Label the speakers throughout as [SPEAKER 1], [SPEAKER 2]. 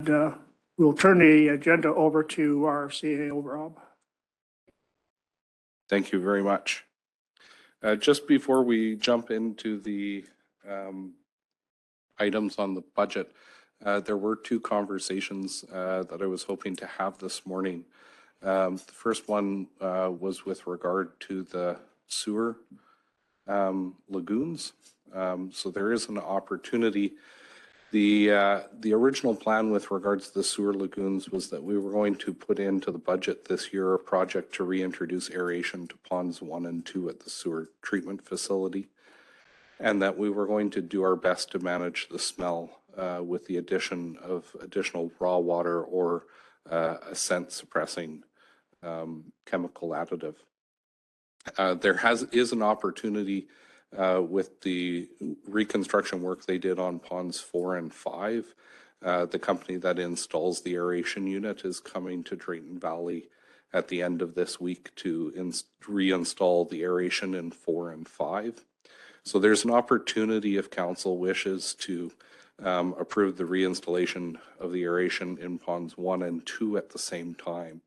[SPEAKER 1] And we'll turn the agenda over to our CAO, Rob.
[SPEAKER 2] Thank you very much. Just before we jump into the items on the budget, there were two conversations that I was hoping to have this morning. The first one was with regard to the sewer lagoons. So there is an opportunity. The original plan with regards to the sewer lagoons was that we were going to put into the budget this year a project to reintroduce aeration to ponds 1 and 2 at the sewer treatment facility, and that we were going to do our best to manage the smell with the addition of additional raw water or a scent suppressing chemical additive. There is an opportunity with the reconstruction work they did on ponds 4 and 5. The company that installs the aeration unit is coming to Drayton Valley at the end of this week to reinstall the aeration in 4 and 5. So there's an opportunity, if council wishes, to approve the reinstallation of the aeration in ponds 1 and 2 at the same time.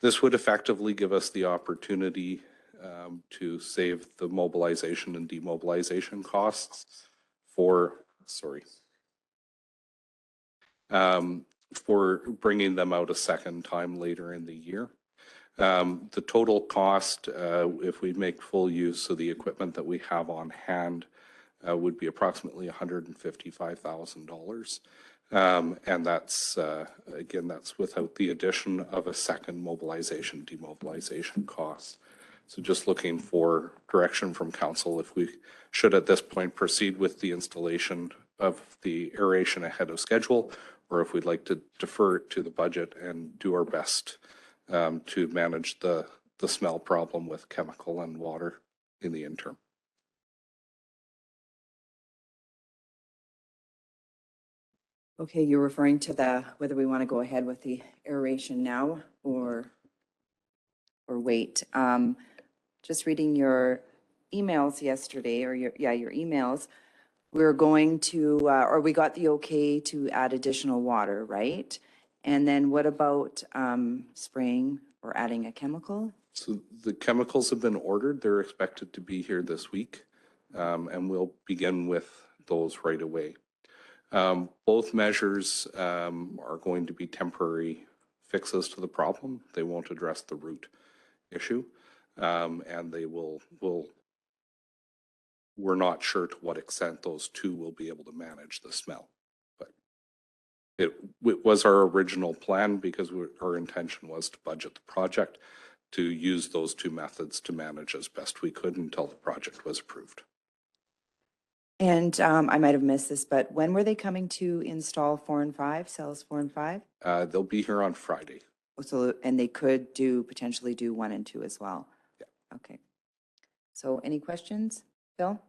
[SPEAKER 2] This would effectively give us the opportunity to save the mobilization and demobilization costs for bringing them out a second time later in the year. The total cost, if we make full use of the equipment that we have on hand, would be approximately $155,000. And that's, again, that's without the addition of a second mobilization, demobilization cost. So just looking for direction from council if we should at this point proceed with the installation of the aeration ahead of schedule, or if we'd like to defer it to the budget and do our best to manage the smell problem with chemical and water in the interim.
[SPEAKER 3] Okay, you're referring to whether we want to go ahead with the aeration now or wait. Just reading your emails yesterday, or your emails, we're going to, or we got the okay to add additional water, right? And then what about spraying or adding a chemical?
[SPEAKER 2] So the chemicals have been ordered. They're expected to be here this week, and we'll begin with those right away. Both measures are going to be temporary fixes to the problem. They won't address the root issue, and they we're not sure to what extent those two will be able to manage the smell. But it was our original plan because our intention was to budget the project to use those two methods to manage as best we could until the project was approved.
[SPEAKER 3] And I might have missed this, but when were they coming to install 4 and 5, cells 4 and 5?
[SPEAKER 2] They'll be here on Friday.
[SPEAKER 3] So, and they could potentially do 1 and 2 as well?
[SPEAKER 2] Yeah.
[SPEAKER 3] Okay. So any questions, Phil?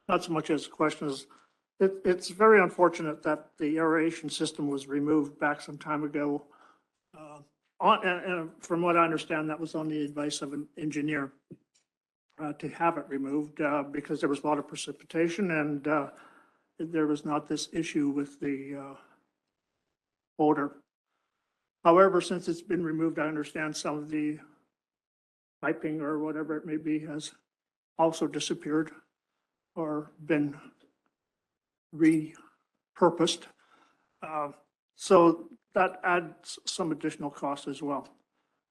[SPEAKER 1] Not so much as questions. It's very unfortunate that the aeration system was removed back some time ago. And from what I understand, that was on the advice of an engineer to have it removed because there was a lot of precipitation and there was not this issue with the odor. However, since it's been removed, I understand some of the piping or whatever it may be has also disappeared or been repurposed. So that adds some additional cost as well.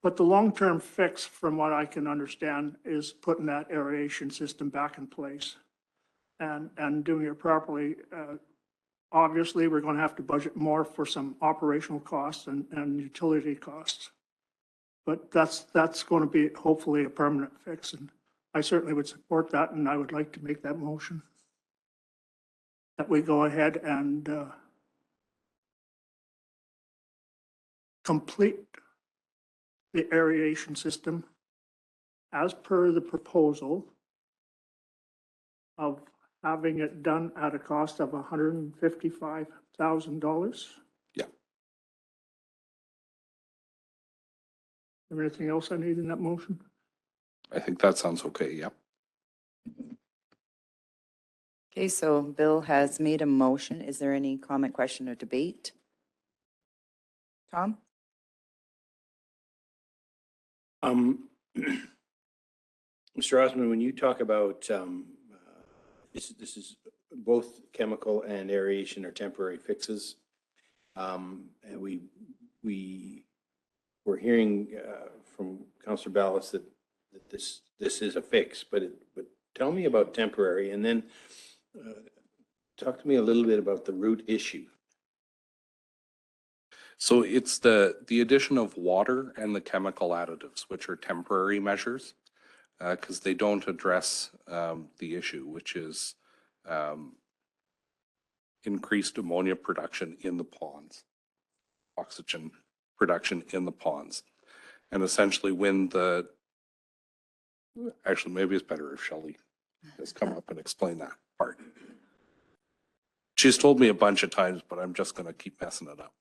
[SPEAKER 1] But the long-term fix, from what I can understand, is putting that aeration system back in place and doing it properly. Obviously, we're going to have to budget more for some operational costs and utility costs. But that's going to be hopefully a permanent fix. And I certainly would support that, and I would like to make that motion that we go ahead and complete the aeration system as per the proposal of having it done at a cost of $155,000.
[SPEAKER 2] Yeah.
[SPEAKER 1] Anything else I need in that motion?
[SPEAKER 2] I think that sounds okay. Yeah.
[SPEAKER 3] Okay, so Bill has made a motion. Is there any comment, question, or debate? Tom?
[SPEAKER 4] Mr. Osmond, when you talk about, this is both chemical and aeration are temporary fixes. And we're hearing from Councillor Ballas that this is a fix, but tell me about temporary, and then talk to me a little bit about the root issue.
[SPEAKER 2] So it's the addition of water and the chemical additives, which are temporary measures, because they don't address the issue, which is increased ammonia production in the ponds, oxygen production in the ponds. And essentially actually, maybe it's better if Shelley has come up and explained that part. She's told me a bunch of times, but I'm just going to keep messing it up.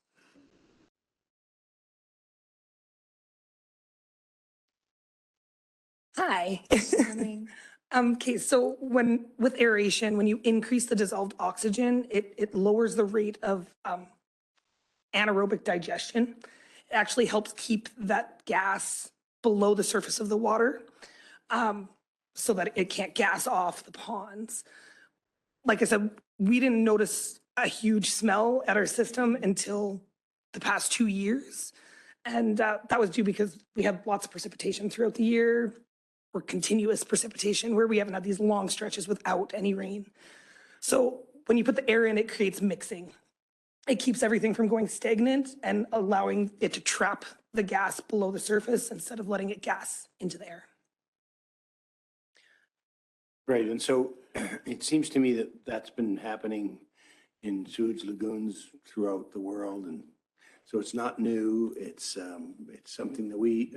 [SPEAKER 5] Hi. Okay, so with aeration, when you increase the dissolved oxygen, it lowers the rate of anaerobic digestion. It actually helps keep that gas below the surface of the water, so that it can't gas off the ponds. Like I said, we didn't notice a huge smell at our system until the past 2 years. And that was due because we had lots of precipitation throughout the year, or continuous precipitation, where we haven't had these long stretches without any rain. So when you put the air in, it creates mixing. It keeps everything from going stagnant and allowing it to trap the gas below the surface instead of letting it gas into the air.
[SPEAKER 4] Right, and so it seems to me that that's been happening in sewage lagoons throughout the world, and so it's not new. It's something that we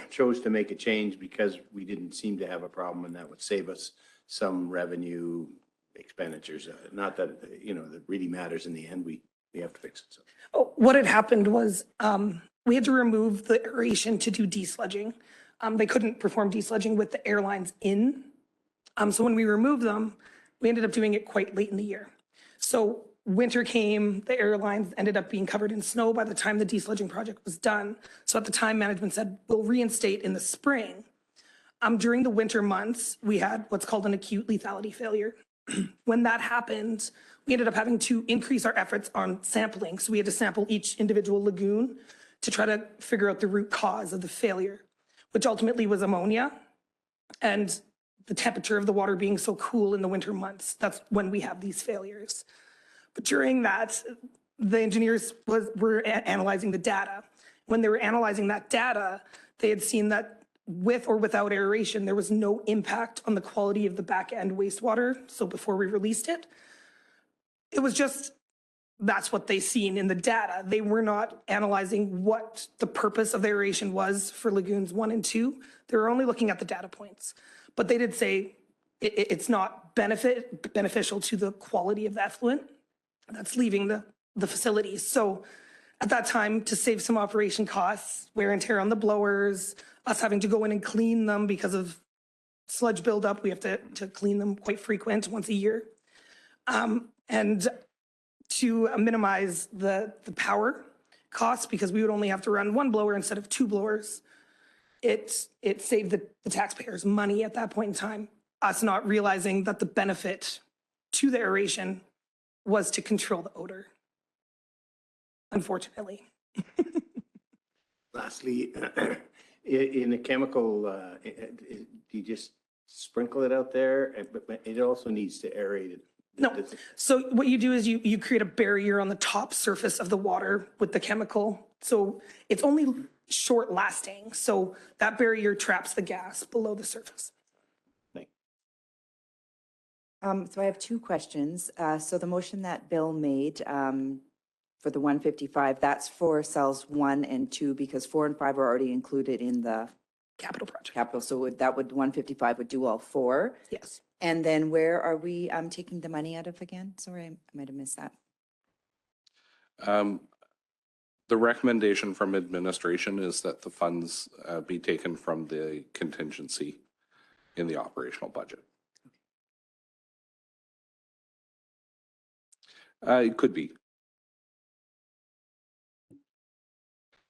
[SPEAKER 4] chose to make a change because we didn't seem to have a problem, and that would save us some revenue expenditures. Not that, that really matters in the end. We have to fix it. So.
[SPEAKER 5] Oh, what had happened was we had to remove the aeration to do desludging. They couldn't perform desludging with the airlines in. So when we removed them, we ended up doing it quite late in the year. So winter came, the airlines ended up being covered in snow by the time the desludging project was done. So at the time, management said, we'll reinstate in the spring. During the winter months, we had what's called an acute lethality failure. When that happened, we ended up having to increase our efforts on sampling. So we had to sample each individual lagoon to try to figure out the root cause of the failure, which ultimately was ammonia. And the temperature of the water being so cool in the winter months, that's when we have these failures. But during that, the engineers were analyzing the data. When they were analyzing that data, they had seen that with or without aeration, there was no impact on the quality of the back end wastewater. So before we released it, it was just, that's what they seen in the data. They were not analyzing what the purpose of the aeration was for lagoons 1 and 2. They were only looking at the data points. But they did say it's not beneficial to the quality of the effluent that's leaving the facility. So at that time, to save some operation costs, wear and tear on the blowers, us having to go in and clean them because of sludge buildup, we have to clean them quite frequent, once a year. And to minimize the power costs, because we would only have to run 1 blower instead of 2 blowers, it saved the taxpayers money at that point in time, us not realizing that the benefit to the aeration was to control the odor, unfortunately.
[SPEAKER 4] Lastly, in a chemical, do you just sprinkle it out there? But it also needs to aerate it.
[SPEAKER 5] No. So what you do is you create a barrier on the top surface of the water with the chemical. So it's only short lasting. So that barrier traps the gas below the surface.
[SPEAKER 3] So I have 2 questions. So the motion that Bill made for the 155, that's for cells 1 and 2, because 4 and 5 are already included in the
[SPEAKER 5] Capital project.
[SPEAKER 3] capital. So 155 would do all 4.
[SPEAKER 5] Yes.
[SPEAKER 3] And then where are we taking the money out of again? Sorry, I might have missed that.
[SPEAKER 2] The recommendation from administration is that the funds be taken from the contingency in the operational budget. It could be.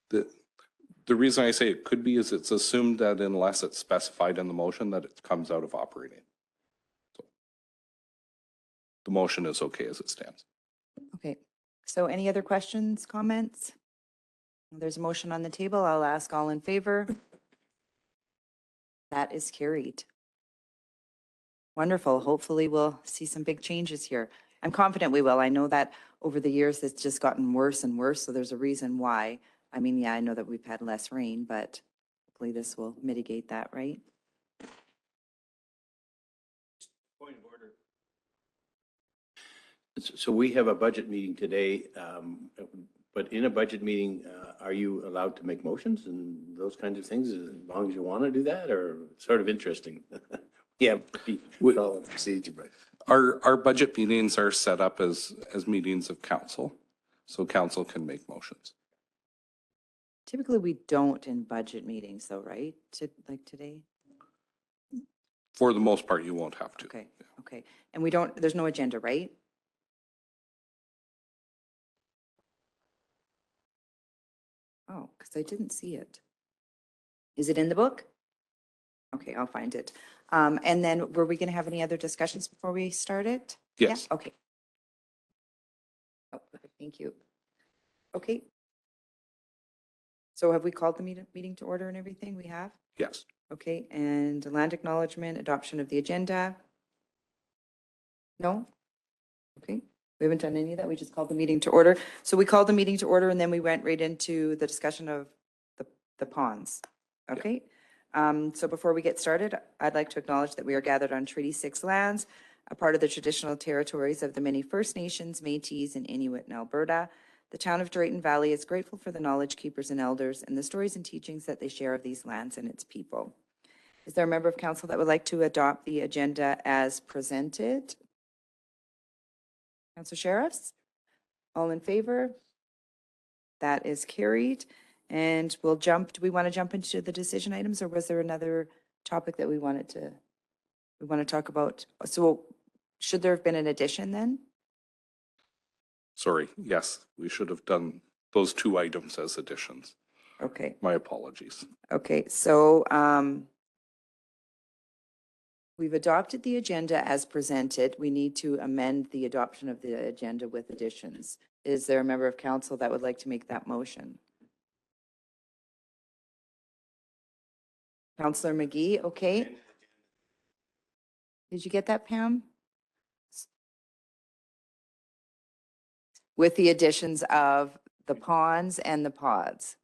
[SPEAKER 2] The reason I say it could be is it's assumed that unless it's specified in the motion that it comes out of operating. So the motion is okay as it stands.
[SPEAKER 3] Okay, so any other questions, comments? There's a motion on the table. I'll ask all in favor. That is carried. Wonderful. Hopefully we'll see some big changes here. I'm confident we will. I know that over the years it's just gotten worse and worse, so there's a reason why. I mean, yeah, I know that we've had less rain, but hopefully this will mitigate that, right?
[SPEAKER 4] Point of order. So we have a budget meeting today, but in a budget meeting, are you allowed to make motions and those kinds of things as long as you want to do that, or sort of interesting? Yeah, follow the procedure, but.
[SPEAKER 2] Our budget meetings are set up as meetings of council, so council can make motions.
[SPEAKER 3] Typically, we don't in budget meetings though, right? Like today?
[SPEAKER 2] For the most part, you won't have to.
[SPEAKER 3] Okay, okay. And we don't, there's no agenda, right? Oh, because I didn't see it. Is it in the book? Okay, I'll find it. And then were we going to have any other discussions before we start it? Yeah,
[SPEAKER 2] Yes.
[SPEAKER 3] okay. Oh, perfect, thank you. Okay. So have we called the meeting to order and everything? We have?
[SPEAKER 2] Yes.
[SPEAKER 3] Okay, and land acknowledgement, adoption of the agenda? No? Okay, we haven't done any of that. We just called the meeting to order. So we called the meeting to order and then we went right into the discussion of the ponds. Okay? So before we get started, I'd like to acknowledge that we are gathered on Treaty 6 lands, a part of the traditional territories of the many First Nations, Métis, and Inuit in Alberta. The town of Drayton Valley is grateful for the knowledge keepers and elders and the stories and teachings that they share of these lands and its people. Is there a member of council that would like to adopt the agenda as presented? Councilor Sheriffs? All in favor? That is carried. And we'll jump, do we want to jump into the decision items or was there another topic that we want to talk about? So should there have been an addition then?
[SPEAKER 2] Sorry. Yes, we should have done those two items as additions.
[SPEAKER 3] Okay,
[SPEAKER 2] My apologies.
[SPEAKER 3] okay, so we've adopted the agenda as presented. We need to amend the adoption of the agenda with additions. Is there a member of council that would like to make that motion? Councillor McGee, okay. Did you get that, Pam? With the additions of the ponds and the pods.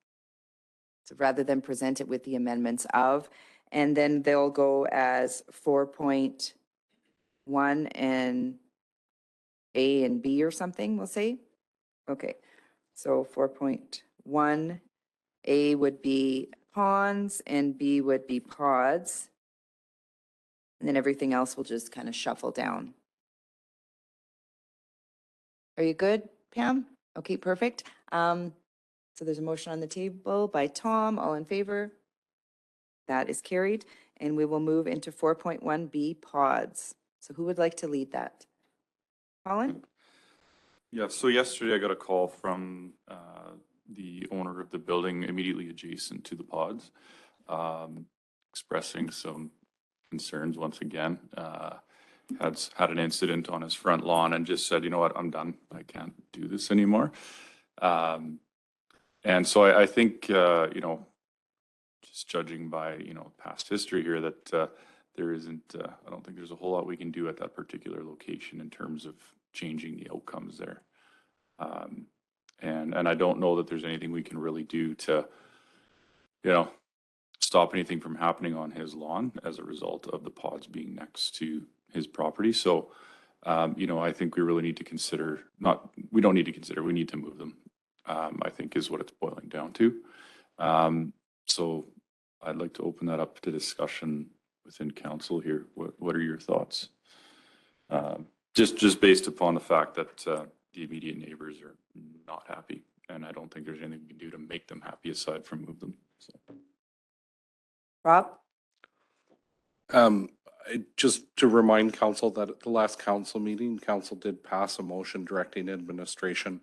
[SPEAKER 3] So rather than present it with the amendments of, and then they'll go as 4.1 and A and B or something, we'll say? Okay, so 4.1, A would be ponds and B would be pods. And then everything else will just kind of shuffle down. Are you good, Pam? Okay, perfect. So there's a motion on the table by Tom, all in favor? That is carried. And we will move into 4.1B pods. So who would like to lead that? Colin?
[SPEAKER 6] Yeah, so yesterday I got a call from the owner of the building immediately adjacent to the pods, expressing some concerns once again. Had an incident on his front lawn and just said, you know what, I'm done. I can't do this anymore. And so I think, you know, just judging by, you know, past history here that there isn't, I don't think there's a whole lot we can do at that particular location in terms of changing the outcomes there. And I don't know that there's anything we can really do to, you know, stop anything from happening on his lawn as a result of the pods being next to his property. So, you know, I think we really need to consider, we don't need to consider, we need to move them, I think is what it's boiling down to. So I'd like to open that up to discussion within council here. What are your thoughts? Just based upon the fact that the immediate neighbors are not happy, and I don't think there's anything we can do to make them happy aside from move them. So.
[SPEAKER 3] Rob?
[SPEAKER 2] Just to remind council that at the last council meeting, council did pass a motion directing administration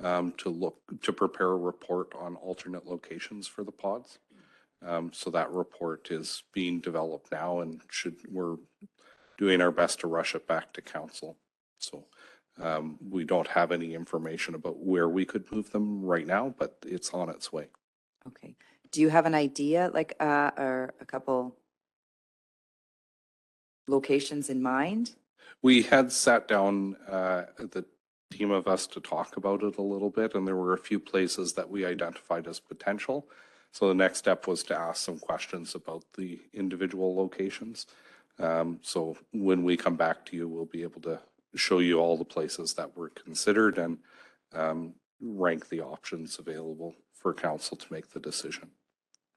[SPEAKER 2] to prepare a report on alternate locations for the pods. So that report is being developed now and we're doing our best to rush it back to council. So we don't have any information about where we could move them right now, but it's on its way.
[SPEAKER 3] Okay. Do you have an idea, like, or a couple locations in mind?
[SPEAKER 2] We had sat down, the team of us, to talk about it a little bit, and there were a few places that we identified as potential. So the next step was to ask some questions about the individual locations. So when we come back to you, we'll be able to show you all the places that were considered and rank the options available for council to make the decision.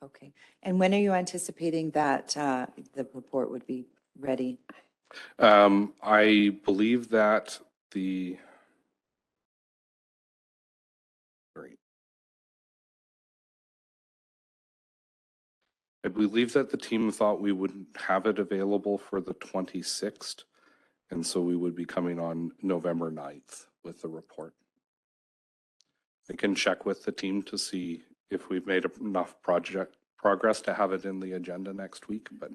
[SPEAKER 3] Okay. And when are you anticipating that the report would be ready?
[SPEAKER 2] I believe that I believe that the team thought we wouldn't have it available for the 26th. And so we would be coming on November 9th with the report. I can check with the team to see if we've made enough progress to have it in the agenda next week, but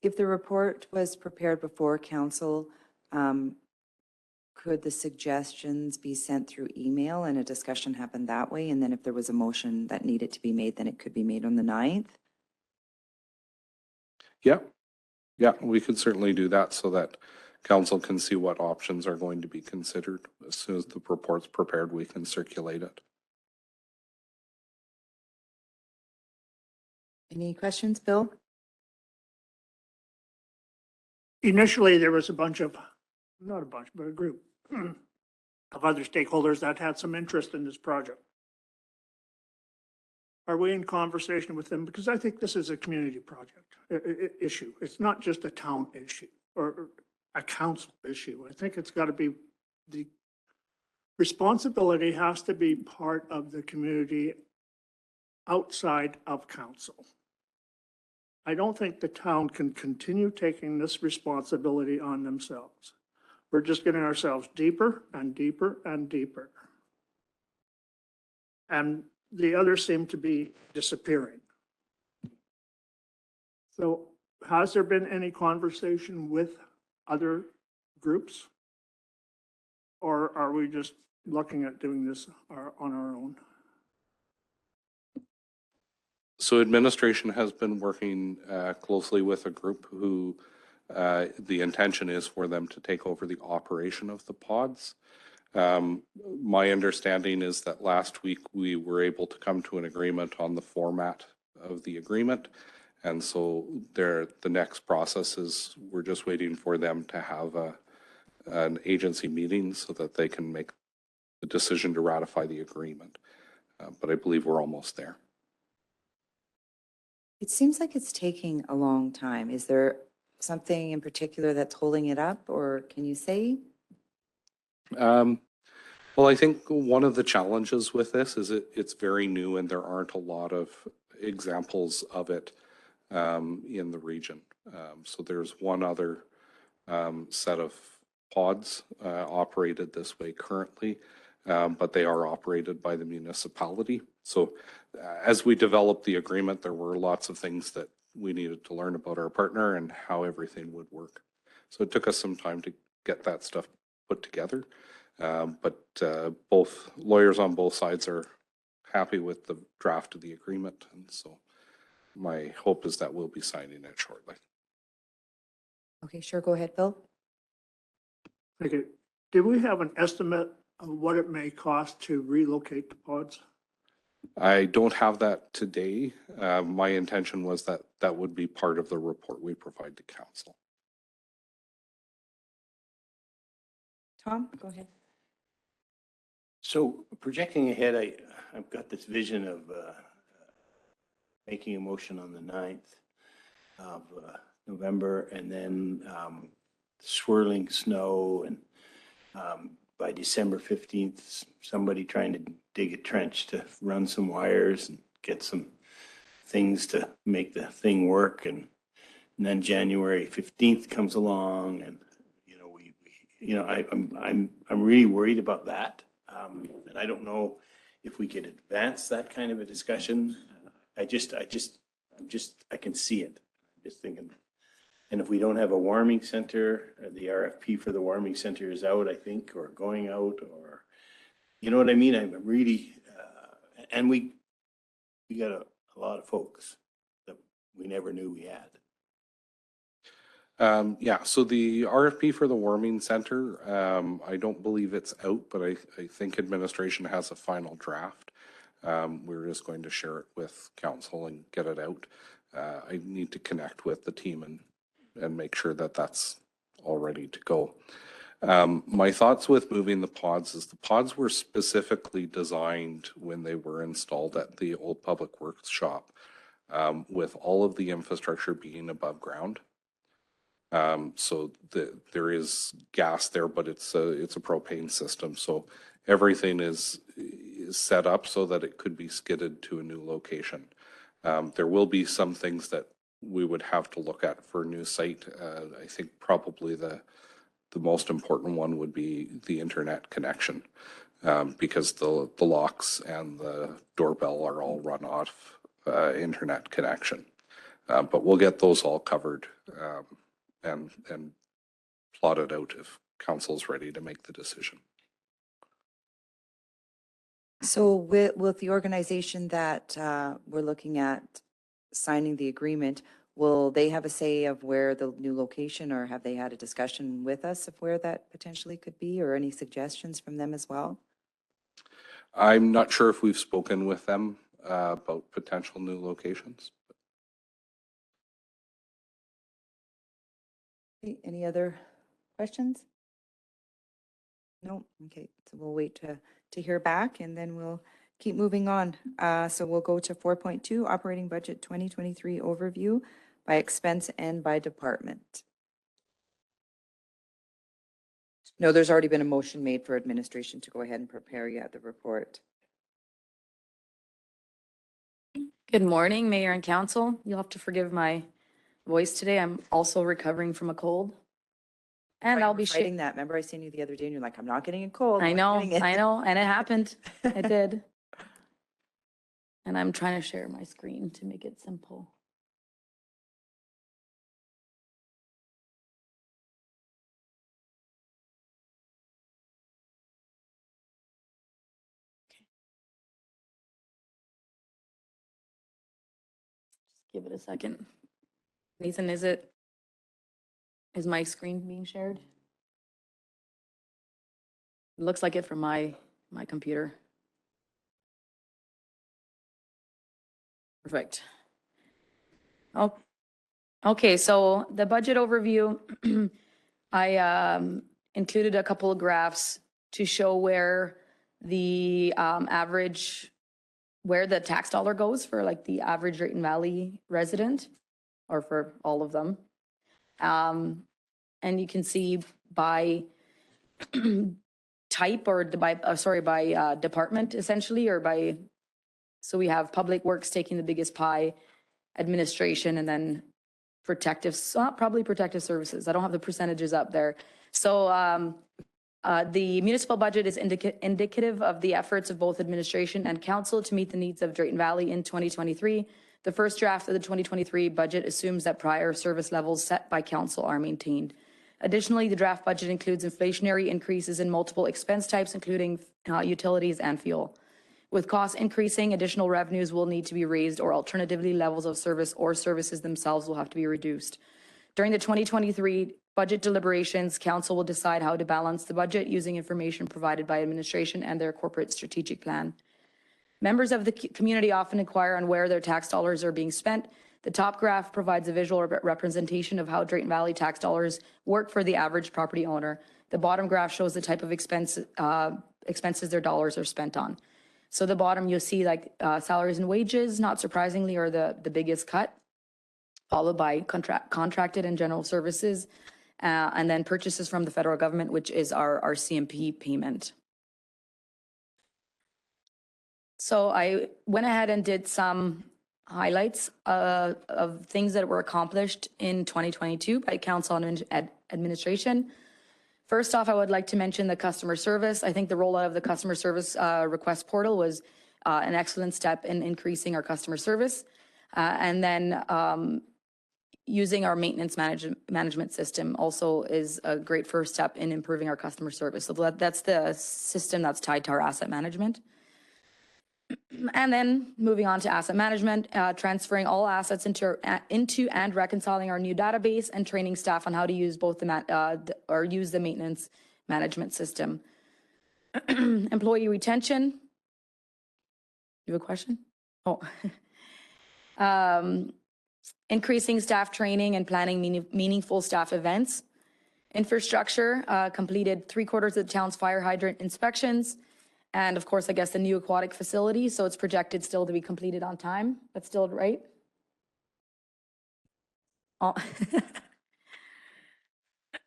[SPEAKER 3] If the report was prepared before council, could the suggestions be sent through email and a discussion happen that way? And then if there was a motion that needed to be made, then it could be made on the 9th?
[SPEAKER 2] yeah, we could certainly do that so that council can see what options are going to be considered. As soon as the report's prepared, we can circulate it.
[SPEAKER 3] Any questions, Bill?
[SPEAKER 1] Initially, there was not a bunch, but a group of other stakeholders that had some interest in this project. Are we in conversation with them? Because I think this is a community project issue. It's not just a town issue or a council issue. I think it's got to be, the responsibility has to be part of the community outside of council. I don't think the town can continue taking this responsibility on themselves. We're just getting ourselves deeper and deeper and deeper. And the others seem to be disappearing. So has there been any conversation with other groups? Or are we just looking at doing this on our own?
[SPEAKER 2] So administration has been working closely with a group who the intention is for them to take over the operation of the pods. My understanding is that last week we were able to come to an agreement on the format of the agreement. And so the next process is we're just waiting for them to have an agency meeting so that they can make the decision to ratify the agreement. But I believe we're almost there.
[SPEAKER 3] It seems like it's taking a long time. Is there something in particular that's holding it up, or can you say?
[SPEAKER 2] Well, I think one of the challenges with this is it's very new and there aren't a lot of examples of it in the region. So there's one other set of pods operated this way currently, but they are operated by the municipality. So as we developed the agreement, there were lots of things that we needed to learn about our partner and how everything would work. So it took us some time to get that stuff put together. But both lawyers on both sides are happy with the draft of the agreement. And so my hope is that we'll be signing it shortly.
[SPEAKER 3] Okay, sure, go ahead, Bill.
[SPEAKER 1] Okay, did we have an estimate of what it may cost to relocate the pods?
[SPEAKER 2] I don't have that today. My intention was that that would be part of the report we provide to council.
[SPEAKER 3] Tom, go ahead.
[SPEAKER 4] So projecting ahead, I've got this vision of making a motion on the 9th of November and then swirling snow and by December 15th, somebody trying to dig a trench to run some wires and get some things to make the thing work. And then January 15th comes along and, I'm really worried about that. And I don't know if we could advance that kind of a discussion. I can see it. I'm just thinking, and if we don't have a warming center, the RFP for the warming center is out, I think, or going out, or, you know what I mean? I'm really, and we got a lot of folks that we never knew we had.
[SPEAKER 2] Yeah, so the RFP for the warming center, I don't believe it's out, but I think administration has a final draft. We're just going to share it with council and get it out. I need to connect with the team and make sure that that's all ready to go. My thoughts with moving the pods is the pods were specifically designed when they were installed at the old public works shop, with all of the infrastructure being above ground. So there is gas there, but it's a propane system. So everything is set up so that it could be skidded to a new location. There will be some things that we would have to look at for a new site. I think probably the most important one would be the internet connection, because the locks and the doorbell are all run off internet connection. But we'll get those all covered and plotted out if council's ready to make the decision.
[SPEAKER 3] So with the organization that we're looking at signing the agreement, will they have a say of where the new location, or have they had a discussion with us of where that potentially could be, or any suggestions from them as well?
[SPEAKER 2] I'm not sure if we've spoken with them about potential new locations.
[SPEAKER 3] Any other questions? No? Okay, so we'll wait to hear back and then we'll keep moving on. So we'll go to 4.2, Operating Budget 2023 Overview by expense and by department. No, there's already been a motion made for administration to go ahead and prepare the report.
[SPEAKER 7] Good morning, Mayor and Council. You'll have to forgive my voice today. I'm also recovering from a cold. And I'll be
[SPEAKER 3] fighting that. Remember I seen you the other day and you're like, I'm not getting a cold.
[SPEAKER 7] I
[SPEAKER 3] I'm
[SPEAKER 7] know,
[SPEAKER 3] getting it."
[SPEAKER 7] I know, and it happened. It did. And I'm trying to share my screen to make it simple. Just give it a second. Nathan, is my screen being shared? It looks like it from my computer. Perfect. Oh, okay, so the budget overview, I included a couple of graphs to show where the where the tax dollar goes for like the average Drayton Valley resident, or for all of them. And you can see by type, or by department essentially, or by, so we have Public Works taking the biggest pie, administration, and then probably protective services. I don't have the percentages up there. So the municipal budget is indicative of the efforts of both administration and council to meet the needs of Drayton Valley in 2023. The first draft of the 2023 budget assumes that prior service levels set by council are maintained. Additionally, the draft budget includes inflationary increases in multiple expense types, including utilities and fuel. With costs increasing, additional revenues will need to be raised, or alternatively, levels of service or services themselves will have to be reduced. During the 2023 budget deliberations, council will decide how to balance the budget using information provided by administration and their corporate strategic plan. Members of the community often inquire on where their tax dollars are being spent. The top graph provides a visual representation of how Drayton Valley tax dollars work for the average property owner. The bottom graph shows the type of expenses their dollars are spent on. So the bottom, you'll see like salaries and wages, not surprisingly, are the biggest cut, followed by contracted and general services, and then purchases from the federal government, which is our CMP payment. So I went ahead and did some highlights of things that were accomplished in 2022 by council and administration. First off, I would like to mention the customer service. I think the rollout of the customer service request portal was an excellent step in increasing our customer service. And then using our maintenance management system also is a great first step in improving our customer service. So that's the system that's tied to our asset management. And then moving on to asset management, transferring all assets into and reconciling our new database and training staff on how to use both use the maintenance management system. Employee retention. You have a question? Oh. Increasing staff training and planning meaningful staff events. Infrastructure, completed 3/4 of the town's fire hydrant inspections. And of course, I guess the new aquatic facility, so it's projected still to be completed on time. That's still right? Oh.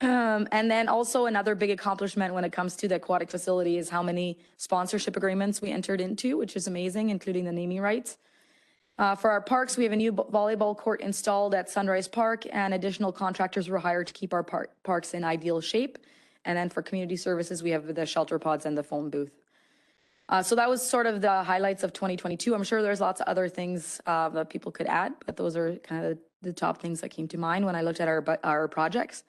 [SPEAKER 7] And then also another big accomplishment when it comes to the aquatic facility is how many sponsorship agreements we entered into, which is amazing, including the naming rights. For our parks, we have a new volleyball court installed at Sunrise Park, and additional contractors were hired to keep our parks in ideal shape. And then for community services, we have the shelter pods and the phone booth. So that was sort of the highlights of 2022. I'm sure there's lots of other things that people could add, but those are kind of the top things that came to mind when I looked at our projects.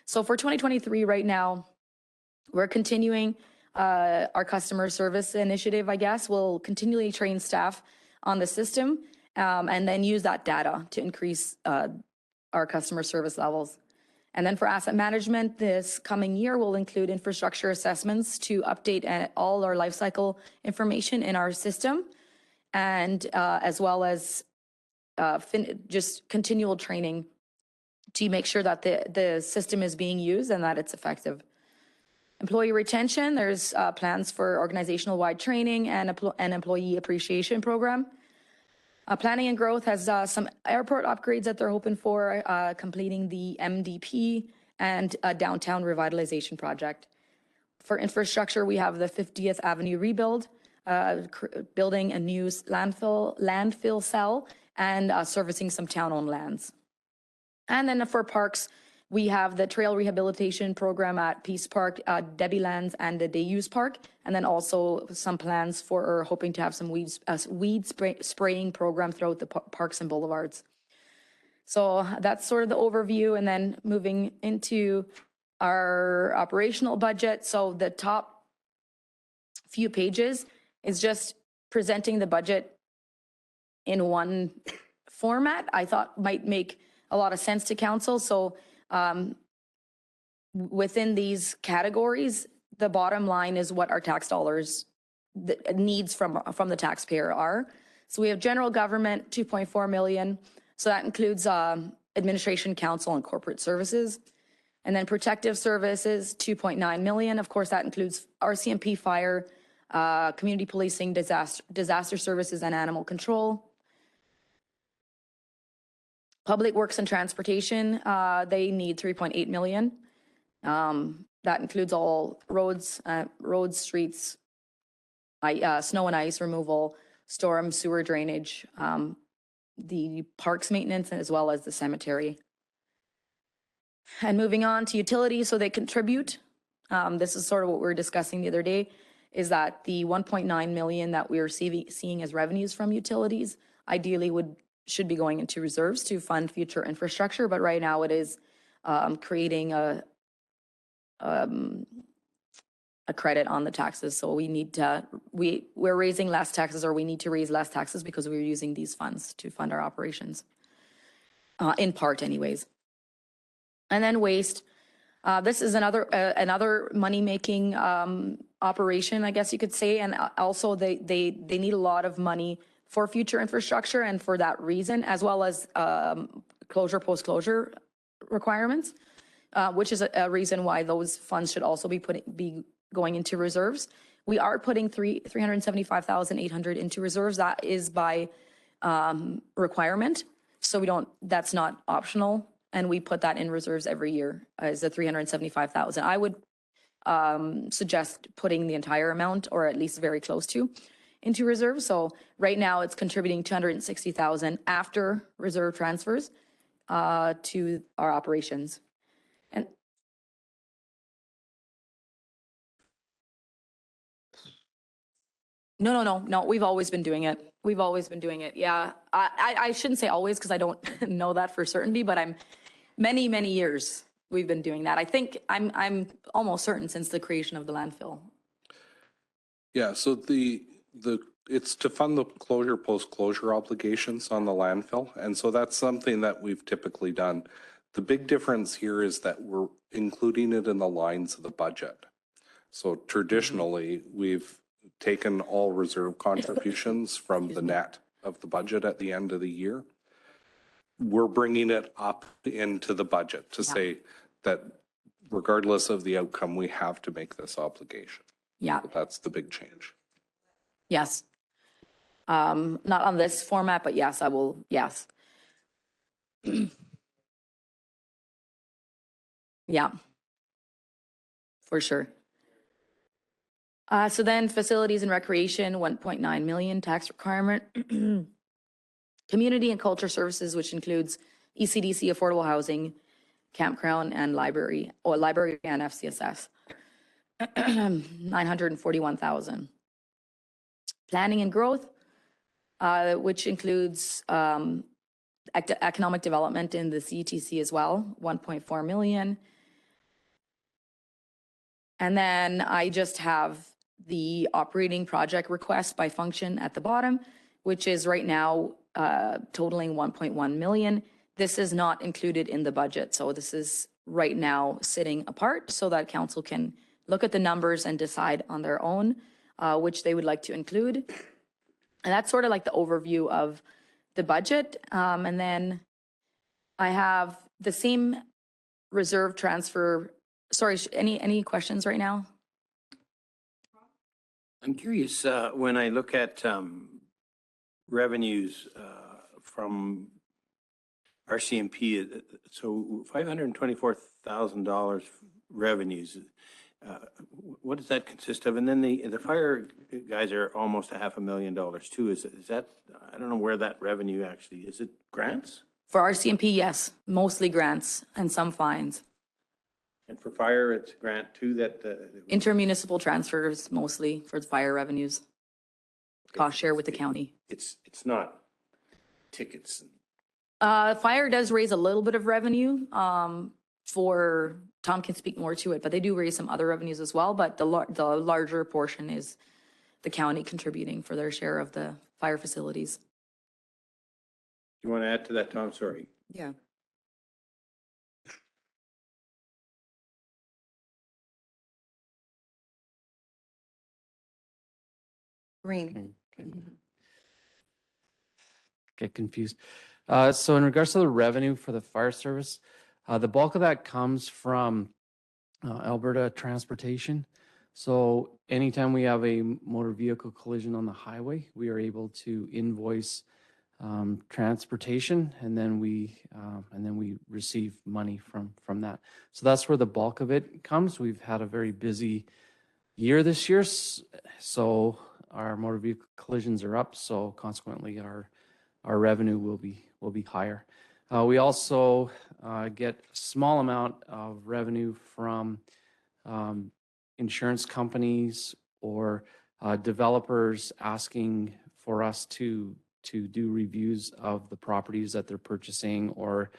[SPEAKER 7] So for 2023 right now, we're continuing our customer service initiative, I guess. We'll continually train staff on the system and then use that data to increase our customer service levels. And then for asset management, this coming year will include infrastructure assessments to update all our life cycle information in our system, and as well as just continual training to make sure that the system is being used and that it's effective. Employee retention, there's plans for organizational-wide training and an employee appreciation program. Planning and growth has some airport upgrades that they're hoping for, completing the MDP and a downtown revitalization project. For infrastructure, we have the 50th Avenue rebuild, building a new landfill cell, and servicing some town-owned lands. And then for parks, we have the trail rehabilitation program at Peace Park, Debbie Lands, and the Deus Park. And then also some plans for, or hoping to have some weed spraying program throughout the parks and boulevards. So that's sort of the overview. And then moving into our operational budget. So the top few pages is just presenting the budget in one format. I thought might make a lot of sense to council. So within these categories, the bottom line is what our tax dollars needs from the taxpayer are. So we have general government, 2.4 million. So that includes administration, council, and corporate services. And then protective services, 2.9 million. Of course, that includes RCMP, fire, community policing, disaster services, and animal control. Public works and transportation, they need 3.8 million. That includes all roads, streets, snow and ice removal, storm sewer drainage, the parks maintenance, as well as the cemetery. And moving on to utilities, so they contribute. This is sort of what we were discussing the other day, is that the 1.9 million that we are seeing as revenues from utilities ideally should be going into reserves to fund future infrastructure, but right now it is creating a credit on the taxes. So we need to, we're raising less taxes, or we need to raise less taxes because we're using these funds to fund our operations, in part anyways. And then waste. This is another money-making operation, I guess you could say, and also they need a lot of money for future infrastructure, and for that reason, as well as post-closure requirements, which is a reason why those funds should also be going into reserves. We are putting 375,800 into reserves. That is by requirement, so that's not optional, and we put that in reserves every year as the 375,000. I would suggest putting the entire amount, or at least very close to, into reserve. So right now it's contributing 260,000 after reserve transfers to our operations. And no, we've always been doing it. We've always been doing it. Yeah. I shouldn't say always because I don't know that for certainty, but I'm many years we've been doing that. I think I'm almost certain since the creation of the landfill.
[SPEAKER 2] Yeah, so it's to fund the closure, post-closure obligations on the landfill. And so that's something that we've typically done. The big difference here is that we're including it in the lines of the budget. So traditionally, we've taken all reserve contributions from the net of the budget at the end of the year. We're bringing it up into the budget to say that regardless of the outcome, we have to make this obligation.
[SPEAKER 7] Yeah.
[SPEAKER 2] That's the big change.
[SPEAKER 7] Yes. Not on this format, but yes, I will. Yes. Yeah. For sure. So then facilities and recreation, 1.9 million tax requirement. Community and culture services, which includes ECDC, affordable housing, campground and library, or library and FCSS. 941,000. Planning and growth, which includes economic development in the CTC as well, 1.4 million. And then I just have the operating project request by function at the bottom, which is right now totaling 1.1 million. This is not included in the budget. So this is right now sitting apart so that council can look at the numbers and decide on their own which they would like to include. And that's sort of like the overview of the budget. And then I have the same reserve transfer. Sorry, any questions right now?
[SPEAKER 4] I'm curious, when I look at revenues from RCMP, so $524,000 revenues, what does that consist of? And then the fire guys are almost $500,000 too. Is that, I don't know where that revenue actually, is it grants?
[SPEAKER 7] For RCMP, yes, mostly grants and some fines.
[SPEAKER 4] And for fire, it's a grant too that.
[SPEAKER 7] Intermunicipal transfers mostly for the fire revenues. Cost share with the county.
[SPEAKER 4] It's not tickets.
[SPEAKER 7] Fire does raise a little bit of revenue for, Tom can speak more to it, but they do raise some other revenues as well. But the larger portion is the county contributing for their share of the fire facilities.
[SPEAKER 4] Do you want to add to that, Tom? Sorry.
[SPEAKER 3] Yeah. Green.
[SPEAKER 8] Get confused. So in regards to the revenue for the fire service, the bulk of that comes from Alberta Transportation. So anytime we have a motor vehicle collision on the highway, we are able to invoice transportation, and then we receive money from that. So that's where the bulk of it comes. We've had a very busy year this year, so our motor vehicle collisions are up. So consequently, our revenue will be higher. We also get a small amount of revenue from insurance companies or developers asking for us to do reviews of the properties that they're purchasing, or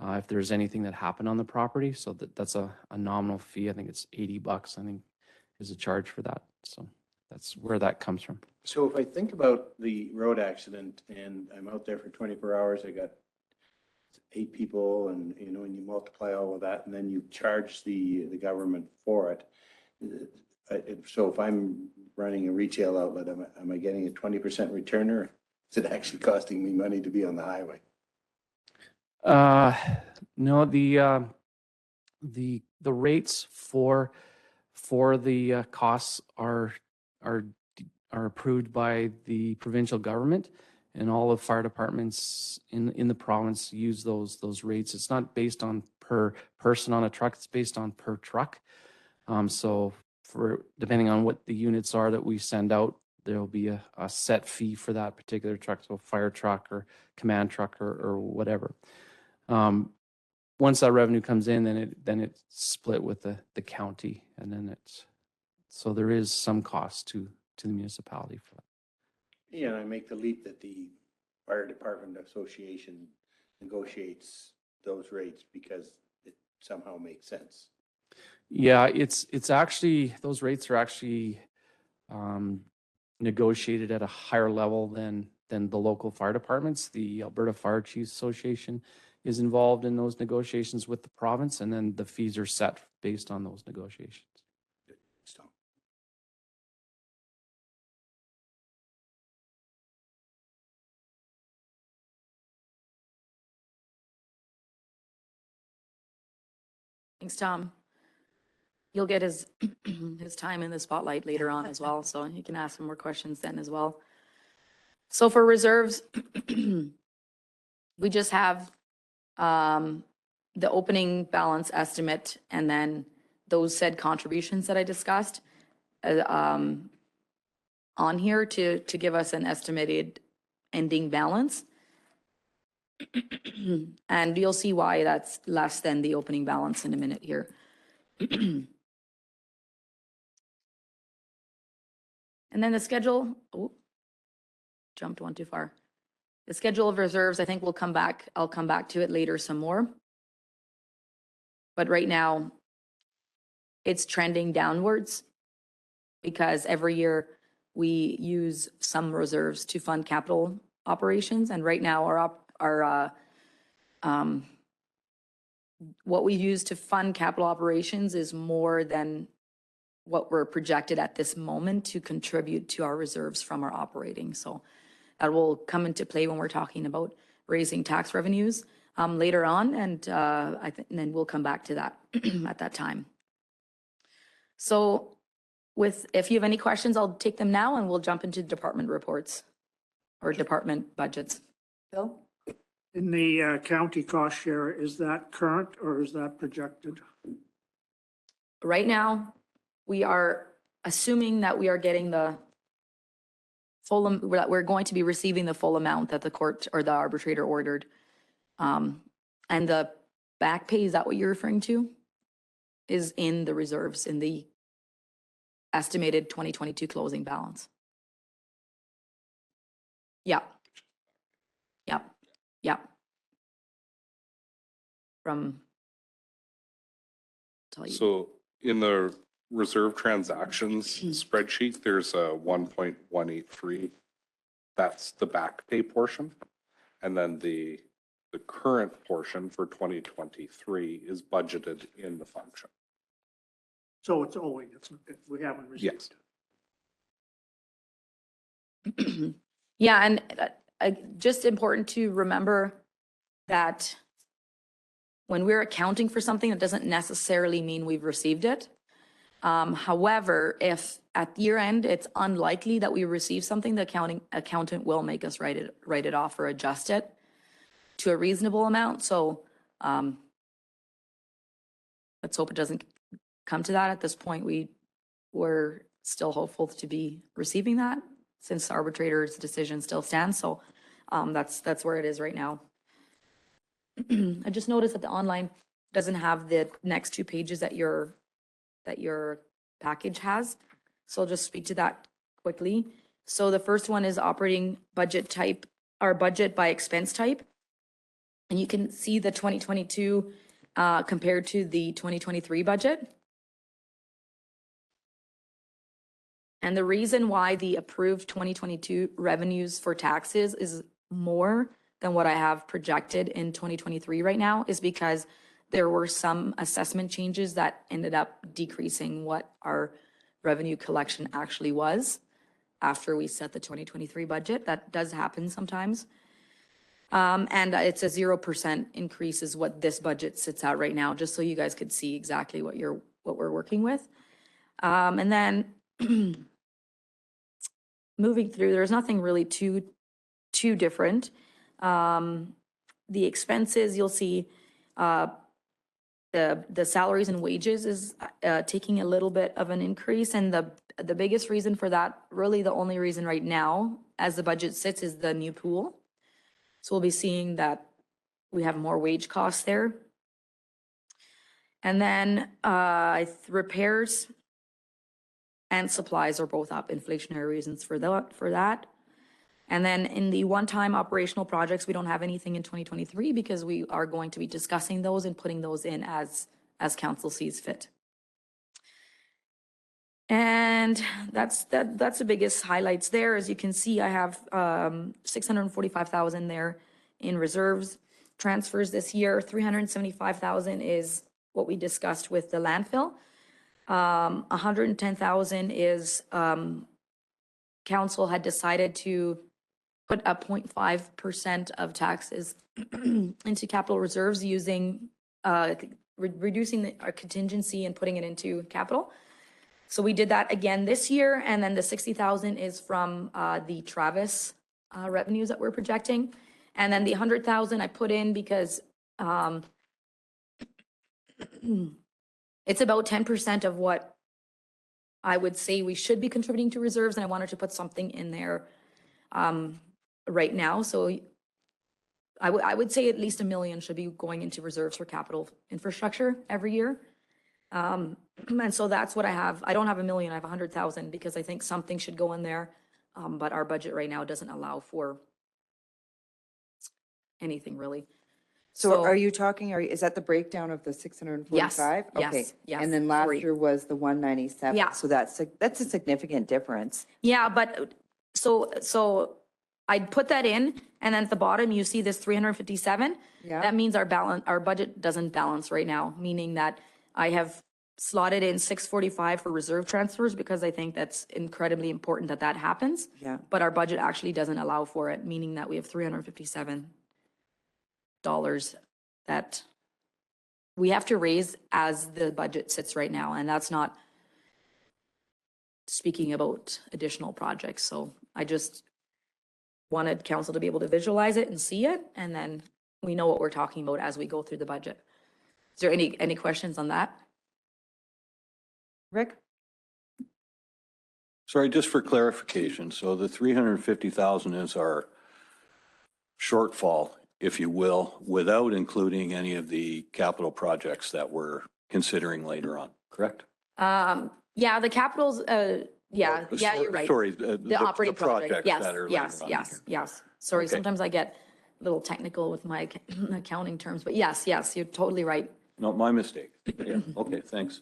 [SPEAKER 8] if there's anything that happened on the property. So that's a nominal fee. I think it's $80, I think, is a charge for that. So that's where that comes from.
[SPEAKER 4] So if I think about the road accident and I'm out there for 24 hours, I got 8 people, and and you multiply all of that, and then you charge the government for it. So if I'm running a retail outlet, am I getting a 20% return, or is it actually costing me money to be on the highway?
[SPEAKER 8] No, the rates for the costs are approved by the provincial government, and all the fire departments in the province use those rates. It's not based on per person on a truck, it's based on per truck. So for depending on what the units are that we send out, there'll be a set fee for that particular truck, so fire truck or command truck or whatever. Once that revenue comes in, then it's split with the county, and then so there is some cost to the municipality for that.
[SPEAKER 4] Yeah, and I make the leap that the Fire Department Association negotiates those rates because it somehow makes sense.
[SPEAKER 8] Yeah, it's actually, those rates are actually negotiated at a higher level than the local fire departments. The Alberta Fire Chiefs Association is involved in those negotiations with the province, and then the fees are set based on those negotiations.
[SPEAKER 4] So,
[SPEAKER 7] Thanks, Tom. You'll get his, his time in the spotlight later on as well, so you can ask him more questions then as well. So for reserves, we just have the opening balance estimate and then those said contributions that I discussed on here to give us an estimated ending balance. And you'll see why that's less than the opening balance in a minute here. And then the schedule, oh, jumped one too far. The schedule of reserves, I think we'll come back, I'll come back to it later some more. But right now, it's trending downwards because every year we use some reserves to fund capital operations. And right now our what we use to fund capital operations is more than what we're projected at this moment to contribute to our reserves from our operating. So that will come into play when we're talking about raising tax revenues later on. And and then we'll come back to that at that time. So if you have any questions, I'll take them now and we'll jump into department reports or department budgets. Bill?
[SPEAKER 1] In the county cost share, is that current or is that projected?
[SPEAKER 7] Right now, we are assuming that we are getting the full, that we're going to be receiving the full amount that the court or the arbitrator ordered. And the back pay, is that what you're referring to? Is in the reserves in the estimated 2022 closing balance. Yeah. Yeah. Yeah. From, tell you.
[SPEAKER 2] So in the reserve transactions spreadsheet, there's a 1.183. That's the back pay portion. And then the current portion for 2023 is budgeted in the function.
[SPEAKER 1] So it's owing, we haven't
[SPEAKER 2] Yes.
[SPEAKER 1] received.
[SPEAKER 7] Yeah, and just important to remember that when we're accounting for something, it doesn't necessarily mean we've received it. However, if at year end, it's unlikely that we receive something, the accountant will make us write it off or adjust it to a reasonable amount. So let's hope it doesn't come to that. At this point, we're still hopeful to be receiving that since the arbitrator's decision still stands. So that's where it is right now. I just noticed that the online doesn't have the next two pages that your package has. So I'll just speak to that quickly. So the first one is operating budget type, or budget by expense type. And you can see the 2022 compared to the 2023 budget. And the reason why the approved 2022 revenues for taxes is more than what I have projected in 2023 right now is because there were some assessment changes that ended up decreasing what our revenue collection actually was after we set the 2023 budget. That does happen sometimes. And it's a 0% increase is what this budget sits at right now, just so you guys could see exactly what we're working with. And then moving through, there's nothing really too different. The expenses, you'll see the salaries and wages is taking a little bit of an increase, and the the biggest reason for that, really the only reason right now, as the budget sits, is the new pool. So we'll be seeing that we have more wage costs there. And then repairs and supplies are both up, inflationary reasons for that. And then in the one-time operational projects, we don't have anything in 2023 because we are going to be discussing those and putting those in as council sees fit. And that's the biggest highlights there. As you can see, I have 645,000 there in reserves. Transfers this year, 375,000 is what we discussed with the landfill. 110,000 is council had decided to put a 0.5% of taxes into capital reserves using reducing our contingency and putting it into capital. So we did that again this year, and then the 60,000 is from the Travis revenues that we're projecting. And then the 100,000 I put in because it's about 10% of what I would say we should be contributing to reserves, and I wanted to put something in there right now. So I would say at least $1 million should be going into reserves for capital infrastructure every year. And so that's what I have. I don't have $1 million, I have 100,000 because I think something should go in there. But our budget right now doesn't allow for anything really.
[SPEAKER 3] So are you talking, is that the breakdown of the 645?
[SPEAKER 7] Yes,
[SPEAKER 3] Okay.
[SPEAKER 7] yes,
[SPEAKER 3] And then last
[SPEAKER 7] sorry.
[SPEAKER 3] year was the 197.
[SPEAKER 7] Yeah.
[SPEAKER 3] So that's a significant difference.
[SPEAKER 7] Yeah, but so I'd put that in, and then at the bottom, you see this 357.
[SPEAKER 3] Yeah.
[SPEAKER 7] That means our budget doesn't balance right now, meaning that I have slotted in 645 for reserve transfers because I think that's incredibly important that happens.
[SPEAKER 3] Yeah.
[SPEAKER 7] But our budget actually doesn't allow for it, meaning that we have $357 that we have to raise as the budget sits right now. And that's not speaking about additional projects. So I just wanted council to be able to visualize it and see it. And then we know what we're talking about as we go through the budget. Is there any questions on that?
[SPEAKER 3] Rick?
[SPEAKER 9] Sorry, just for clarification, so the 350,000 is our shortfall, if you will, without including any of the capital projects that we're considering later on, correct?
[SPEAKER 7] Yeah, the capitals, yeah, you're right.
[SPEAKER 9] Sorry,
[SPEAKER 7] The operating project,
[SPEAKER 9] projects
[SPEAKER 7] yes,
[SPEAKER 9] that are
[SPEAKER 7] yes,
[SPEAKER 9] later on
[SPEAKER 7] yes,
[SPEAKER 9] here.
[SPEAKER 7] yes. Sorry,
[SPEAKER 9] Okay.
[SPEAKER 7] sometimes I get a little technical with my accounting terms, but yes, you're totally right.
[SPEAKER 9] No, my mistake. Yeah, okay, thanks.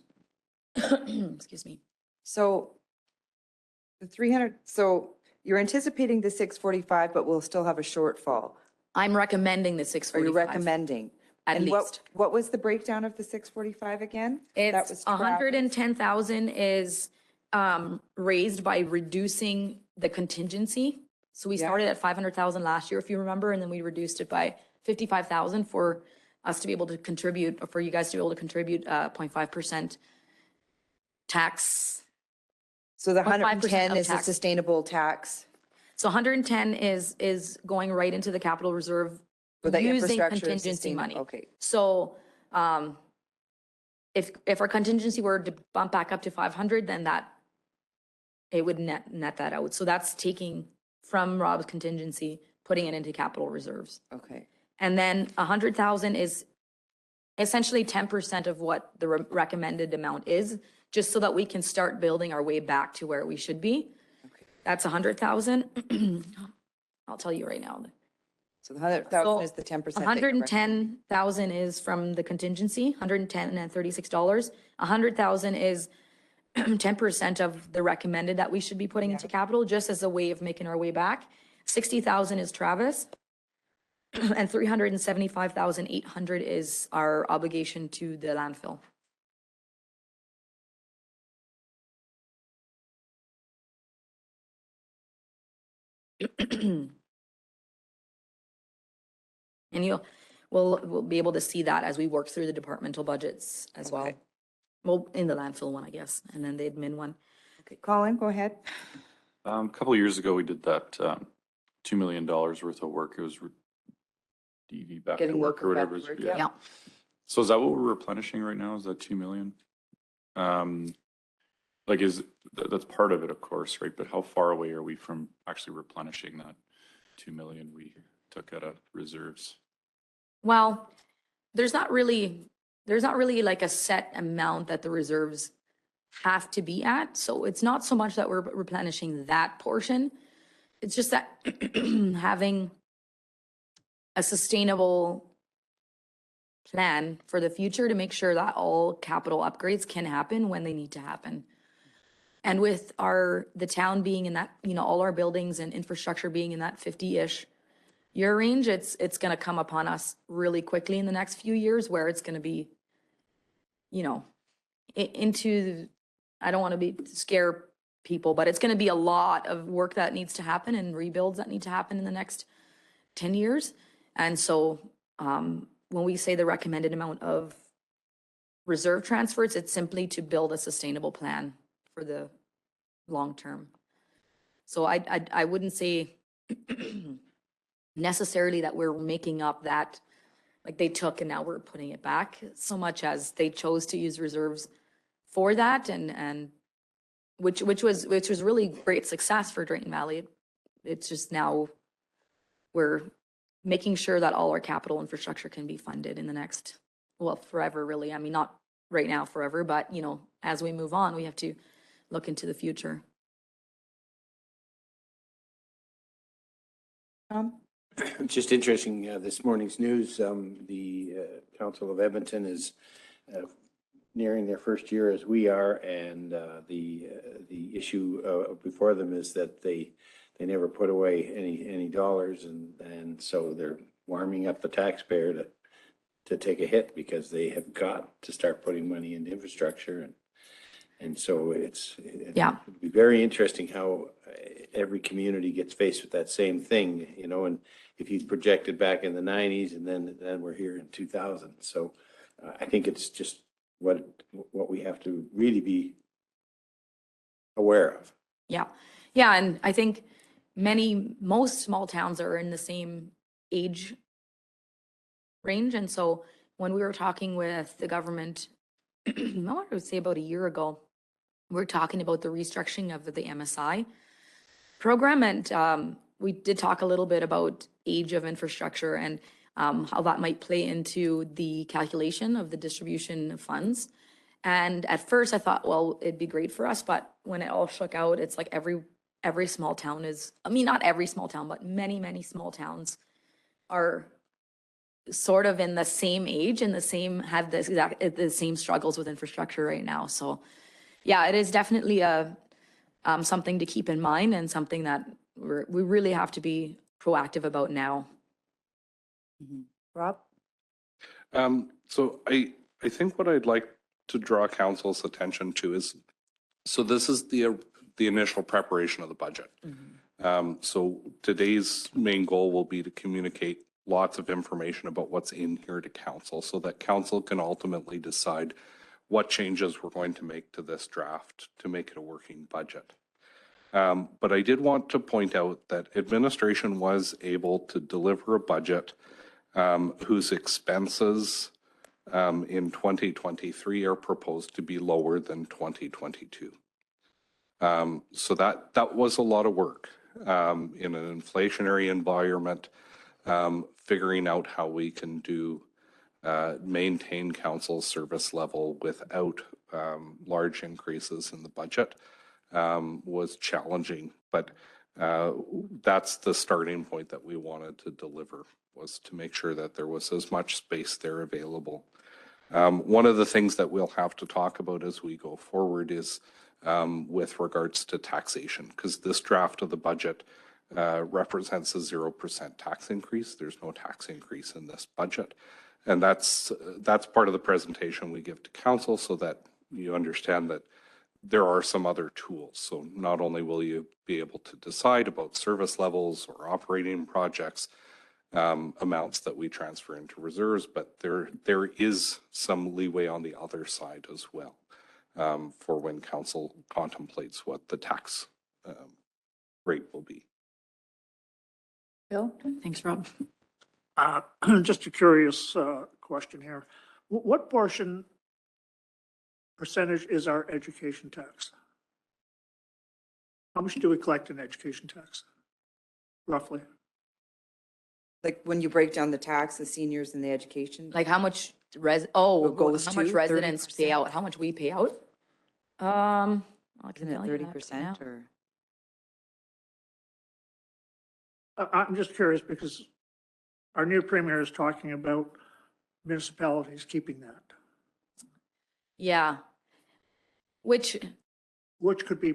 [SPEAKER 7] Excuse me.
[SPEAKER 3] So the 300, so you're anticipating the 645, but we'll still have a shortfall.
[SPEAKER 7] I'm recommending the
[SPEAKER 3] Or
[SPEAKER 7] 645.
[SPEAKER 3] you're recommending?
[SPEAKER 7] At
[SPEAKER 3] And
[SPEAKER 7] least.
[SPEAKER 3] what was the breakdown of the 645 again? That
[SPEAKER 7] It's
[SPEAKER 3] was
[SPEAKER 7] 110,000 is raised by reducing the contingency. So we
[SPEAKER 3] Yeah.
[SPEAKER 7] started at 500,000 last year, if you remember, and then we reduced it by 55,000 for us to be able to contribute, or for you guys to be able to contribute 0.5% tax.
[SPEAKER 3] So the
[SPEAKER 7] 0.5%
[SPEAKER 3] 110
[SPEAKER 7] of
[SPEAKER 3] is a
[SPEAKER 7] tax.
[SPEAKER 3] sustainable tax
[SPEAKER 7] So 110 is going right into the capital reserve
[SPEAKER 3] for the
[SPEAKER 7] using
[SPEAKER 3] infrastructure. is
[SPEAKER 7] contingency
[SPEAKER 3] sustainable.
[SPEAKER 7] money.
[SPEAKER 3] Okay.
[SPEAKER 7] So if our contingency were to bump back up to 500, then it would net that out. So that's taking from Rob's contingency, putting it into capital reserves.
[SPEAKER 3] Okay.
[SPEAKER 7] And then 100,000 is essentially 10% of what the recommended amount is, just so that we can start building our way back to where we should be. That's 100,000. I'll tell you right now.
[SPEAKER 3] So the 100,000 is the 10%. that you're recommending.
[SPEAKER 7] 110,000 is from the contingency, 110 and $36. 100,000 is 10% of the recommended that we should be putting into capital, just as a way of making our way back. 60,000 is Travis. And 375,800 is our obligation to the landfill. And we'll be able to see that as we work through the departmental budgets as well.
[SPEAKER 3] Okay.
[SPEAKER 7] Well, in the landfill one, I guess, and then the admin one.
[SPEAKER 3] Okay, Colin, go ahead.
[SPEAKER 6] A couple of years ago, we did that $2 million worth of work. It was DV back to
[SPEAKER 3] Getting
[SPEAKER 6] work or
[SPEAKER 3] worker back
[SPEAKER 6] whatever.
[SPEAKER 3] to work,
[SPEAKER 7] Yeah.
[SPEAKER 6] So is that what we're replenishing right now? Is that 2 million? Like that's part of it, of course, right? But how far away are we from actually replenishing that 2 million we took out of reserves?
[SPEAKER 7] Well, there's not really like a set amount that the reserves have to be at. So it's not so much that we're replenishing that portion. It's just that having a sustainable plan for the future to make sure that all capital upgrades can happen when they need to happen. And with the town being in that, all our buildings and infrastructure being in that 50-ish year range, it's going to come upon us really quickly in the next few years where it's going to be, I don't want to scare people, but it's going to be a lot of work that needs to happen and rebuilds that need to happen in the next 10 years. And so when we say the recommended amount of reserve transfers, it's simply to build a sustainable plan for the long term. So I wouldn't say necessarily that we're making up that, like they took and now we're putting it back, so much as they chose to use reserves for that, and which was really great success for Drayton Valley. It's just now we're making sure that all our capital infrastructure can be funded in the next, well, forever, really. I mean, not right now, forever, but as we move on, we have to look into the future.
[SPEAKER 4] It's just interesting, this morning's news, the Council of Edmonton is nearing their first year as we are, and the issue before them is that they never put away any dollars, and so they're warming up the taxpayer to take a hit because they have got to start putting money into infrastructure, and so it'd be very interesting how every community gets faced with that same thing, and if you projected back in the 90s and then we're here in 2000. So I think it's just what we have to really be aware of.
[SPEAKER 7] Yeah. And I think most small towns are in the same age range. And so when we were talking with the government, I would say about a year ago, we were talking about the restructuring of the MSI program. And we did talk a little bit about age of infrastructure and how that might play into the calculation of the distribution of funds. And at first I thought, well, it'd be great for us. But when it all shook out, it's like every small town not every small town, but many, many small towns are sort of in the same age and have the same struggles with infrastructure right now. So yeah, it is definitely something to keep in mind and something that we really have to be proactive about now.
[SPEAKER 3] Rob?
[SPEAKER 2] So I think what I'd like to draw council's attention to is, so this is the initial preparation of the budget. So today's main goal will be to communicate lots of information about what's in here to council so that council can ultimately decide what changes we're going to make to this draft to make it a working budget. But I did want to point out that administration was able to deliver a budget whose expenses in 2023 are proposed to be lower than 2022. So that was a lot of work in an inflationary environment, figuring out how we can maintain council's service level without large increases in the budget was challenging. But that's the starting point that we wanted to deliver, was to make sure that there was as much space there available. One of the things that we'll have to talk about as we go forward is with regards to taxation, because this draft of the budget represents a 0% tax increase. There's no tax increase in this budget. And that's part of the presentation we give to council so that you understand that there are some other tools. So not only will you be able to decide about service levels or operating projects, amounts that we transfer into reserves, but there is some leeway on the other side as well for when council contemplates what the tax rate will be.
[SPEAKER 3] Bill?
[SPEAKER 7] Thanks, Rob.
[SPEAKER 1] Just a curious question here. What percentage is our education tax? How much do we collect in education tax? Roughly?
[SPEAKER 3] Like when you break down the tax, the seniors and the education?
[SPEAKER 7] Like how much
[SPEAKER 3] What goes
[SPEAKER 7] how much
[SPEAKER 3] to?
[SPEAKER 7] residents pay
[SPEAKER 3] 30%?
[SPEAKER 7] out, how much we pay out? I can
[SPEAKER 3] Isn't it
[SPEAKER 7] tell you that
[SPEAKER 3] 30%
[SPEAKER 7] now.
[SPEAKER 3] or?
[SPEAKER 1] I'm just curious because our new premier is talking about municipalities keeping that,
[SPEAKER 7] Yeah. Which,
[SPEAKER 1] which could be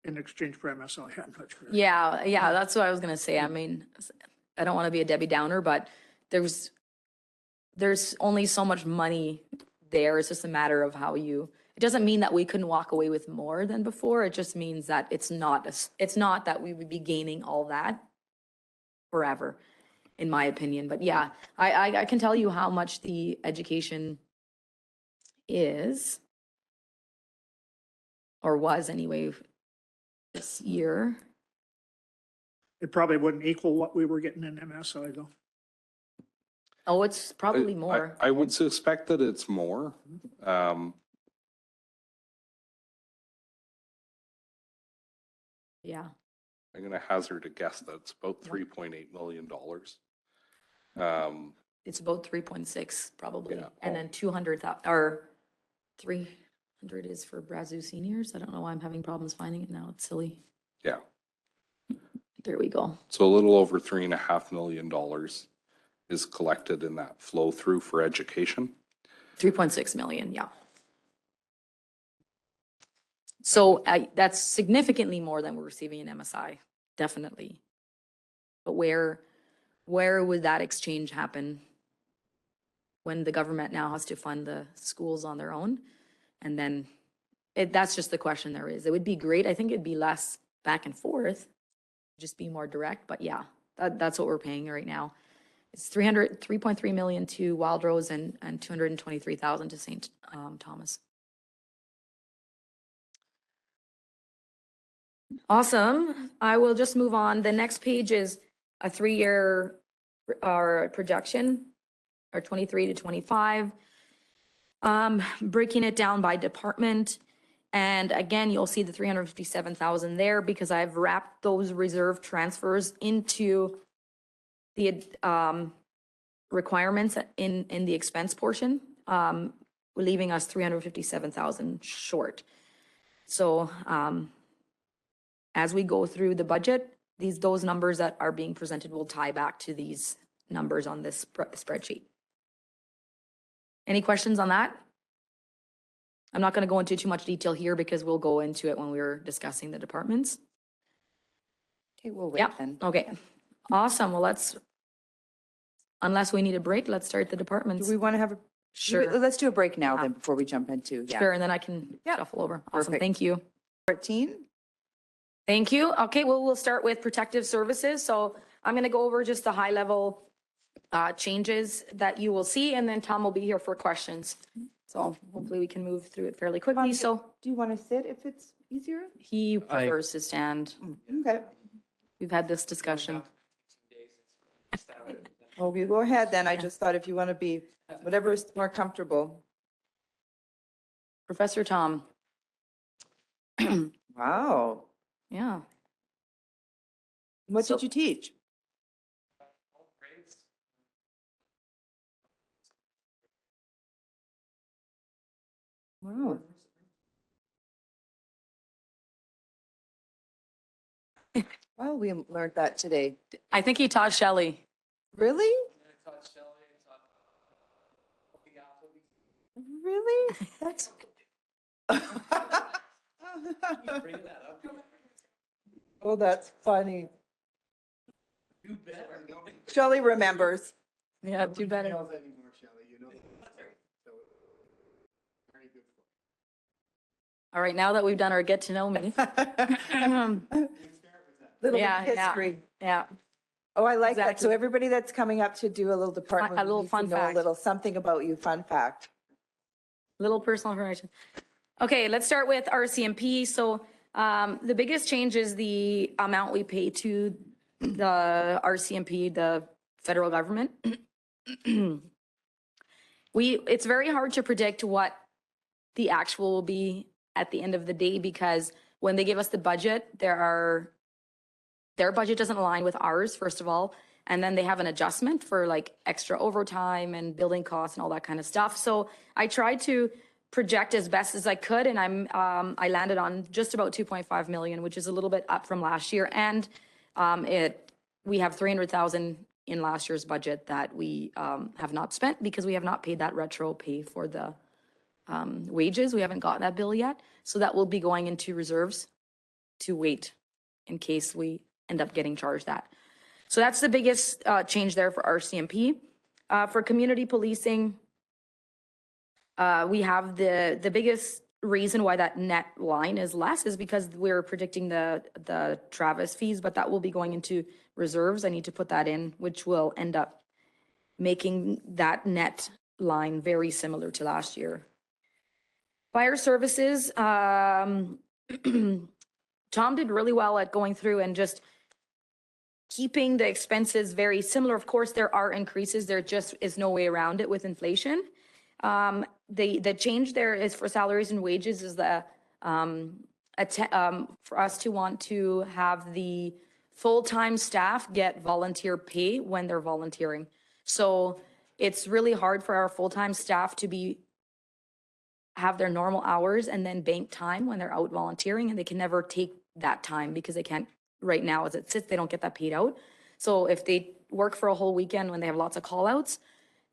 [SPEAKER 1] in exchange for MSI. I'm not sure.
[SPEAKER 7] yeah, that's what I was gonna say. I mean, I don't want to be a Debbie Downer, but there's only so much money there. It's just a matter of how you, it doesn't mean that we couldn't walk away with more than before. It just means that it's not that we would be gaining all that forever, in my opinion. But yeah, I can tell you how much the education is, or was anyway, this year.
[SPEAKER 1] It probably wouldn't equal what we were getting in MSI though.
[SPEAKER 7] Oh, it's probably more.
[SPEAKER 2] I would suspect that it's more.
[SPEAKER 7] Yeah.
[SPEAKER 2] I'm going to hazard a guess that it's about $3.8 million.
[SPEAKER 7] It's about 3.6 probably.
[SPEAKER 2] Yeah.
[SPEAKER 7] And then 200,000 or 300 is for Brazos seniors. I don't know why I'm having problems finding it now. It's silly.
[SPEAKER 2] Yeah.
[SPEAKER 7] There we go.
[SPEAKER 2] So a little over $3.5 million is collected in that flow through for education.
[SPEAKER 7] 3.6 million, yeah. So that's significantly more than we're receiving in MSI, definitely. But where would that exchange happen when the government now has to fund the schools on their own? And then that's just the question there is. It would be great. I think it'd be less back and forth, just be more direct. But yeah, that's what we're paying right now. It's 3.3 million to Wild Rose and 223,000 to St. Thomas. Awesome. I will just move on. The next page is a 3-year our projection, our 23 to 25. Breaking it down by department. And again, you'll see the 357,000 there because I've wrapped those reserve transfers into the requirements in the expense portion, leaving us 357,000 short. So as we go through the budget, those numbers that are being presented will tie back to these numbers on this spreadsheet. Any questions on that? I'm not going to go into too much detail here because we'll go into it when we're discussing the departments.
[SPEAKER 3] Okay, we'll wait
[SPEAKER 7] Yeah,
[SPEAKER 3] then.
[SPEAKER 7] okay. Awesome. Well, unless we need a break, let's start the
[SPEAKER 3] Do
[SPEAKER 7] departments.
[SPEAKER 3] we want to have a?
[SPEAKER 7] Sure.
[SPEAKER 3] Let's do a break now
[SPEAKER 7] Yeah.
[SPEAKER 3] then before we jump into, yeah.
[SPEAKER 7] Sure, and then I can
[SPEAKER 3] Yeah.
[SPEAKER 7] shuffle over. Awesome,
[SPEAKER 3] Perfect.
[SPEAKER 7] thank you.
[SPEAKER 3] 14?
[SPEAKER 7] Thank you. Okay, well, we'll start with protective services. So I'm going to go over just the high level changes that you will see, and then Tom will be here for questions. So hopefully we can move through it fairly quickly. So
[SPEAKER 3] Do you want to sit if it's easier?
[SPEAKER 7] he prefers to stand.
[SPEAKER 3] Okay.
[SPEAKER 7] We've had this discussion.
[SPEAKER 3] Well, you go ahead then. I just thought if you want to be, whatever is more comfortable.
[SPEAKER 7] Professor Tom.
[SPEAKER 3] Wow.
[SPEAKER 7] Yeah.
[SPEAKER 3] What
[SPEAKER 7] So-
[SPEAKER 3] did you teach? Wow. Well, we learned that today.
[SPEAKER 7] I think he taught Shelley.
[SPEAKER 3] Really? Really? That's. Oh, that's funny. Shelley remembers.
[SPEAKER 7] Yeah, do better. All right, now that we've done our get to know me.
[SPEAKER 3] Little
[SPEAKER 7] Yeah, yeah.
[SPEAKER 3] history.
[SPEAKER 7] Yeah,
[SPEAKER 3] Oh, I like that. So
[SPEAKER 7] Exactly.
[SPEAKER 3] everybody that's coming up to do a little department.
[SPEAKER 7] A little
[SPEAKER 3] needs to
[SPEAKER 7] fun
[SPEAKER 3] know
[SPEAKER 7] fact.
[SPEAKER 3] A little something about you, fun fact.
[SPEAKER 7] little personal information. Okay, let's start with RCMP. So the biggest change is the amount we pay to the RCMP, the federal government. It's very hard to predict what the actual will be at the end of the day because when they give us the budget, their budget doesn't align with ours, first of all. And then they have an adjustment for like extra overtime and building costs and all that kind of stuff. So I tried to project as best as I could, and I landed on just about 2.5 million, which is a little bit up from last year. And we have 300,000 in last year's budget that we have not spent because we have not paid that retro pay for the wages. We haven't gotten that bill yet. So that will be going into reserves to wait in case we end up getting charged that. So that's the biggest change there for RCMP. For community policing, we have the biggest reason why that net line is less is because we're predicting the Travis fees, but that will be going into reserves. I need to put that in, which will end up making that net line very similar to last year. Fire services, Tom did really well at going through and just keeping the expenses very similar. Of course, there are increases. There just is no way around it with inflation. The change there is for salaries and wages is for us to want to have the full-time staff get volunteer pay when they're volunteering. So it's really hard for our full-time staff to have their normal hours and then bank time when they're out volunteering, and they can never take that time because they can't. Right now, as it sits, they don't get that paid out. So if they work for a whole weekend when they have lots of call outs,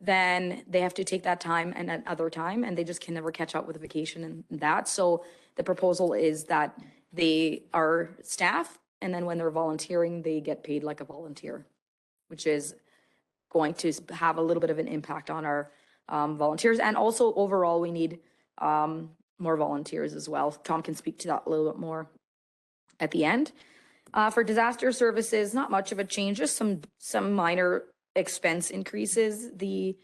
[SPEAKER 7] then they have to take that time and another time, and they just can never catch up with vacation and that. So the proposal is that they are staff, and then when they're volunteering, they get paid like a volunteer, which is going to have a little bit of an impact on our volunteers. And also overall, we need more volunteers as well. Tom can speak to that a little bit more at the end. For disaster services, not much of a change, just some minor expense increases. The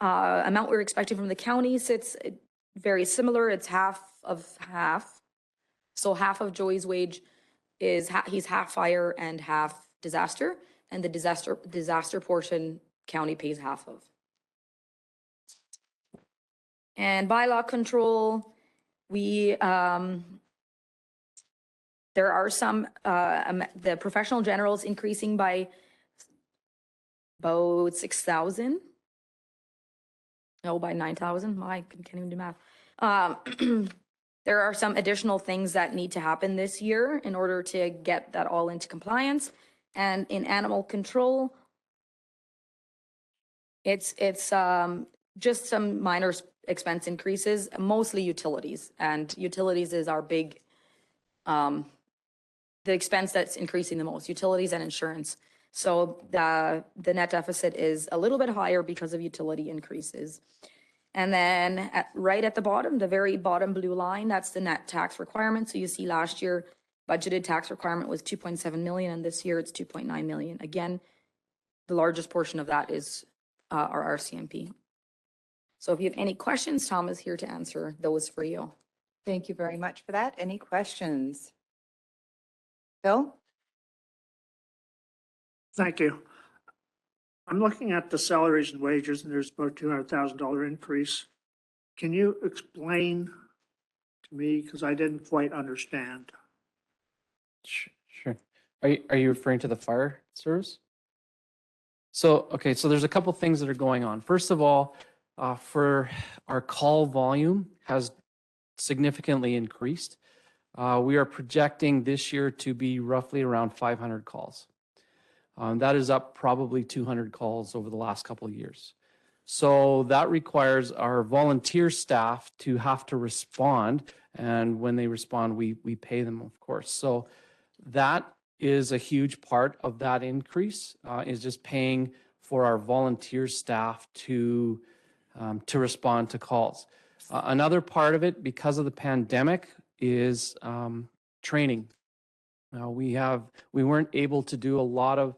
[SPEAKER 7] amount we're expecting from the county sits very similar. It's half of half. So half of Joey's wage is he's half fire and half disaster, and the disaster portion county pays half of. And bylaw control, we there are some, the professional generals increasing by about 6,000. No, by 9,000. I can't even do math. There are some additional things that need to happen this year in order to get that all into compliance. And in animal control, it's just some minor expense increases, mostly utilities. And utilities is our big, the expense that's increasing the most, utilities and insurance. So the net deficit is a little bit higher because of utility increases. And then right at the bottom, the very bottom blue line, that's the net tax requirement. So you see last year, budgeted tax requirement was 2.7 million, and this year it's 2.9 million. Again, the largest portion of that is our RCMP. So if you have any questions, Tom is here to answer those for you.
[SPEAKER 3] Thank you very much for that. Any questions? Phil?
[SPEAKER 1] Thank you. I'm looking at the salaries and wages, and there's about $200,000 increase. Can you explain to me, because I didn't quite understand?
[SPEAKER 8] Sure. Are you referring to the fire service? So, okay, so there's a couple things that are going on. First of all, for our call volume has significantly increased. We are projecting this year to be roughly around 500 calls. That is up probably 200 calls over the last couple of years. So that requires our volunteer staff to have to respond. And when they respond, we pay them, of course. So that is a huge part of that increase, is just paying for our volunteer staff to respond to calls. Another part of it, because of the pandemic, is training. We weren't able to do a lot of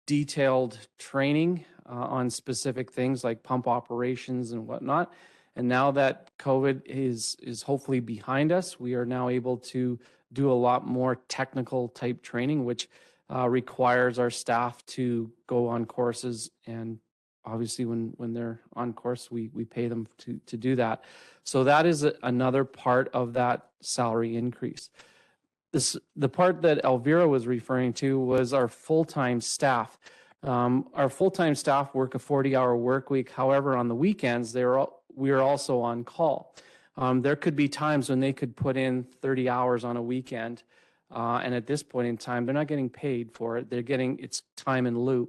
[SPEAKER 8] detailed training on specific things like pump operations and whatnot. And now that COVID is hopefully behind us, we are now able to do a lot more technical type training, which requires our staff to go on courses and obviously when they're on course, we pay them to do that. So that is another part of that salary increase. The part that Elvira was referring to was our full-time staff. Our full-time staff work a 40-hour work week. However, on the weekends, we are also on call. There could be times when they could put in 30 hours on a weekend. And at this point in time, they're not getting paid for it. It's time in lieu.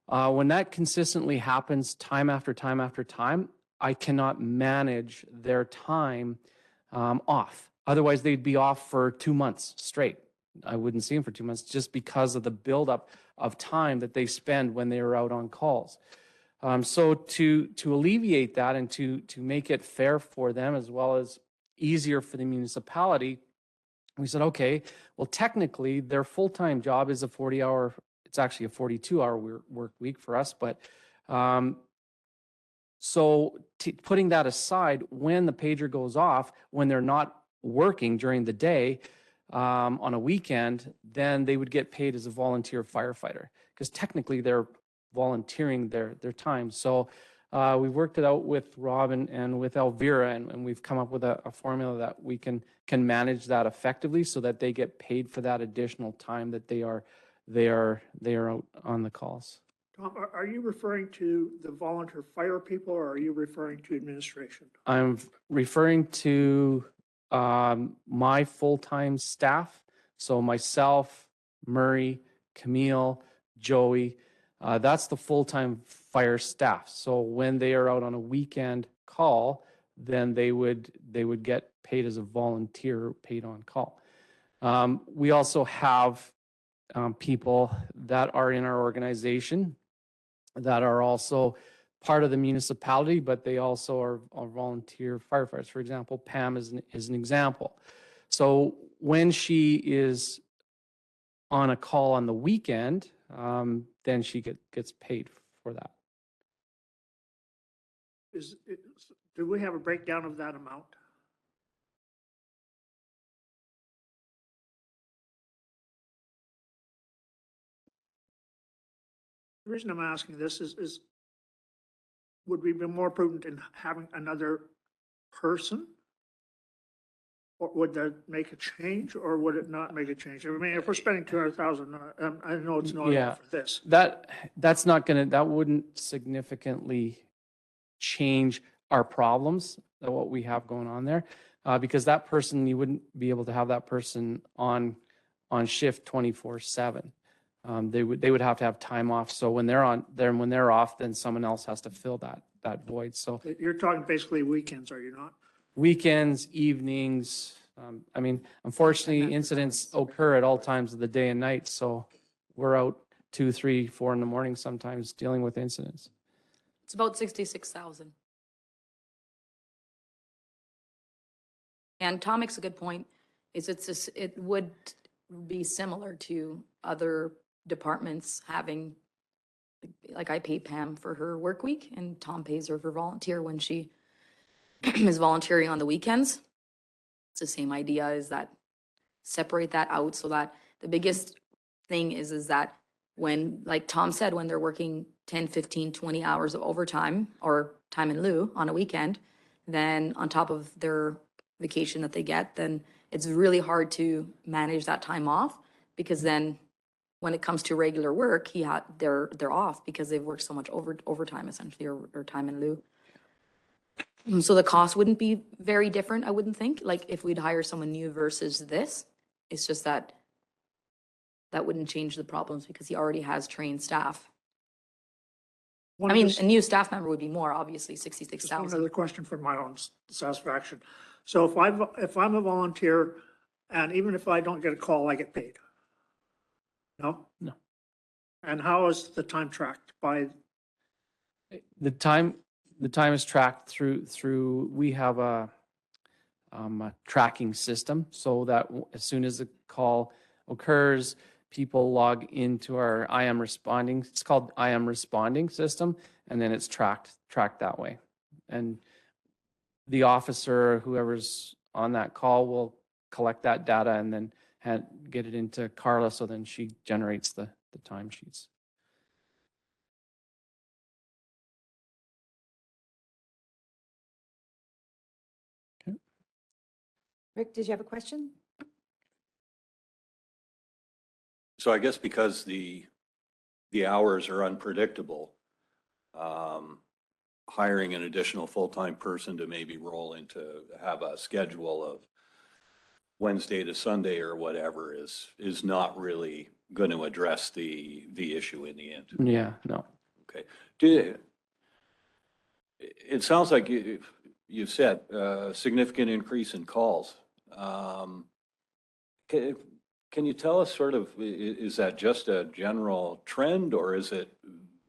[SPEAKER 8] When that consistently happens time after time after time, I cannot manage their time off. Otherwise, they'd be off for 2 months straight. I wouldn't see them for 2 months just because of the buildup of time that they spend when they are out on calls. So to alleviate that and to make it fair for them as well as easier for the municipality, we said, okay, well, technically their full-time job is a 40-hour, it's actually a 42-hour work week for us, but so putting that aside, when the pager goes off, when they're not working during the day on a weekend, then they would get paid as a volunteer firefighter because technically they're volunteering their time. So we worked it out with Rob and with Elvira, and we've come up with a formula that we can manage that effectively so that they get paid for that additional time that they are out on the calls.
[SPEAKER 1] Tom, are you referring to the volunteer fire people or are you referring to administration?
[SPEAKER 8] I'm referring to my full-time staff. So myself, Murray, Camille, Joey, that's the full-time fire staff. So when they are out on a weekend call, then they would get paid as a volunteer paid on call. We also have people that are in our organization that are also part of the municipality, but they also are volunteer firefighters. For example, Pam is an example. So when she is on a call on the weekend, then she gets paid for that.
[SPEAKER 1] Do we have a breakdown of that amount? The reason I'm asking this is would we be more prudent in having another person? Or would that make a change or would it not make a change? I mean, if we're spending 200,000, I know it's not
[SPEAKER 8] Yeah.
[SPEAKER 1] enough for this.
[SPEAKER 8] That wouldn't significantly change our problems, what we have going on there, because that person, you wouldn't be able to have that person on shift 24/7. They would have to have time off. So when they're off, then someone else has to fill that void. So
[SPEAKER 1] You're talking basically weekends, are you not?
[SPEAKER 8] weekends, evenings, I mean, unfortunately, incidents occur at all times of the day and night. So we're out 2, 3, 4 in the morning sometimes dealing with incidents.
[SPEAKER 7] It's about 66,000. And Tom makes a good point, it would be similar to other departments having, like I pay Pam for her work week and Tom pays her for volunteer when she is volunteering on the weekends. It's the same idea, is that separate that out so that the biggest thing is that when, like Tom said, when they're working 10, 15, 20 hours of overtime or time in lieu on a weekend, then on top of their vacation that they get, then it's really hard to manage that time off because then when it comes to regular work, they're off because they've worked so much overtime essentially or time in lieu. So the cost wouldn't be very different, I wouldn't think, like if we'd hire someone new versus this. It's just that wouldn't change the problems because he already has trained staff. I mean, a new staff member would be more, obviously,
[SPEAKER 1] Just one
[SPEAKER 7] 66,000.
[SPEAKER 1] other question for my own satisfaction. So if I'm a volunteer and even if I don't get a call, I get paid? No?
[SPEAKER 8] No.
[SPEAKER 1] And how is the time tracked by?
[SPEAKER 8] The time is tracked through we have a tracking system so that as soon as the call occurs, people log into our I Am Responding. It's called I Am Responding system, and then it's tracked that way. And the officer, whoever's on that call, will collect that data and then get it into Carla, so then she generates the timesheets.
[SPEAKER 3] Rick, did you have a question?
[SPEAKER 9] So I guess because the hours are unpredictable, hiring an additional full-time person to maybe roll into, have a schedule of Wednesday to Sunday or whatever is not really going to address the issue in the end.
[SPEAKER 8] Yeah, no.
[SPEAKER 9] Okay. It sounds like you've said a significant increase in calls. Can you tell us sort of, is that just a general trend or is it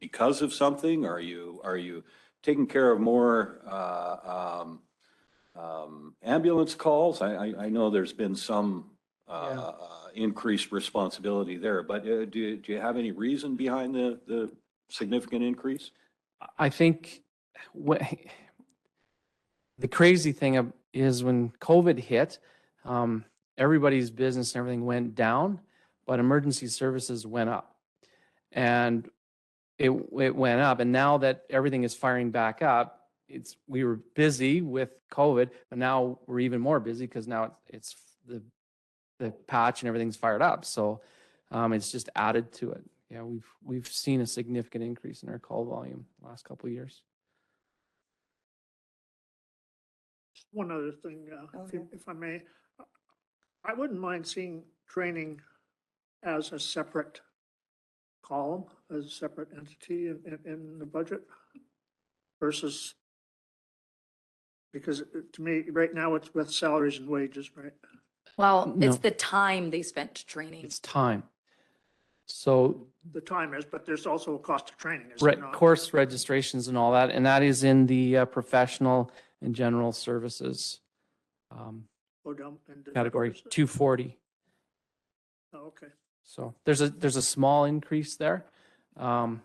[SPEAKER 9] because of something? Are you taking care of more ambulance calls? I know there's been some increased responsibility there, but do you have any reason behind the significant increase?
[SPEAKER 8] I think the crazy thing is when COVID hit, everybody's business and everything went down, but emergency services went up. And it went up. And now that everything is firing back up, we were busy with COVID, but now we're even more busy because now it's the patch and everything's fired up. So it's just added to it. Yeah, we've seen a significant increase in our call volume the last couple of years.
[SPEAKER 1] One other thing, if I may, I wouldn't mind seeing training as a separate column, as a separate entity in the budget versus, because to me, right now it's with salaries and wages, right?
[SPEAKER 7] Well, it's
[SPEAKER 8] No.
[SPEAKER 7] the time they spent training.
[SPEAKER 8] It's time. So
[SPEAKER 1] The time is, but there's also a cost of training, is there not?
[SPEAKER 8] course registrations and all that, and that is in the professional and general services
[SPEAKER 1] Go down and-
[SPEAKER 8] category 240.
[SPEAKER 1] Oh, okay.
[SPEAKER 8] So there's a small increase there. And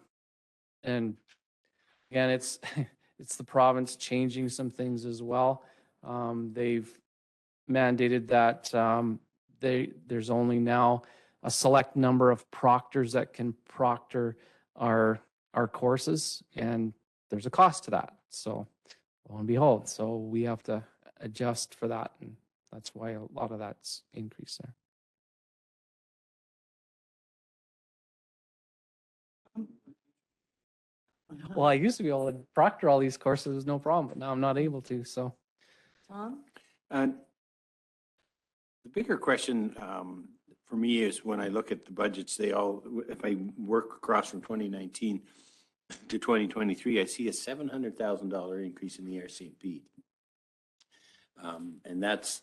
[SPEAKER 8] again, it's it's the province changing some things as well. They've mandated that there's only now a select number of proctors that can proctor our courses, and there's a cost to that. So lo and behold, so we have to adjust for that, and that's why a lot of that's increased there. Well, I used to be able to proctor all these courses, no problem, but now I'm not able to, so.
[SPEAKER 7] Tom?
[SPEAKER 4] And the bigger question for me is when I look at the budgets, if I work across from 2019 to 2023, I see a $700,000 increase in the RCMP. And that's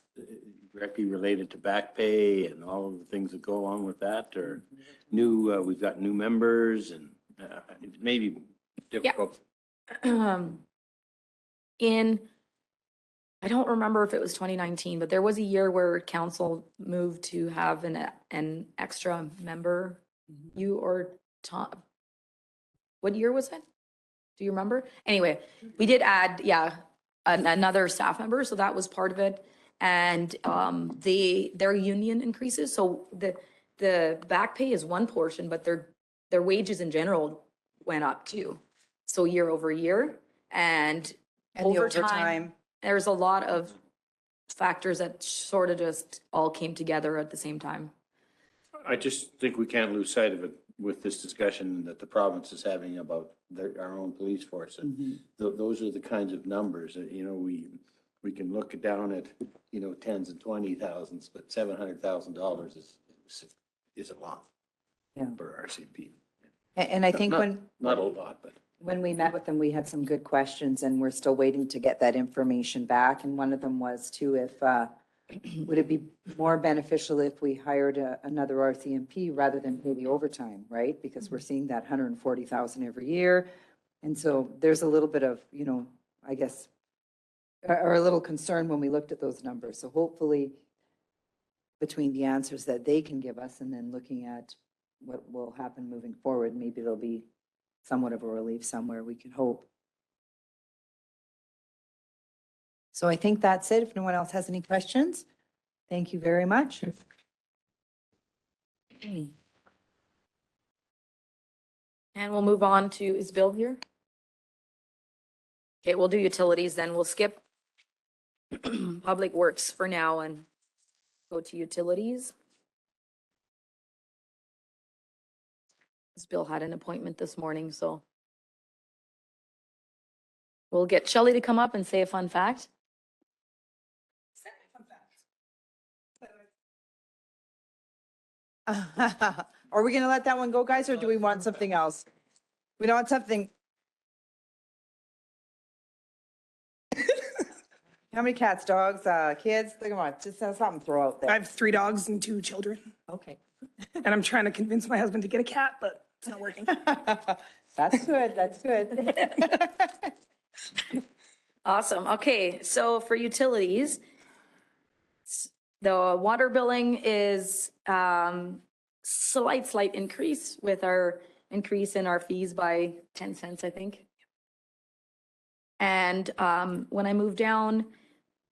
[SPEAKER 4] directly related to back pay and all of the things that go along with that, or we've got new members and maybe difficult.
[SPEAKER 7] I don't remember if it was 2019, but there was a year where council moved to have an extra member. You or Tom? What year was it? Do you remember? Anyway, we did add, another staff member, so that was part of it. And their union increases, so the back pay is one portion, but their wages in general went up too. So year over year, and
[SPEAKER 3] the
[SPEAKER 7] overtime, there's a lot of factors that sort of just all came together at the same time.
[SPEAKER 4] I just think we can't lose sight of it with this discussion that the province is having about our own police force. And those are the kinds of numbers that, we can look down at, tens and 20,000s, but $700,000 is a lot for RCMP.
[SPEAKER 3] And I think
[SPEAKER 4] Not a lot, but.
[SPEAKER 3] when we met with them, we had some good questions and we're still waiting to get that information back. And one of them was too, would it be more beneficial if we hired another RCMP rather than pay the overtime, right? Because we're seeing that 140,000 every year. And so there's a little bit of, I guess, or a little concern when we looked at those numbers. So hopefully between the answers that they can give us and then looking at what will happen moving forward, maybe there'll be somewhat of a relief somewhere, we can hope. So I think that's it. If no one else has any questions, thank you very much.
[SPEAKER 7] And we'll move on to, is Bill here? Okay, we'll do utilities then. We'll skip Public Works for now and go to utilities. This Bill had an appointment this morning, so we'll get Shelley to come up and say a fun fact.
[SPEAKER 3] Are we gonna let that one go, guys, or do we want something else? We don't want something. How many cats, dogs, kids? Come on, just have something to throw out
[SPEAKER 5] I
[SPEAKER 3] there.
[SPEAKER 5] have 3 dogs and 2 children,
[SPEAKER 3] Okay.
[SPEAKER 5] and I'm trying to convince my husband to get a cat, but it's not working.
[SPEAKER 3] That's good, that's good.
[SPEAKER 7] Awesome. Okay, so for utilities, the water billing is slight increase with our increase in our fees by 10 cents, I think. And when I move down,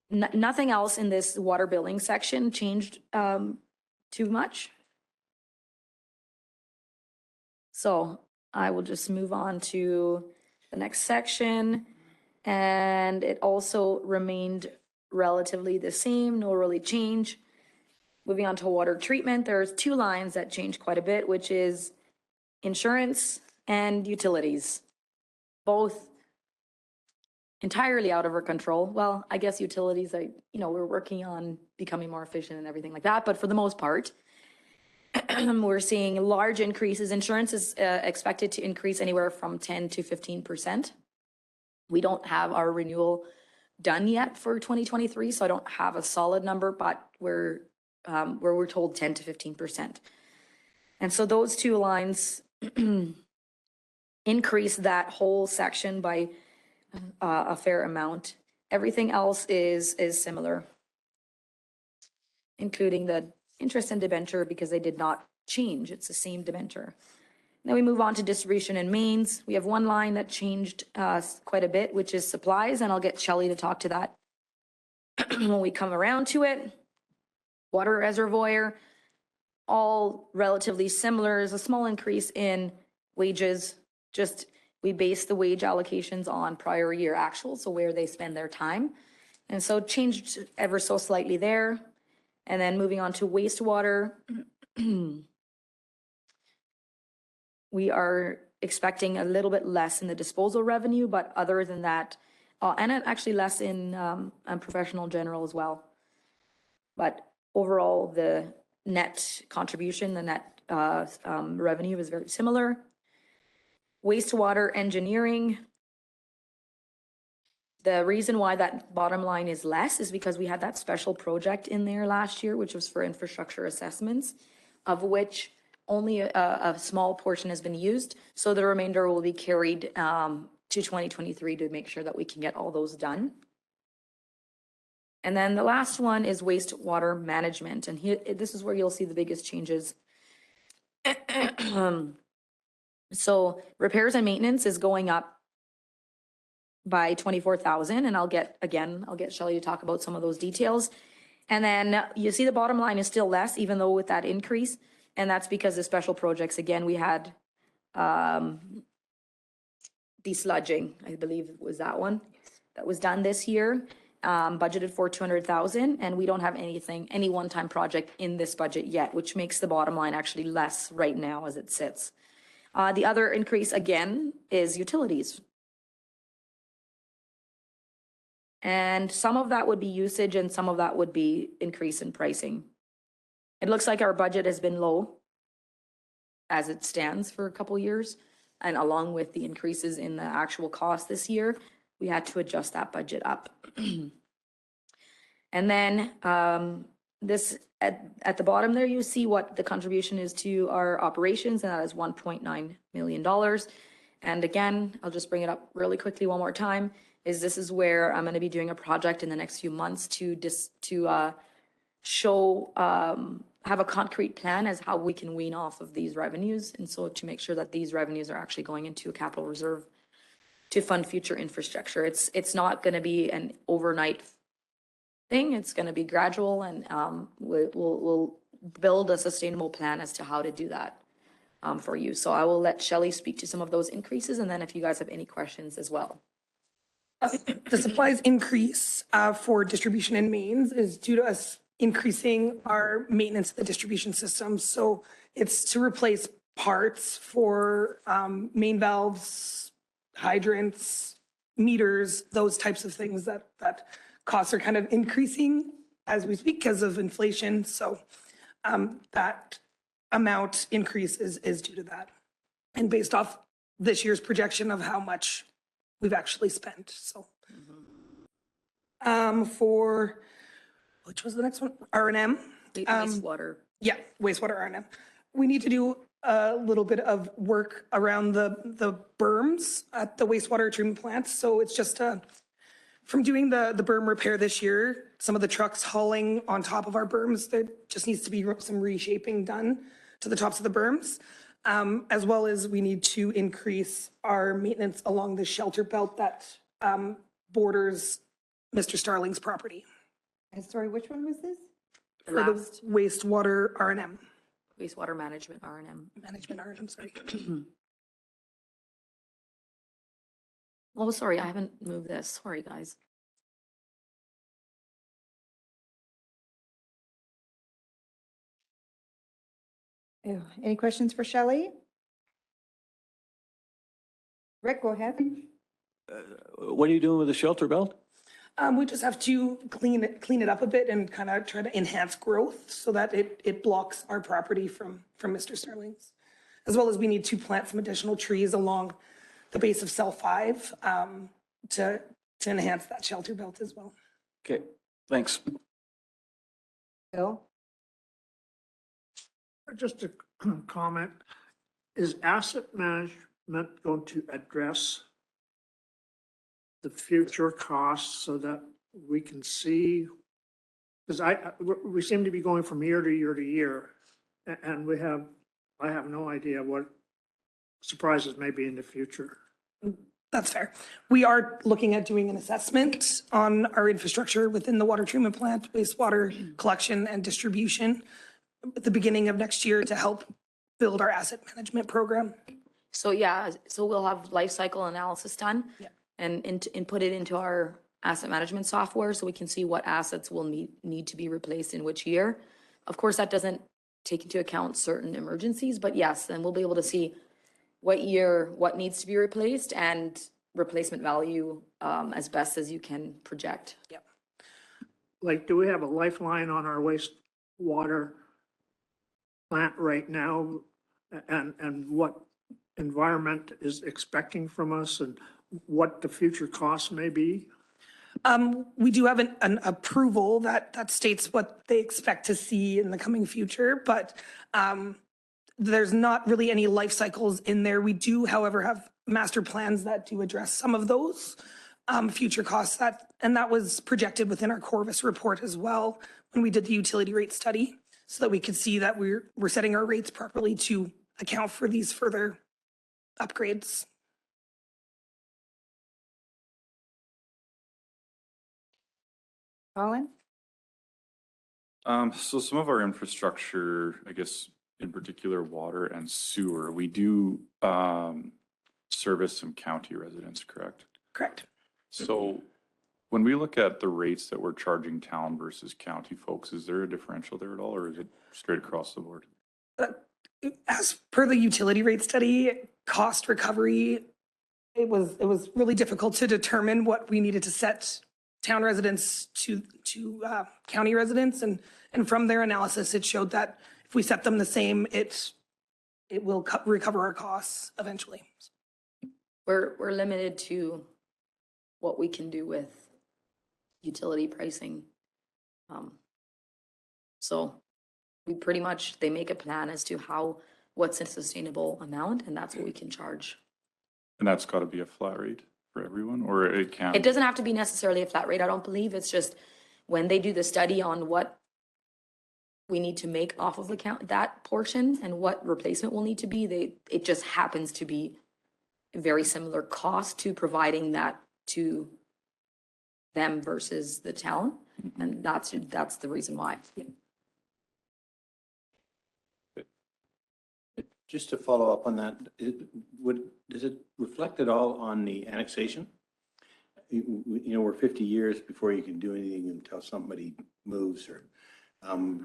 [SPEAKER 7] nothing else in this water billing section changed too much. So I will just move on to the next section. And it also remained relatively the same, no really change. Moving on to water treatment, there's 2 lines that change quite a bit, which is insurance and utilities. Both entirely out of our control. Well, I guess utilities, we're working on becoming more efficient and everything like that, but for the most part, we're seeing large increases. Insurance is expected to increase anywhere from 10 to 15%. We don't have our renewal done yet for 2023, so I don't have a solid number, but we're told 10 to 15%. And so those 2 lines increase that whole section by a fair amount. Everything else is similar, including the interest and debenture, because they did not change. It's the same debenture. Then we move on to distribution and mains. We have 1 line that changed quite a bit, which is supplies, and I'll get Shelley to talk to that when we come around to it. Water reservoir, all relatively similar. There's a small increase in wages. Just we base the wage allocations on prior year actuals, so where they spend their time. And so changed ever so slightly there. And then moving on to wastewater. We are expecting a little bit less in the disposal revenue, but other than that, and actually less in professional general as well. But overall, the net contribution, the net revenue is very similar. Wastewater engineering. The reason why that bottom line is less is because we had that special project in there last year, which was for infrastructure assessments, of which only a small portion has been used. So the remainder will be carried to 2023 to make sure that we can get all those done. And then the last one is wastewater management. And here, this is where you'll see the biggest changes. So repairs and maintenance is going up by 24,000, and I'll get Shelley to talk about some of those details. And then you see the bottom line is still less, even though with that increase, and that's because the special projects, again, we had desludging, I believe was that one, that was done this year, budgeted for 200,000, and we don't have any one-time project in this budget yet, which makes the bottom line actually less right now as it sits. The other increase, again, is utilities. And some of that would be usage and some of that would be increase in pricing. It looks like our budget has been low as it stands for a couple years. And along with the increases in the actual cost this year, we had to adjust that budget up. And then this at the bottom there, you see what the contribution is to our operations, and that is $1.9 million. And again, I'll just bring it up really quickly one more time, this is where I'm going to be doing a project in the next few months to show, have a concrete plan as how we can wean off of these revenues. And so to make sure that these revenues are actually going into a capital reserve to fund future infrastructure. It's not going to be an overnight thing. It's going to be gradual, and we'll build a sustainable plan as to how to do that for you. So I will let Shelley speak to some of those increases, and then if you guys have any questions as well.
[SPEAKER 5] The supplies increase for distribution and mains is due to us increasing our maintenance of the distribution system. So it's to replace parts for main valves, hydrants, meters, those types of things that costs are kind of increasing as we speak because of inflation. So that amount increase is due to that. And based off this year's projection of how much we've actually spent, so. For, which was the next one? R&M.
[SPEAKER 7] Wastewater.
[SPEAKER 5] Yeah, wastewater R&M. We need to do a little bit of work around the berms at the wastewater treatment plants. So it's just from doing the berm repair this year, some of the trucks hauling on top of our berms, there just needs to be some reshaping done to the tops of the berms. As well as we need to increase our maintenance along the shelter belt that borders Mr. Starling's property
[SPEAKER 3] And sorry, which one was this?
[SPEAKER 5] for the
[SPEAKER 7] Last
[SPEAKER 5] wastewater R&M,
[SPEAKER 7] wastewater management, R&M.
[SPEAKER 5] management R&M, sorry.
[SPEAKER 7] Oh, sorry, I haven't moved this. Sorry, guys.
[SPEAKER 3] Ew. Any questions for Shelley? Rick, go ahead.
[SPEAKER 9] What are you doing with the shelter belt?
[SPEAKER 5] We just have to clean it up a bit and kind of try to enhance growth so that it blocks our property from Mr. Starling's. As well as we need to plant some additional trees along the base of cell 5 to enhance that shelter belt as well.
[SPEAKER 9] Okay, thanks.
[SPEAKER 3] Bill?
[SPEAKER 1] Just a comment, is asset management going to address the future costs so that we can see? Because we seem to be going from year to year to year, and I have no idea what surprises may be in the future.
[SPEAKER 5] That's fair. We are looking at doing an assessment on our infrastructure within the water treatment plant, wastewater collection and distribution at the beginning of next year to help build our asset management program.
[SPEAKER 7] So yeah, so we'll have life cycle analysis done.
[SPEAKER 5] Yeah.
[SPEAKER 7] And input it into our asset management software so we can see what assets will need to be replaced in which year. Of course, that doesn't take into account certain emergencies, but yes, then we'll be able to see what year, what needs to be replaced and replacement value as best as you can project.
[SPEAKER 5] Yep.
[SPEAKER 1] Like, do we have a lifeline on our wastewater plant right now? And what environment is expecting from us and what the future costs may be?
[SPEAKER 5] We do have an approval that states what they expect to see in the coming future, but there's not really any life cycles in there. We do, however, have master plans that do address some of those future costs and that was projected within our Corvus report as well when we did the utility rate study so that we could see that we're setting our rates properly to account for these further upgrades.
[SPEAKER 3] Colin?
[SPEAKER 6] So some of our infrastructure, I guess, in particular, water and sewer, we do service some county residents, correct?
[SPEAKER 5] Correct.
[SPEAKER 6] So when we look at the rates that we're charging town versus county folks, is there a differential there at all, or is it straight across the board?
[SPEAKER 5] As per the utility rate study, cost recovery, it was really difficult to determine what we needed to set town residents to county residents. And from their analysis, it showed that if we set them the same, it will recover our costs eventually.
[SPEAKER 7] We're limited to what we can do with utility pricing. So we pretty much, they make a plan as to what's a sustainable amount, and that's what we can charge.
[SPEAKER 6] And that's got to be a flat rate for everyone, or it can?
[SPEAKER 7] It doesn't have to be necessarily a flat rate, I don't believe. It's just when they do the study on what we need to make off of that portion and what replacement will need to be, it just happens to be a very similar cost to providing that to them versus the town. And that's the reason why.
[SPEAKER 4] Just to follow up on that, does it reflect at all on the annexation? we're 50 years before you can do anything until somebody moves or,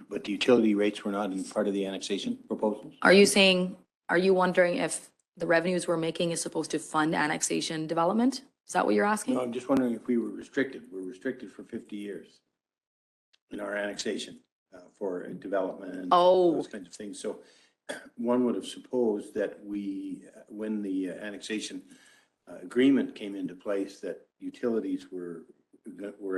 [SPEAKER 4] but the utility rates were not in part of the annexation proposals?
[SPEAKER 7] Are you saying, are you wondering if the revenues we're making is supposed to fund annexation development? Is that what you're asking?
[SPEAKER 4] No, I'm just wondering if we were restricted. We're restricted for 50 years in our annexation for development and
[SPEAKER 7] Oh.
[SPEAKER 4] those kinds of things. So one would have supposed that when the annexation agreement came into place, that utilities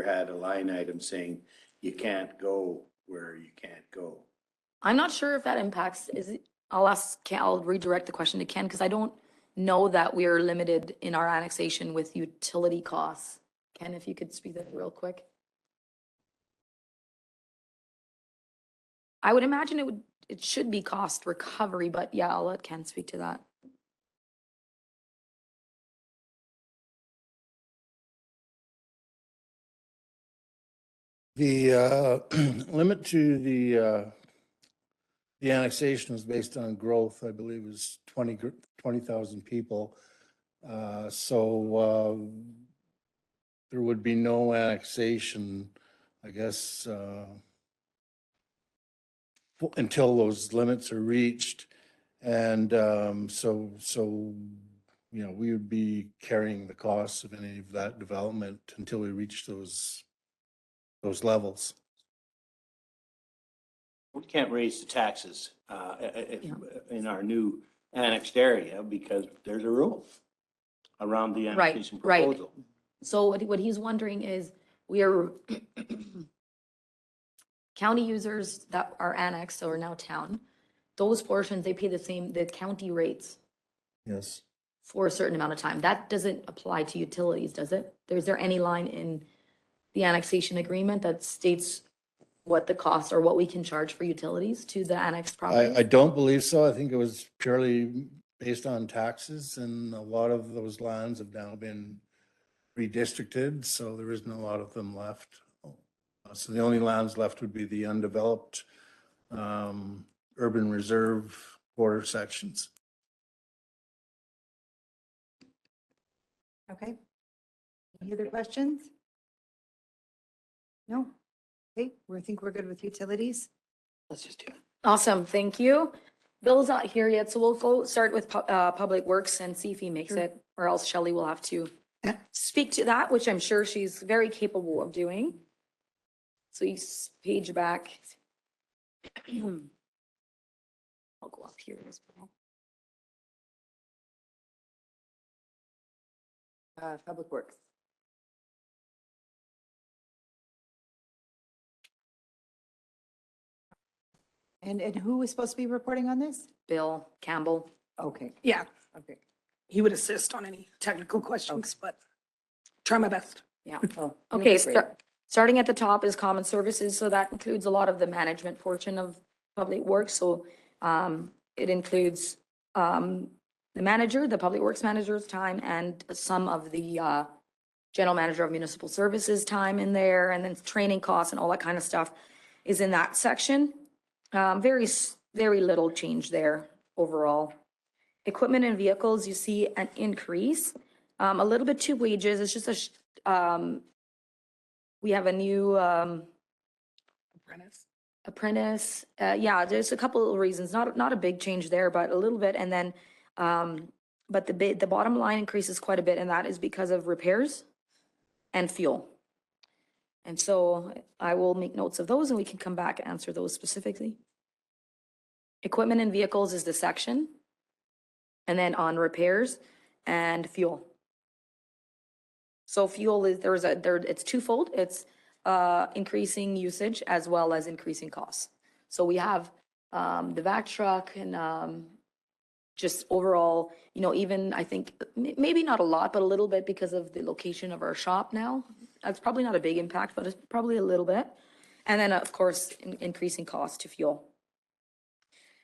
[SPEAKER 4] had a line item saying you can't go where you can't go.
[SPEAKER 7] I'm not sure if that impacts, I'll redirect the question to Ken, because I don't know that we are limited in our annexation with utility costs. Ken, if you could speak that real quick. I would imagine it should be cost recovery, but yeah, I'll let Ken speak to that.
[SPEAKER 10] The limit to the annexation was based on growth, I believe it was 20,000 people. So there would be no annexation, I guess, until those limits are reached. And so we would be carrying the costs of any of that development until we reach those levels.
[SPEAKER 4] We can't raise the taxes in our new annexed area because there's a rule around the
[SPEAKER 7] Right,
[SPEAKER 4] annexation
[SPEAKER 7] right.
[SPEAKER 4] proposal.
[SPEAKER 7] So what he's wondering is, we are county users that are annexed, so are now town, those portions, they pay the county rates
[SPEAKER 10] Yes.
[SPEAKER 7] for a certain amount of time. That doesn't apply to utilities, does it? Is there any line in the annexation agreement that states what the costs or what we can charge for utilities to the annexed property?
[SPEAKER 10] I don't believe so. I think it was purely based on taxes, and a lot of those lands have now been redistricted, so there isn't a lot of them left. So the only lands left would be the undeveloped urban reserve border sections.
[SPEAKER 3] Okay. Any other questions? No? Okay, I think we're good with utilities.
[SPEAKER 4] Let's just do it.
[SPEAKER 7] Awesome, thank you. Bill's not here yet, so we'll go start with Public Works and see if he makes it, or else Shelley will have to speak to that, which I'm sure she's very capable of doing. So you page back. I'll go up here as well.
[SPEAKER 3] Public Works. And who was supposed to be reporting on this?
[SPEAKER 7] Bill Campbell.
[SPEAKER 3] Okay,
[SPEAKER 5] Yeah,
[SPEAKER 3] okay.
[SPEAKER 5] he would assist on any technical questions, but try my best.
[SPEAKER 7] Yeah.
[SPEAKER 3] Oh,
[SPEAKER 7] Okay,
[SPEAKER 3] that's great.
[SPEAKER 7] starting at the top is common services, so that includes a lot of the management portion of Public Works. So it includes the manager, the Public Works manager's time, and some of the general manager of municipal services time in there, and then training costs and all that kind of stuff is in that section. Very little change there overall. Equipment and vehicles, you see an increase, a little bit to wages. It's just we have a new apprentice. Yeah, there's a couple of reasons, not a big change there, but a little bit. And then, but the bottom line increases quite a bit, and that is because of repairs and fuel. And so I will make notes of those and we can come back and answer those specifically. Equipment and vehicles is the section. And then on repairs and fuel. So fuel is, it's twofold. It's increasing usage as well as increasing costs. So we have the vac truck and just overall, even I think maybe not a lot, but a little bit because of the location of our shop now. That's probably not a big impact, but it's probably a little bit. And then of course, increasing cost to fuel.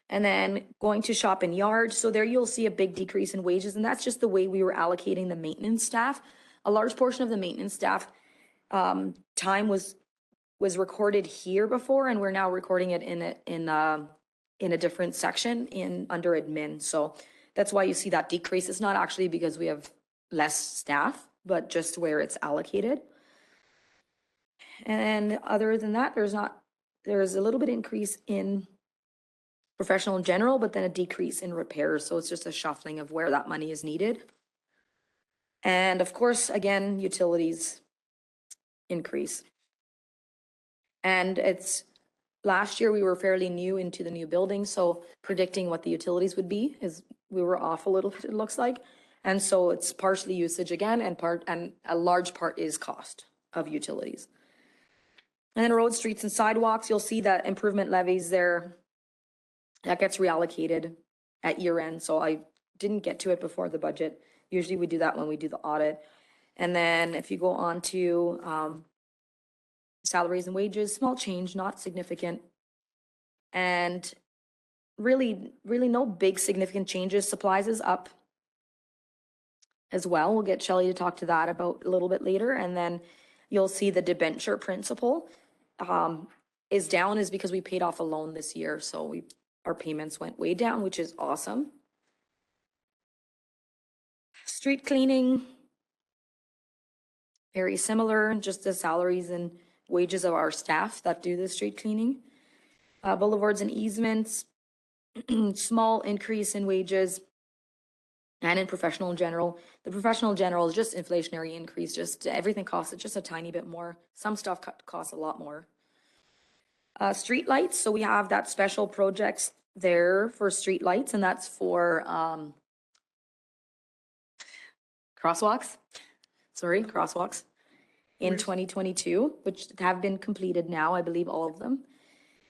[SPEAKER 7] And then going to shop and yard. So there you'll see a big decrease in wages, and that's just the way we were allocating the maintenance staff. A large portion of the maintenance staff time was recorded here before, and we're now recording it in a different section under admin. So that's why you see that decrease. It's not actually because we have less staff. but just where it's allocated. And other than that, there's a little bit increase in professional and general, but then a decrease in repairs. So it's just a shuffling of where that money is needed. And of course, again, utilities increase. And last year we were fairly new into the new building, so predicting what the utilities would be we were off a little bit, it looks like. And so it's partially usage again, and a large part is cost of utilities. And then roads, streets, and sidewalks, you'll see that improvement levies there, that gets reallocated at year end. So I didn't get to it before the budget. Usually we do that when we do the audit. And then if you go on to salaries and wages, small change, not significant. And really no big significant changes. Supplies is up as well. We'll get Shelley to talk to that about a little bit later. And then you'll see the debenture principal is down is because we paid off a loan this year. So our payments went way down, which is awesome. Street cleaning, very similar, just the salaries and wages of our staff that do the street cleaning. Boulevards and easements, small increase in wages. And in professional and general, the professional and general is just inflationary increase, just everything costs just a tiny bit more. Some stuff costs a lot more. Street lights, so we have that special projects there for street lights, and that's for crosswalks in 2022, which have been completed now, I believe all of them.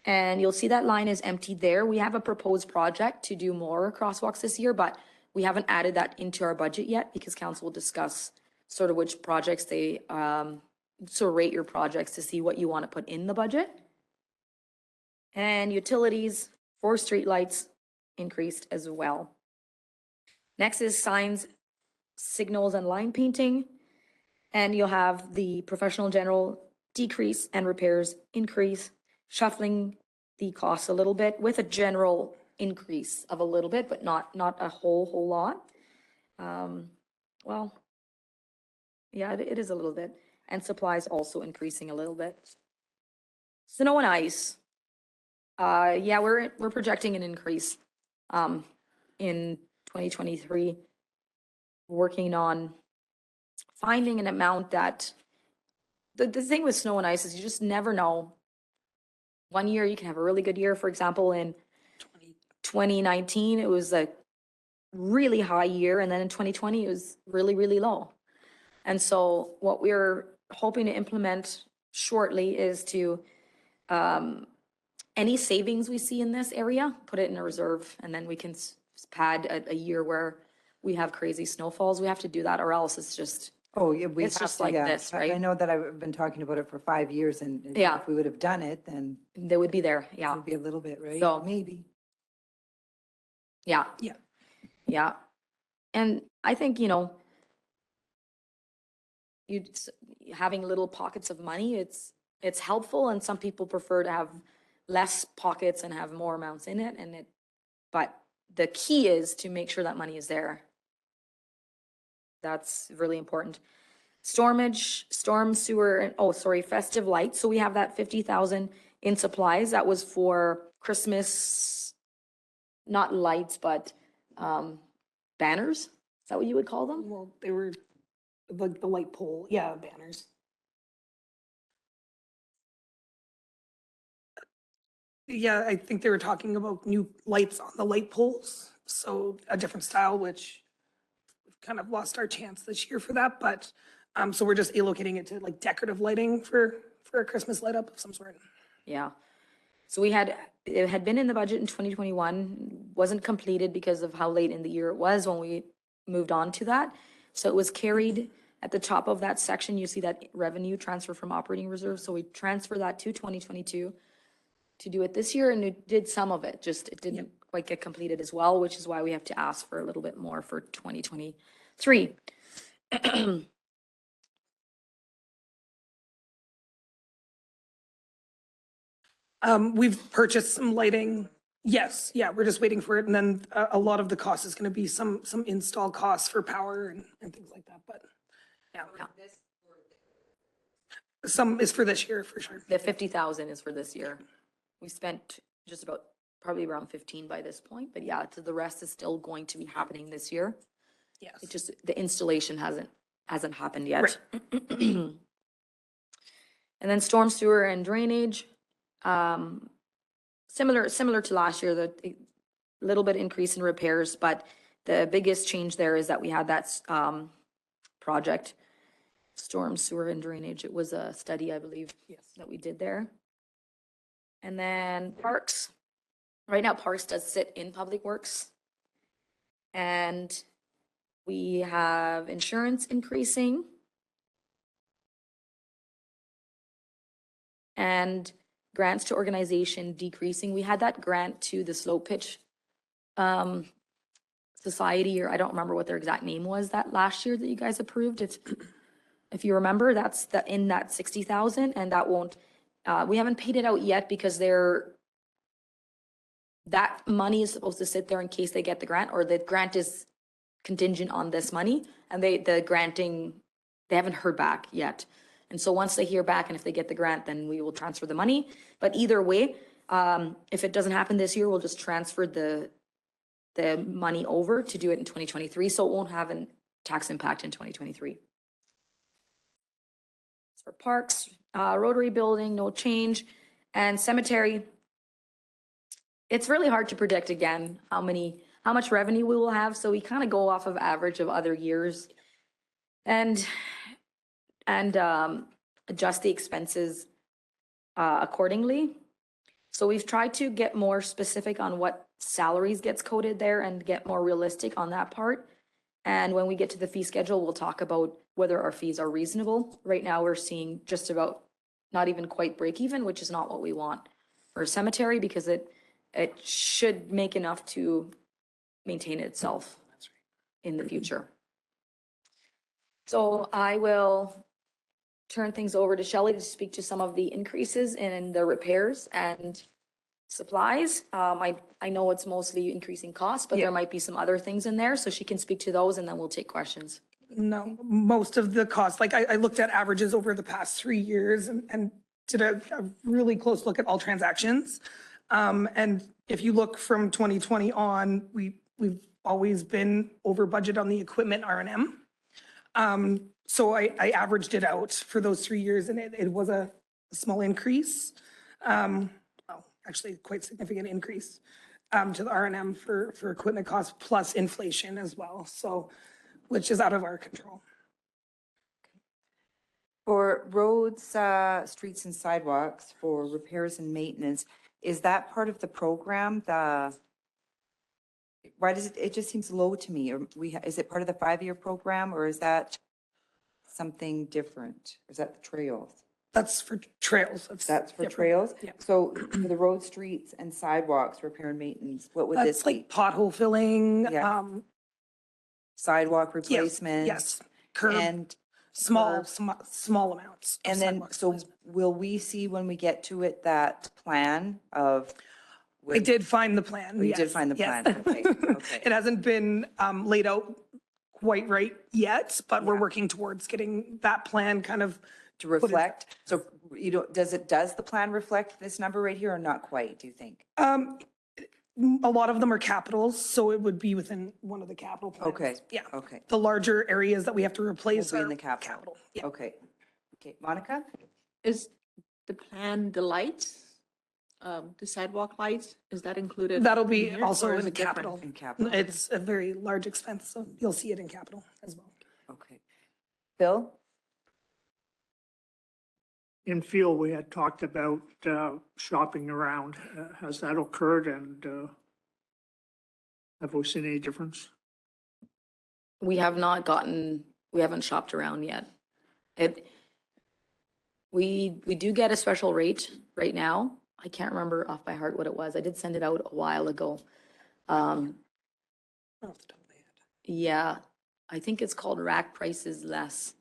[SPEAKER 7] And you'll see that line is emptied there. We have a proposed project to do more crosswalks this year, but we haven't added that into our budget yet because council will discuss sort of which projects they, so rate your projects to see what you want to put in the budget. And utilities for streetlights increased as well. Next is signs, signals, and line painting. And you'll have the professional general decrease and repairs increase, shuffling the costs a little bit with a general increase of a little bit, but not a whole lot. Well, yeah, it is a little bit. And supplies also increasing a little bit. Snow and ice. Yeah, we're projecting an increase in 2023. Working on finding an amount that, the thing with snow and ice is you just never know. One year you can have a really good year. For example, in 2019, it was a really high year. And then in 2020, it was really, really low. And so what we're hoping to implement shortly is to, any savings we see in this area, put it in a reserve, and then we can pad a year where we have crazy snowfalls. We have to do that, or else it's just,
[SPEAKER 11] Oh, yeah, we
[SPEAKER 7] It's
[SPEAKER 11] have
[SPEAKER 7] just
[SPEAKER 11] to,
[SPEAKER 7] like
[SPEAKER 11] yeah.
[SPEAKER 7] this,
[SPEAKER 11] I
[SPEAKER 7] right?
[SPEAKER 11] know that I've been talking about it for 5 years, and
[SPEAKER 7] Yeah.
[SPEAKER 11] if we would have done it, then
[SPEAKER 7] they would be there,
[SPEAKER 11] it
[SPEAKER 7] yeah.
[SPEAKER 11] would be a little bit, right?
[SPEAKER 7] So-
[SPEAKER 11] Maybe.
[SPEAKER 7] Yeah.
[SPEAKER 5] Yeah.
[SPEAKER 7] Yeah. And I think, you having little pockets of money, it's helpful, and some people prefer to have less pockets and have more amounts in it, but the key is to make sure that money is there. That's really important. Stormage, storm sewer, and festive lights. So we have that 50,000 in supplies. That was for Christmas, not lights, but banners. Is that what you would call them?
[SPEAKER 5] Well, they were like the light pole, yeah, banners. Yeah, I think they were talking about new lights on the light poles, so a different style, which we've kind of lost our chance this year for that, but, so we're just allocating it to like decorative lighting for a Christmas light up of some sort.
[SPEAKER 7] Yeah. So it had been in the budget in 2021, wasn't completed because of how late in the year it was when we moved on to that. So it was carried at the top of that section. You see that revenue transfer from operating reserve. So we transfer that to 2022 to do it this year, and we did some of it, just it didn't quite get completed as well, which is why we have to ask for a little bit more for 2023.
[SPEAKER 5] We've purchased some lighting. Yes, yeah, we're just waiting for it. And then a lot of the cost is going to be some install costs for power and things like that. But Yeah.
[SPEAKER 7] Yeah.
[SPEAKER 5] Some is for this year, for sure.
[SPEAKER 7] The 50,000 is for this year. We spent just about, probably around 15 by this point, but yeah, so the rest is still going to be happening this year.
[SPEAKER 5] Yes.
[SPEAKER 7] It just, the installation hasn't happened yet. And then storm sewer and drainage, similar to last year, the little bit increase in repairs, but the biggest change there is that we had that project, storm sewer and drainage. It was a study, I believe, that we did there. And then parks. Right now, parks does sit in Public Works. And we have insurance increasing. And grants to organization decreasing. We had that grant to the Slow Pitch Society, or I don't remember what their exact name was, that last year that you guys approved. If you remember, that's in that 60,000, and that won't, we haven't paid it out yet because that money is supposed to sit there in case they get the grant, or the grant is contingent on this money, and they haven't heard back yet. And so once they hear back and if they get the grant, then we will transfer the money. But either way, if it doesn't happen this year, we'll just transfer the money over to do it in 2023. So it won't have a tax impact in 2023. For parks, Rotary building, no change. And cemetery, it's really hard to predict again how much revenue we will have. So we kind of go off of average of other years. And adjust the expenses accordingly. So we've tried to get more specific on what salaries gets coded there and get more realistic on that part. And when we get to the fee schedule, we'll talk about whether our fees are reasonable. Right now, we're seeing just about not even quite break even, which is not what we want for a cemetery, because it should make enough to maintain itself in the future. So I will turn things over to Shelley to speak to some of the increases in the repairs and supplies. I know it's mostly increasing costs, but there might be some other things in there, so she can speak to those and then we'll take questions.
[SPEAKER 5] No, most of the costs, like I looked at averages over the past 3 years and did a really close look at all transactions. And if you look from 2020 on, we've always been over budget on the equipment R&M. So I averaged it out for those 3 years, and it was a small increase. Well, actually quite significant increase to the R&M for equipment costs plus inflation as well. So, which is out of our control.
[SPEAKER 11] For roads, streets and sidewalks for repairs and maintenance, is that part of the program? Why does it just seems low to me? Or is it part of the 5-year program, or is that something different? Is that the trails?
[SPEAKER 5] That's for trails.
[SPEAKER 11] That's for
[SPEAKER 5] different.
[SPEAKER 11] trails?
[SPEAKER 5] Yeah.
[SPEAKER 11] So for the road, streets and sidewalks, repair and maintenance, what would this
[SPEAKER 5] That's
[SPEAKER 11] be?
[SPEAKER 5] like pothole filling,
[SPEAKER 11] Yeah. Sidewalk replacement?
[SPEAKER 5] yes, curb,
[SPEAKER 11] And,
[SPEAKER 5] small amounts. of
[SPEAKER 11] and then,
[SPEAKER 5] sidewalk
[SPEAKER 11] so
[SPEAKER 5] replacement.
[SPEAKER 11] will we see when we get to it that plan of?
[SPEAKER 5] I did find the plan.
[SPEAKER 11] You did
[SPEAKER 5] yes,
[SPEAKER 11] find the
[SPEAKER 5] yes.
[SPEAKER 11] plan, okay, okay.
[SPEAKER 5] It hasn't been laid out quite right yet, but we're
[SPEAKER 11] Yeah.
[SPEAKER 5] working towards getting that plan kind of.
[SPEAKER 11] To reflect, so you don't, does the plan reflect this number right here or not quite, do you think?
[SPEAKER 5] A lot of them are capitals, so it would be within one of the capital plans.
[SPEAKER 11] Okay.
[SPEAKER 5] Yeah.
[SPEAKER 11] Okay,
[SPEAKER 5] The larger areas that we have to replace
[SPEAKER 11] Will be in
[SPEAKER 5] are
[SPEAKER 11] the capital.
[SPEAKER 5] Yeah.
[SPEAKER 11] okay. Okay, Monica?
[SPEAKER 12] Is the plan the lights, the sidewalk lights, is that included?
[SPEAKER 5] That'll
[SPEAKER 12] in
[SPEAKER 5] be
[SPEAKER 12] here,
[SPEAKER 5] also
[SPEAKER 12] or is
[SPEAKER 5] in
[SPEAKER 12] it different?
[SPEAKER 5] capital.
[SPEAKER 11] In capital,
[SPEAKER 5] It's a very large expense, so you'll see it in capital as well.
[SPEAKER 11] okay. Bill?
[SPEAKER 1] In field, we had talked about shopping around. Has that occurred, and have we seen any difference?
[SPEAKER 7] We haven't shopped around yet. We do get a special rate right now. I can't remember off by heart what it was. I did send it out a while ago.
[SPEAKER 5] Off the top of my head.
[SPEAKER 7] Yeah, I think it's called rack prices less.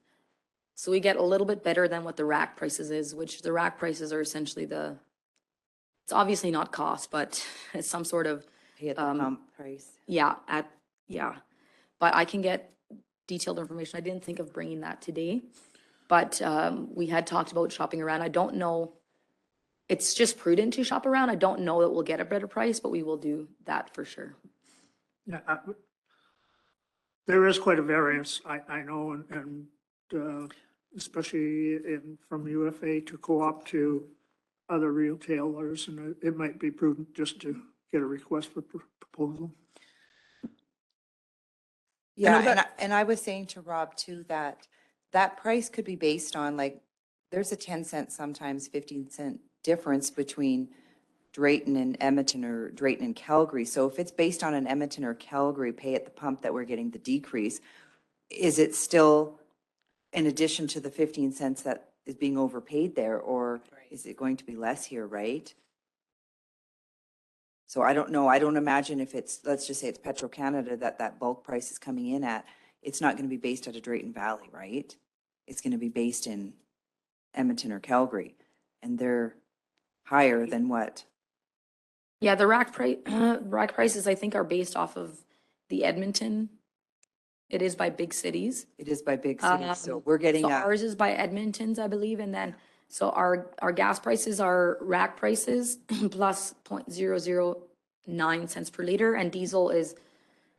[SPEAKER 7] So we get a little bit better than what the rack prices is, which the rack prices are essentially it's obviously not cost, but it's some sort of,
[SPEAKER 11] Pay at the pump price.
[SPEAKER 7] yeah. But I can get detailed information. I didn't think of bringing that today. But we had talked about shopping around. I don't know. It's just prudent to shop around. I don't know that we'll get a better price, but we will do that for sure.
[SPEAKER 1] Yeah, there is quite a variance, I know, and especially from UFA to co-op to other retailers, and it might be prudent just to get a request for proposal.
[SPEAKER 11] Yeah, and I was saying to Rob too, that that price could be based on like, there's a 10 cent, sometimes 15 cent difference between Drayton and Edmonton or Drayton and Calgary. So if it's based on an Edmonton or Calgary pay at the pump that we're getting the decrease, is it still in addition to the 15 cents that is being overpaid there, or is it going to be less here, right? So I don't know. I don't imagine if it's, let's just say it's Petro-Canada that bulk price is coming in at, it's not going to be based out of Drayton Valley, right? It's going to be based in Edmonton or Calgary, and they're higher than what?
[SPEAKER 7] Yeah, the rack prices, I think, are based off of the Edmonton. It is by big cities.
[SPEAKER 11] It is by big cities, so we're getting
[SPEAKER 7] So
[SPEAKER 11] a,
[SPEAKER 7] ours is by Edmonton's, I believe, and then, so our gas prices are rack prices plus 0.009 cents per liter, and diesel is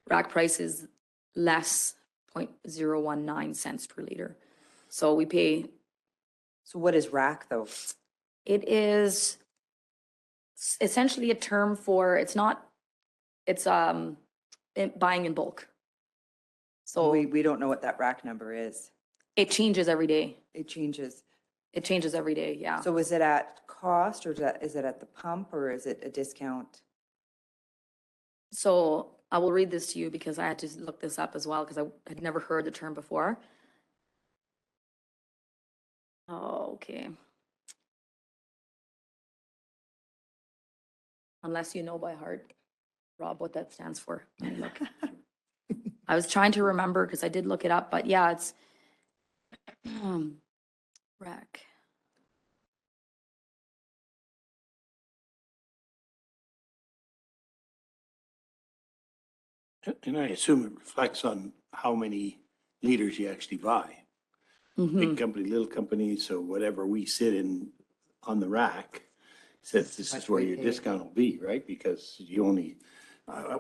[SPEAKER 7] rack prices less 0.019 cents per liter. So we pay,
[SPEAKER 11] so what is rack though?
[SPEAKER 7] it is essentially a term for, it's not, it's buying in bulk. So
[SPEAKER 11] We don't know what that rack number is.
[SPEAKER 7] it changes every day.
[SPEAKER 11] It changes.
[SPEAKER 7] It changes every day, yeah.
[SPEAKER 11] So is it at cost, or is it at the pump, or is it a discount?
[SPEAKER 7] So I will read this to you because I had to look this up as well because I had never heard the term before. Oh, okay. Unless you know by heart, Rob, what that stands for. Let me look. I was trying to remember because I did look it up, but yeah, it's rack.
[SPEAKER 4] And I assume it reflects on how many liters you actually buy.
[SPEAKER 7] Mhm.
[SPEAKER 4] Big company, little company, so whatever we sit in on the rack says this
[SPEAKER 11] Much
[SPEAKER 4] is where
[SPEAKER 11] we
[SPEAKER 4] your
[SPEAKER 11] pay.
[SPEAKER 4] discount will be, right? Because you only,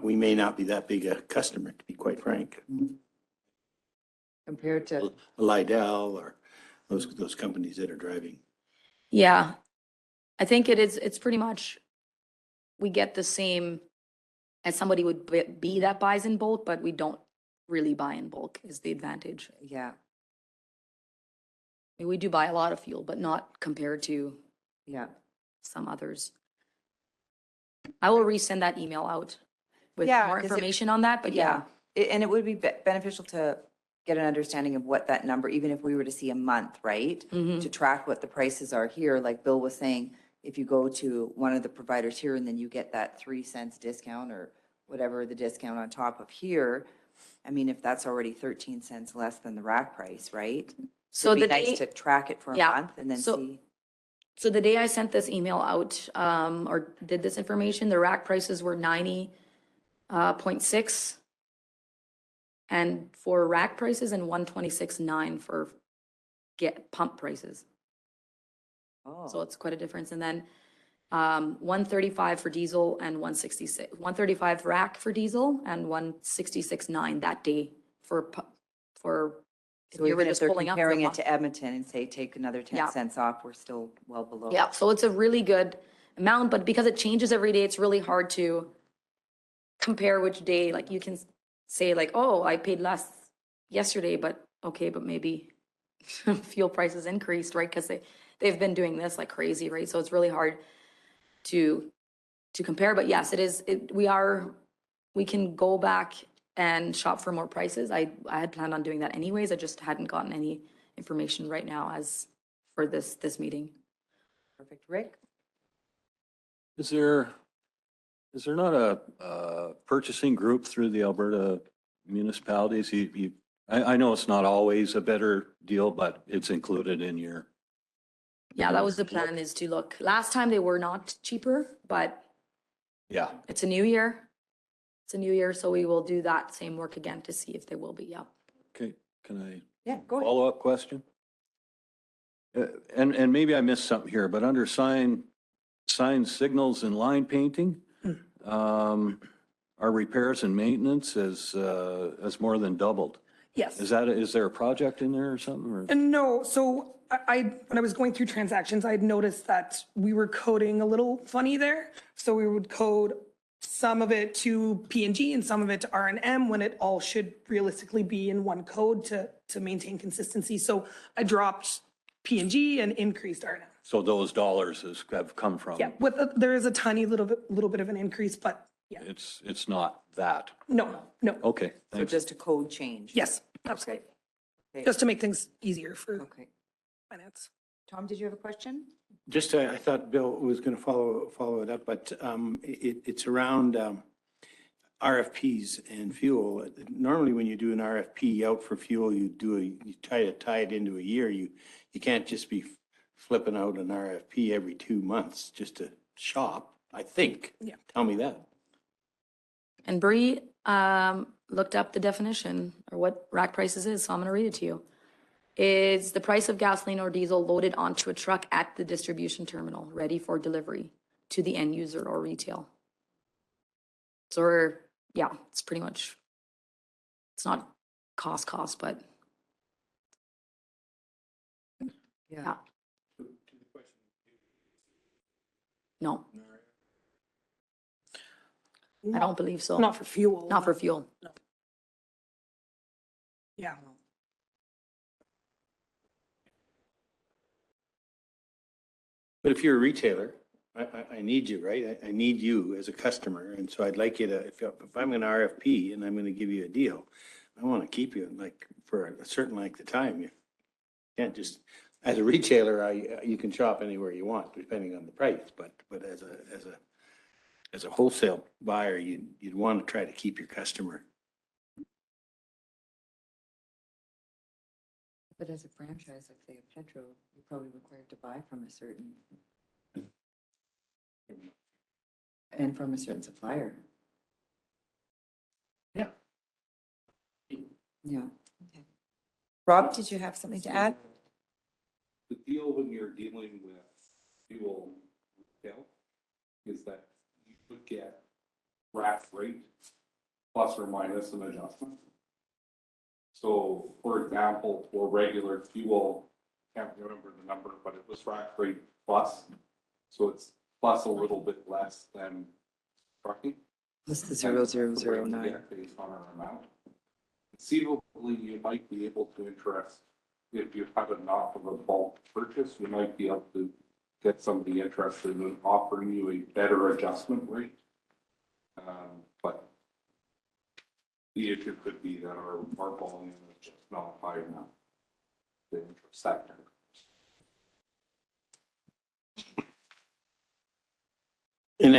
[SPEAKER 4] we may not be that big a customer, to be quite frank.
[SPEAKER 11] Compared to,
[SPEAKER 4] Lidell or those companies that are driving.
[SPEAKER 7] Yeah, I think it's pretty much, we get the same as somebody would be that buys in bulk, but we don't really buy in bulk is the advantage.
[SPEAKER 11] yeah,
[SPEAKER 7] I mean, we do buy a lot of fuel, but not compared to
[SPEAKER 11] yeah.
[SPEAKER 7] some others. I will resend that email out with
[SPEAKER 11] Yeah,
[SPEAKER 7] more
[SPEAKER 11] 'cause it-
[SPEAKER 7] information on that, but yeah.
[SPEAKER 11] And it would be beneficial to get an understanding of what that number, even if we were to see a month, right?
[SPEAKER 7] Mhm.
[SPEAKER 11] To track what the prices are here, like Bill was saying, if you go to one of the providers here and then you get that 3 cents discount or whatever the discount on top of here, I mean, if that's already 13 cents less than the rack price, right?
[SPEAKER 7] So
[SPEAKER 11] It'd
[SPEAKER 7] the
[SPEAKER 11] be nice
[SPEAKER 7] day,
[SPEAKER 11] to track it for a
[SPEAKER 7] Yeah,
[SPEAKER 11] month and then
[SPEAKER 7] so-
[SPEAKER 11] see.
[SPEAKER 7] so the day I sent this email out, or did this information, the rack prices were 90.6. And for rack prices and 126.9 for pump prices. So
[SPEAKER 11] Oh,
[SPEAKER 7] it's quite a difference. And then 135 for diesel and 135 rack for diesel and 166.9 that day for if
[SPEAKER 11] so
[SPEAKER 7] you were
[SPEAKER 11] even if
[SPEAKER 7] just
[SPEAKER 11] they're
[SPEAKER 7] pulling up the
[SPEAKER 11] comparing it
[SPEAKER 7] pump.
[SPEAKER 11] to Edmonton and say, take another 10
[SPEAKER 7] Yeah.
[SPEAKER 11] cents off, we're still well below.
[SPEAKER 7] Yeah, so it's a really good amount, but because it changes every day, it's really hard to compare which day, like you can say like, oh, I paid less yesterday, but okay, but maybe fuel prices increased, right? Because they've been doing this like crazy, right? So it's really hard to compare, but yes, we can go back and shop for more prices. I had planned on doing that anyways. I just hadn't gotten any information right now as for this meeting.
[SPEAKER 11] Perfect. Rick?
[SPEAKER 9] Is there not a purchasing group through the Alberta municipalities? I know it's not always a better deal, but it's included in your.
[SPEAKER 7] Yeah, that was the plan, is to look. Last time they were not cheaper, but
[SPEAKER 9] Yeah,
[SPEAKER 7] it's a new year. It's a new year, so we will do that same work again to see if they will be, yeah.
[SPEAKER 9] okay. Can I
[SPEAKER 11] Yeah, go ahead.
[SPEAKER 9] follow-up question? And maybe I missed something here, but under sign, signals and line painting, our repairs and maintenance has more than doubled.
[SPEAKER 5] Yes.
[SPEAKER 9] Is there a project in there or something? Or?
[SPEAKER 5] And no, so when I was going through transactions, I had noticed that we were coding a little funny there. So we would code some of it to P&G and some of it to R&M when it all should realistically be in one code to maintain consistency. So I dropped P&G and increased R&M.
[SPEAKER 9] So those dollars have come from?
[SPEAKER 5] Yeah, there is a tiny little bit of an increase, but yeah,
[SPEAKER 9] It's not that.
[SPEAKER 5] no.
[SPEAKER 9] Okay,
[SPEAKER 11] So
[SPEAKER 9] thanks.
[SPEAKER 11] just a code change.
[SPEAKER 5] Yes, absolutely.
[SPEAKER 11] Okay.
[SPEAKER 5] Just to make things easier for
[SPEAKER 11] Okay.
[SPEAKER 5] finance.
[SPEAKER 11] Tom, did you have a question?
[SPEAKER 4] Just, I thought Bill was going to follow it up, but it's around RFPs and fuel. Normally, when you do an RFP out for fuel, you try to tie it into a year. You can't just be flipping out an RFP every 2 months just to shop, I think.
[SPEAKER 5] Yeah.
[SPEAKER 4] Tell me that.
[SPEAKER 7] And Bree looked up the definition or what rack prices is, so I'm gonna read it to you. It's the price of gasoline or diesel loaded onto a truck at the distribution terminal, ready for delivery to the end user or retail. So yeah, it's pretty much, it's not cost, but yeah. No, I don't believe so.
[SPEAKER 5] Not for fuel.
[SPEAKER 7] Not for fuel.
[SPEAKER 5] Yeah.
[SPEAKER 4] But if you're a retailer, I need you, right? I need you as a customer. And so I'd like you to, if I'm an RFP and I'm going to give you a deal, I want to keep you like for a certain length of time. You can't just, as a retailer, you can shop anywhere you want depending on the price. But as a wholesale buyer, you'd want to try to keep your customer.
[SPEAKER 11] But as a franchise, like say a Petro, you're probably required to buy from a certain supplier.
[SPEAKER 4] Yeah.
[SPEAKER 11] Yeah. Okay. Rob, did you have something to add?
[SPEAKER 2] The deal when you're dealing with fuel retail is that you would get rack rate plus or minus an adjustment. So for example, for regular fuel, can't remember the number, but it was rack rate plus. So it's plus a little bit less than trucking.
[SPEAKER 11] What's the 0009?
[SPEAKER 2] Based on our amount. Conceivably, you might be able to interest, if you have enough of a bulk purchase, you might be able to get somebody interested in offering you a better adjustment rate. But the issue could be that our volume is just not high enough to interest that.
[SPEAKER 4] And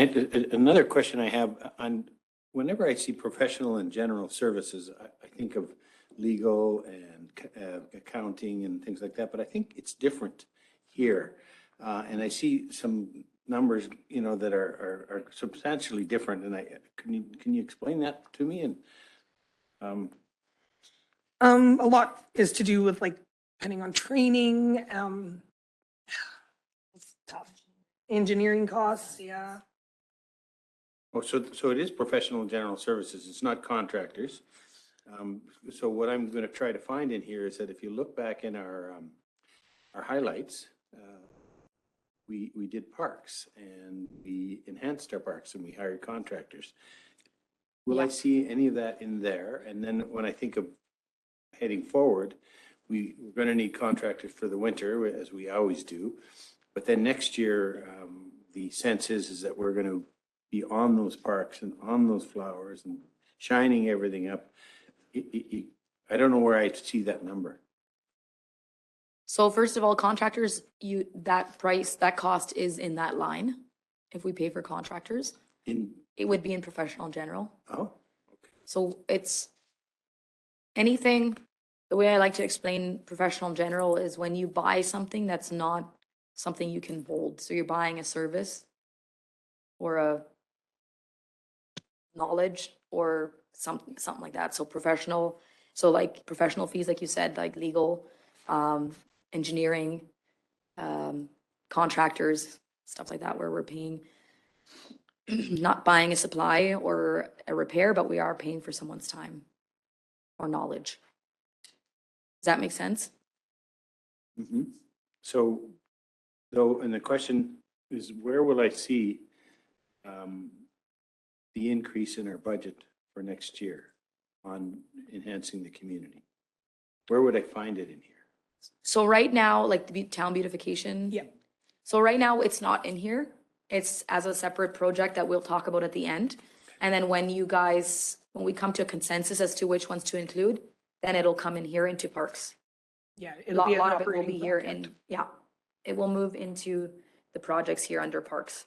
[SPEAKER 4] another question I have on, whenever I see professional and general services, I think of legal and accounting and things like that, but I think it's different here. And I see some numbers, that are substantially different. And can you explain that to me? And
[SPEAKER 5] A lot is to do with like, depending on training, it's tough. Engineering costs, yeah.
[SPEAKER 4] Oh, so it is professional and general services. It's not contractors. So what I'm going to try to find in here is that if you look back in our highlights, we did parks and we enhanced our parks and we hired contractors. Will I see any of that in there? And then when I think of heading forward, we're going to need contractors for the winter, as we always do. But then next year, the sense is that we're going to be on those parks and on those flowers and shining everything up. I don't know where I see that number.
[SPEAKER 7] So first of all, contractors, that cost is in that line. If we pay for contractors, it would be in professional and general.
[SPEAKER 4] Oh,
[SPEAKER 7] So it's anything, the way I like to explain professional and general is when you buy something that's not something you can hold. So you're buying a service or a knowledge or something like that. So professional. So like professional fees, like you said, like legal, engineering, contractors, stuff like that, where we're paying, not buying a supply or a repair, but we are paying for someone's time or knowledge. Does that make sense?
[SPEAKER 4] So, though, and the question is, where will I see the increase in our budget for next year on enhancing the community? Where would I find it in here?
[SPEAKER 7] So right now, like the town beautification.
[SPEAKER 5] Yeah.
[SPEAKER 7] So right now, it's not in here. It's as a separate project that we'll talk about at the end. And then when we come to a consensus as to which ones to include, then it'll come in here into parks.
[SPEAKER 5] Yeah,
[SPEAKER 7] A
[SPEAKER 5] it'll be an
[SPEAKER 7] lot of it will
[SPEAKER 5] operating
[SPEAKER 7] be here
[SPEAKER 5] project.
[SPEAKER 7] in, yeah, it will move into the projects here under parks.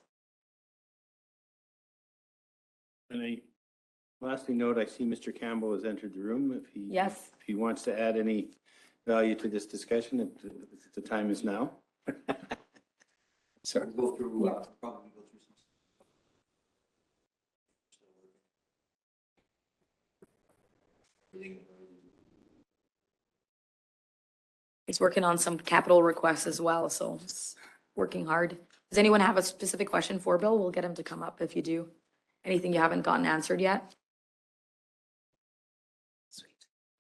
[SPEAKER 4] And lastly note, I see Mr. Campbell has entered the room.
[SPEAKER 7] Yes.
[SPEAKER 4] If he wants to add any value to this discussion, the time is now. Sorry.
[SPEAKER 13] Go through, probably go through some.
[SPEAKER 7] He's working on some capital requests as well, so he's working hard. Does anyone have a specific question for Bill? We'll get him to come up if you do. Anything you haven't gotten answered yet? Sweet.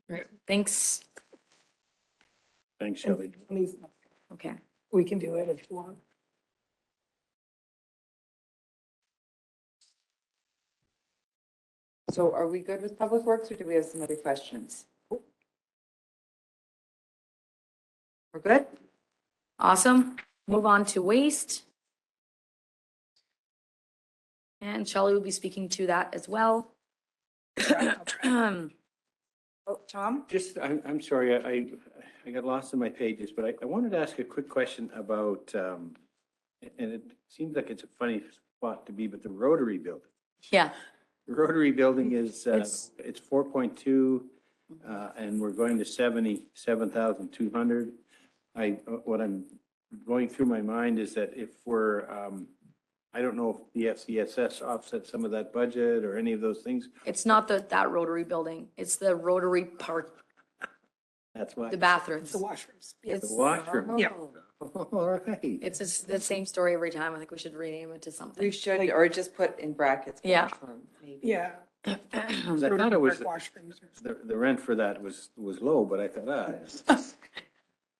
[SPEAKER 7] Right, thanks.
[SPEAKER 4] Thanks, Shelley.
[SPEAKER 7] Okay.
[SPEAKER 5] We can do it if you want.
[SPEAKER 11] So are we good with Public Works or do we have some other questions? We're good?
[SPEAKER 7] Awesome. Move on to waste. And Shelley will be speaking to that as well.
[SPEAKER 11] Oh, Tom?
[SPEAKER 4] Just, I'm sorry, I got lost in my pages, but I wanted to ask a quick question about, and it seems like it's a funny spot to be, but the Rotary building.
[SPEAKER 7] Yeah,
[SPEAKER 4] The Rotary building is,
[SPEAKER 7] It's-
[SPEAKER 4] it's 4.2, and we're going to 77,200. What I'm going through my mind is that if we're, I don't know if the FCSS offsets some of that budget or any of those things.
[SPEAKER 7] it's not that Rotary building. It's the Rotary Park,
[SPEAKER 4] That's why.
[SPEAKER 7] the bathrooms.
[SPEAKER 5] The washrooms.
[SPEAKER 4] The
[SPEAKER 7] It's,
[SPEAKER 4] washroom.
[SPEAKER 5] Yeah.
[SPEAKER 4] All right.
[SPEAKER 7] it's just the same story every time. I think we should rename it to something.
[SPEAKER 11] We should, or just put in brackets.
[SPEAKER 7] Yeah.
[SPEAKER 11] washroom, maybe.
[SPEAKER 5] Yeah.
[SPEAKER 4] I thought it was,
[SPEAKER 5] Washrooms.
[SPEAKER 4] the rent for that was low, but I thought,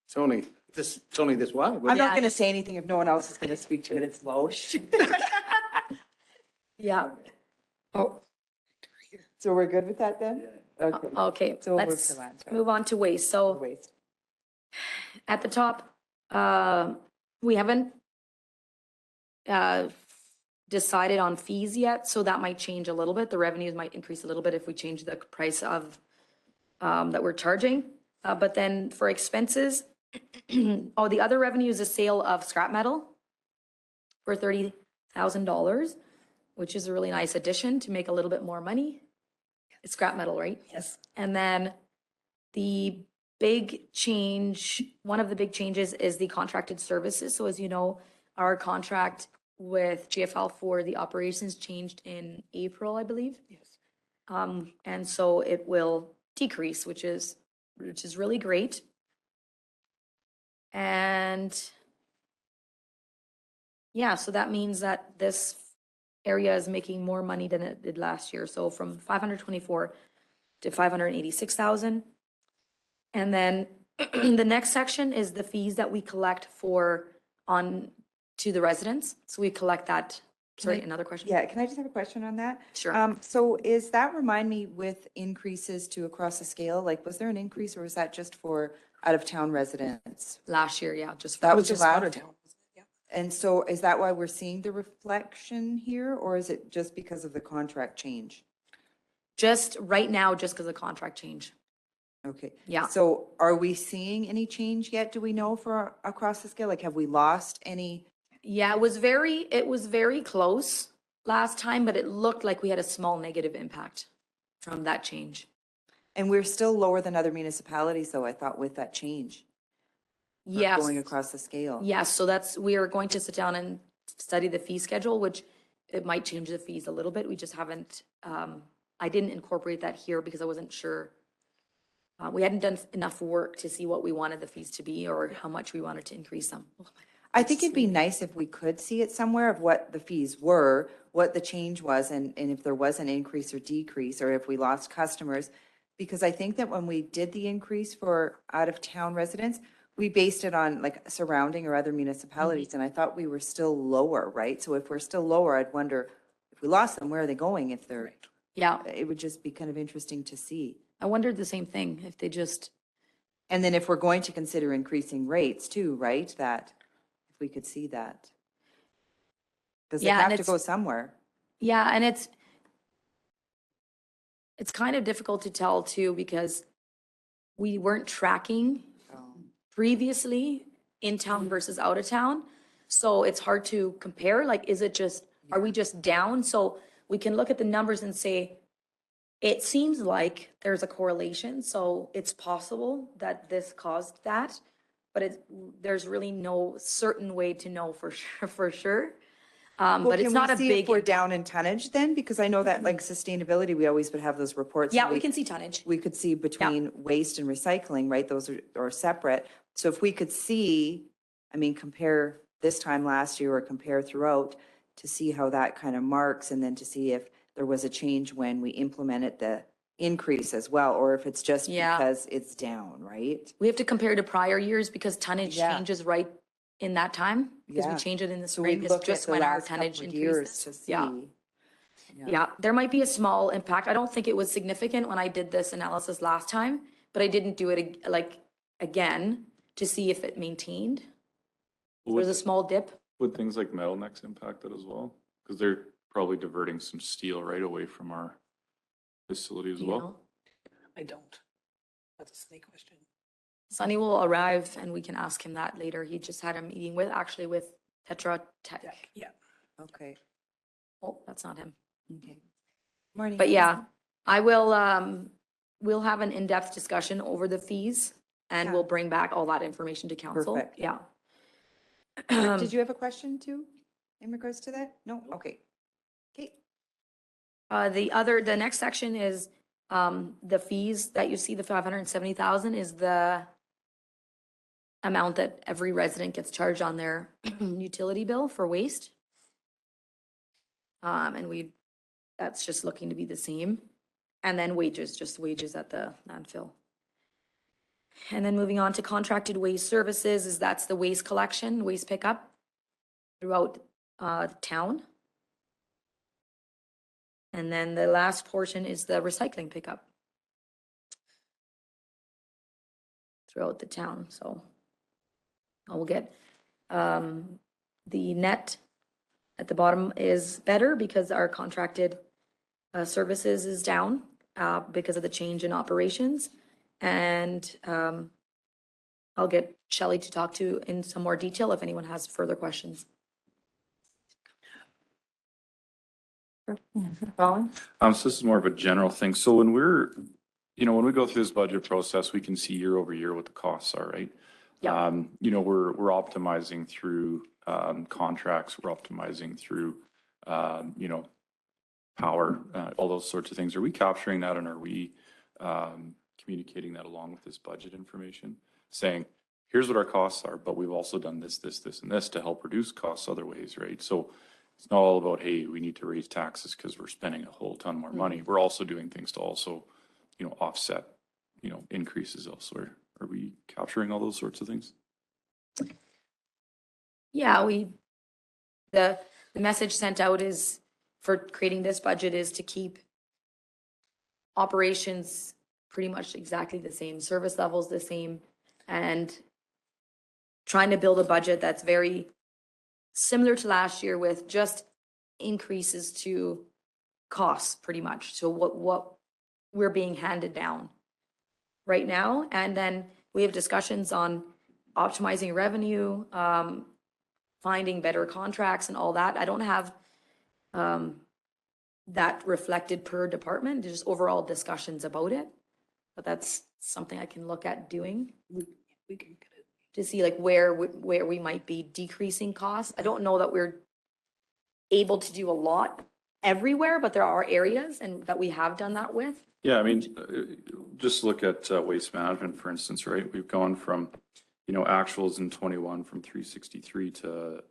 [SPEAKER 4] it's only this while.
[SPEAKER 11] I'm
[SPEAKER 7] Yeah.
[SPEAKER 11] not going to say anything if no one else is going to speak to it. It's low.
[SPEAKER 7] Yeah,
[SPEAKER 5] Oh,
[SPEAKER 11] So we're good with that then? Okay.
[SPEAKER 7] okay,
[SPEAKER 11] So we'll move
[SPEAKER 7] let's
[SPEAKER 11] to land.
[SPEAKER 7] move on to waste. So
[SPEAKER 11] Waste.
[SPEAKER 7] at the top, we haven't decided on fees yet, so that might change a little bit. The revenues might increase a little bit if we change the price of that we're charging. But then for expenses, oh, the other revenue is a sale of scrap metal for $30,000, which is a really nice addition to make a little bit more money. It's scrap metal, right?
[SPEAKER 5] yes.
[SPEAKER 7] And then the big change, one of the big changes is the contracted services. So as you know, our contract with GFL for the operations changed in April, I believe.
[SPEAKER 5] Yes.
[SPEAKER 7] And so it will decrease, which is really great. And yeah, so that means that this area is making more money than it did last year. So from 524 to 586,000. And then the next section is the fees that we collect to the residents. So we collect that, sorry, another question?
[SPEAKER 11] Yeah, can I just have a question on that?
[SPEAKER 7] Sure.
[SPEAKER 11] So is that, remind me, with increases to across the scale, like was there an increase or was that just for out-of-town residents?
[SPEAKER 7] Last year, yeah, just.
[SPEAKER 11] That
[SPEAKER 5] It
[SPEAKER 11] was
[SPEAKER 5] just
[SPEAKER 11] allowed?
[SPEAKER 5] out of town. Yeah.
[SPEAKER 11] And so is that why we're seeing the reflection here or is it just because of the contract change?
[SPEAKER 7] Just right now, just because of contract change.
[SPEAKER 11] Okay.
[SPEAKER 7] Yeah.
[SPEAKER 11] So are we seeing any change yet? Do we know for across the scale? Like, have we lost any?
[SPEAKER 7] Yeah, it was very close last time, but it looked like we had a small negative impact from that change.
[SPEAKER 11] And we're still lower than other municipalities though, I thought, with that change. for
[SPEAKER 7] Yes.
[SPEAKER 11] Going across the scale.
[SPEAKER 7] Yes, so we are going to sit down and study the fee schedule, which it might change the fees a little bit. We just haven't, I didn't incorporate that here because I wasn't sure We hadn't done enough work to see what we wanted the fees to be or how much we wanted to increase them.
[SPEAKER 11] I think it'd be nice if we could see it somewhere of what the fees were, what the change was, and if there was an increase or decrease, or if we lost customers. Because I think that when we did the increase for out-of-town residents, we based it on like surrounding or other municipalities, and I thought we were still lower, right? So if we're still lower, I'd wonder if we lost them, where are they going? If they're,
[SPEAKER 7] Yeah,
[SPEAKER 11] it would just be kind of interesting to see.
[SPEAKER 7] I wondered the same thing, if they just,
[SPEAKER 11] And then if we're going to consider increasing rates too, right, that, if we could see that. Does it
[SPEAKER 7] Yeah, and
[SPEAKER 11] have to
[SPEAKER 7] it's-
[SPEAKER 11] go somewhere?
[SPEAKER 7] yeah, and it's kind of difficult to tell too, because we weren't tracking previously in town versus out of town. So it's hard to compare, like, is it just, are we just down? So we can look at the numbers and say, it seems like there's a correlation, so it's possible that this caused that, but there's really no certain way to know for sure.
[SPEAKER 11] Well,
[SPEAKER 7] But it's
[SPEAKER 11] can
[SPEAKER 7] not
[SPEAKER 11] we
[SPEAKER 7] a
[SPEAKER 11] see
[SPEAKER 7] big,
[SPEAKER 11] if we're down in tonnage then? Because I know that like sustainability, we always would have those reports.
[SPEAKER 7] yeah,
[SPEAKER 11] and
[SPEAKER 7] we can see tonnage.
[SPEAKER 11] We could see between waste and recycling, right? Those are separate. So if we could see, I mean, compare this time last year or compare throughout to see how that kind of marks, and then to see if there was a change when we implemented the increase as well, or if it's just
[SPEAKER 7] Yeah.
[SPEAKER 11] because it's down, right?
[SPEAKER 7] We have to compare to prior years because tonnage
[SPEAKER 11] Yeah.
[SPEAKER 7] changes right in that time, because we
[SPEAKER 11] Yeah.
[SPEAKER 7] change it in the
[SPEAKER 11] So we
[SPEAKER 7] spring, is
[SPEAKER 11] look at
[SPEAKER 7] just
[SPEAKER 11] the
[SPEAKER 7] when our
[SPEAKER 11] last
[SPEAKER 7] tonnage
[SPEAKER 11] couple of years
[SPEAKER 7] increases.
[SPEAKER 11] to see.
[SPEAKER 7] Yeah. Yeah, there might be a small impact. I don't think it was significant when I did this analysis last time, but I didn't do it again to see if it maintained. There's a small dip.
[SPEAKER 6] Would things like Metal Nex impact it as well? Because they're probably diverting some steel right away from our facility as
[SPEAKER 7] you
[SPEAKER 6] well.
[SPEAKER 7] know.
[SPEAKER 5] I don't. That's a snake question.
[SPEAKER 7] Sunny will arrive and we can ask him that later. He just had a meeting with Tetra Tech.
[SPEAKER 5] Yeah.
[SPEAKER 11] Okay,
[SPEAKER 7] Oh, that's not him.
[SPEAKER 11] okay. Morning.
[SPEAKER 7] But yeah, I will, we'll have an in-depth discussion over the fees and
[SPEAKER 11] Yeah.
[SPEAKER 7] we'll bring back all that information to council.
[SPEAKER 11] Perfect.
[SPEAKER 7] Yeah.
[SPEAKER 11] Did you have a question too in regards to that? No? Okay. Okay.
[SPEAKER 7] The next section is, the fees that you see, the 570,000 is the amount that every resident gets charged on their utility bill for waste. And that's just looking to be the same. And then wages, just wages at the landfill. And then moving on to contracted waste services, that's the waste collection, waste pickup throughout town. And then the last portion is the recycling pickup throughout the town, so I will get, the net at the bottom is better because our contracted services is down because of the change in operations. And I'll get Shelley to talk to in some more detail if anyone has further questions. Colin?
[SPEAKER 6] So this is more of a general thing. So when when we go through this budget process, we can see year over year what the costs are, right?
[SPEAKER 7] Yeah.
[SPEAKER 6] We're optimizing through contracts, we're optimizing through, power, all those sorts of things. Are we capturing that, and are we communicating that along with this budget information? Saying, here's what our costs are, but we've also done this, this, this, and this to help reduce costs other ways, right? So it's not all about, hey, we need to raise taxes because we're spending a whole ton more money. We're also doing things to also, offset, increases elsewhere. Are we capturing all those sorts of things?
[SPEAKER 7] Yeah, the message sent out is, for creating this budget, is to keep operations pretty much exactly the same, service levels the same, and trying to build a budget that's very similar to last year with just increases to costs pretty much. So what we're being handed down right now. And then we have discussions on optimizing revenue, finding better contracts and all that. I don't have that reflected per department, there's just overall discussions about it. But that's something I can look at doing
[SPEAKER 5] We can get it.
[SPEAKER 7] to see like where we might be decreasing costs. I don't know that we're able to do a lot everywhere, but there are areas and that we have done that with.
[SPEAKER 6] Yeah, I mean, just look at waste management, for instance, right? We've gone from, actuals in 21 from 363 to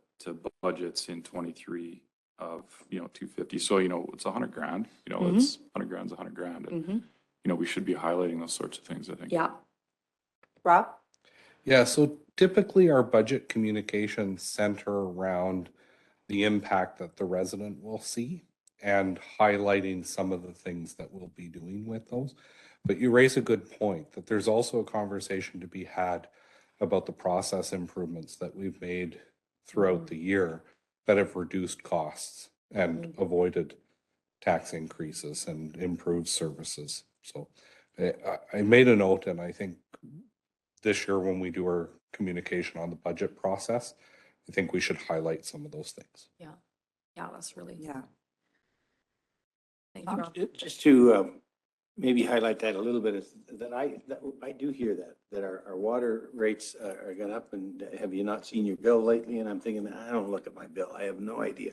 [SPEAKER 6] budgets in 23 of, 250. So, it's 100 grand, it's 100 grand's 100 grand. And, we should be highlighting those sorts of things, I think.
[SPEAKER 7] Yeah.
[SPEAKER 11] Rob?
[SPEAKER 2] Yeah, so typically our budget communications center around the impact that the resident will see and highlighting some of the things that we'll be doing with those. But you raise a good point that there's also a conversation to be had about the process improvements that we've made throughout the year that have reduced costs and avoided tax increases and improved services. So I made a note, and I think this year when we do our communication on the budget process, I think we should highlight some of those things.
[SPEAKER 7] Yeah. Yeah, that's really.
[SPEAKER 11] Yeah.
[SPEAKER 7] Thank you, Rob.
[SPEAKER 4] Just to maybe highlight that a little bit, is that I do hear that our water rates are going up, and have you not seen your bill lately? And I'm thinking, I don't look at my bill. I have no idea.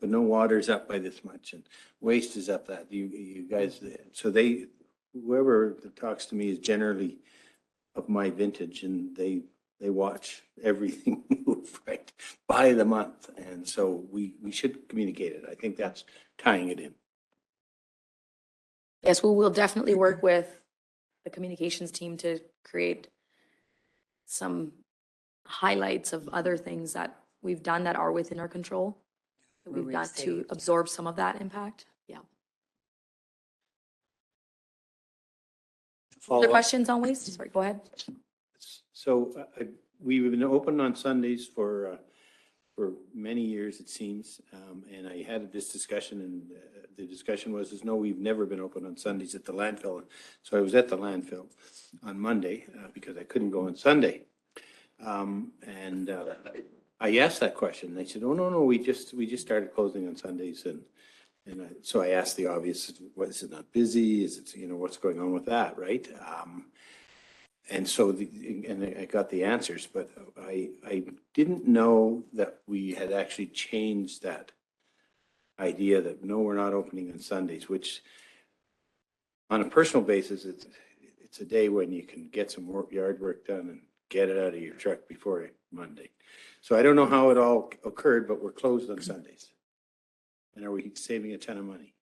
[SPEAKER 4] But no water's up by this much, and waste is up that. You guys, so whoever that talks to me is generally of my vintage, and they watch everything move right by the month. And so we should communicate it. I think that's tying it in.
[SPEAKER 7] Yes, we will definitely work with the communications team to create some highlights of other things that we've done that are within our control. That
[SPEAKER 11] Where
[SPEAKER 7] we've
[SPEAKER 11] we've
[SPEAKER 7] done to
[SPEAKER 11] saved.
[SPEAKER 7] absorb some of that impact. Yeah.
[SPEAKER 4] Follow
[SPEAKER 7] Other
[SPEAKER 4] up.
[SPEAKER 7] questions on waste? Sorry, go ahead.
[SPEAKER 4] So we've been open on Sundays for many years, it seems. And I had this discussion, and the discussion was, no, we've never been open on Sundays at the landfill. So I was at the landfill on Monday because I couldn't go on Sunday. And I asked that question. They said, oh, no, we just started closing on Sundays. So I asked the obvious, is it not busy? Is it, what's going on with that, right? And so, and I got the answers, but I didn't know that we had actually changed that idea that, no, we're not opening on Sundays, which on a personal basis, it's a day when you can get some yard work done and get it out of your truck before Monday. So I don't know how it all occurred, but we're closed on Sundays. And are we saving a ton of money?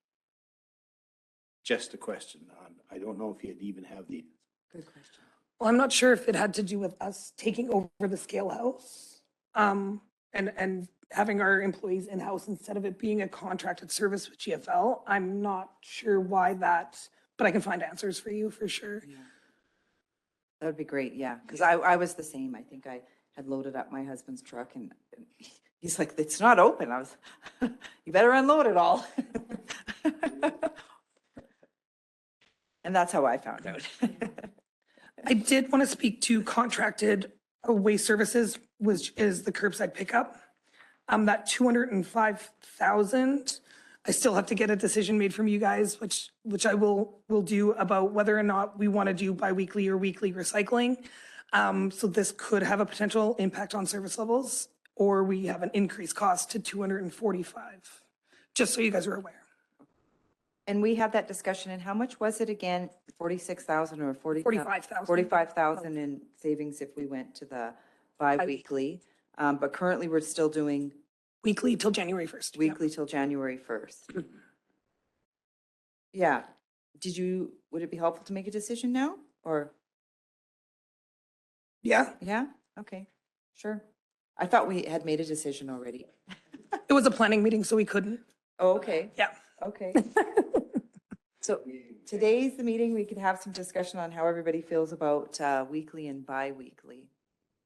[SPEAKER 4] Just a question. I don't know if you'd even have the.
[SPEAKER 11] Good question.
[SPEAKER 5] Well, I'm not sure if it had to do with us taking over the scale house, and having our employees in-house instead of it being a contracted service with GFL. I'm not sure why that, but I can find answers for you for sure.
[SPEAKER 11] Yeah. That would be great, yeah, because I was the same. I think I had loaded up my husband's truck, and he's like, it's not open. I was, you better unload it all. And that's how I found out.
[SPEAKER 5] I did want to speak to contracted waste services, which is the curbside pickup. That 205,000, I still have to get a decision made from you guys, which I will do about whether or not we want to do biweekly or weekly recycling. So this could have a potential impact on service levels, or we have an increased cost to 245, just so you guys are aware.
[SPEAKER 11] And we had that discussion, and how much was it again? 46,000 or
[SPEAKER 5] 45,000.
[SPEAKER 11] 45,000 in savings if we went to the bi-weekly. But currently, we're still doing
[SPEAKER 5] Weekly till January 1st. yeah.
[SPEAKER 11] weekly till January 1st. Yeah. Would it be helpful to make a decision now, or?
[SPEAKER 5] Yeah,
[SPEAKER 11] Yeah, okay, sure. I thought we had made a decision already.
[SPEAKER 5] it was a planning meeting, so we couldn't.
[SPEAKER 11] Oh, okay.
[SPEAKER 5] Yeah.
[SPEAKER 11] Okay. So today's the meeting. We could have some discussion on how everybody feels about weekly and bi-weekly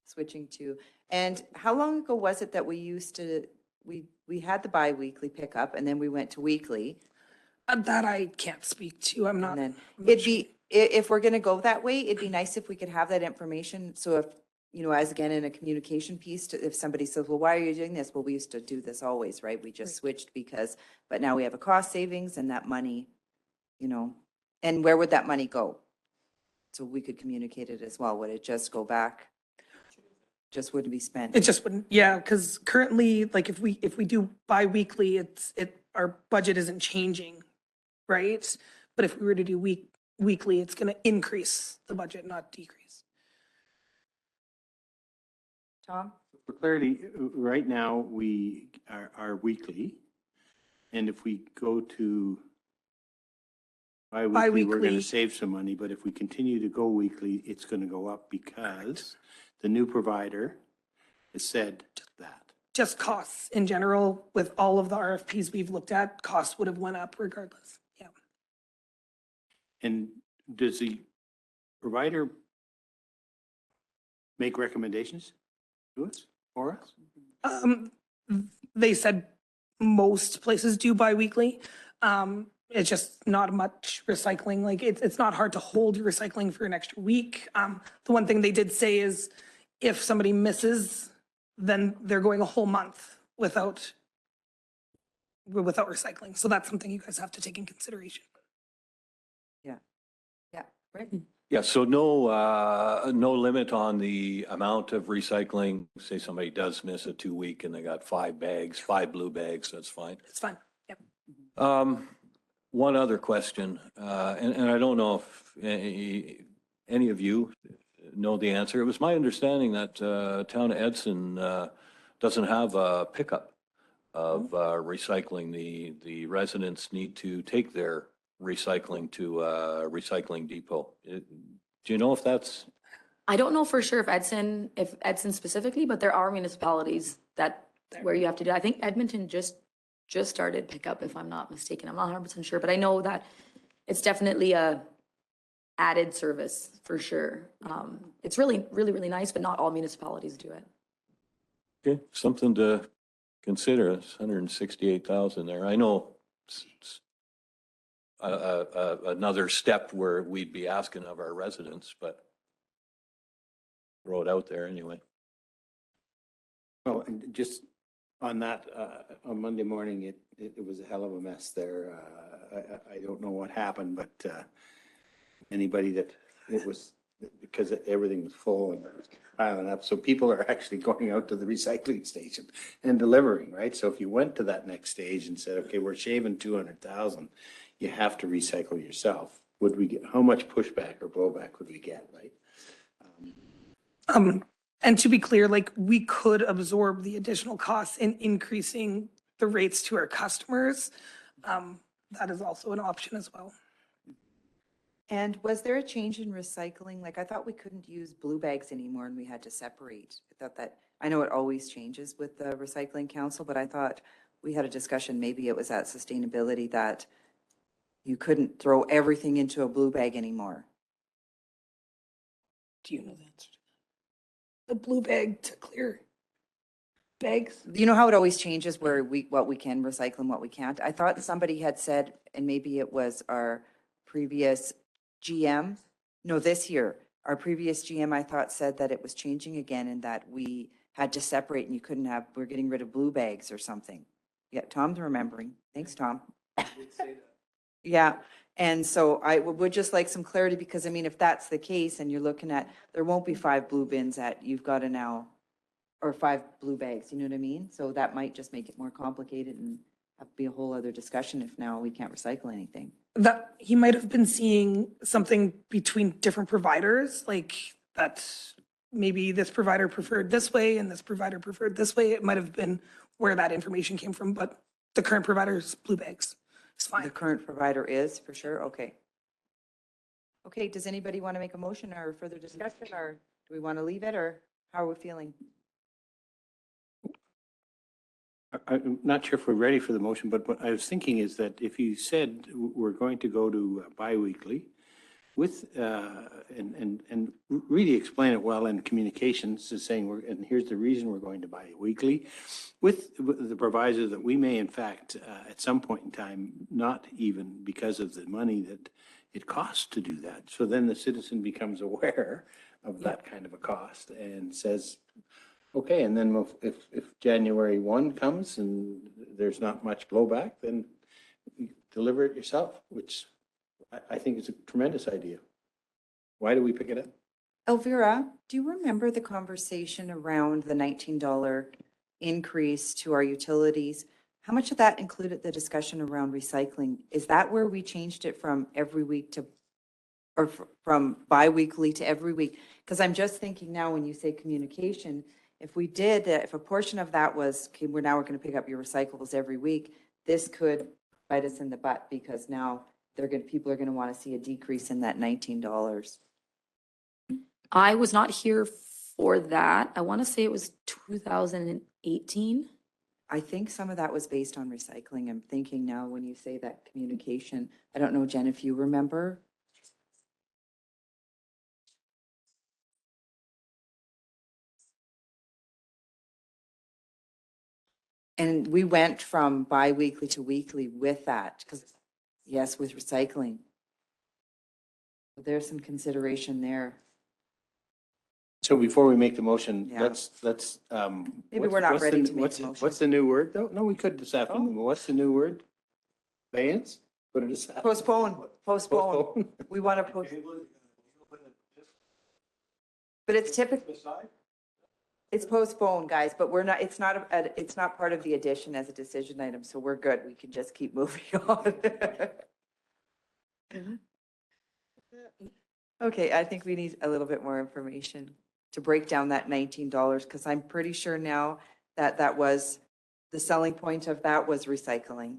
[SPEAKER 11] switching to. And how long ago was it that we used to, we had the bi-weekly pickup and then we went to weekly?
[SPEAKER 5] That I can't speak to. I'm not.
[SPEAKER 11] And then it'd be, if we're going to go that way, it'd be nice if we could have that information. So if, as again, in a communication piece, if somebody says, well, why are you doing this? Well, we used to do this always, right? We just switched because, but now we have a cost savings and that money, and where would that money go? So we could communicate it as well. Would it just go back? Just wouldn't be spent?
[SPEAKER 5] It just wouldn't, yeah, because currently, like if we do bi-weekly, our budget isn't changing, right? But if we were to do weekly, it's going to increase the budget, not decrease.
[SPEAKER 11] Tom?
[SPEAKER 4] For clarity, right now, we are weekly. And if we go to bi-weekly, we're going
[SPEAKER 5] Bi-weekly.
[SPEAKER 4] to save some money. But if we continue to go weekly, it's going to go up because the new provider has said that.
[SPEAKER 5] Just costs in general, with all of the RFPs we've looked at, costs would have went up regardless. Yeah.
[SPEAKER 4] And does the provider make recommendations to us, for us?
[SPEAKER 5] They said most places do bi-weekly. It's just not much recycling. Like it's not hard to hold your recycling for an extra week. The one thing they did say is if somebody misses, then they're going a whole month without recycling. So that's something you guys have to take in consideration.
[SPEAKER 11] Yeah. Yeah, right.
[SPEAKER 9] Yeah, so no limit on the amount of recycling. Say somebody does miss a 2-week and they got 5 bags, 5 blue bags, that's fine.
[SPEAKER 5] It's fine. Yep.
[SPEAKER 9] One other question, and I don't know if any of you know the answer. It was my understanding that Town of Edson doesn't have a pickup of recycling. The residents need to take their recycling to a recycling depot. Do you know if that's?
[SPEAKER 7] I don't know for sure if Edson specifically, but there are municipalities where you have to do. I think Edmonton just started pickup, if I'm not mistaken. I'm not 100% sure, but I know that it's definitely a added service for sure. It's really, really, really nice, but not all municipalities do it.
[SPEAKER 9] Okay, something to consider. It's 168,000 there. I know it's another step where we'd be asking of our residents, but throw it out there anyway.
[SPEAKER 4] Well, and just on that, on Monday morning, it was a hell of a mess there. I don't know what happened, but anybody that it was, because everything was full and it was piling up. So people are actually going out to the recycling station and delivering, right? So if you went to that next stage and said, okay, we're shaving 200,000, you have to recycle yourself. Would we get, how much pushback or blowback would we get, right?
[SPEAKER 5] And to be clear, like we could absorb the additional costs in increasing the rates to our customers. That is also an option as well.
[SPEAKER 11] And was there a change in recycling? Like I thought we couldn't use blue bags anymore and we had to separate. I thought that, I know it always changes with the recycling council, but I thought we had a discussion, maybe it was at sustainability, that you couldn't throw everything into a blue bag anymore.
[SPEAKER 5] Do you know the answer to that? The blue bag to clear bags?
[SPEAKER 11] You know how it always changes where what we can recycle and what we can't? I thought somebody had said, and maybe it was our previous GM, no, this year, our previous GM, I thought, said that it was changing again and that we had to separate and you couldn't have, we're getting rid of blue bags or something. Yeah, Tom's remembering. Thanks, Tom. Yeah, and so I would just like some clarity because, I mean, if that's the case and you're looking at, there won't be 5 blue bins that you've got to now, or 5 blue bags, you know what I mean? So that might just make it more complicated and have to be a whole other discussion if now we can't recycle anything.
[SPEAKER 5] That he might have been seeing something between different providers, like that maybe this provider preferred this way and this provider preferred this way. It might have been where that information came from, but the current provider's blue bags. It's fine.
[SPEAKER 11] The current provider is, for sure? Okay. Okay, does anybody want to make a motion or further discussion, or do we want to leave it, or how are we feeling?
[SPEAKER 4] I'm not sure if we're ready for the motion, but what I was thinking is that if you said we're going to go to bi-weekly with, and really explain it well in communications, is saying and here's the reason we're going to bi-weekly, with the proviso that we may in fact, at some point in time, not even because of the money that it costs to do that. So then the citizen becomes aware of that kind of a cost and says, okay, and then if January 1 comes and there's not much blowback, then you deliver it yourself, which I think is a tremendous idea. Why do we pick it up?
[SPEAKER 11] Elvira, do you remember the conversation around the $19 increase to our utilities? How much of that included the discussion around recycling? Is that where we changed it from every week to, or from bi-weekly to every week? Because I'm just thinking now, when you say communication, if we did, if a portion of that was, okay, we're going to pick up your recyclables every week, this could bite us in the butt, because now people are going to want to see a decrease in that $19.
[SPEAKER 7] I was not here for that. I want to say it was 2018.
[SPEAKER 11] I think some of that was based on recycling. I'm thinking now, when you say that communication, I don't know, Jen, if you remember. And we went from bi-weekly to weekly with that, because, yes, with recycling. There's some consideration there.
[SPEAKER 4] So before we make the motion,
[SPEAKER 11] Yeah.
[SPEAKER 4] let's.
[SPEAKER 11] Maybe we're not ready to make a motion.
[SPEAKER 4] What's the new word, though? No, we could this afternoon. What's the new word? Abeyance? Put it aside.
[SPEAKER 11] Postpone. We want to post. But it's typically, it's postponed, guys, but we're not, it's not part of the addition as a decision item, so we're good. We can just keep moving on. Okay, I think we need a little bit more information to break down that $19, because I'm pretty sure now that that was, the selling point of that was recycling.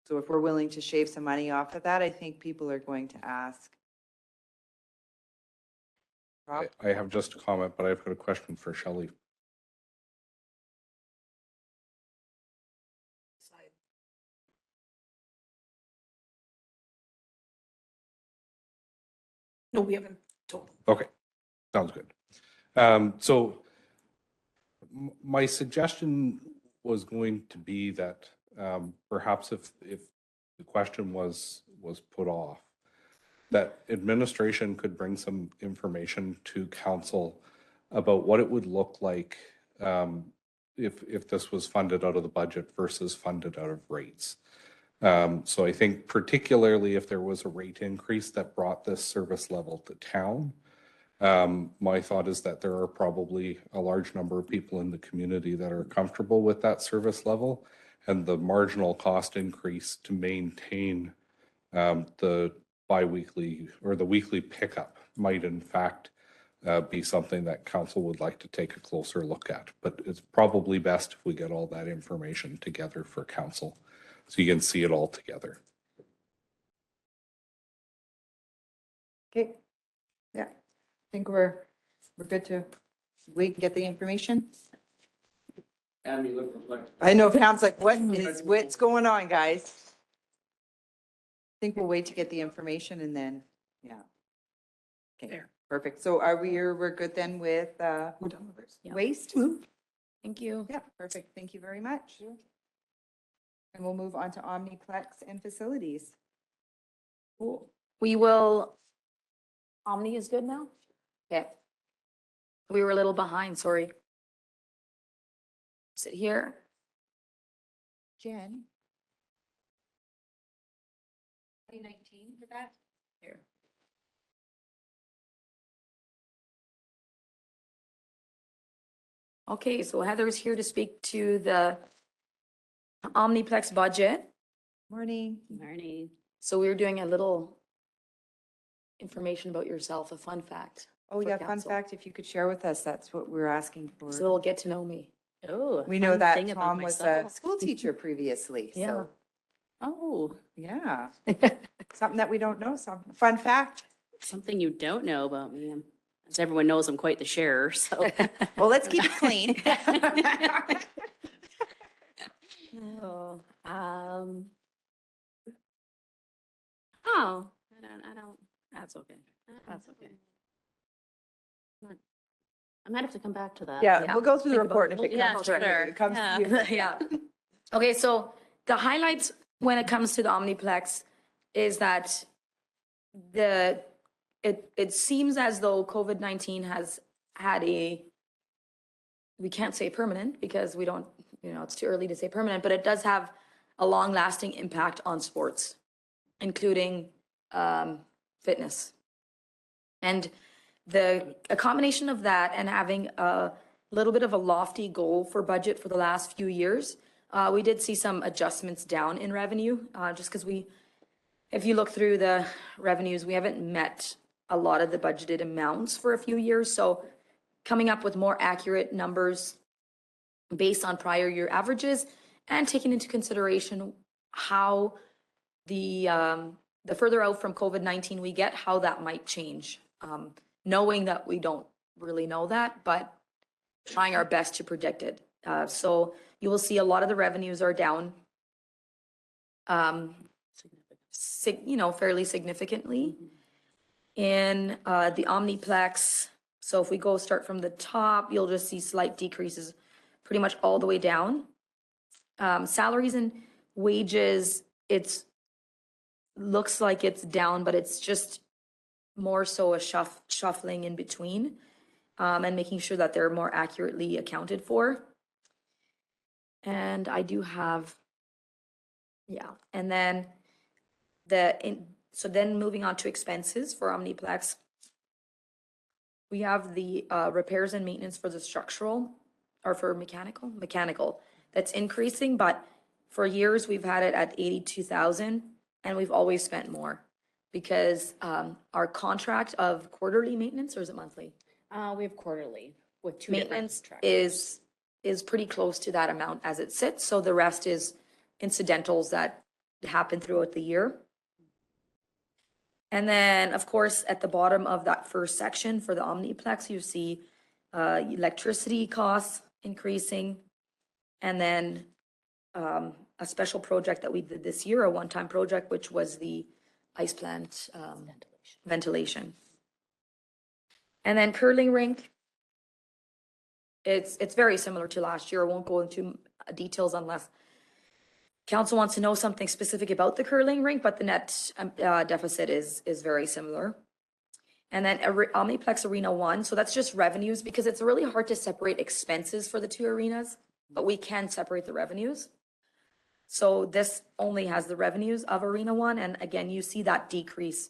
[SPEAKER 11] So if we're willing to shave some money off of that, I think people are going to ask. Rob?
[SPEAKER 2] I have just a comment, but I've got a question for Shelley.
[SPEAKER 5] No, we haven't told.
[SPEAKER 2] Okay, sounds good. So my suggestion was going to be that perhaps if the question was put off, that administration could bring some information to council about what it would look like if this was funded out of the budget versus funded out of rates. So I think particularly if there was a rate increase that brought this service level to town, my thought is that there are probably a large number of people in the community that are comfortable with that service level, and the marginal cost increase to maintain the biweekly or the weekly pickup might in fact be something that council would like to take a closer look at. But it's probably best if we get all that information together for council, so you can see it all together.
[SPEAKER 11] Okay. Yeah, I think we're good to, we can get the information. I know, Pam's like, what's going on, guys? I think we'll wait to get the information and then, yeah. Okay,
[SPEAKER 5] There.
[SPEAKER 11] perfect. So we're good then with
[SPEAKER 5] We're done with this.
[SPEAKER 7] Yeah.
[SPEAKER 11] waste?
[SPEAKER 7] Thank you.
[SPEAKER 11] Yeah, perfect. Thank you very much. And we'll move on to Omniplex and facilities.
[SPEAKER 7] Cool. We will, Omni is good now? Okay. We were a little behind, sorry. Sit here.
[SPEAKER 11] Jen?
[SPEAKER 7] 2019 for that? Here. Okay, so Heather's here to speak to the Omniplex budget.
[SPEAKER 11] Morning.
[SPEAKER 7] Morning. So we were doing a little information about yourself, a fun fact.
[SPEAKER 11] Oh,
[SPEAKER 7] for
[SPEAKER 11] yeah, fun
[SPEAKER 7] council.
[SPEAKER 11] fact, if you could share with us, that's what we're asking for.
[SPEAKER 7] It's a little get to know me.
[SPEAKER 14] Oh,
[SPEAKER 11] We know
[SPEAKER 14] fun
[SPEAKER 11] that
[SPEAKER 14] thing about
[SPEAKER 11] Tom was a
[SPEAKER 14] myself.
[SPEAKER 11] school teacher previously,
[SPEAKER 7] Yeah.
[SPEAKER 11] so,
[SPEAKER 14] Oh,
[SPEAKER 11] yeah. Something that we don't know, some fun fact.
[SPEAKER 14] something you don't know about me. As everyone knows, I'm quite the sharer, so.
[SPEAKER 11] Well, let's keep it clean.
[SPEAKER 14] Oh, I don't, that's okay. That's okay. I might have to come back to that.
[SPEAKER 11] Yeah, we'll go through the
[SPEAKER 7] Think about
[SPEAKER 11] report if it
[SPEAKER 14] Yeah,
[SPEAKER 11] comes,
[SPEAKER 14] sure.
[SPEAKER 11] if it comes to you.
[SPEAKER 7] Yeah. Okay, so the highlights when it comes to the Omniplex is that it seems as though COVID-19 has had we can't say permanent because we don't, it's too early to say permanent, but it does have a long-lasting impact on sports, including fitness. And a combination of that and having a little bit of a lofty goal for budget for the last few years, We did see some adjustments down in revenue, just because if you look through the revenues, we haven't met a lot of the budgeted amounts for a few years. So coming up with more accurate numbers based on prior year averages and taking into consideration how the further out from COVID-19 we get, how that might change. Knowing that we don't really know that, but trying our best to predict it. So you will see a lot of the revenues are down, fairly significantly. In the Omniplex, so if we start from the top, you'll just see slight decreases pretty much all the way down. Salaries and wages, looks like it's down, but it's just more so a shuffling in between, and making sure that they're more accurately accounted for. And I do have, and then so then moving on to expenses for Omniplex, we have the repairs and maintenance for the structural, or for mechanical, that's increasing, but for years we've had it at 82,000, and we've always spent more because our contract of quarterly maintenance, or is it monthly?
[SPEAKER 14] We have quarterly with two different
[SPEAKER 7] Maintenance
[SPEAKER 14] contractors.
[SPEAKER 7] is pretty close to that amount as it sits, so the rest is incidentals that happen throughout the year. And then, of course, at the bottom of that first section for the Omniplex, you see electricity costs increasing. And then a special project that we did this year, a one-time project, which was the ice plant ventilation. And then curling rink, it's very similar to last year. I won't go into details unless council wants to know something specific about the curling rink, but the net deficit is very similar. And then Omniplex Arena 1, so that's just revenues, because it's really hard to separate expenses for the two arenas, but we can separate the revenues. So this only has the revenues of Arena 1, and again, you see that decrease.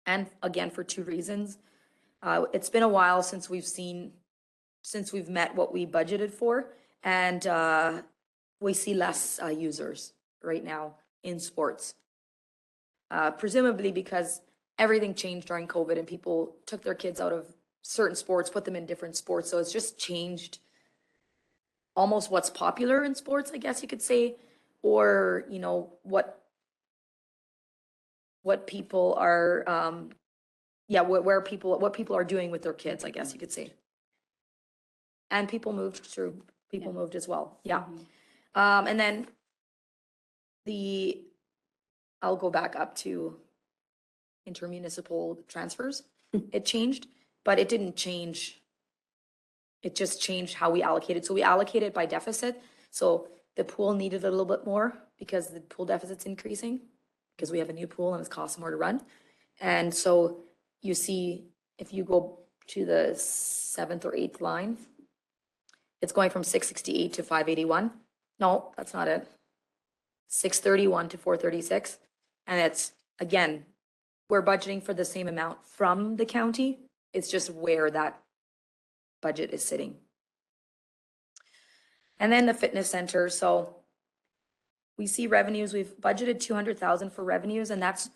[SPEAKER 7] And again, for two reasons. It's been a while since we've met what we budgeted for, and we see less users right now in sports. Presumably because everything changed during COVID and people took their kids out of certain sports, put them in different sports. So it's just changed almost what's popular in sports, I guess you could say, or, what people are, what people are doing with their kids, I guess you could say. And people moved through, moved as well. Yeah. And then I'll go back up to intermunicipal transfers. It changed, but it didn't change. It just changed how we allocated. So we allocated by deficit. So the pool needed a little bit more because the pool deficit's increasing because we have a new pool and it's costing more to run. And so you see, if you go to the 7th or 8th line, it's going from 668 to 581. No, that's not it. 631 to 436. And it's, again, we're budgeting for the same amount from the county. It's just where that budget is sitting. And then the fitness center. So we see revenues. We've budgeted 200,000 for revenues, and that's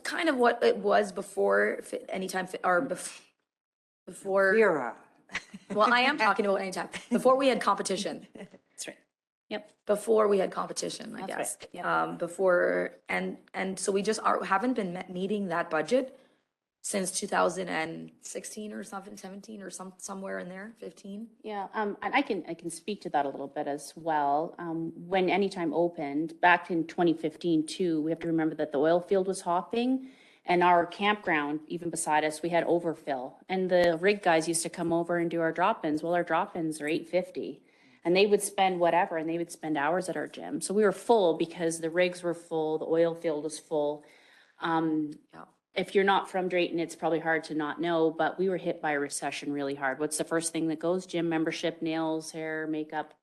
[SPEAKER 7] kind of what it was before before.
[SPEAKER 11] Vera.
[SPEAKER 7] Well, I am talking about anytime. Before we had competition.
[SPEAKER 14] That's right. Yep.
[SPEAKER 7] Before we had competition, I
[SPEAKER 14] That's
[SPEAKER 7] guess.
[SPEAKER 14] right. Yep.
[SPEAKER 7] Before, and so we just haven't been meeting that budget since 2016 or something, 17 or somewhere in there, 15.
[SPEAKER 14] Yeah, and I can speak to that a little bit as well. When Anytime opened back in 2015 too, we have to remember that the oil field was hopping, and our campground, even beside us, we had overfill. And the rig guys used to come over and do our drop-ins. Well, our drop-ins are $850. And they would spend whatever, and they would spend hours at our gym. So we were full because the rigs were full, the oil field was full. If you're not from Drayton, it's probably hard to not know, but we were hit by a recession really hard. What's the first thing that goes? Gym membership, nails, hair, makeup,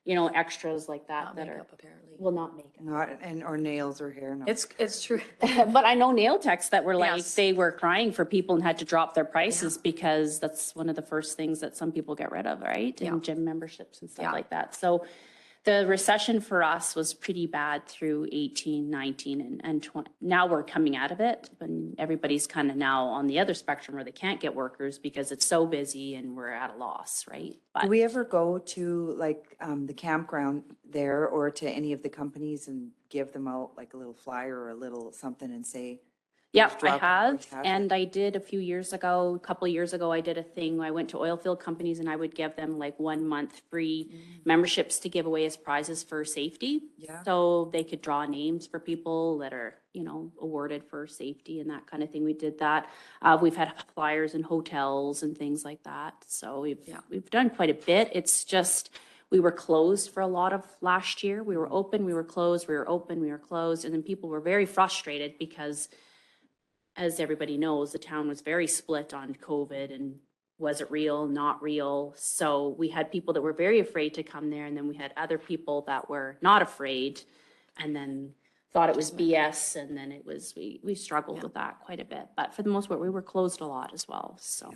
[SPEAKER 14] extras like that.
[SPEAKER 7] Not
[SPEAKER 14] that
[SPEAKER 7] makeup,
[SPEAKER 14] are,
[SPEAKER 7] apparently.
[SPEAKER 14] well, not makeup.
[SPEAKER 11] Or nails or hair. No.
[SPEAKER 7] It's true.
[SPEAKER 14] But I know nail techs that were like,
[SPEAKER 7] Yes.
[SPEAKER 14] they were crying for people and had to drop their prices because that's one of the first things that some people get rid of, right?
[SPEAKER 7] Yeah.
[SPEAKER 14] And gym memberships and stuff
[SPEAKER 7] Yeah.
[SPEAKER 14] like that. So The recession for us was pretty bad through 18, 19, and 20. Now we're coming out of it, but everybody's kind of now on the other spectrum where they can't get workers because it's so busy and we're at a loss, right?
[SPEAKER 11] Do
[SPEAKER 14] But
[SPEAKER 11] we ever go to like the campground there or to any of the companies and give them out like a little flyer or a little something and say,
[SPEAKER 14] yeah,
[SPEAKER 11] "Here's
[SPEAKER 14] I
[SPEAKER 11] drop-in
[SPEAKER 14] have,
[SPEAKER 11] for cash"?
[SPEAKER 14] and I did a few years ago, a couple of years ago, I did a thing. I went to oil field companies and I would give them like 1 month free memberships to give away as prizes for safety.
[SPEAKER 11] Yeah.
[SPEAKER 14] So they could draw names for people that are, awarded for safety and that kind of thing. We did that. We've had flyers in hotels and things like that. So we've done quite a bit. It's just, we were closed for a lot of last year. We were open, we were closed, we were open, we were closed. And then people were very frustrated because, as everybody knows, the town was very split on COVID and was it real, not real? So we had people that were very afraid to come there, and then we had other people that were not afraid and then thought it was BS, and then it was, we struggled with that quite a bit. But for the most part, we were closed a lot as well, so.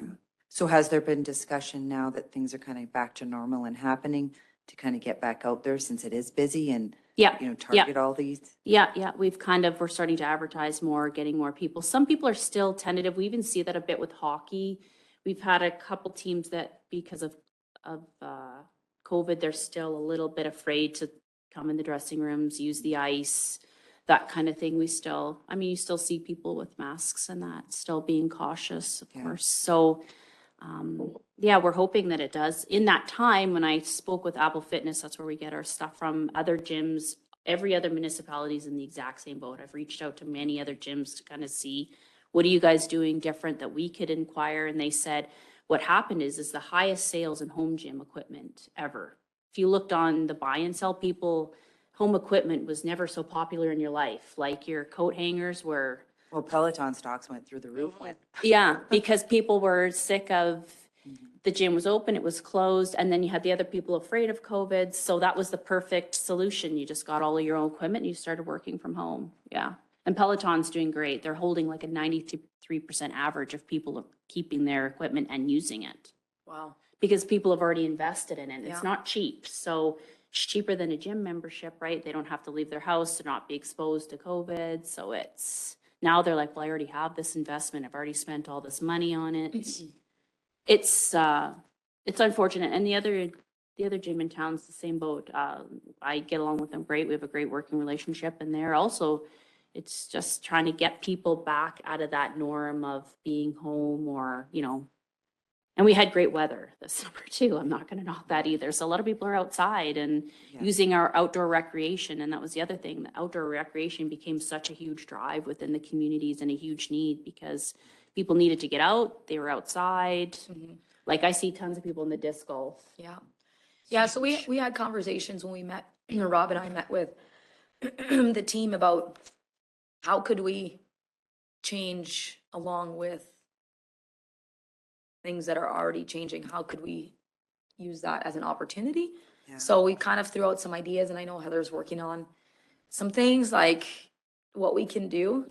[SPEAKER 11] So has there been discussion now that things are kind of back to normal and happening to kind of get back out there since it is busy and,
[SPEAKER 14] Yeah,
[SPEAKER 11] target all these?
[SPEAKER 14] yeah, we're starting to advertise more, getting more people. Some people are still tentative. We even see that a bit with hockey. We've had a couple teams that, because of COVID, they're still a little bit afraid to come in the dressing rooms, use the ice, that kind of thing. You still see people with masks and that, still being cautious, of course. So, we're hoping that it does. In that time, when I spoke with Apple Fitness, that's where we get our stuff from, other gyms, every other municipality is in the exact same boat. I've reached out to many other gyms to kind of see, what are you guys doing different that we could inquire? And they said, what happened is the highest sales in home gym equipment ever. If you looked on the buy and sell people, home equipment was never so popular in your life. Like your coat hangers were.
[SPEAKER 11] Well, Peloton stocks went through the roof.
[SPEAKER 14] Yeah, because people were sick of, the gym was open, it was closed, and then you had the other people afraid of COVID. So that was the perfect solution. You just got all of your own equipment and you started working from home. Yeah. And Peloton's doing great. They're holding like a 93% average of people keeping their equipment and using it.
[SPEAKER 7] Wow.
[SPEAKER 14] Because people have already invested in it.
[SPEAKER 7] Yeah.
[SPEAKER 14] It's not cheap. So it's cheaper than a gym membership, right? They don't have to leave their house to not be exposed to COVID. So now they're like, well, I already have this investment. I've already spent all this money on it. It's unfortunate. And the other gym in town's the same boat. I get along with them great. We have a great working relationship, and they're also, it's just trying to get people back out of that norm of being home or, and we had great weather this summer too. I'm not going to knock that either. So a lot of people are outside and using our outdoor recreation. And that was the other thing. The outdoor recreation became such a huge drive within the communities and a huge need because people needed to get out. They were outside. Like I see tons of people in the disc golf.
[SPEAKER 7] Yeah. Yeah, so we had conversations when we met, Rob and I met with the team about how could we change along with things that are already changing? How could we use that as an opportunity?
[SPEAKER 11] Yeah.
[SPEAKER 7] So we kind of threw out some ideas, and I know Heather's working on some things like what we can do.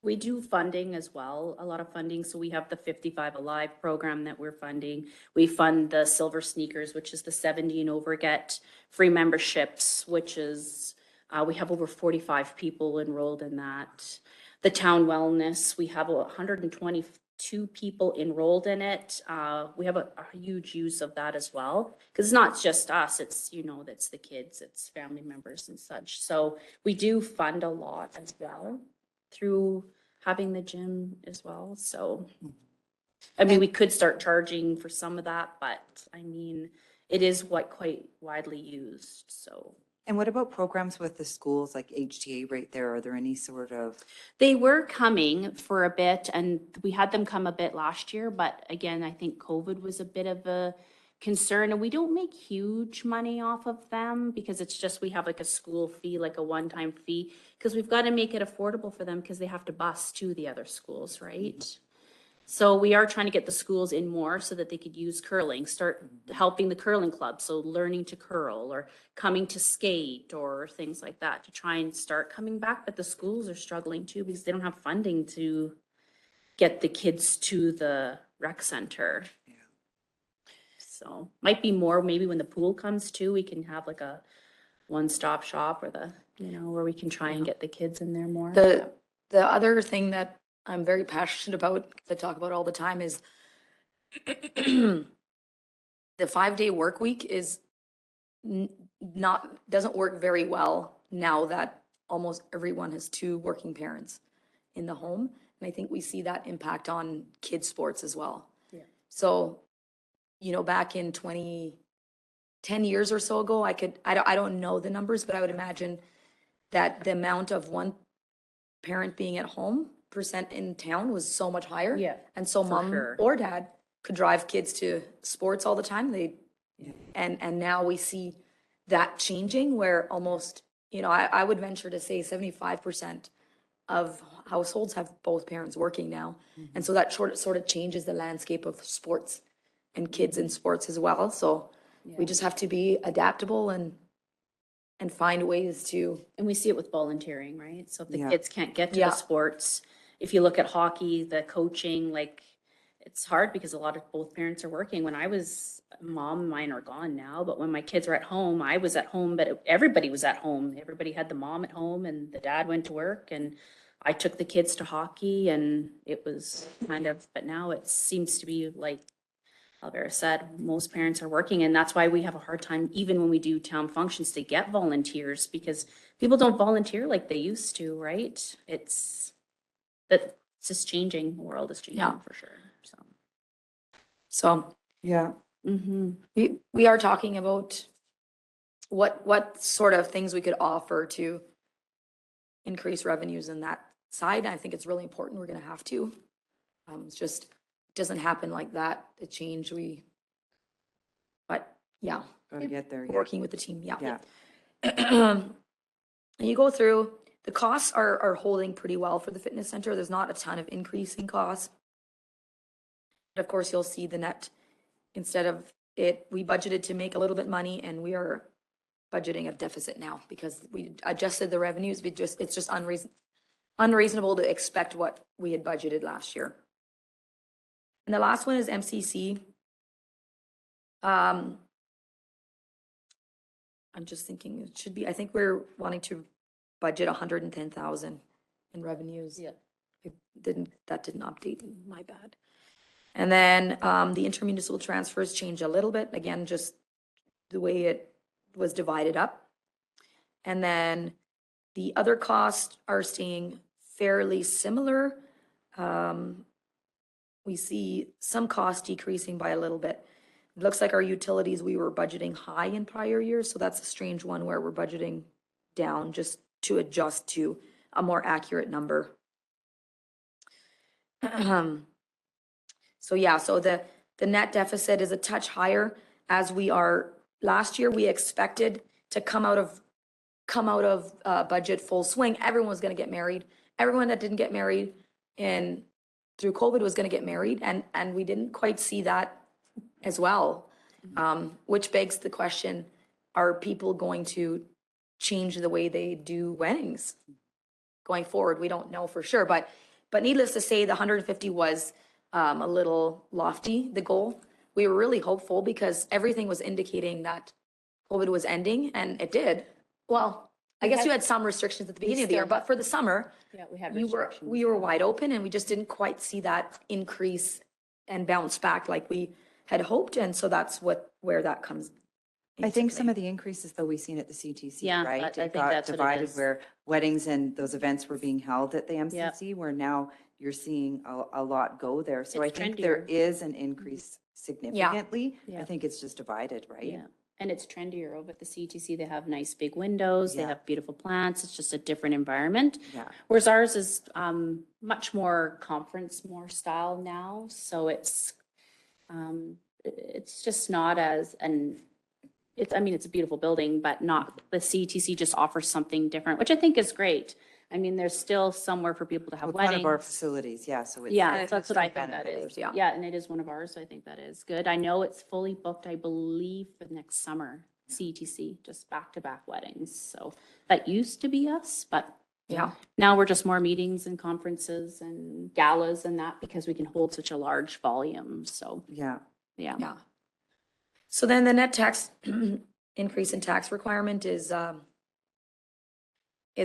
[SPEAKER 14] We do funding as well, a lot of funding. So we have the 55 Alive program that we're funding. We fund the Silver Sneakers, which is the 70 and over get free memberships, which is, we have over 45 people enrolled in that. The Town Wellness, we have 122 people enrolled in it. We have a huge use of that as well, because it's not just us, it's, that's the kids, it's family members and such. So we do fund a lot as well through having the gym as well. So, we could start charging for some of that, but it is quite widely used, so.
[SPEAKER 11] And what about programs with the schools like HTA right there? Are there any sort of?
[SPEAKER 14] They were coming for a bit, and we had them come a bit last year, but again, I think COVID was a bit of a concern, and we don't make huge money off of them because it's just, we have like a school fee, like a one-time fee, because we've got to make it affordable for them because they have to bus to the other schools, right? So we are trying to get the schools in more so that they could use curling, start helping the curling club. So learning to curl or coming to skate or things like that to try and start coming back. But the schools are struggling too because they don't have funding to get the kids to the rec center. So might be more, maybe when the pool comes too, we can have like a one-stop shop or the, where we can try and get the kids in there more.
[SPEAKER 7] The other thing that I'm very passionate about, that I talk about all the time, is the 5-day work week is doesn't work very well now that almost everyone has 2 working parents in the home. And I think we see that impact on kids' sports as well.
[SPEAKER 14] Yeah.
[SPEAKER 7] So, back in 10 years or so ago, I don't know the numbers, but I would imagine that the amount of one parent being at home % in town was so much higher.
[SPEAKER 14] Yeah,
[SPEAKER 7] And so
[SPEAKER 14] for
[SPEAKER 7] mom
[SPEAKER 14] sure.
[SPEAKER 7] or dad could drive kids to sports all the time. And now we see that changing where almost, I would venture to say 75% of households have both parents working now. And so that sort of changes the landscape of sports and kids in sports as well. So we just have to be adaptable and find ways to.
[SPEAKER 14] And we see it with volunteering, right? So if the
[SPEAKER 11] Yeah.
[SPEAKER 14] kids can't get to
[SPEAKER 7] Yeah.
[SPEAKER 14] the sports, if you look at hockey, the coaching, like, it's hard because a lot of both parents are working. When I was a mom, mine are gone now, but when my kids were at home, I was at home, but everybody was at home. Everybody had the mom at home and the dad went to work, and I took the kids to hockey, and it was but now it seems to be like Alvera said, most parents are working, and that's why we have a hard time, even when we do town functions, to get volunteers, because people don't volunteer like they used to, right? It's just changing, the world is changing
[SPEAKER 7] Yeah.
[SPEAKER 14] for sure, so.
[SPEAKER 7] So
[SPEAKER 11] Yeah.
[SPEAKER 7] we are talking about what sort of things we could offer to increase revenues in that side. I think it's really important. We're gonna have to. It's just, it doesn't happen like that, the change but yeah,
[SPEAKER 11] Gotta get there. Yeah.
[SPEAKER 7] working with the team, yeah.
[SPEAKER 11] Yeah.
[SPEAKER 7] And you go through, the costs are holding pretty well for the fitness center. There's not a ton of increase in costs. But of course, you'll see the net, instead of it, we budgeted to make a little bit money, and we are budgeting a deficit now because we adjusted the revenues. It's just unreasonable to expect what we had budgeted last year. And the last one is MCC. I'm just thinking it should be, I think we're wanting to budget 110,000 in revenues.
[SPEAKER 14] Yeah.
[SPEAKER 7] That didn't update, my bad. And then the intermunicipal transfers change a little bit, again, just the way it was divided up. And then the other costs are staying fairly similar. We see some costs decreasing by a little bit. It looks like our utilities, we were budgeting high in prior years, so that's a strange one where we're budgeting down just to adjust to a more accurate number. So yeah, so the net deficit is a touch higher as we are, last year, we expected to come out of budget full swing. Everyone was gonna get married. Everyone that didn't get married through COVID was gonna get married, and we didn't quite see that as well. Which begs the question, are people going to change the way they do weddings going forward? We don't know for sure, but needless to say, the 150 was a little lofty, the goal. We were really hopeful because everything was indicating that COVID was ending, and it did. Well, I guess you had some restrictions at the beginning of the year, but for the summer,
[SPEAKER 14] Yeah, we had
[SPEAKER 7] we
[SPEAKER 14] restrictions.
[SPEAKER 7] were wide open, and we just didn't quite see that increase and bounce back like we had hoped, and so that's where that comes.
[SPEAKER 11] I think some of the increases though we've seen at the CTC,
[SPEAKER 14] Yeah,
[SPEAKER 11] right?
[SPEAKER 14] I think
[SPEAKER 11] It got
[SPEAKER 14] that's what it
[SPEAKER 11] divided
[SPEAKER 14] is.
[SPEAKER 11] where weddings and those events were being held at the MCC, where now you're seeing a lot go there. So I
[SPEAKER 14] It's
[SPEAKER 11] think there
[SPEAKER 14] trendier.
[SPEAKER 11] is an increase significantly.
[SPEAKER 14] Yeah.
[SPEAKER 11] I think it's just divided, right?
[SPEAKER 14] Yeah, and it's trendier over at the CTC. They have nice big windows, they
[SPEAKER 11] Yeah.
[SPEAKER 14] have beautiful plants. It's just a different environment.
[SPEAKER 11] Yeah.
[SPEAKER 14] Whereas ours is much more conference, more style now. So it's just not as, it's a beautiful building, but not, the CTC just offers something different, which I think is great. I mean, there's still somewhere for people to have
[SPEAKER 11] Well, it's one of our
[SPEAKER 14] weddings.
[SPEAKER 11] facilities, yeah, so it's.
[SPEAKER 14] Yeah,
[SPEAKER 11] it's
[SPEAKER 14] that's what
[SPEAKER 11] some
[SPEAKER 14] I think that
[SPEAKER 11] benefit.
[SPEAKER 14] is. Yeah, and it is one of ours, so I think that is good. I know it's fully booked, I believe, for the next summer, CTC, just back-to-back weddings. So that used to be us, but
[SPEAKER 7] Yeah.
[SPEAKER 14] now we're just more meetings and conferences and galas and that because we can hold such a large volume. So,
[SPEAKER 11] Yeah.
[SPEAKER 14] yeah.
[SPEAKER 7] Yeah. So then the net tax increase in tax requirement is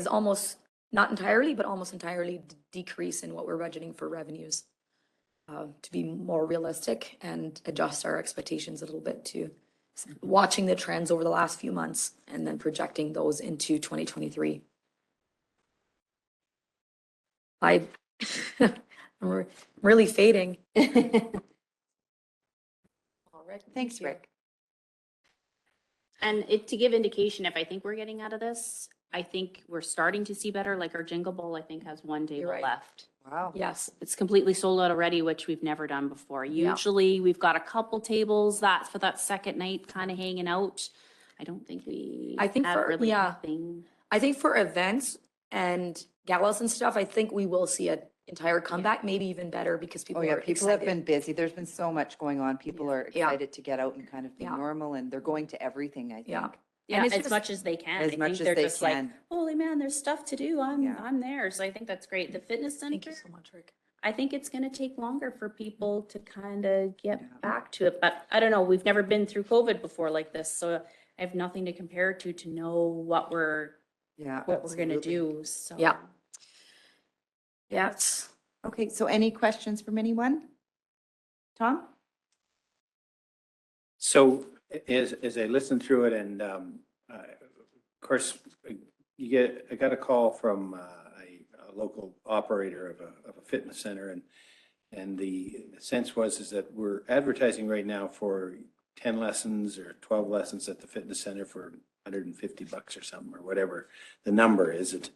[SPEAKER 7] almost, not entirely, but almost entirely decrease in what we're budgeting for revenues. To be more realistic and adjust our expectations a little bit to watching the trends over the last few months and then projecting those into 2023. I'm really fading.
[SPEAKER 11] Thanks, Rick.
[SPEAKER 14] And to give indication, if I think we're getting out of this, I think we're starting to see better, like our Jingle Bowl, I think has one table
[SPEAKER 7] right.
[SPEAKER 14] left.
[SPEAKER 11] Wow.
[SPEAKER 7] Yes.
[SPEAKER 14] It's completely sold out already, which we've never done before.
[SPEAKER 7] Yeah.
[SPEAKER 14] Usually we've got a couple tables that's for that second night kind of hanging out. I don't think we
[SPEAKER 7] I think
[SPEAKER 14] have
[SPEAKER 7] for-
[SPEAKER 14] really
[SPEAKER 7] yeah.
[SPEAKER 14] anything.
[SPEAKER 7] I think for events and galas and stuff, I think we will see an entire comeback, maybe even better because
[SPEAKER 11] Oh,
[SPEAKER 7] people
[SPEAKER 11] yeah,
[SPEAKER 7] are
[SPEAKER 11] people have
[SPEAKER 7] excited.
[SPEAKER 11] been busy. There's been so much going on. People are
[SPEAKER 7] Yeah.
[SPEAKER 11] excited to get out and kind of be
[SPEAKER 7] Yeah.
[SPEAKER 11] normal, and they're going to everything, I
[SPEAKER 7] Yeah.
[SPEAKER 11] think.
[SPEAKER 14] Yeah,
[SPEAKER 7] it's
[SPEAKER 14] as
[SPEAKER 7] just-
[SPEAKER 14] much as they can.
[SPEAKER 11] As
[SPEAKER 14] I
[SPEAKER 11] much
[SPEAKER 14] think
[SPEAKER 11] as
[SPEAKER 14] they're
[SPEAKER 11] they
[SPEAKER 14] just like,
[SPEAKER 11] can.
[SPEAKER 14] holy man, there's stuff to do.
[SPEAKER 11] Yeah.
[SPEAKER 14] I'm there. So I think that's great. The fitness
[SPEAKER 7] Thank
[SPEAKER 14] center,
[SPEAKER 7] you so much, Rick.
[SPEAKER 14] I think it's gonna take longer for people to kind of get
[SPEAKER 11] Yeah.
[SPEAKER 14] back to it, but I don't know, we've never been through COVID before like this, so I have nothing to compare it to know what we're
[SPEAKER 11] Yeah.
[SPEAKER 14] gonna
[SPEAKER 11] absolutely.
[SPEAKER 14] do, so.
[SPEAKER 7] Yeah. Yeah, it's,
[SPEAKER 11] Okay, so any questions from anyone? Tom?
[SPEAKER 4] So as I listened through it and, of course, I got a call from a local operator of a fitness center and the sense is that we're advertising right now for 10 lessons or 12 lessons at the fitness center for $150 or something, or whatever the number is.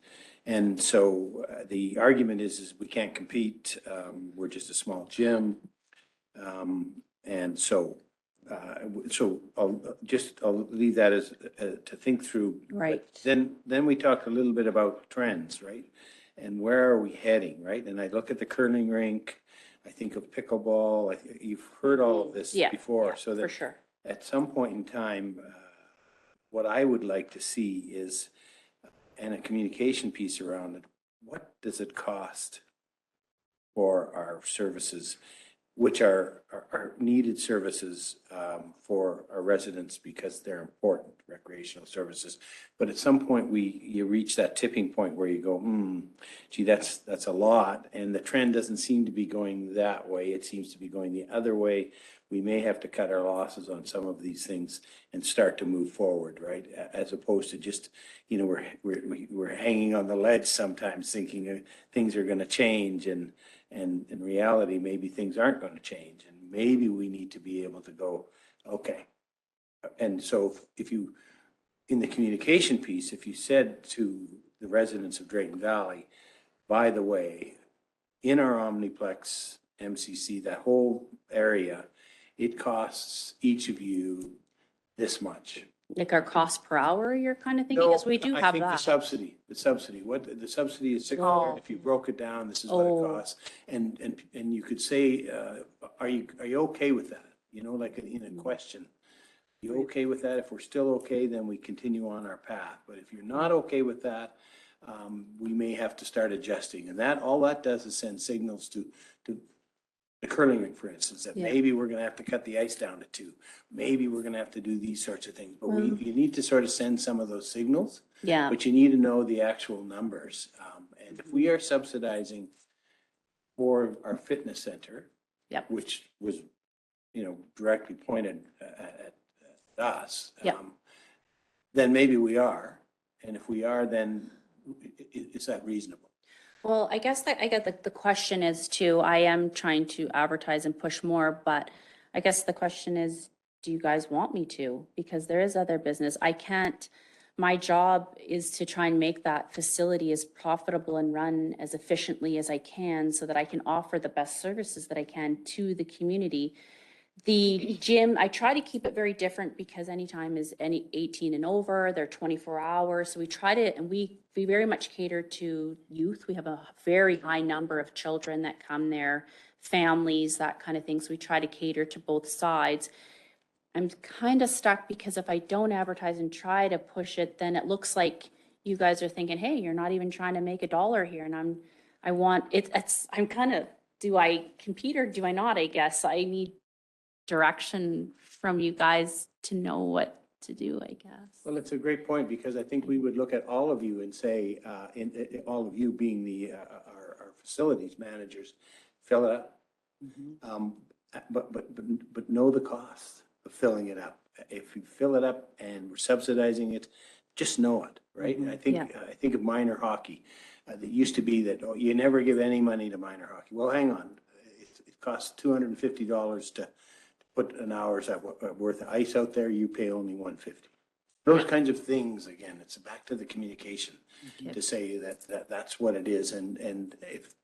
[SPEAKER 4] And so the argument is we can't compete. We're just a small gym. And so I'll leave that as to think through.
[SPEAKER 14] Right.
[SPEAKER 4] But then we talked a little bit about trends, right? And where are we heading, right? And I look at the curling rink, I think of pickleball. You've heard all of this
[SPEAKER 14] Yeah,
[SPEAKER 4] before,
[SPEAKER 14] yeah,
[SPEAKER 4] so
[SPEAKER 14] for
[SPEAKER 4] that
[SPEAKER 14] sure.
[SPEAKER 4] at some point in time, what I would like to see is, and a communication piece around it, what does it cost for our services, which are needed services for our residents because they're important recreational services. But at some point, you reach that tipping point where you go, gee, that's a lot. And the trend doesn't seem to be going that way. It seems to be going the other way. We may have to cut our losses on some of these things and start to move forward, right? As opposed to just, we're hanging on the ledge sometimes thinking things are going to change, and in reality, maybe things aren't going to change, and maybe we need to be able to go, okay. And so if you, in the communication piece, if you said to the residents of Drayton Valley, by the way, in our Omniplex MCC, that whole area, it costs each of you this much.
[SPEAKER 14] Like our cost per hour, you're kind of thinking, because we do
[SPEAKER 4] I
[SPEAKER 14] have
[SPEAKER 4] think the
[SPEAKER 14] that.
[SPEAKER 4] subsidy, the subsidy is $600. If you broke it down, this is what
[SPEAKER 14] Oh.
[SPEAKER 4] it costs. And you could say, are you okay with that? Like in a question. You okay with that? If we're still okay, then we continue on our path. But if you're not okay with that, we may have to start adjusting. And all that does is send signals to the curling rink, for instance, that
[SPEAKER 14] Yeah.
[SPEAKER 4] maybe we're going to have to cut the ice down to 2. Maybe we're going to have to do these sorts of things. But you need to sort of send some of those signals,
[SPEAKER 14] Yeah,
[SPEAKER 4] but you need to know the actual numbers. And if we are subsidizing for our fitness center,
[SPEAKER 14] Yep.
[SPEAKER 4] which was, directly pointed at us,
[SPEAKER 14] Yep.
[SPEAKER 4] then maybe we are. And if we are, then is that reasonable?
[SPEAKER 14] well, I guess that, I get the question is too, I am trying to advertise and push more, but I guess the question is, do you guys want me to? Because there is other business. I can't, my job is to try and make that facility as profitable and run as efficiently as I can so that I can offer the best services that I can to the community. The gym, I try to keep it very different because anytime is any 18 and over, they're 24 hours. So we try to, and we very much cater to youth. We have a very high number of children that come there, families, that kind of thing. So we try to cater to both sides. I'm kind of stuck because if I don't advertise and try to push it, then it looks like you guys are thinking, hey, you're not even trying to make a dollar here. And I'm kind of, do I compete or do I not? I guess I need direction from you guys to know what to do, I guess.
[SPEAKER 4] Well, it's a great point because I think we would look at all of you and say, all of you being our facilities managers, fill it up. But know the cost of filling it up. If you fill it up and we're subsidizing it, just know it, right? I think of minor hockey. It used to be that, oh, you never give any money to minor hockey. Well, hang on. It costs $250 to put an hour's worth of ice out there. You pay only $150. Those kinds of things, again, it's back to the communication to say that's what it is. And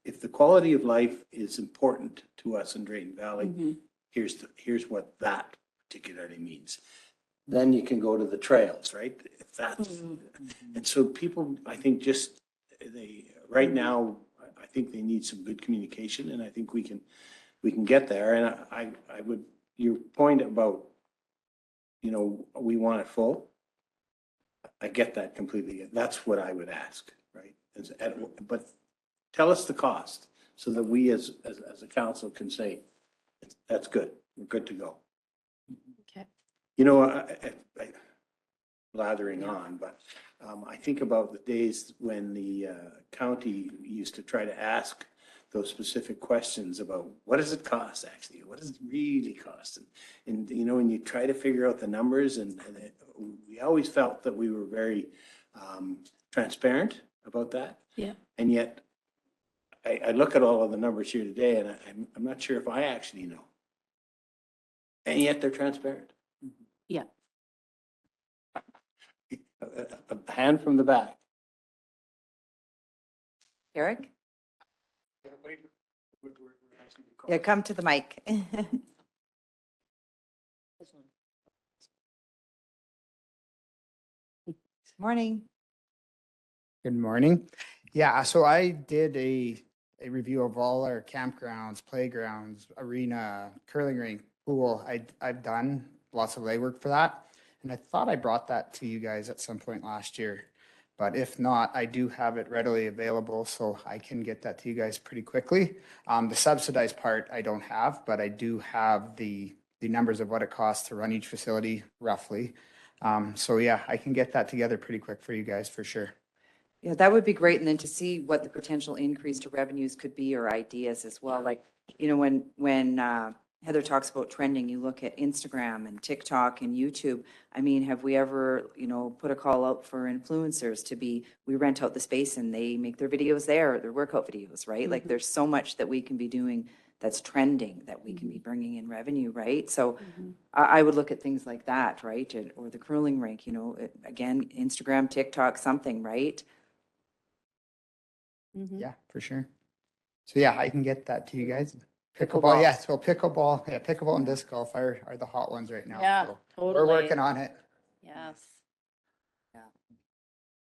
[SPEAKER 4] if the quality of life is important to us in Drayton Valley, here's what that particularly means. Then you can go to the trails, right? If that's, and so people, I think right now, I think they need some good communication, and I think we can get there. And I would, your point about, we want it full. I get that completely. That's what I would ask, right? But tell us the cost so that we as a council can say, that's good. We're good to go.
[SPEAKER 7] Okay.
[SPEAKER 4] I blathering on, but I think about the days when the county used to try to ask those specific questions about what does it cost actually? What does it really cost? And when you try to figure out the numbers we always felt that we were very transparent about that.
[SPEAKER 7] Yeah.
[SPEAKER 4] And yet I look at all of the numbers here today and I'm not sure if I actually know. And yet they're transparent.
[SPEAKER 14] Yeah.
[SPEAKER 4] A hand from the back.
[SPEAKER 11] Eric? Yeah, come to the mic. Morning.
[SPEAKER 15] Good morning. Yeah, so I did a review of all our campgrounds, playgrounds, arena, curling rink, pool. I've done lots of legwork for that. And I thought I brought that to you guys at some point last year. But if not, I do have it readily available, so I can get that to you guys pretty quickly. The subsidized part I don't have, but I do have the numbers of what it costs to run each facility roughly. So yeah, I can get that together pretty quick for you guys for sure.
[SPEAKER 11] Yeah, that would be great. And then to see what the potential increase to revenues could be or ideas as well. Like, when Heather talks about trending, you look at Instagram and TikTok and YouTube. I mean, have we ever, put a call out for influencers we rent out the space and they make their videos there, their workout videos, right? Like there's so much that we can be doing that's trending that we can be bringing in revenue, right? So I would look at things like that, right? Or the curling rink, again, Instagram, TikTok, something, right?
[SPEAKER 15] Yeah, for sure. So yeah, I can get that to you guys.
[SPEAKER 7] Pickleball.
[SPEAKER 15] Yeah, so pickleball and disc golf are the hot ones right now.
[SPEAKER 14] Yeah,
[SPEAKER 15] so
[SPEAKER 14] totally.
[SPEAKER 15] We're working on it.
[SPEAKER 14] Yes.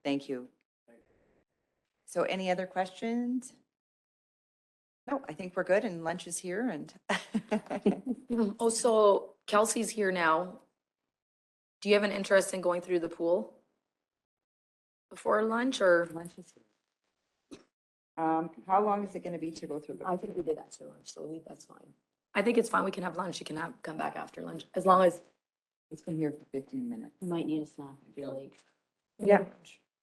[SPEAKER 11] Thank you. So any other questions? No, I think we're good and lunch is here and.
[SPEAKER 7] Oh, so Kelsey's here now. Do you have an interest in going through the pool before lunch or?
[SPEAKER 11] Lunch is here. How long is it going to be to go through?
[SPEAKER 7] I think we did after lunch, so that's fine. I think it's fine. We can have lunch. You can come back after lunch, as long as.
[SPEAKER 11] It's been here for 15 minutes.
[SPEAKER 14] You might need a snack, I feel like.
[SPEAKER 11] Yeah.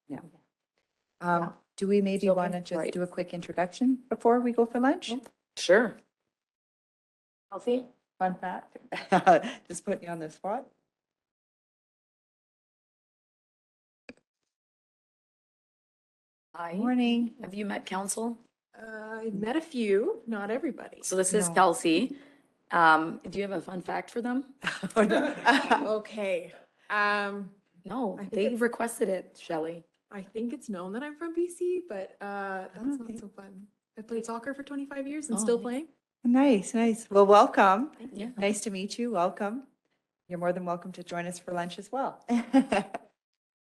[SPEAKER 11] Yeah. Do we maybe
[SPEAKER 7] So,
[SPEAKER 11] want to just
[SPEAKER 7] right.
[SPEAKER 11] do a quick introduction before we go for lunch?
[SPEAKER 7] Sure. Kelsey?
[SPEAKER 11] Fun fact. Just putting you on the spot.
[SPEAKER 7] Hi.
[SPEAKER 11] Morning.
[SPEAKER 7] Have you met council?
[SPEAKER 16] I met a few, not everybody.
[SPEAKER 7] So this is
[SPEAKER 11] No.
[SPEAKER 7] Kelsey. Do you have a fun fact for them?
[SPEAKER 16] Okay.
[SPEAKER 7] No,
[SPEAKER 16] I think
[SPEAKER 7] they
[SPEAKER 16] it's-
[SPEAKER 7] requested it, Shelley.
[SPEAKER 16] I think it's known that I'm from BC, but that's
[SPEAKER 11] Okay.
[SPEAKER 16] not so fun. I played soccer for 25 years and
[SPEAKER 7] Oh,
[SPEAKER 16] still
[SPEAKER 7] nice.
[SPEAKER 16] playing.
[SPEAKER 11] Nice, nice. Well, welcome.
[SPEAKER 7] Yeah.
[SPEAKER 11] Nice to meet you. Welcome. You're more than welcome to join us for lunch as well.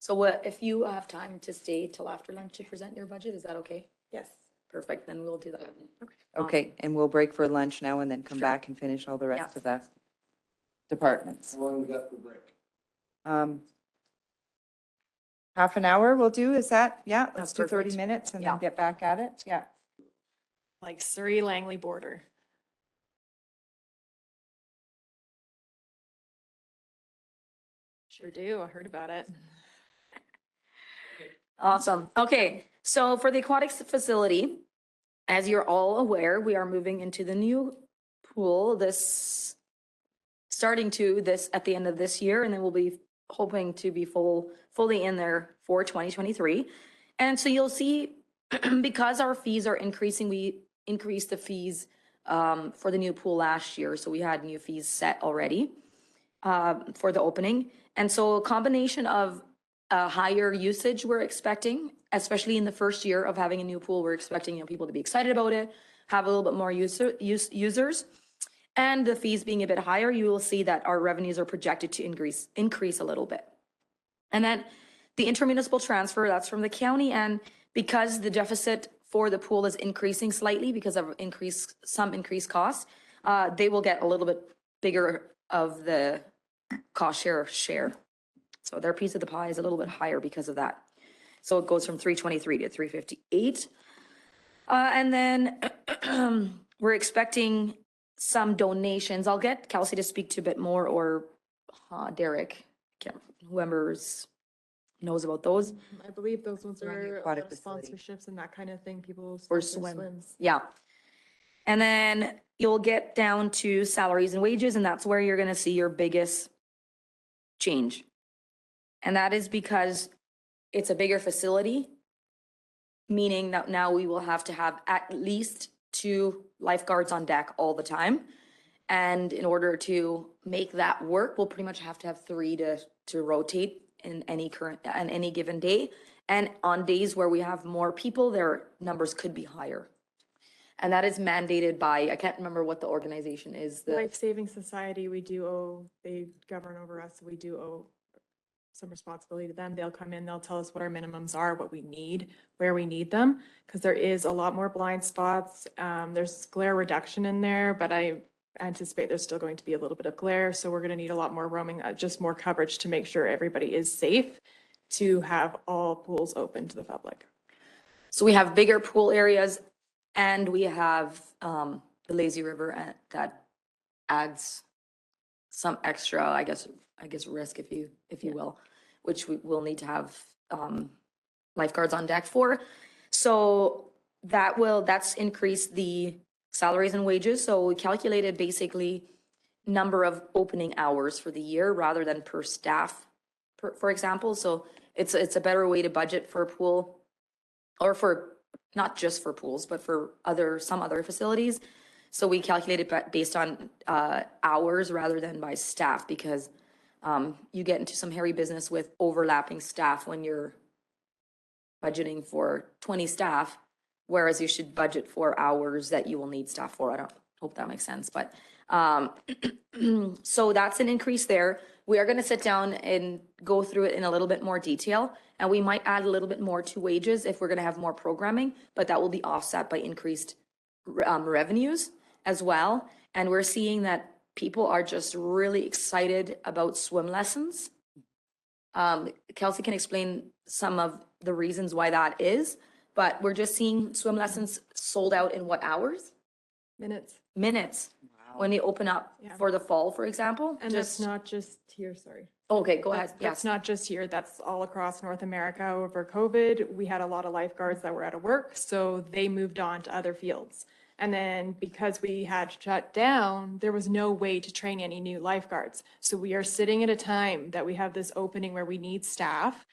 [SPEAKER 7] So what, if you have time to stay till after lunch to present your budget, is that okay?
[SPEAKER 16] Yes.
[SPEAKER 7] Perfect, then we'll do that.
[SPEAKER 11] Okay, and we'll break for lunch now and then come back and finish all the rest of the departments.
[SPEAKER 4] How long we got for break?
[SPEAKER 11] Half an hour we'll do, is that? Yeah, let's
[SPEAKER 7] That's
[SPEAKER 11] do 30
[SPEAKER 7] perfect.
[SPEAKER 11] minutes and
[SPEAKER 7] Yeah.
[SPEAKER 11] then get back at it. Yeah.
[SPEAKER 16] Like Surrey Langley border. Sure do. I heard about it.
[SPEAKER 7] Awesome. Okay, so for the aquatics facility, as you're all aware, we are moving into the new pool starting to this at the end of this year, and then we'll be hoping to be fully in there for 2023. And so you'll see, because our fees are increasing, we increased the fees for the new pool last year. So we had new fees set already for the opening. And so a combination of higher usage we're expecting, especially in the first year of having a new pool, we're expecting people to be excited about it, have a little bit more users. And the fees being a bit higher, you will see that our revenues are projected to increase a little bit. And then the intermunicipal transfer, that's from the county. And because the deficit for the pool is increasing slightly because of some increased costs, they will get a little bit bigger of the cost share. So their piece of the pie is a little bit higher because of that. So it goes from 323 to 358. And then we're expecting some donations. I'll get Kelsey to speak to a bit more, or Derek, whoever knows about those.
[SPEAKER 16] I believe those ones
[SPEAKER 11] Around the
[SPEAKER 16] are
[SPEAKER 11] aquatic facility.
[SPEAKER 16] sponsorships and that kind of thing. People
[SPEAKER 7] Or
[SPEAKER 16] sponsor
[SPEAKER 7] swim.
[SPEAKER 16] swims.
[SPEAKER 7] Yeah. And then you'll get down to salaries and wages, and that's where you're gonna see your biggest change. And that is because it's a bigger facility, meaning that now we will have to have at least 2 lifeguards on deck all the time. And in order to make that work, we'll pretty much have to have 3 to rotate in any given day. And on days where we have more people, their numbers could be higher. And that is mandated by, I can't remember what the organization is.
[SPEAKER 16] Life Saving Society, they govern over us, so we do owe some responsibility to them. They'll come in, they'll tell us what our minimums are, what we need, where we need them, because there is a lot more blind spots. There's glare reduction in there, but I anticipate there's still going to be a little bit of glare. So we're going to need a lot more roaming, just more coverage to make sure everybody is safe to have all pools open to the public.
[SPEAKER 7] So we have bigger pool areas, and we have the lazy river that adds some extra, I guess risk, if you will, which we will need to have lifeguards on deck for. So that's increased the salaries and wages. So we calculated basically number of opening hours for the year rather than per staff, for example. So it's a better way to budget for a pool, or for not just for pools, but for some other facilities. So we calculated based on hours rather than by staff, because you get into some hairy business with overlapping staff when you're budgeting for 20 staff, whereas you should budget for hours that you will need staff for. I don't hope that makes sense, but so that's an increase there. We are going to sit down and go through it in a little bit more detail, and we might add a little bit more to wages if we're going to have more programming, but that will be offset by increased revenues as well. And we're seeing that people are just really excited about swim lessons. Kelsey can explain some of the reasons why that is, but we're just seeing swim lessons sold out in what hours? Minutes. When they open up for the fall, for example.
[SPEAKER 16] And that's not just here, sorry.
[SPEAKER 7] Okay, go ahead.
[SPEAKER 16] That's not just here, that's all across North America. Over COVID, we had a lot of lifeguards that were out of work, so they moved on to other fields. And then because we had shut down, there was no way to train any new lifeguards. So we are sitting at a time that we have this opening where we need staff,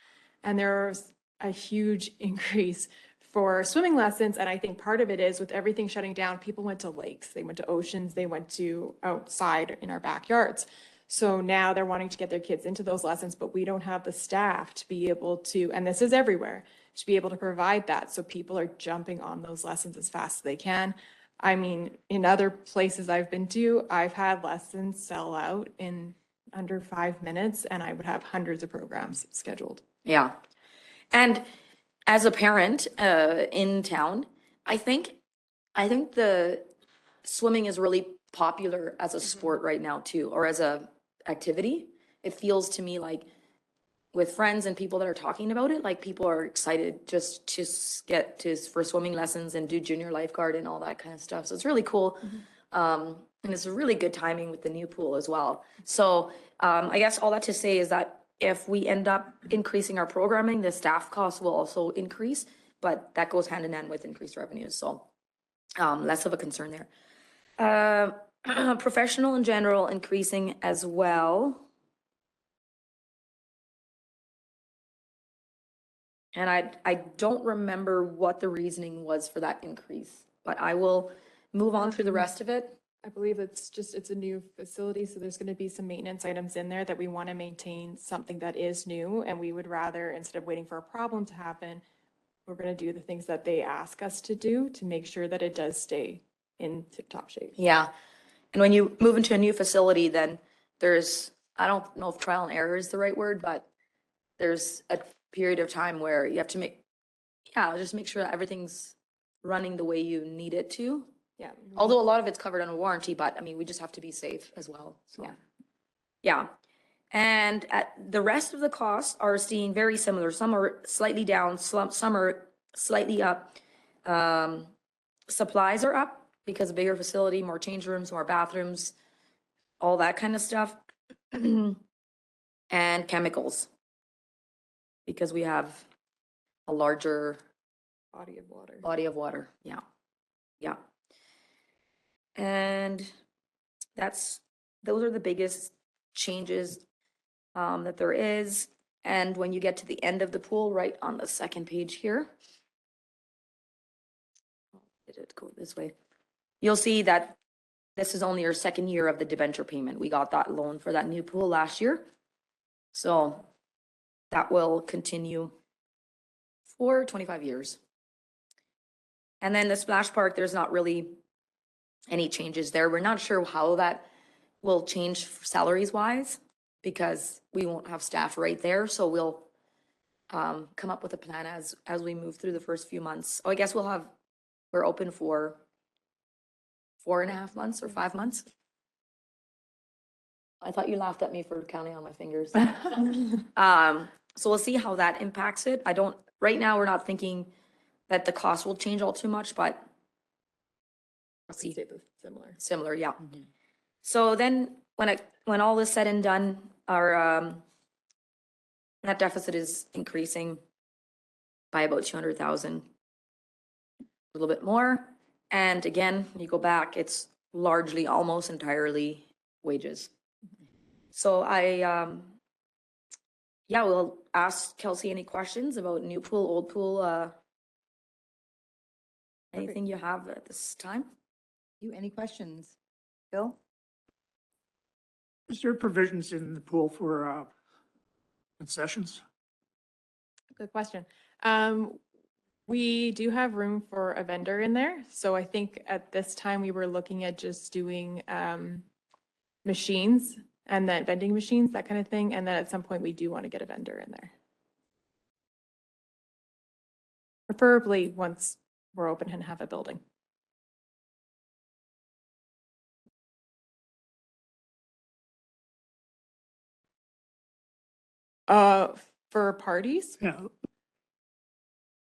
[SPEAKER 16] and there's a huge increase for swimming lessons. And I think part of it is with everything shutting down, people went to lakes, they went to oceans, they went to outside in our backyards. So now they're wanting to get their kids into those lessons, but we don't have the staff to be able to, and this is everywhere, to be able to provide that. So people are jumping on those lessons as fast as they can. I mean, in other places I've been to, I've had lessons sell out in under 5 minutes, and I would have hundreds of programs scheduled.
[SPEAKER 7] Yeah. And as a parent in town, I think the swimming is really popular as a sport right now too, or as a activity. It feels to me like with friends and people that are talking about it, like people are excited just to get for swimming lessons and do junior lifeguard and all that kind of stuff. So it's really cool. And it's a really good timing with the new pool as well. So I guess all that to say is that if we end up increasing our programming, the staff costs will also increase, but that goes hand in hand with increased revenues, so less of a concern there. Professional in general increasing as well. And I don't remember what the reasoning was for that increase, but I will move on through the rest of it.
[SPEAKER 16] I believe it's a new facility, so there's going to be some maintenance items in there that we want to maintain something that is new, and we would rather, instead of waiting for a problem to happen, we're going to do the things that they ask us to do to make sure that it does stay in tip-top shape.
[SPEAKER 7] Yeah. And when you move into a new facility, then there's, I don't know if trial and error is the right word, but there's a period of time where you have to just make sure that everything's running the way you need it to.
[SPEAKER 16] Yeah.
[SPEAKER 7] Although a lot of it's covered under warranty, but I mean, we just have to be safe as well. So, yeah. And the rest of the costs are staying very similar. Some are slightly down, some are slightly up. Supplies are up because a bigger facility, more change rooms, more bathrooms, all that kind of stuff. And chemicals, because we have a larger
[SPEAKER 16] Body of water.
[SPEAKER 7] Yeah. Yeah. And those are the biggest changes that there is. And when you get to the end of the pool, right on the second page here, did it go this way? You'll see that this is only our second year of the debenture payment. We got that loan for that new pool last year. So that will continue for 25 years. And then the splash park, there's not really any changes there. We're not sure how that will change salaries wise because we won't have staff right there. So we'll come up with a plan as we move through the first few months. Oh, I guess we're open for 4.5 months or 5 months. I thought you laughed at me for counting on my fingers. So we'll see how that impacts it. Right now, we're not thinking that the cost will change all too much, but we'll see. Similar, yeah. So then when all is said and done, our net deficit is increasing by about 200,000, a little bit more. And again, when you go back, it's largely almost entirely wages. So we'll ask Kelsey any questions about new pool, old pool, anything you have at this time?
[SPEAKER 11] Any questions? Bill?
[SPEAKER 1] Is there provisions in the pool for concessions?
[SPEAKER 16] Good question. We do have room for a vendor in there. So I think at this time we were looking at just doing machines and then vending machines, that kind of thing. And then at some point we do want to get a vendor in there. Preferably once we're open and have a building. For parties?
[SPEAKER 1] Yeah.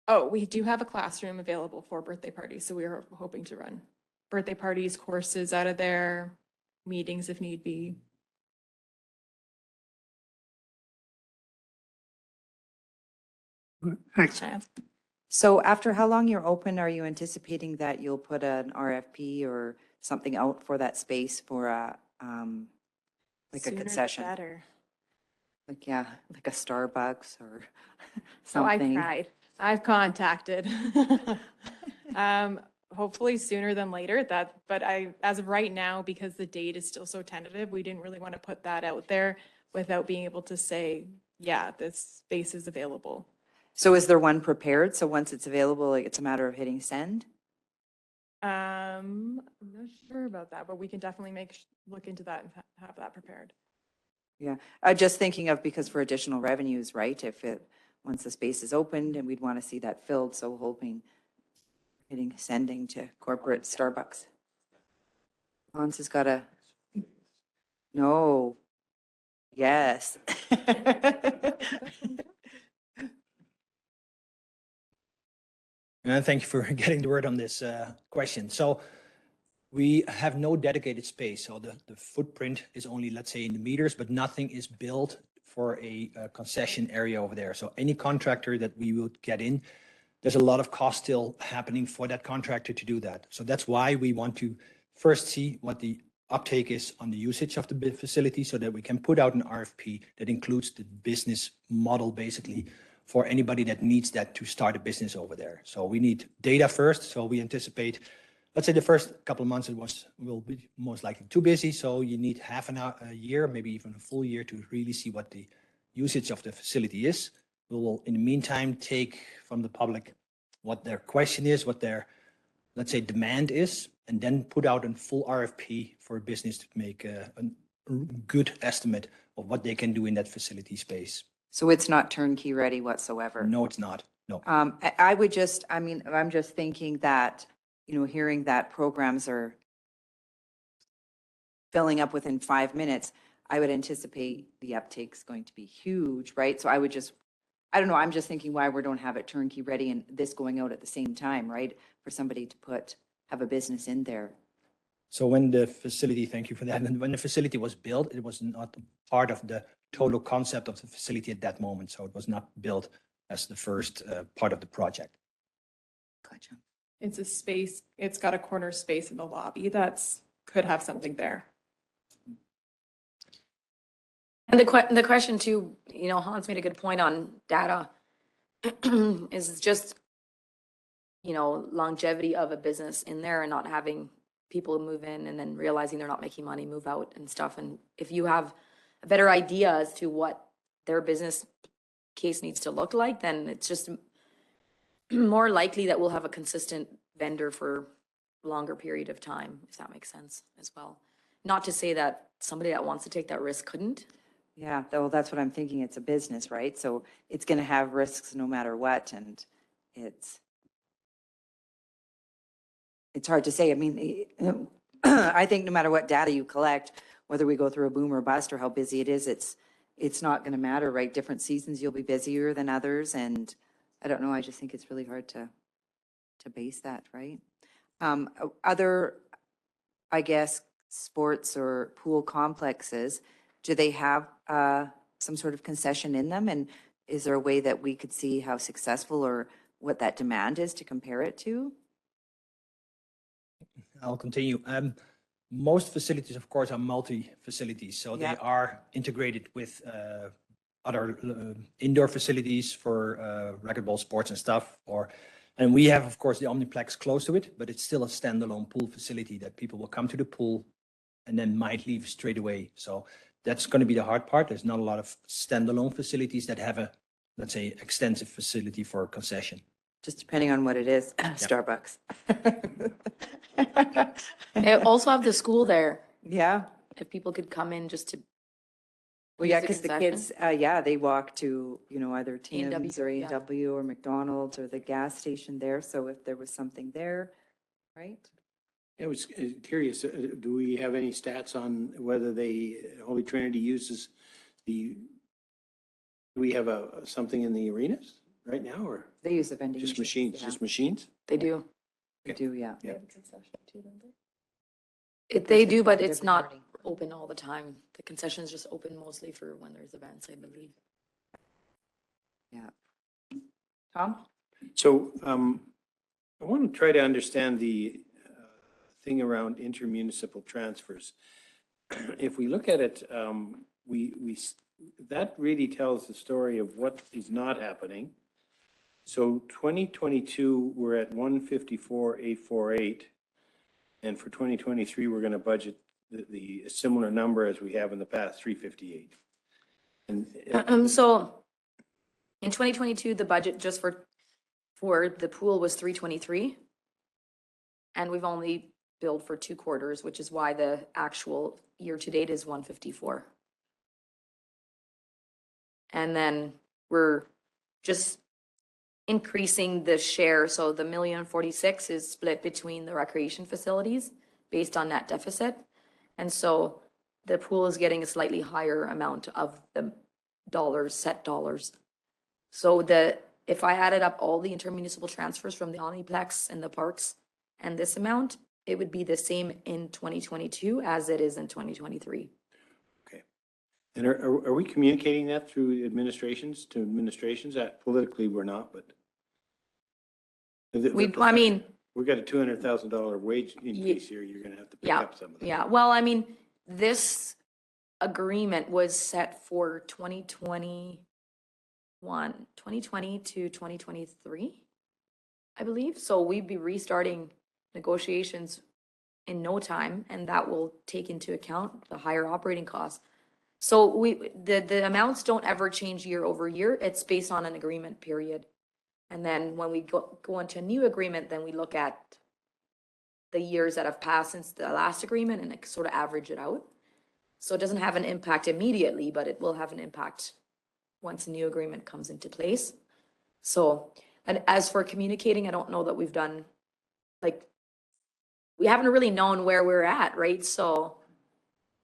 [SPEAKER 16] Oh, we do have a classroom available for birthday parties, so we are hoping to run birthday parties, courses out of there, meetings if need be.
[SPEAKER 1] Thanks.
[SPEAKER 11] So after how long you're open, are you anticipating that you'll put an RFP or something out for that space for a, like a
[SPEAKER 16] Sooner the
[SPEAKER 11] concession?
[SPEAKER 16] better.
[SPEAKER 11] Like a Starbucks or
[SPEAKER 16] So I've
[SPEAKER 11] something?
[SPEAKER 16] tried. I've contacted. Hopefully sooner than later, but as of right now, because the date is still so tentative, we didn't really want to put that out there without being able to say, yeah, this space is available.
[SPEAKER 11] So is there one prepared? So once it's available, like it's a matter of hitting send?
[SPEAKER 16] I'm not sure about that, but we can definitely look into that and have that prepared.
[SPEAKER 11] Yeah, just thinking of, because for additional revenues, right? Once the space is opened and we'd want to see that filled, so hoping, sending to corporate Starbucks. Hans has got no, yes.
[SPEAKER 13] Thank you for getting the word on this question. So we have no dedicated space. So the footprint is only, let's say, in the meters, but nothing is built for a concession area over there. So any contractor that we would get in, there's a lot of cost still happening for that contractor to do that. So that's why we want to first see what the uptake is on the usage of the facility so that we can put out an RFP that includes the business model basically for anybody that needs that to start a business over there. So we need data first. So we anticipate, let's say the first couple of months will be most likely too busy. So you need half a year, maybe even a full year to really see what the usage of the facility is. We will, in the meantime, take from the public what their question is, what their, let's say, demand is, and then put out a full RFP for a business to make a good estimate of what they can do in that facility space.
[SPEAKER 11] So it's not turnkey ready whatsoever?
[SPEAKER 13] No, it's not. No.
[SPEAKER 11] I would just, I mean, I'm just thinking that, you know, hearing that programs are filling up within 5 minutes, I would anticipate the uptake's going to be huge, right? So I would just, I don't know, I'm just thinking why we don't have it turnkey ready and this going out at the same time, right? For somebody to have a business in there.
[SPEAKER 13] So when the facility, thank you for that. And when the facility was built, it was not part of the total concept of the facility at that moment. So it was not built as the first part of the project.
[SPEAKER 11] Gotcha.
[SPEAKER 16] It's a space, it's got a corner space in the lobby could have something there.
[SPEAKER 7] And the question too, you know, Hans made a good point on data is just, you know, longevity of a business in there and not having people move in and then realizing they're not making money, move out and stuff. And if you have a better idea as to what their business case needs to look like, then it's just more likely that we'll have a consistent vendor for a longer period of time, if that makes sense as well. Not to say that somebody that wants to take that risk couldn't.
[SPEAKER 11] Yeah, though that's what I'm thinking. It's a business, right? So it's going to have risks no matter what. And it's hard to say. I mean, I think no matter what data you collect, whether we go through a boom or bust or how busy it is, it's not going to matter, right? Different seasons you'll be busier than others. And I don't know, I just think it's really hard to base that, right? Other, I guess, sports or pool complexes, do they have some sort of concession in them? And is there a way that we could see how successful or what that demand is to compare it to?
[SPEAKER 13] I'll continue. Most facilities, of course, are multi-facilities. So
[SPEAKER 11] Yeah.
[SPEAKER 13] they are integrated with other indoor facilities for racquetball sports and stuff. And we have, of course, the Omniplex close to it, but it's still a standalone pool facility that people will come to the pool and then might leave straight away. So that's going to be the hard part. There's not a lot of standalone facilities that have a, let's say, extensive facility for concession.
[SPEAKER 11] Just depending on what it is, Starbucks.
[SPEAKER 7] They also have the school there.
[SPEAKER 11] Yeah.
[SPEAKER 7] If people could come in just to.
[SPEAKER 11] Well, yeah,
[SPEAKER 7] use
[SPEAKER 11] because the
[SPEAKER 7] concession.
[SPEAKER 11] kids, yeah, they walk to, you know, either
[SPEAKER 7] A&W,
[SPEAKER 11] Tim's or
[SPEAKER 7] yeah.
[SPEAKER 11] A&W or McDonald's or the gas station there. So if there was something there, right?
[SPEAKER 4] I was curious, do we have any stats on whether Holy Trinity uses do we have something in the arenas right now or
[SPEAKER 11] They use the vending
[SPEAKER 4] just
[SPEAKER 11] machines,
[SPEAKER 4] machines,
[SPEAKER 11] yeah.
[SPEAKER 4] just machines?
[SPEAKER 7] They do.
[SPEAKER 11] They do, yeah.
[SPEAKER 4] Yeah.
[SPEAKER 7] They do, but it's
[SPEAKER 11] Different
[SPEAKER 7] not
[SPEAKER 11] wording.
[SPEAKER 7] open all the time. The concession's just open mostly for when there's events, I believe.
[SPEAKER 11] Yeah. Tom?
[SPEAKER 4] So I want to try to understand the thing around intermunicipal transfers. If we look at it, that really tells the story of what is not happening. So 2022, we're at 154,848. And for 2023, we're going to budget the similar number as we have in the past, 358. And
[SPEAKER 7] So in 2022, the budget just for the pool was 323. And we've only billed for 2 quarters, which is why the actual year to date is 154. And then we're just increasing the share. So the $1,046,000 is split between the recreation facilities based on net deficit. And so the pool is getting a slightly higher amount of the set dollars. So if I added up all the intermunicipal transfers from the Omniplex and the parks and this amount, it would be the same in 2022 as it is in 2023.
[SPEAKER 4] Okay. And are we communicating that through administrations to administrations? Politically, we're not, but.
[SPEAKER 7] I mean,
[SPEAKER 4] We've got a $200,000 wage increase here. You're gonna have to pick
[SPEAKER 7] yeah,
[SPEAKER 4] up some of that.
[SPEAKER 7] yeah. Well, I mean, this agreement was set for 2020 to 2023, I believe. So we'd be restarting negotiations in no time, and that will take into account the higher operating costs. So the amounts don't ever change year over year. It's based on an agreement period. And then when we go into a new agreement, then we look at the years that have passed since the last agreement and like sort of average it out. So it doesn't have an impact immediately, but it will have an impact once a new agreement comes into place. So, and as for communicating, I don't know that we've done, like, we haven't really known where we're at, right? So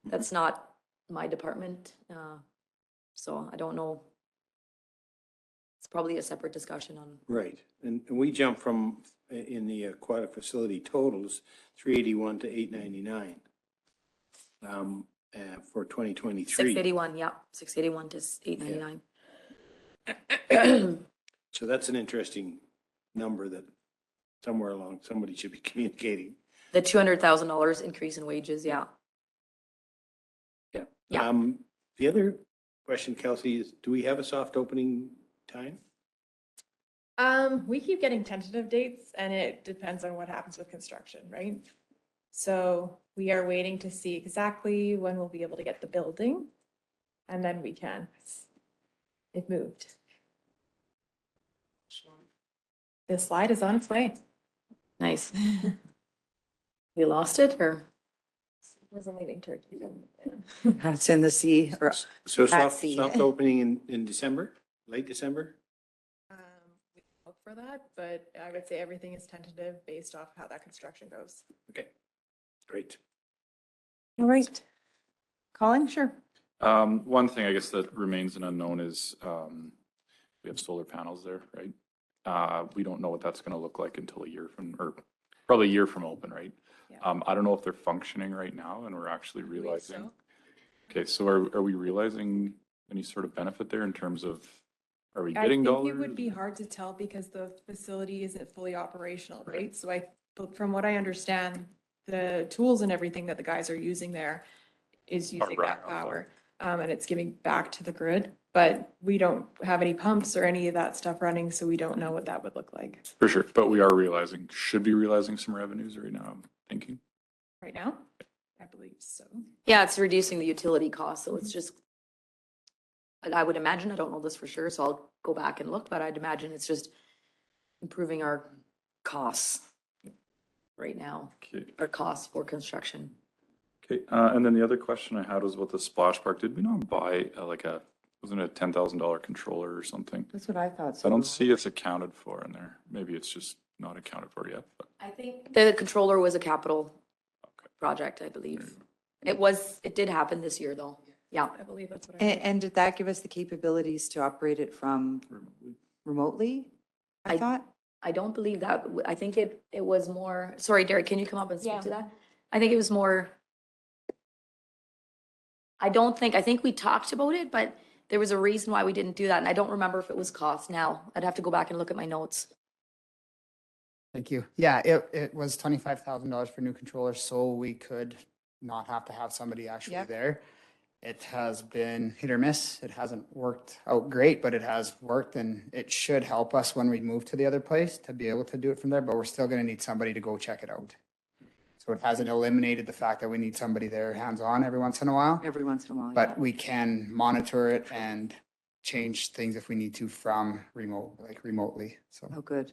[SPEAKER 7] that's not my department. So I don't know. It's probably a separate discussion on.
[SPEAKER 4] Right. And we jumped from, in the aquatic facility totals, 381 to 899 for 2023.
[SPEAKER 7] 681, yeah, 681 to 899.
[SPEAKER 4] So that's an interesting number that somewhere along somebody should be communicating.
[SPEAKER 7] The $200,000 increase in wages, yeah.
[SPEAKER 4] Yeah.
[SPEAKER 7] Yeah.
[SPEAKER 4] The other question, Kelsey, is do we have a soft opening time?
[SPEAKER 16] We keep getting tentative dates and it depends on what happens with construction, right? So we are waiting to see exactly when we'll be able to get the building and then we can. It moved. The slide is on its way.
[SPEAKER 7] Nice. We lost it or?
[SPEAKER 16] Wasn't leaving Turkey.
[SPEAKER 11] That's in the sea. or
[SPEAKER 4] So
[SPEAKER 11] at
[SPEAKER 4] soft
[SPEAKER 11] sea.
[SPEAKER 4] opening in December, late December?
[SPEAKER 16] We hope for that, but I would say everything is tentative based off how that construction goes.
[SPEAKER 4] Okay, great.
[SPEAKER 11] All right. Colin, sure.
[SPEAKER 6] One thing I guess that remains an unknown is we have solar panels there, right? We don't know what that's going to look like until a year from, or probably a year from open, right?
[SPEAKER 16] Yeah.
[SPEAKER 6] I don't know if they're functioning right now and we're actually realizing.
[SPEAKER 16] so.
[SPEAKER 6] Okay, so are we realizing any sort of benefit there in terms of, are we
[SPEAKER 16] I
[SPEAKER 6] getting
[SPEAKER 16] think
[SPEAKER 6] dollars?
[SPEAKER 16] it would be hard to tell because the facility isn't fully operational, right? So but from what I understand, the tools and everything that the guys are using there is using
[SPEAKER 6] running
[SPEAKER 16] that
[SPEAKER 6] off that.
[SPEAKER 16] power. And it's giving back to the grid, but we don't have any pumps or any of that stuff running, so we don't know what that would look like
[SPEAKER 6] For sure, but we are realizing, should be realizing some revenues right now, I'm thinking.
[SPEAKER 16] right now. I believe so.
[SPEAKER 7] Yeah, it's reducing the utility cost, so it's just, I would imagine, I don't know this for sure, so I'll go back and look, but I'd imagine it's just improving our costs right now,
[SPEAKER 6] Okay.
[SPEAKER 7] our costs for construction.
[SPEAKER 6] Okay, and then the other question I had was about the splash park. Did we not buy wasn't it a $10,000 controller or something?
[SPEAKER 11] That's what I thought.
[SPEAKER 6] I don't see it's accounted for in there. Maybe it's just not accounted for yet, but
[SPEAKER 7] I think the controller was a capital project, I believe. It did happen this year, though. Yeah.
[SPEAKER 16] I believe that's what I.
[SPEAKER 11] And did that give us the capabilities to operate it from remotely? I thought.
[SPEAKER 7] I don't believe that. I think it was more, sorry, Derek, can you come up and speak
[SPEAKER 16] Yeah.
[SPEAKER 7] to that? I think it was more, I think we talked about it, but there was a reason why we didn't do that. And I don't remember if it was cost now. I'd have to go back and look at my notes.
[SPEAKER 15] Thank you. Yeah, it was $25,000 for new controllers, so we could not have to have somebody actually
[SPEAKER 11] Yep.
[SPEAKER 15] there. It has been hit or miss. It hasn't worked out great, but it has worked and it should help us when we move to the other place to be able to do it from there, but we're still gonna need somebody to go check it out. So it hasn't eliminated the fact that we need somebody there hands-on every once in a while,
[SPEAKER 11] Every once in a while.
[SPEAKER 15] but we can monitor it and change things if we need to from remotely, so.
[SPEAKER 11] Oh, good.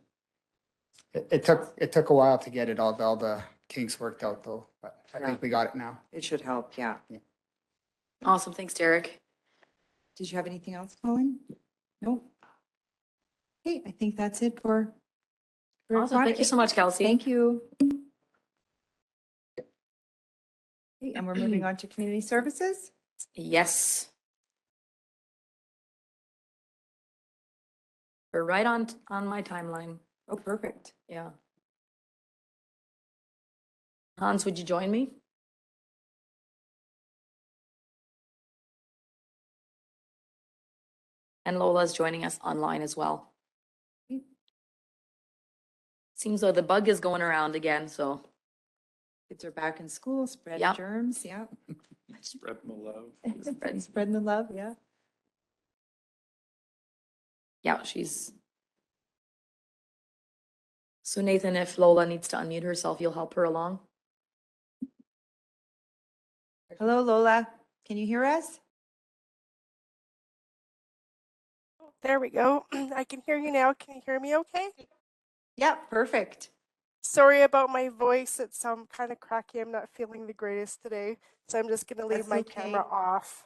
[SPEAKER 15] It took a while to get all the kinks worked out though, but I think we got it now.
[SPEAKER 11] It should help, yeah.
[SPEAKER 7] Awesome. Thanks, Derek.
[SPEAKER 11] Did you have anything else, Colin? No. Okay, I think that's it for.
[SPEAKER 7] Awesome. Thank you so much, Kelsey.
[SPEAKER 11] Thank you. Okay, and we're moving on to community services.
[SPEAKER 7] Yes. We're right on my timeline.
[SPEAKER 11] Oh, perfect.
[SPEAKER 7] Yeah. Hans, would you join me? And Lola's joining us online as well. Seems though the bug is going around again, so.
[SPEAKER 11] Kids are back in school, spread
[SPEAKER 7] Yep.
[SPEAKER 11] germs, yeah.
[SPEAKER 6] Spread the love.
[SPEAKER 11] Spreading the love, yeah.
[SPEAKER 7] Yeah, she's. So Nathan, if Lola needs to unmute herself, you'll help her along.
[SPEAKER 11] Hello, Lola. Can you hear us?
[SPEAKER 17] There we go. I can hear you now. Can you hear me okay?
[SPEAKER 11] Yeah, perfect.
[SPEAKER 17] Sorry about my voice. It's kind of cracky. I'm not feeling the greatest today. So I'm just going to leave
[SPEAKER 11] That's
[SPEAKER 17] my
[SPEAKER 11] okay.
[SPEAKER 17] camera off.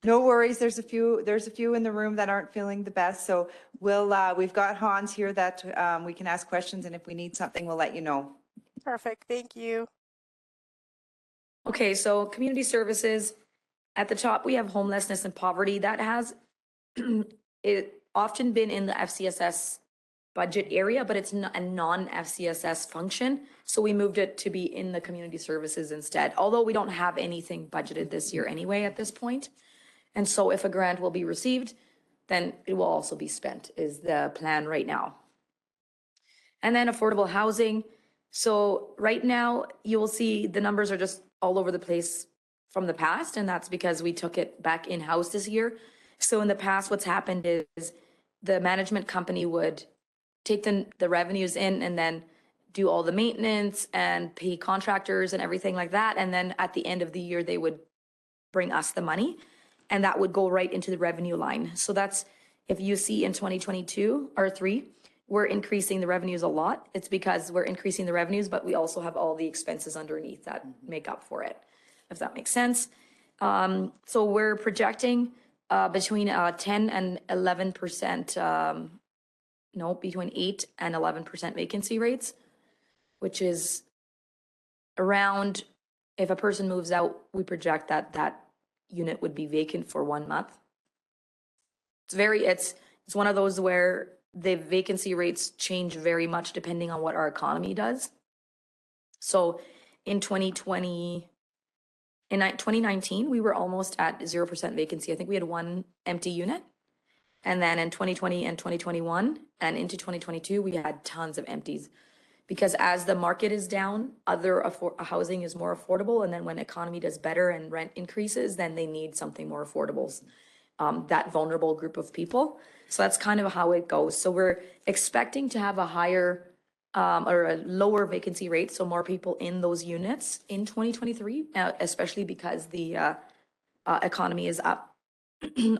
[SPEAKER 11] No worries. There's a few in the room that aren't feeling the best. So we've got Hans here that we can ask questions, and if we need something, we'll let you know.
[SPEAKER 17] Perfect. Thank you.
[SPEAKER 7] Okay, so community services, at the top, we have homelessness and poverty. That has it often been in the FCSS budget area, but it's a non-FCSS function. So we moved it to be in the community services instead, although we don't have anything budgeted this year anyway at this point. And so if a grant will be received, then it will also be spent, is the plan right now. And then affordable housing. So right now, you will see the numbers are just all over the place from the past, and that's because we took it back in-house this year. So in the past, what's happened is the management company would take the revenues in and then do all the maintenance and pay contractors and everything like that. And then at the end of the year, they would bring us the money, and that would go right into the revenue line. So that's, if you see in 2022 or 3, we're increasing the revenues a lot. It's because we're increasing the revenues, but we also have all the expenses underneath that make up for it, if that makes sense. So we're projecting between 10 and 11%, between 8 and 11% vacancy rates, which is around, if a person moves out, we project that that unit would be vacant for 1 month. It's one of those where the vacancy rates change very much depending on what our economy does. So in 2019, we were almost at 0% vacancy. I think we had 1 empty unit. And then in 2020 and 2021 and into 2022, we had tons of empties. Because as the market is down, other housing is more affordable. And then when economy does better and rent increases, then they need something more affordable, that vulnerable group of people. So that's kind of how it goes. So we're expecting to have a higher or a lower vacancy rate, so more people in those units in 2023, especially because the economy is up.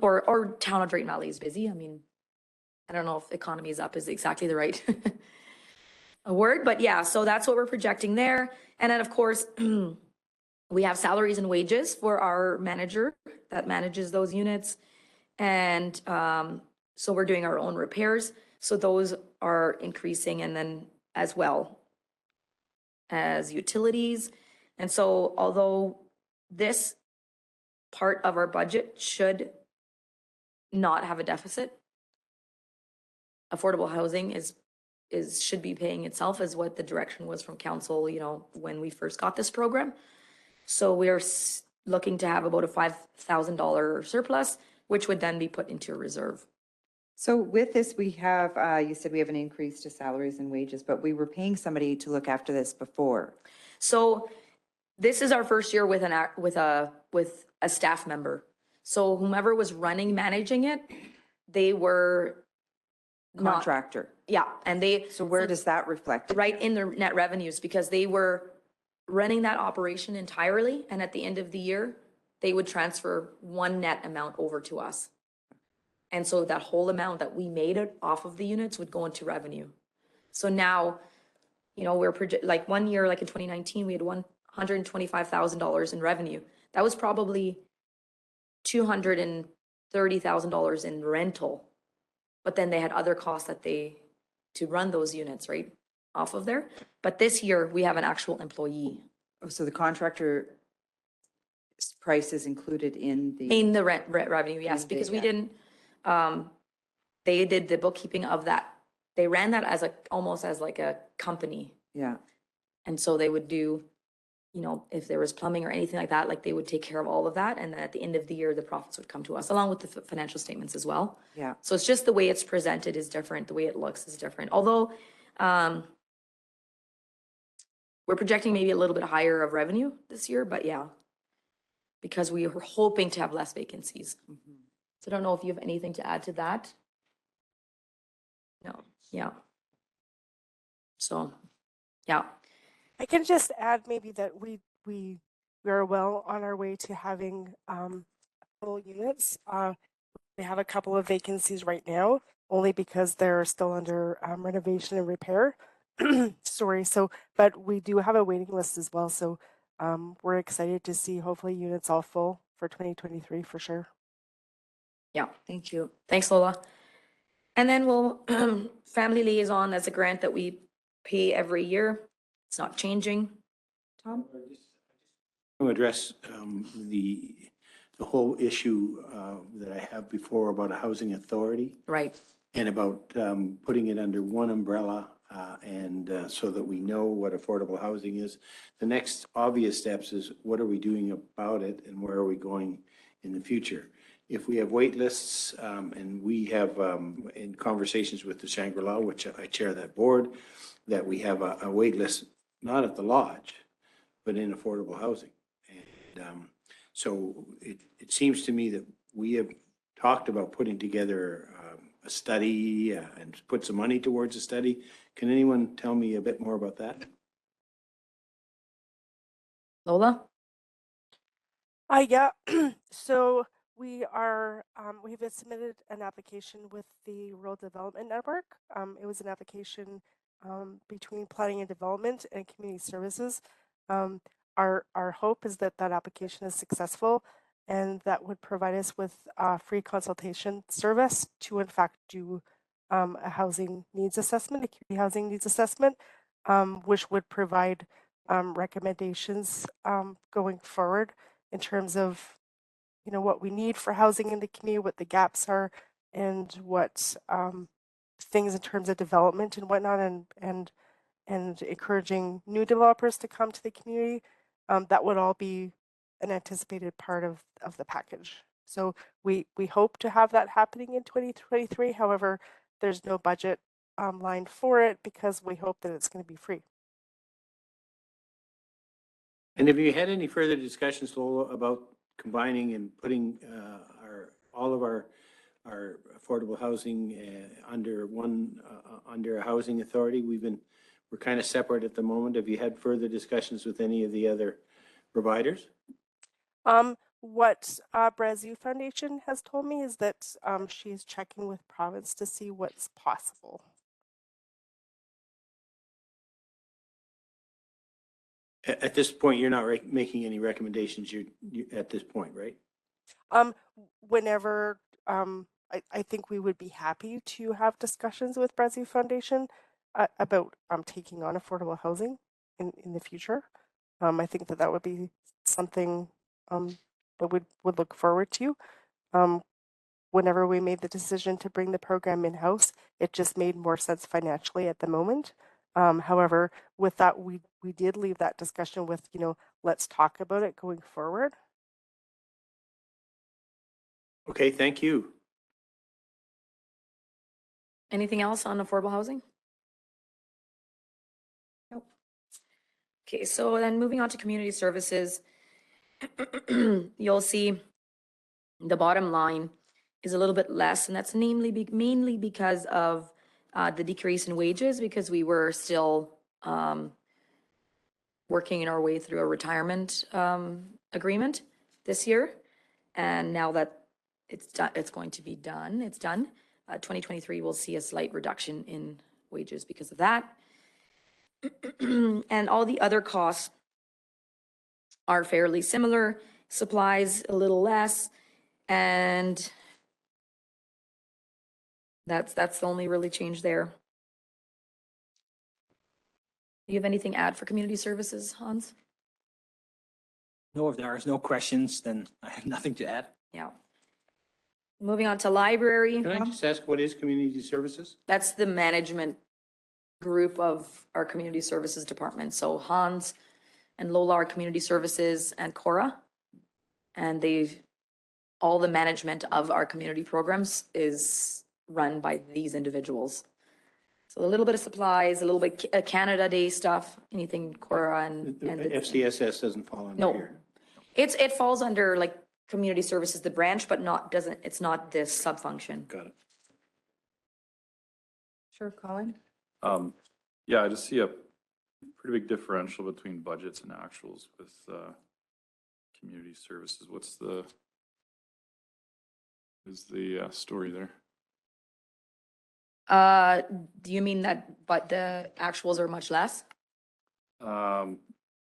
[SPEAKER 7] or town of Drayton Valley is busy. I mean, I don't know if economy is up is exactly the right word, but yeah, so that's what we're projecting there. And then of course, we have salaries and wages for our manager that manages those units. And so we're doing our own repairs. So those are increasing, and then as well as utilities. And so although this part of our budget should not have a deficit, affordable housing should be paying itself, as what the direction was from council, when we first got this program. So we are looking to have about a $5,000 surplus, which would then be put into a reserve.
[SPEAKER 11] So with this, we have, you said we have an increase to salaries and wages, but we were paying somebody to look after this before.
[SPEAKER 7] So this is our first year with a staff member. So whomever was managing it, they were
[SPEAKER 11] Contractor.
[SPEAKER 7] Yeah, and
[SPEAKER 11] So where does that reflect?
[SPEAKER 7] Right in their net revenues, because they were running that operation entirely, and at the end of the year, they would transfer one net amount over to us. And so that whole amount that we made it off of the units would go into revenue. So now, we're like 1 year, like in 2019, we had $125,000 in revenue. That was probably $230,000 in rental. But then they had other costs to run those units, right, off of there. But this year, we have an actual employee.
[SPEAKER 11] Oh, so the contractor price is included in the...
[SPEAKER 7] In the rent revenue, yes, because we didn't, they did the bookkeeping of that. They ran that almost as like a company.
[SPEAKER 11] Yeah.
[SPEAKER 7] And so they would do if there was plumbing or anything like that, like they would take care of all of that. And then at the end of the year, the profits would come to us along with the financial statements as well.
[SPEAKER 11] Yeah.
[SPEAKER 7] So it's just the way it's presented is different. The way it looks is different. Although, we're projecting maybe a little bit higher of revenue this year, but yeah, because we were hoping to have less vacancies. So I don't know if you have anything to add to that. No, yeah. So, yeah.
[SPEAKER 17] I can just add maybe that we are well on our way to having full units. We have a couple of vacancies right now, only because they're still under renovation and repair. Sorry. So, but we do have a waiting list as well. So we're excited to see hopefully units all full for 2023 for sure.
[SPEAKER 7] Yeah, thank you. Thanks, Lola. And then we'll, family liaison, that's a grant that we pay every year. It's not changing. Tom?
[SPEAKER 4] To address the whole issue that I have before about a housing authority.
[SPEAKER 7] Right.
[SPEAKER 4] And about putting it under one umbrella and so that we know what affordable housing is. The next obvious steps is what are we doing about it and where are we going in the future? If we have wait lists and we have in conversations with the Shangri-La, which I chair that board, that we have a wait list, not at the lodge, but in affordable housing. And so it seems to me that we have talked about putting together a study and put some money towards a study. Can anyone tell me a bit more about that?
[SPEAKER 7] Lola?
[SPEAKER 17] Yeah. So we are, we have submitted an application with the Rural Development Network. It was an application between planning and development and community services. Our hope is that that application is successful and that would provide us with a free consultation service to in fact do a housing needs assessment, a community housing needs assessment, which would provide recommendations going forward in terms of what we need for housing in the community, what the gaps are, and what things in terms of development and whatnot, and encouraging new developers to come to the community. That would all be an anticipated part of the package. So we hope to have that happening in 2023. However, there's no budget line for it because we hope that it's going to be free.
[SPEAKER 4] And have you had any further discussions, Lola, about combining and putting all of our affordable housing under one under a housing authority? We're kind of separate at the moment. Have you had further discussions with any of the other providers?
[SPEAKER 17] What Brazil Foundation has told me is that she is checking with province to see what's possible.
[SPEAKER 4] At this point, you're not making any recommendations. You at this point, right?
[SPEAKER 17] Whenever I think we would be happy to have discussions with Brazil Foundation about taking on affordable housing in the future. I think that would be something that would look forward to. Whenever we made the decision to bring the program in-house, it just made more sense financially at the moment. However, with that, we did leave that discussion with, let's talk about it going forward.
[SPEAKER 4] Okay, thank you.
[SPEAKER 7] Anything else on affordable housing? Nope. Okay, so then moving on to community services, you'll see the bottom line is a little bit less, and that's mainly because of the decrease in wages, because we were still working in our way through a retirement agreement this year. And now that it's going to be done, it's done. 2023 will see a slight reduction in wages because of that. And all the other costs are fairly similar. Supplies a little less, and that's the only really change there. Do you have anything to add for community services, Hans?
[SPEAKER 13] No, if there is no questions, then I have nothing to add.
[SPEAKER 7] Yeah. Moving on to library.
[SPEAKER 4] Can I just ask, what is community services?
[SPEAKER 7] That's the management group of our community services department. So Hans and Lolar Community Services and Cora. And all the management of our community programs is run by these individuals. So a little bit of supplies, a little bit Canada Day stuff, anything Cora and
[SPEAKER 4] FCSS doesn't fall under
[SPEAKER 7] No.
[SPEAKER 4] here.
[SPEAKER 7] it falls under like community services, the branch, but it's not this sub-function.
[SPEAKER 4] Got it.
[SPEAKER 3] Sure, Colin?
[SPEAKER 6] Yeah, I just see a pretty big differential between budgets and actuals with community services. Is the story there?
[SPEAKER 7] Do you mean that, but the actuals are much less?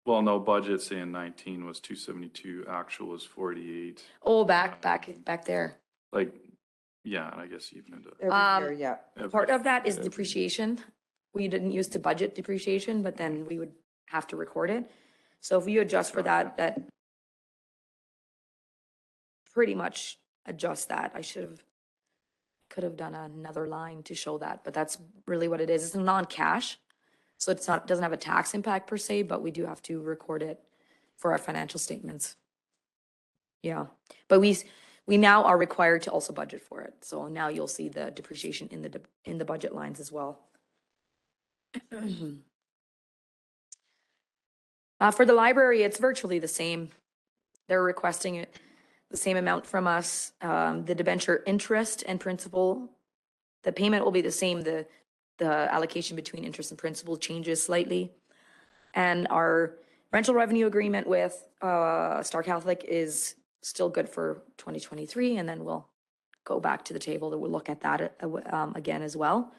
[SPEAKER 6] Well, no, budget saying 19 was 272, actual was 48.
[SPEAKER 7] Oh, back there.
[SPEAKER 6] Like, yeah, and I guess even
[SPEAKER 3] Every year, yeah.
[SPEAKER 7] Part of that is depreciation. We didn't use to budget depreciation, but then we would have to record it. So if you adjust for that, that pretty much adjust that. Could have done another line to show that, but that's really what it is. It's non-cash. So doesn't have a tax impact per se, but we do have to record it for our financial statements. Yeah, but we now are required to also budget for it. So now you'll see the depreciation in the budget lines as well. For the library, it's virtually the same. They're requesting the same amount from us. The debenture interest and principal, the payment will be the same. The allocation between interest and principal changes slightly. And our rental revenue agreement with Star Catholic is still good for 2023. And then we'll go back to the table that we'll look at that again as well.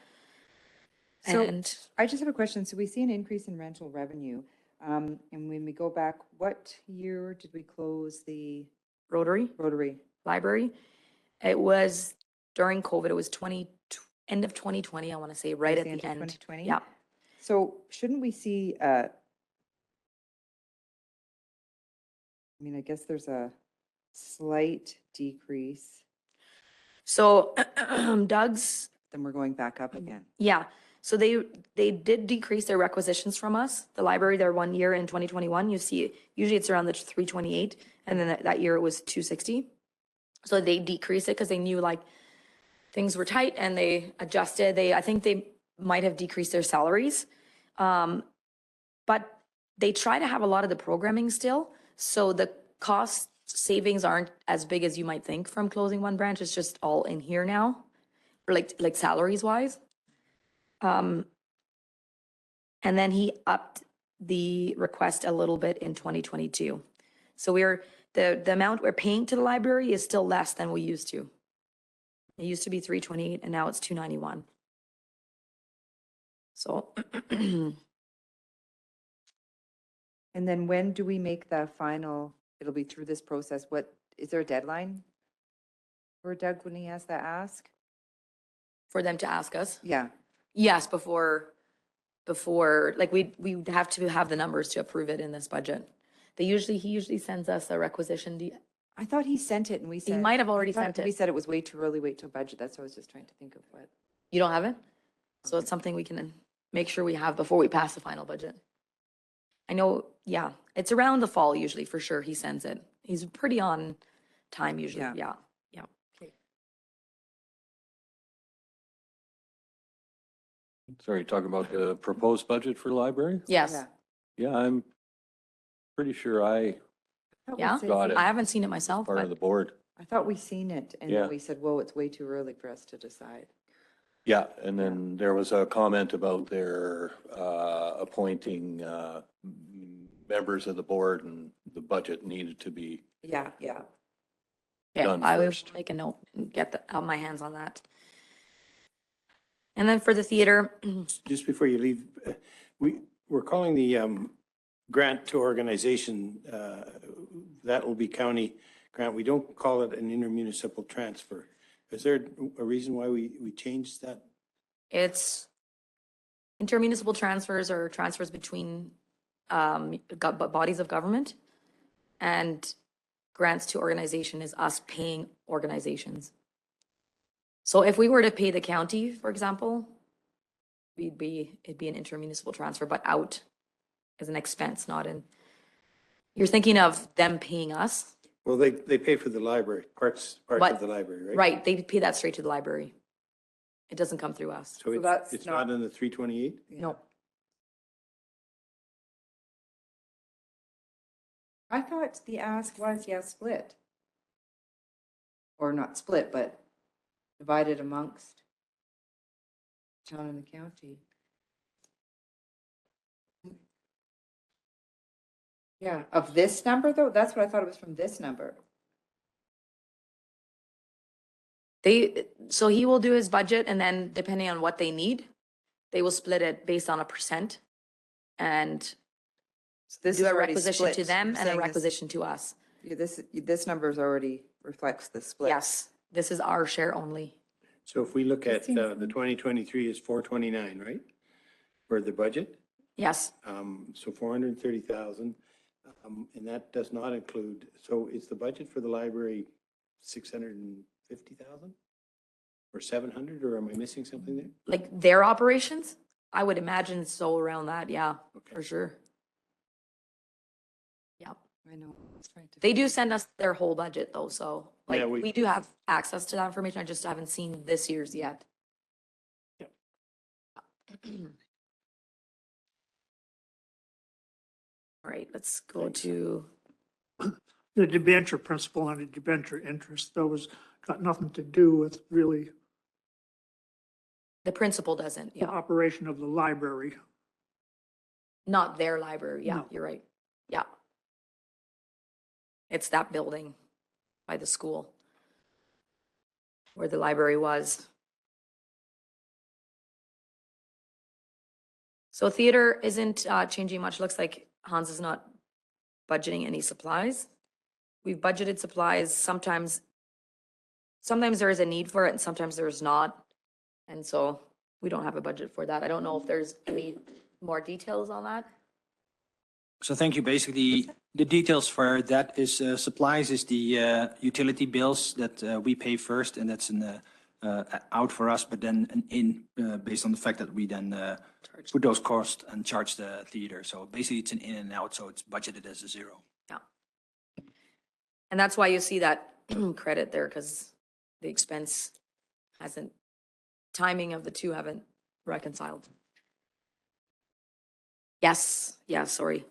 [SPEAKER 11] So
[SPEAKER 7] And
[SPEAKER 11] I just have a question. So we see an increase in rental revenue. And when we go back, what year did we close the
[SPEAKER 7] Rotary Library, it was during COVID. It was end of 2020, I want to say, right at the end.
[SPEAKER 11] 2020?
[SPEAKER 7] Yeah.
[SPEAKER 11] So shouldn't we see, I mean, I guess there's a slight decrease.
[SPEAKER 7] So Doug's,
[SPEAKER 11] Then we're going back up again.
[SPEAKER 7] yeah. So they did decrease their requisitions from us. The library, their 1 year in 2021, you see, usually it's around the 328, and then that year it was 260. So they decreased it because they knew like things were tight and they adjusted. I think they might have decreased their salaries. But they try to have a lot of the programming still. So the cost savings aren't as big as you might think from closing one branch. It's just all in here now, or like salaries wise. And then he upped the request a little bit in 2022. So the amount we're paying to the library is still less than we used to. It used to be 328 and now it's 291. So.
[SPEAKER 11] And then when do we make the final, it'll be through this process. Is there a deadline for Doug when he has to ask?
[SPEAKER 7] For them to ask us?
[SPEAKER 11] Yeah.
[SPEAKER 7] Yes, before, like we have to have the numbers to approve it in this budget. He usually sends us a requisition.
[SPEAKER 11] I thought he sent it and we said.
[SPEAKER 7] might have already
[SPEAKER 11] I thought
[SPEAKER 7] sent it.
[SPEAKER 11] We said it was way too early, wait till budget. That's what I was just trying to think of what.
[SPEAKER 7] You don't have it? So it's something we can make sure we have before we pass the final budget. I know, yeah, it's around the fall usually for sure he sends it. He's pretty on time usually, yeah.
[SPEAKER 9] Sorry, talking about the proposed budget for library?
[SPEAKER 7] Yes,
[SPEAKER 11] Yeah.
[SPEAKER 9] Yeah, I'm pretty sure I
[SPEAKER 7] yeah,
[SPEAKER 9] got it.
[SPEAKER 7] I haven't seen it myself,
[SPEAKER 9] part of
[SPEAKER 7] but
[SPEAKER 9] the board.
[SPEAKER 11] I thought we seen it and
[SPEAKER 9] Yeah.
[SPEAKER 11] then we said, whoa, it's way too early for us to decide.
[SPEAKER 9] Yeah, and then there was a comment about their appointing members of the board and the budget needed to be
[SPEAKER 11] Yeah.
[SPEAKER 7] yeah,
[SPEAKER 9] done
[SPEAKER 7] I will
[SPEAKER 9] first.
[SPEAKER 7] make a note and get my hands on that. And then for the theater,
[SPEAKER 4] Just before you leave, we're calling the grant to organization, that will be county grant. We don't call it an intermunicipal transfer. Is there a reason why we changed that?
[SPEAKER 7] it's intermunicipal transfers or transfers between bodies of government, and grants to organization is us paying organizations. So if we were to pay the county, for example, it'd be an intermunicipal transfer, but out as an expense, not in You're thinking of them paying us?
[SPEAKER 4] Well, they pay for the library, parts
[SPEAKER 7] But-
[SPEAKER 4] of the library, right?
[SPEAKER 7] Right, they pay that straight to the library. It doesn't come through us.
[SPEAKER 4] So
[SPEAKER 11] that's
[SPEAKER 4] it's not in the 328?
[SPEAKER 7] No.
[SPEAKER 11] I thought the ask was, yeah, split. Or not split, but divided amongst town and the county. Yeah, of this number though, that's what I thought it was from this number.
[SPEAKER 7] So he will do his budget and then depending on what they need, they will split it based on a percent. And
[SPEAKER 11] So this
[SPEAKER 7] do
[SPEAKER 11] is
[SPEAKER 7] a
[SPEAKER 11] already
[SPEAKER 7] requisition to
[SPEAKER 11] split.
[SPEAKER 7] them
[SPEAKER 11] You're
[SPEAKER 7] and a
[SPEAKER 11] saying this-
[SPEAKER 7] requisition to us.
[SPEAKER 11] yeah, This number's already reflects the split.
[SPEAKER 7] Yes, this is our share only.
[SPEAKER 4] So if we look
[SPEAKER 11] That
[SPEAKER 4] at
[SPEAKER 11] seems
[SPEAKER 4] the 2023 is 429, right? For the budget?
[SPEAKER 7] Yes,
[SPEAKER 4] So 430,000. And that does not include, so is the budget for the library 650,000? Or 700, or am I missing something there?
[SPEAKER 7] like their operations, I would imagine so around that, yeah,
[SPEAKER 4] Okay.
[SPEAKER 7] for sure. Yeah,
[SPEAKER 11] I know. That's right.
[SPEAKER 7] they do send us their whole budget though, so like
[SPEAKER 4] Yeah,
[SPEAKER 7] we do have access to that information. I just haven't seen this year's yet.
[SPEAKER 1] Yep.
[SPEAKER 7] All right, let's go to,
[SPEAKER 1] The debenture principal and the debenture interest, those got nothing to do with really
[SPEAKER 7] the principal doesn't,
[SPEAKER 1] the
[SPEAKER 7] yeah,
[SPEAKER 1] operation of the library.
[SPEAKER 7] not their library, yeah,
[SPEAKER 1] No.
[SPEAKER 7] you're right, yeah. It's that building by the school where the library was. So theater isn't changing much. Looks like Hans is not budgeting any supplies. We've budgeted supplies. Sometimes there is a need for it and sometimes there's not. And so we don't have a budget for that. I don't know if there's any more details on that.
[SPEAKER 13] So thank you. Basically, the details for that is supplies is the utility bills that we pay first, and that's an out for us, but then an in based on the fact that we then put those costs and charge the theater. So basically, it's an in and out, so it's budgeted as a zero.
[SPEAKER 7] Yeah. And that's why you see that credit there, because the expense hasn't, timing of the two haven't reconciled. Yes, yeah, sorry.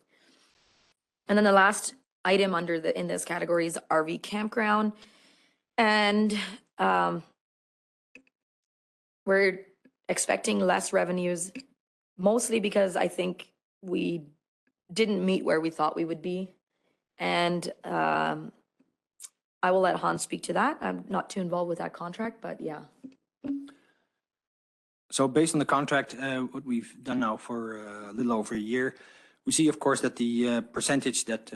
[SPEAKER 7] And then the last item under in this category is RV campground. And we're expecting less revenues, mostly because I think we didn't meet where we thought we would be. And I will let Hans speak to that. I'm not too involved with that contract, but yeah.
[SPEAKER 13] So based on the contract, what we've done now for a little over a year, we see, of course, that the percentage that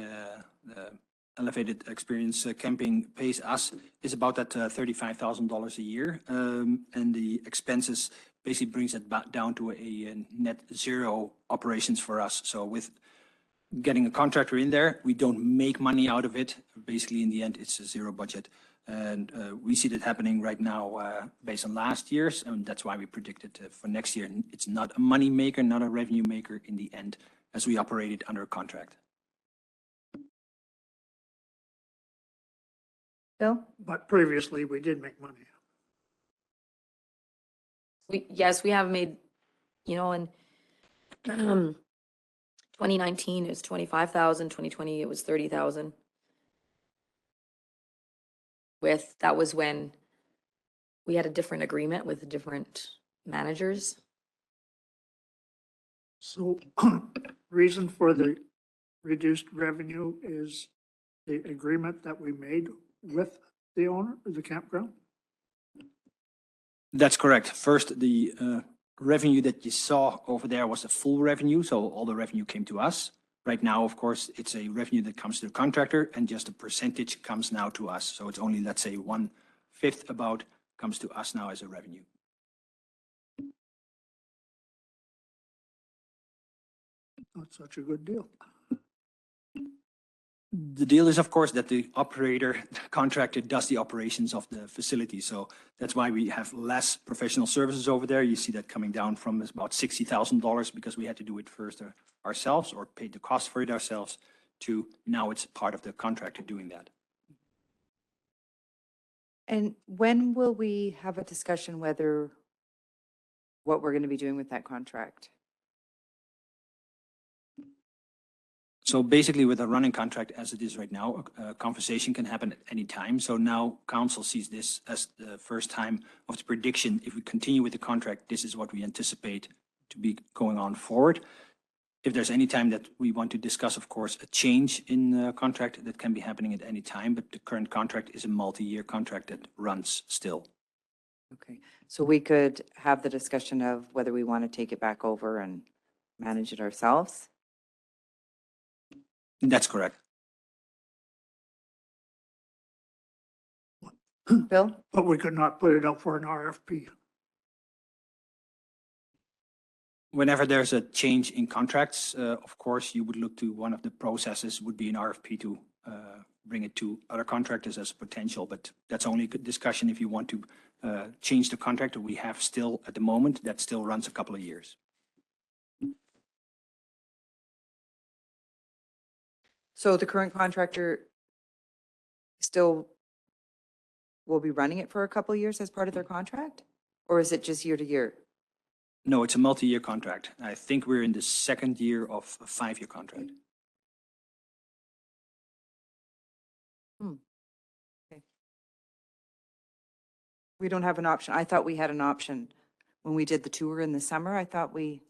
[SPEAKER 13] Elevated Experience Camping pays us is about that $35,000 a year. And the expenses basically brings it back down to a net zero operations for us. So with getting a contractor in there, we don't make money out of it. Basically, in the end, it's a zero budget. And we see that happening right now based on last year's, and that's why we predicted for next year. It's not a money maker, not a revenue maker in the end, as we operate it under a contract.
[SPEAKER 11] Bill?
[SPEAKER 1] But previously, we did make money.
[SPEAKER 7] Yes, we have made, in 2019, it was 25,000, 2020, it was 30,000. That was when we had a different agreement with different managers.
[SPEAKER 1] So reason for the reduced revenue is the agreement that we made with the owner of the campground?
[SPEAKER 13] That's correct. First, the revenue that you saw over there was a full revenue, so all the revenue came to us. Right now, of course, it's a revenue that comes to the contractor, and just a percentage comes now to us. So it's only, let's say, 1/5 about comes to us now as a revenue.
[SPEAKER 1] Not such a good deal.
[SPEAKER 13] The deal is, of course, that the operator, the contractor does the operations of the facility. So that's why we have less professional services over there. You see that coming down from about $60,000 because we had to do it first ourselves or paid the cost for it ourselves. to now it's part of the contractor doing that.
[SPEAKER 11] And when will we have a discussion whether what we're going to be doing with that contract?
[SPEAKER 13] So basically with a running contract as it is right now, a conversation can happen at any time. So now council sees this as the first time of the prediction. If we continue with the contract, this is what we anticipate to be going on forward. If there's any time that we want to discuss, of course, a change in the contract, that can be happening at any time, but the current contract is a multi-year contract that runs still.
[SPEAKER 11] Okay, so we could have the discussion of whether we want to take it back over and manage it ourselves?
[SPEAKER 13] That's correct.
[SPEAKER 11] Bill?
[SPEAKER 1] But we could not put it up for an RFP.
[SPEAKER 13] Whenever there's a change in contracts, of course, you would look to one of the processes would be an RFP to bring it to other contractors as a potential, but that's only a good discussion if you want to change the contract that we have still at the moment, that still runs a couple of years.
[SPEAKER 11] So the current contractor still will be running it for a couple of years as part of their contract? Or is it just year to year?
[SPEAKER 13] No, it's a multi-year contract. I think we're in the second year of a 5-year contract.
[SPEAKER 11] Okay. We don't have an option. I thought we had an option when we did the tour in the summer. I thought we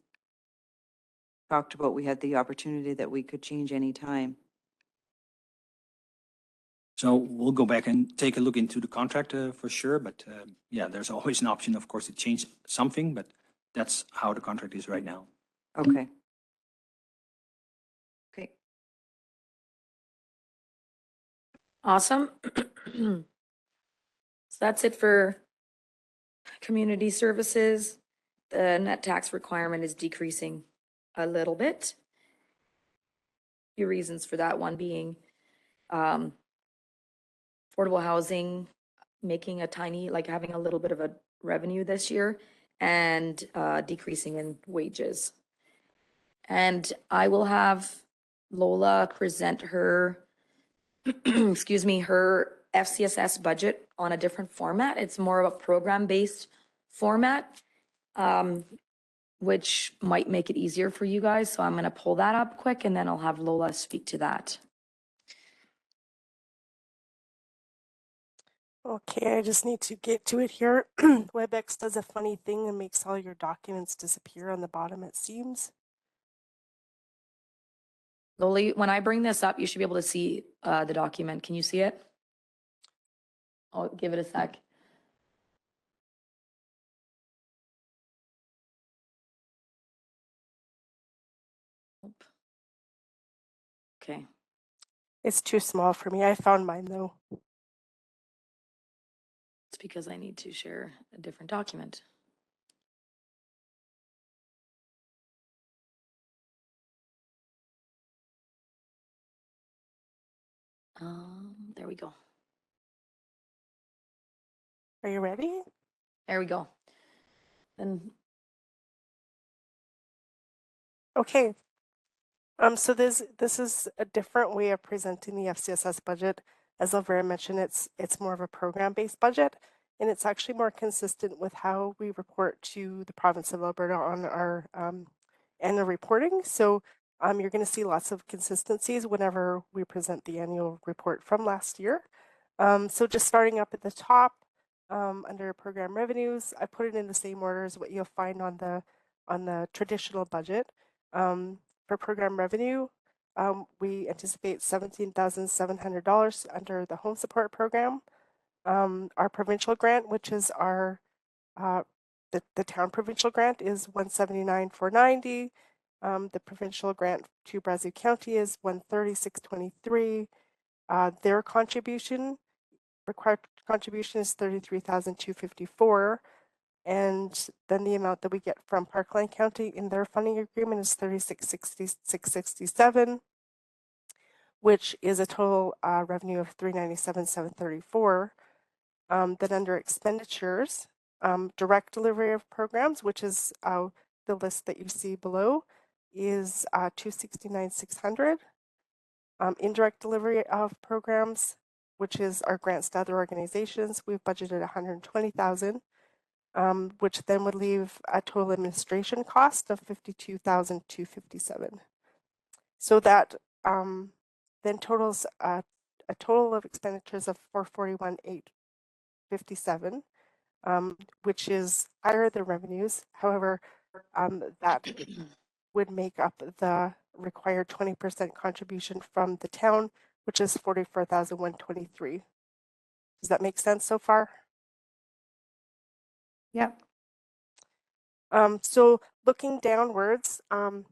[SPEAKER 11] talked about we had the opportunity that we could change any time.
[SPEAKER 13] So we'll go back and take a look into the contract for sure, but yeah, there's always an option, of course, to change something, but that's how the contract is right now.
[SPEAKER 11] Okay. Okay.
[SPEAKER 7] Awesome. So that's it for community services. The net tax requirement is decreasing a little bit. Few reasons for that, one being affordable housing making a tiny, like having a little bit of a revenue this year, and decreasing in wages. And I will have Lola present her, excuse me, her FCSS budget on a different format. It's more of a program-based format, which might make it easier for you guys. So I'm going to pull that up quick and then I'll have Lola speak to that.
[SPEAKER 17] Okay, I just need to get to it here. WebEx does a funny thing and makes all your documents disappear on the bottom, it seems.
[SPEAKER 7] Lola, when I bring this up, you should be able to see the document. Can you see it? I'll give it a sec. Okay.
[SPEAKER 17] It's too small for me. I found mine though.
[SPEAKER 7] It's because I need to share a different document. There we go.
[SPEAKER 17] Are you ready?
[SPEAKER 7] There we go. Then
[SPEAKER 17] Okay. So this is a different way of presenting the FCSS budget. As Alvera mentioned, it's more of a program-based budget, and it's actually more consistent with how we report to the province of Alberta on our annual reporting. So you're going to see lots of consistencies whenever we present the annual report from last year. So just starting up at the top under program revenues, I put it in the same order as what you'll find on the traditional budget. For program revenue, we anticipate $17,700 under the home support program. Our provincial grant, which is our the town provincial grant, is $179,490. The provincial grant to Brazeau County is $136,623. Their contribution, required contribution, is $33,254. And then the amount that we get from Parkland County in their funding agreement is $36,667, which is a total revenue of $397,734. Then under expenditures, direct delivery of programs, which is the list that you see below, is $269,600. Indirect delivery of programs, which is our grants to other organizations, we've budgeted 120,000, which then would leave a total administration cost of 52,257. So that then totals a total of expenditures of 441,857, which is higher than revenues. However, that would make up the required 20% contribution from the town, which is 44,123. Does that make sense so far?
[SPEAKER 3] Yep.
[SPEAKER 17] So looking downwards, on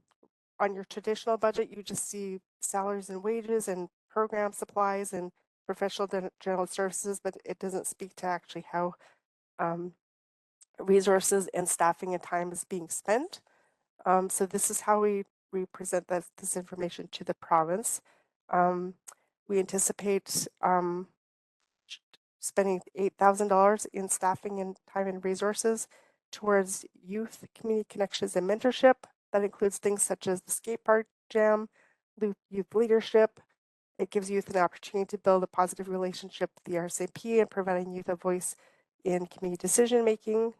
[SPEAKER 17] your traditional budget, you just see salaries and wages and program supplies and professional general services, but it doesn't speak to actually how resources and staffing and time is being spent. So this is how we present this information to the province. We anticipate spending $8,000 in staffing and time and resources towards youth, community connections, and mentorship. That includes things such as the skate park jam, youth leadership. It gives youth an opportunity to build a positive relationship with the RCMP and providing youth a voice in community decision making.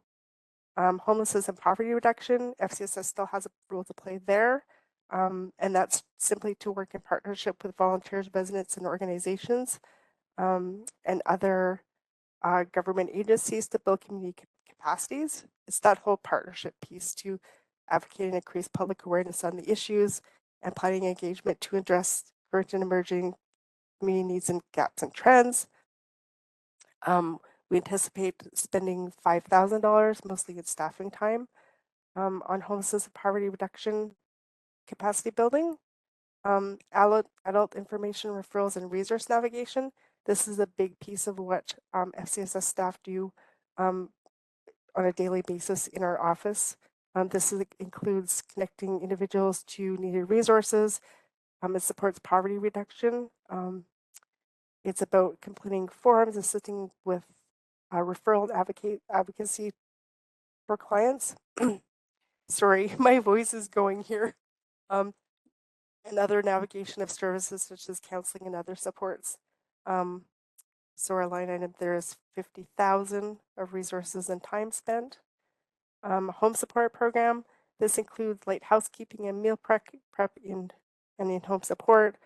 [SPEAKER 17] Homelessness and poverty reduction, FCSS still has a role to play there. And that's simply to work in partnership with volunteers, residents, and organizations and other government agencies to build community capacities. It's that whole partnership piece to advocate and increase public awareness on the issues and planning engagement to address current and emerging community needs and gaps and trends. We anticipate spending $5,000, mostly in staffing time, on homelessness and poverty reduction capacity building. Adult information referrals and resource navigation. This is a big piece of what FCSS staff do on a daily basis in our office. This includes connecting individuals to needed resources. It supports poverty reduction. It's about completing forms, assisting with referral and advocacy for clients. Sorry, my voice is going here. And other navigation of services such as counseling and other supports. So our line item there is 50,000 of resources and time spent. Home support program. This includes light housekeeping and meal prep and in-home support.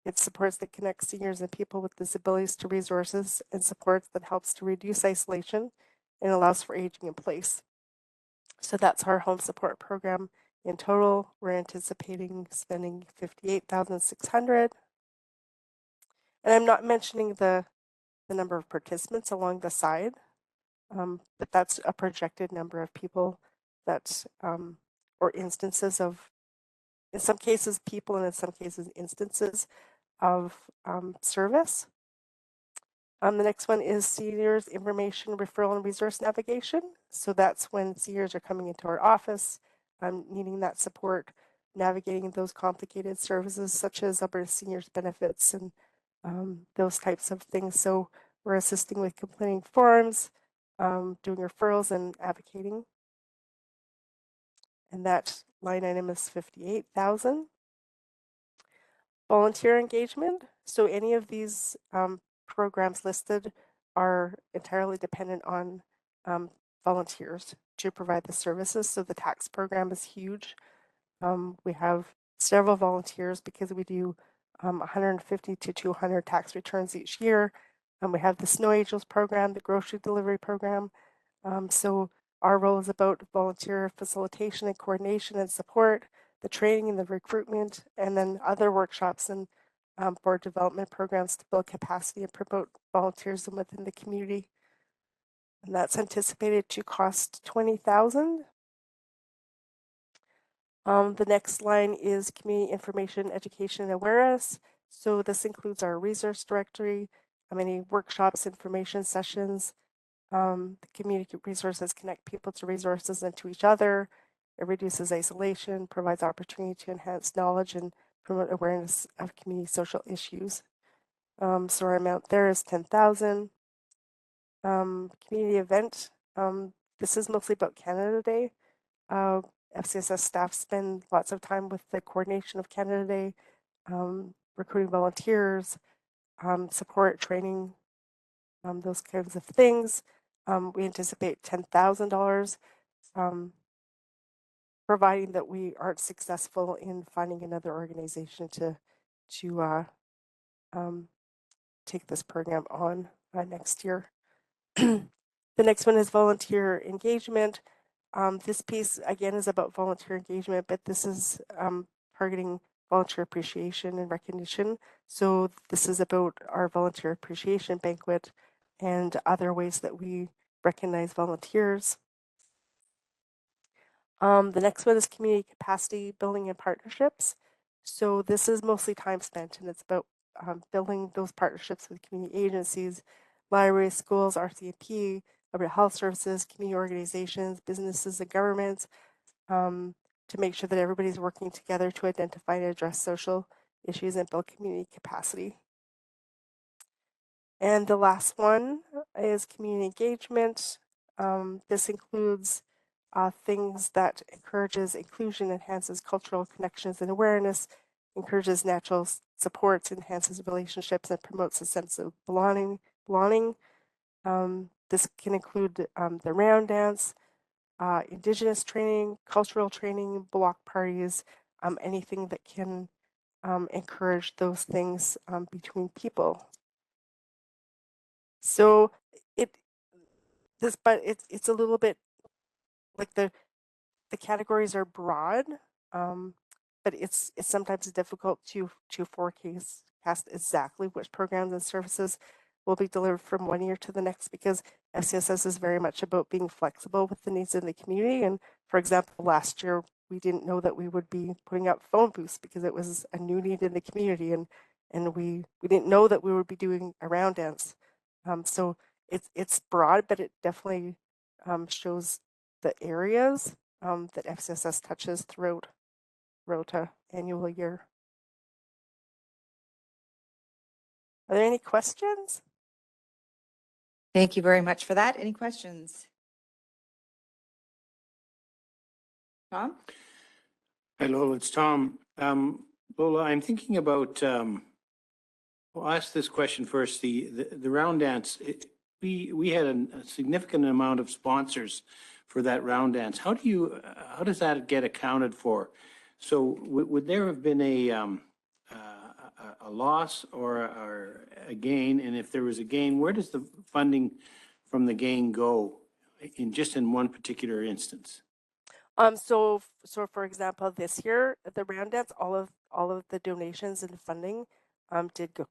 [SPEAKER 17] It supports that connects seniors and people with disabilities to resources and supports that helps to reduce isolation and allows for aging in place. So that's our home support program. In total, we're anticipating spending 58,600. And I'm not mentioning the number of participants along the side, but that's a projected number of people that, or instances of, in some cases people and in some cases instances of service. The next one is seniors information referral and resource navigation. So that's when seniors are coming into our office, needing that support, navigating those complicated services such as Alberta Seniors Benefits and those types of things. So we're assisting with completing forms, doing referrals and advocating. And that line item is 58,000. Volunteer engagement. So any of these programs listed are entirely dependent on volunteers to provide the services. So the tax program is huge. We have several volunteers because we do 150 to 200 tax returns each year. We have the Snow Angels program, the grocery delivery program. So our role is about volunteer facilitation and coordination and support, the training and the recruitment, and then other workshops and board development programs to build capacity and promote volunteerism within the community. And that's anticipated to cost 20,000. The next line is community information, education, and awareness. So this includes our resource directory, any workshops, information sessions. The community resources connect people to resources and to each other. It reduces isolation, provides opportunity to enhance knowledge and promote awareness of community social issues. So our amount there is 10,000. Community event. This is mostly about Canada Day. FCSS staff spend lots of time with the coordination of Canada Day, recruiting volunteers, support training, those kinds of things. We anticipate $10,000, providing that we aren't successful in finding another organization to take this program on next year. The next one is volunteer engagement. This piece again is about volunteer engagement, but this is targeting volunteer appreciation and recognition. So this is about our volunteer appreciation banquet and other ways that we recognize volunteers. The next one is community capacity building and partnerships. So this is mostly time spent, and it's about building those partnerships with community agencies, libraries, schools, RCMP, Alberta Health Services, community organizations, businesses, and governments, to make sure that everybody's working together to identify and address social issues and build community capacity. And the last one is community engagement. This includes things that encourages inclusion, enhances cultural connections and awareness, encourages natural supports, enhances relationships, and promotes a sense of belonging. This can include the round dance, Indigenous training, cultural training, block parties, anything that can encourage those things between people. So it's a little bit like the categories are broad, but it's sometimes difficult to forecast exactly which programs and services will be delivered from one year to the next, because FCSS is very much about being flexible with the needs of the community. And for example, last year we didn't know that we would be putting up phone booths because it was a new need in the community, and we didn't know that we would be doing a round dance. So it's broad, but it definitely shows the areas that FCSS touches throughout an annual year. Are there any questions?
[SPEAKER 11] Thank you very much for that. Any questions? Tom?
[SPEAKER 4] Hi, Lola, it's Tom. Lola, I'm thinking about, I'll ask this question first. The round dance, we had a significant amount of sponsors for that round dance. How does that get accounted for? So would there have been a loss or a gain? And if there was a gain, where does the funding from the gain go in one particular instance?
[SPEAKER 17] So for example, this year at the round dance, all of the donations and funding did go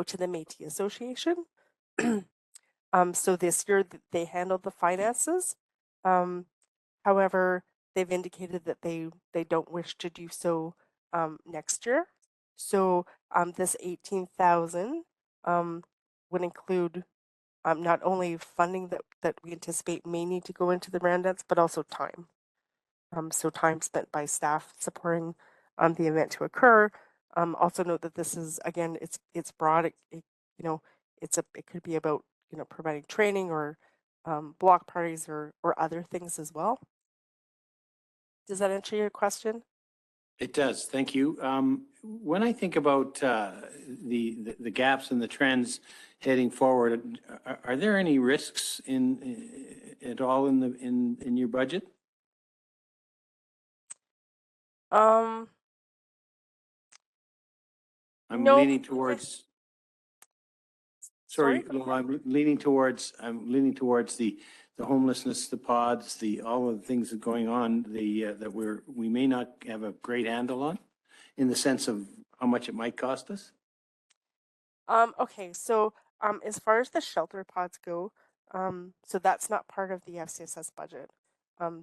[SPEAKER 17] to the Métis Association. So this year they handled the finances. However, they've indicated that they don't wish to do so next year. So this 18,000 would include not only funding that we anticipate may need to go into the round dance, but also time. So time spent by staff supporting the event to occur. Also note that this is, again, it's broad. It could be about providing training or block parties or other things as well. Does that answer your question?
[SPEAKER 4] It does. Thank you. When I think about the gaps and the trends heading forward, are there any risks at all in your budget?
[SPEAKER 17] I'm
[SPEAKER 4] no, leaning towards. Sorry, Lola, I'm leaning towards the homelessness, the pods, all of the things that are going on, that we may not have a great handle on, in the sense of how much it might cost us.
[SPEAKER 17] Okay, so as far as the shelter pods go, so that's not part of the FCSS budget.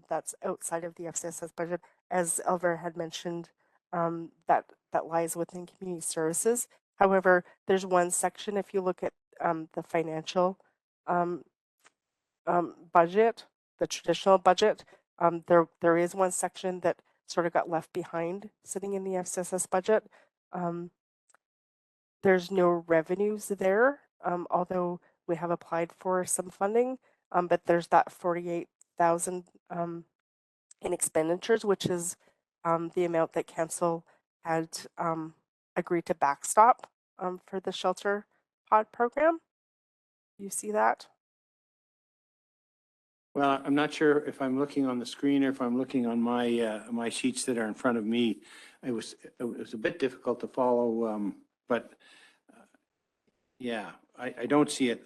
[SPEAKER 17] That's outside of the FCSS budget, as Elver had mentioned. That lies within community services. However, there's one section, if you look at the financial budget, the traditional budget, there is one section that sort of got left behind sitting in the FCSS budget. There's no revenues there, although we have applied for some funding, but there's that 48,000 in expenditures, which is the amount that council had agreed to backstop for the shelter pod program. You see that?
[SPEAKER 4] Well, I'm not sure if I'm looking on the screen or if I'm looking on my, my sheets that are in front of me. It was a bit difficult to follow, but yeah, I don't see it.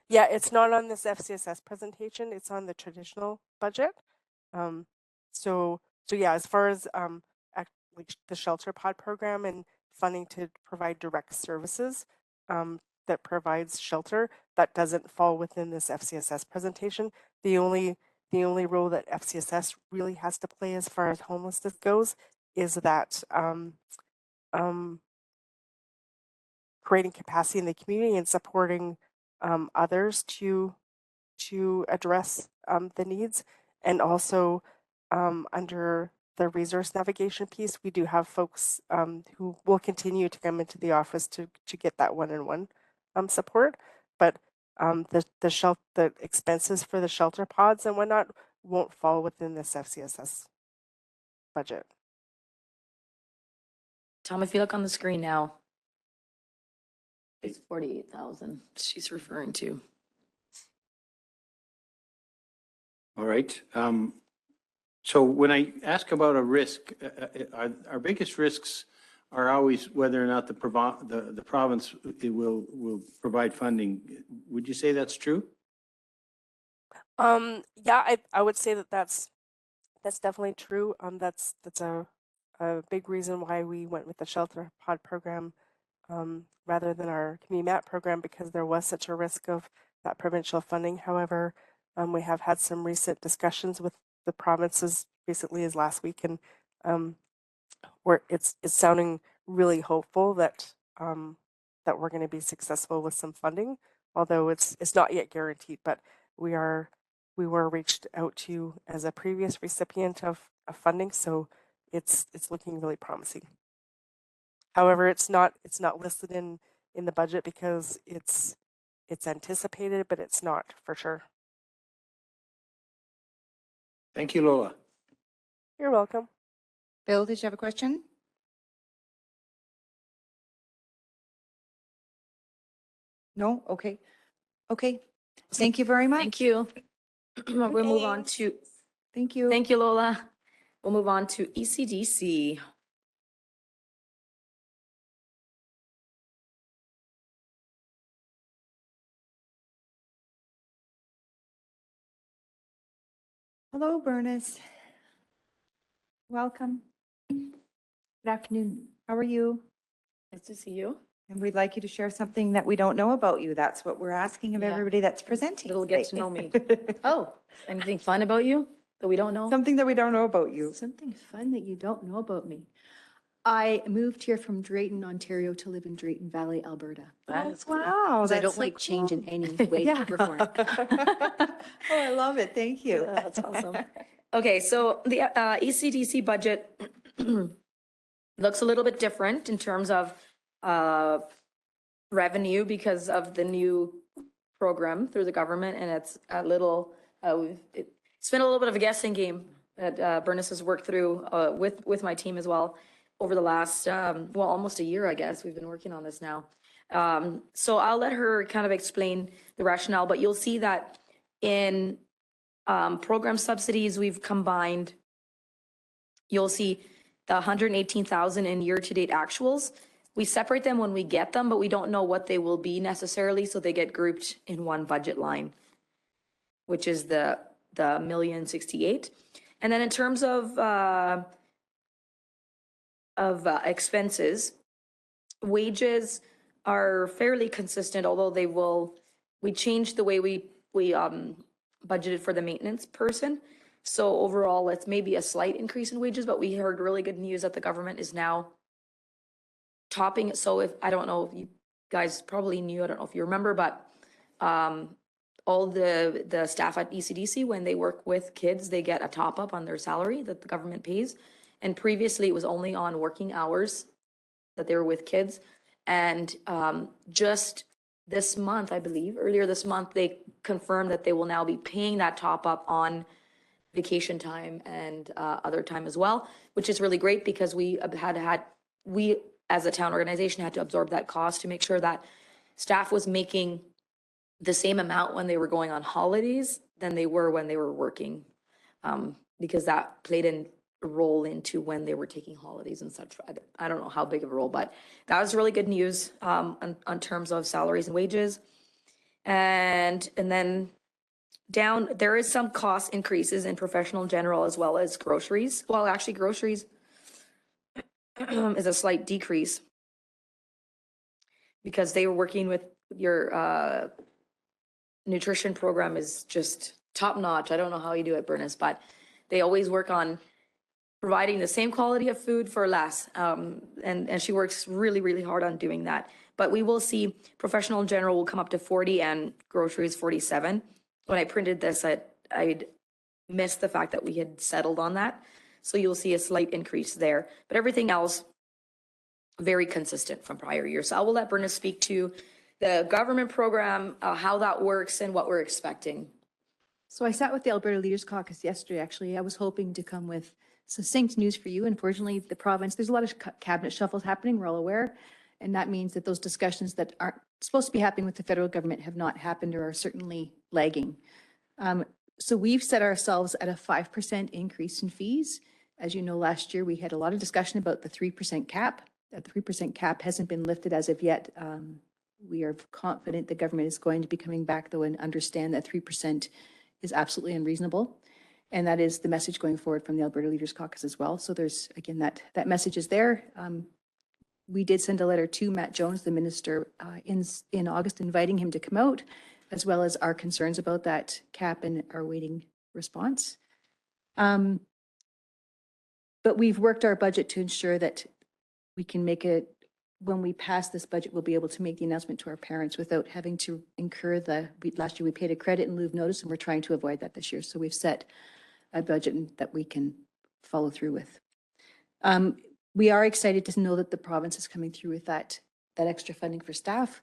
[SPEAKER 17] Yeah, it's not on this FCSS presentation. It's on the traditional budget. So yeah, as far as like the shelter pod program and funding to provide direct services that provides shelter, that doesn't fall within this FCSS presentation. The only role that FCSS really has to play as far as homelessness goes is that creating capacity in the community and supporting others to address the needs. And also under the resource navigation piece, we do have folks who will continue to come into the office to get that one-on-one support. But the expenses for the shelter pods and whatnot won't fall within this FCSS budget.
[SPEAKER 7] Tom, if you look on the screen now, it's 48,000 she's referring to.
[SPEAKER 4] All right. So when I ask about a risk, our biggest risks are always whether or not the province will provide funding. Would you say that's true?
[SPEAKER 17] Yeah, I would say that's definitely true. That's a big reason why we went with the shelter pod program rather than our community map program, because there was such a risk of that provincial funding. However, we have had some recent discussions with the provinces recently as last week, and where it's sounding really hopeful that that we're going to be successful with some funding, although it's not yet guaranteed. But we were reached out to as a previous recipient of funding, so it's looking really promising. However, it's not listed in the budget because it's anticipated, but it's not for sure.
[SPEAKER 4] Thank you, Lola.
[SPEAKER 17] You're welcome.
[SPEAKER 11] Bill, did you have a question? No? Okay. Okay. Thank you very much.
[SPEAKER 7] Thank you. We'll move on to,
[SPEAKER 11] Thank you.
[SPEAKER 7] thank you, Lola. We'll move on to ECDC.
[SPEAKER 11] Hello, Bernice. Welcome. Good afternoon. How are you?
[SPEAKER 7] Nice to see you.
[SPEAKER 11] And we'd like you to share something that we don't know about you. That's what we're asking of
[SPEAKER 7] Yeah.
[SPEAKER 11] everybody that's presenting.
[SPEAKER 7] Little get to know me. Oh, anything fun about you that we don't know?
[SPEAKER 11] Something that we don't know about you.
[SPEAKER 18] Something fun that you don't know about me. I moved here from Drayton, Ontario to live in Drayton Valley, Alberta.
[SPEAKER 7] That is cool.
[SPEAKER 11] Wow.
[SPEAKER 18] Because I
[SPEAKER 11] that's
[SPEAKER 18] don't
[SPEAKER 11] so
[SPEAKER 18] like change
[SPEAKER 11] cool.
[SPEAKER 18] in any way,
[SPEAKER 7] Yeah.
[SPEAKER 18] shape, or form.
[SPEAKER 11] Oh, I love it. Thank you.
[SPEAKER 7] That's awesome. Okay, so the ECDC budget looks a little bit different in terms of revenue because of the new program through the government, and it's a little, it's been a little bit of a guessing game that Bernice has worked through with my team as well over the last, well, almost a year, I guess. We've been working on this now. So I'll let her kind of explain the rationale, but you'll see that in program subsidies, we've combined, you'll see the 118,000 in year-to-date actuals. We separate them when we get them, but we don't know what they will be necessarily, so they get grouped in one budget line, which is the $1,068,000. And then in terms of expenses, wages are fairly consistent, although we changed the way we budgeted for the maintenance person. So overall, it's maybe a slight increase in wages, but we heard really good news that the government is now topping it. So I don't know if you guys probably knew, I don't know if you remember, but all the staff at ECDC, when they work with kids, they get a top up on their salary that the government pays. And previously it was only on working hours that they were with kids. And just this month, I believe, earlier this month, they confirmed that they will now be paying that top up on vacation time and other time as well, which is really great because we as a town organization, had to absorb that cost to make sure that staff was making the same amount when they were going on holidays than they were when they were working. Because that played a role into when they were taking holidays and such. I don't know how big of a role, but that was really good news on terms of salaries and wages. And then down, there is some cost increases in professional general as well as groceries. Well, actually groceries is a slight decrease because they were working with your nutrition program is just top notch. I don't know how you do it, Bernice, but they always work on providing the same quality of food for less. And she works really, really hard on doing that. But we will see professional and general will come up to 40 and groceries 47. When I printed this, I'd missed the fact that we had settled on that. So you'll see a slight increase there, but everything else very consistent from prior years. So I will let Bernice speak to the government program, how that works and what we're expecting.
[SPEAKER 18] So I sat with the Alberta Leaders Caucus yesterday, actually. I was hoping to come with succinct news for you. Unfortunately, the province, there's a lot of cabinet shuffles happening, we're all aware. And that means that those discussions that aren't supposed to be happening with the federal government have not happened or are certainly lagging. So we've set ourselves at a 5% increase in fees. As you know, last year we had a lot of discussion about the 3% cap. That 3% cap hasn't been lifted as of yet. We are confident the government is going to be coming back though and understand that 3% is absolutely unreasonable. And that is the message going forward from the Alberta Leaders Caucus as well. So there's, again, that message is there. We did send a letter to Matt Jones, the minister, in August, inviting him to come out, as well as our concerns about that cap and our waiting response. But we've worked our budget to ensure that we can make it, when we pass this budget, we'll be able to make the announcement to our parents without having to incur last year we paid a credit in lieu of notice, and we're trying to avoid that this year. So we've set a budget that we can follow through with. We are excited to know that the province is coming through with that extra funding for staff.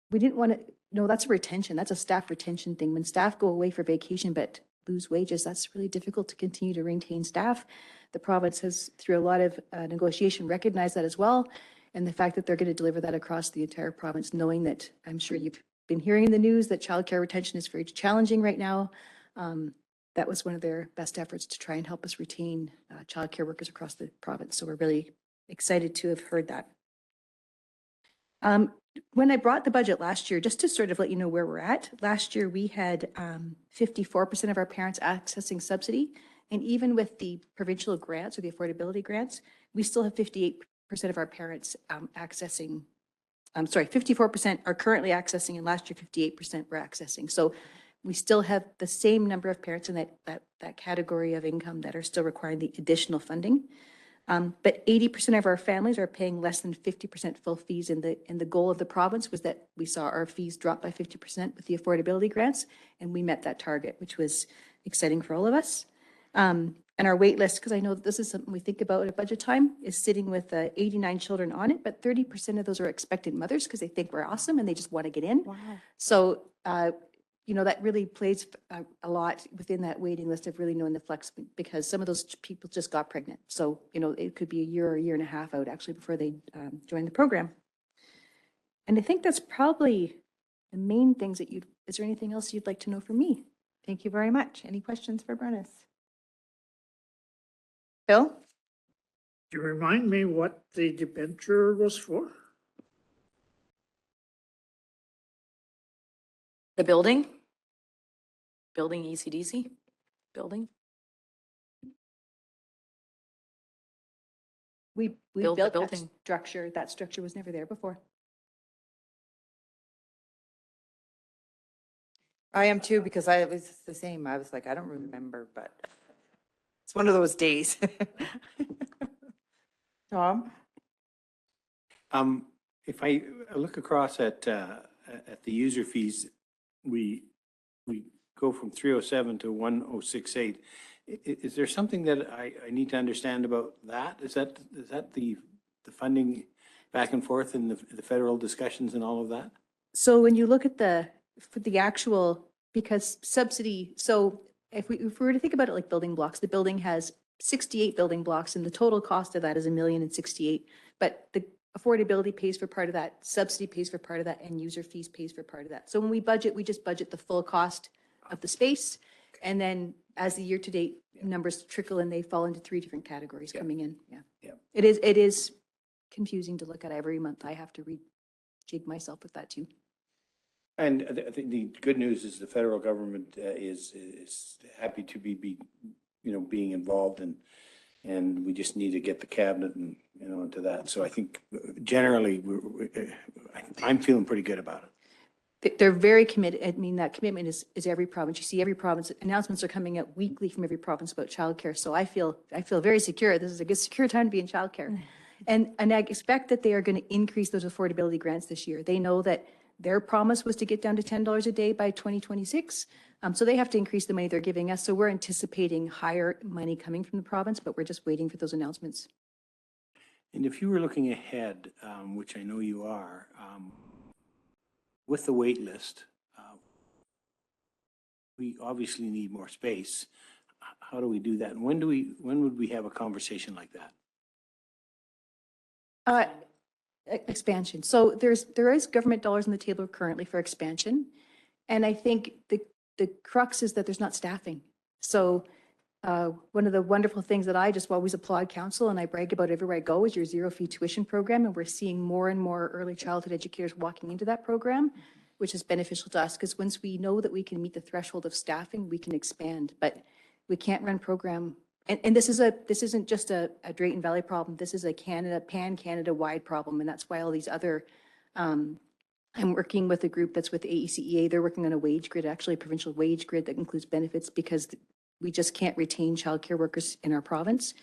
[SPEAKER 18] We didn't want to, no, that's a retention. That's a staff retention thing. When staff go away for vacation but lose wages, that's really difficult to continue to maintain staff. The province has, through a lot of negotiation, recognized that as well. And the fact that they're going to deliver that across the entire province, knowing that I'm sure you've been hearing in the news that childcare retention is very challenging right now. That was one of their best efforts to try and help us retain childcare workers across the province. So we're really excited to have heard that. When I brought the budget last year, just to sort of let you know where we're at, last year we had 54% of our parents accessing subsidy. And even with the provincial grants or the affordability grants, we still have 58% of our parents accessing, 54% are currently accessing, and last year 58% were accessing. So we still have the same number of parents in that category of income that are still requiring the additional funding. But 80% of our families are paying less than 50% full fees, and the goal of the province was that we saw our fees drop by 50% with the affordability grants, and we met that target, which was exciting for all of us. And our wait list, because I know that this is something we think about at budget time, is sitting with 89 children on it, but 30% of those are expectant mothers because they think we're awesome and they just want to get in. Wow.
[SPEAKER 17] So, that really plays a lot within that waiting list of really knowing the flex, because some of those people just got pregnant. So, it could be a year or a year and a half out actually before they join the program. And I think that's probably the main things that is there anything else you'd like to know from me?
[SPEAKER 11] Thank you very much. Any questions for Bernice? Bill?
[SPEAKER 1] Do you remind me what the debenture was for?
[SPEAKER 7] The building ECDC building.
[SPEAKER 17] We
[SPEAKER 7] Build the
[SPEAKER 17] built that
[SPEAKER 7] building.
[SPEAKER 17] structure. That structure was never there before.
[SPEAKER 11] I am too, because I was the same. I was like, I don't remember, but it's one of those days. Tom?
[SPEAKER 4] If I look across at the user fees, we go from 307 to 1068. Is there something that I need to understand about that? Is that the funding back and forth in the federal discussions and all of that?
[SPEAKER 17] So when you look at for the actual, because subsidy, so if we were to think about it like building blocks, the building has 68 building blocks and the total cost of that is $1,068,000. But
[SPEAKER 18] affordability pays for part of that, subsidy pays for part of that, and user fees pays for part of that. So when we budget, we just budget the full cost of the space. And then as the year-to-date numbers trickle in, they fall into 3 different categories coming in. Yeah.
[SPEAKER 4] Yeah.
[SPEAKER 18] It is confusing to look at every month. I have to rejig myself with that too.
[SPEAKER 4] And I think the good news is the federal government is happy to be, being involved, and we just need to get the cabinet and, into that. So I think generally, I'm feeling pretty good about it.
[SPEAKER 18] They're very committed. I mean, that commitment is every province. You see every province, announcements are coming out weekly from every province about childcare. So I feel very secure. This is a good, secure time to be in childcare. And I expect that they are going to increase those affordability grants this year. They know that their promise was to get down to $10 a day by 2026. So they have to increase the money they're giving us. So we're anticipating higher money coming from the province, but we're just waiting for those announcements.
[SPEAKER 4] And if you were looking ahead, which I know you are, with the wait list, we obviously need more space. How do we do that? And when would we have a conversation like that?
[SPEAKER 18] Expansion. So there is government dollars on the table currently for expansion. And I think the crux is that there's not staffing. So one of the wonderful things that I just always applaud council and I brag about everywhere I go is your zero fee tuition program. And we're seeing more and more early childhood educators walking into that program, which is beneficial to us because once we know that we can meet the threshold of staffing, we can expand, but we can't run program. And this isn't just a Drayton Valley problem. This is a pan-Canada wide problem. And that's why all these other, I'm working with a group that's with AECEA. They're working on a wage grid, actually a provincial wage grid that includes benefits because we just can't retain childcare workers in our province.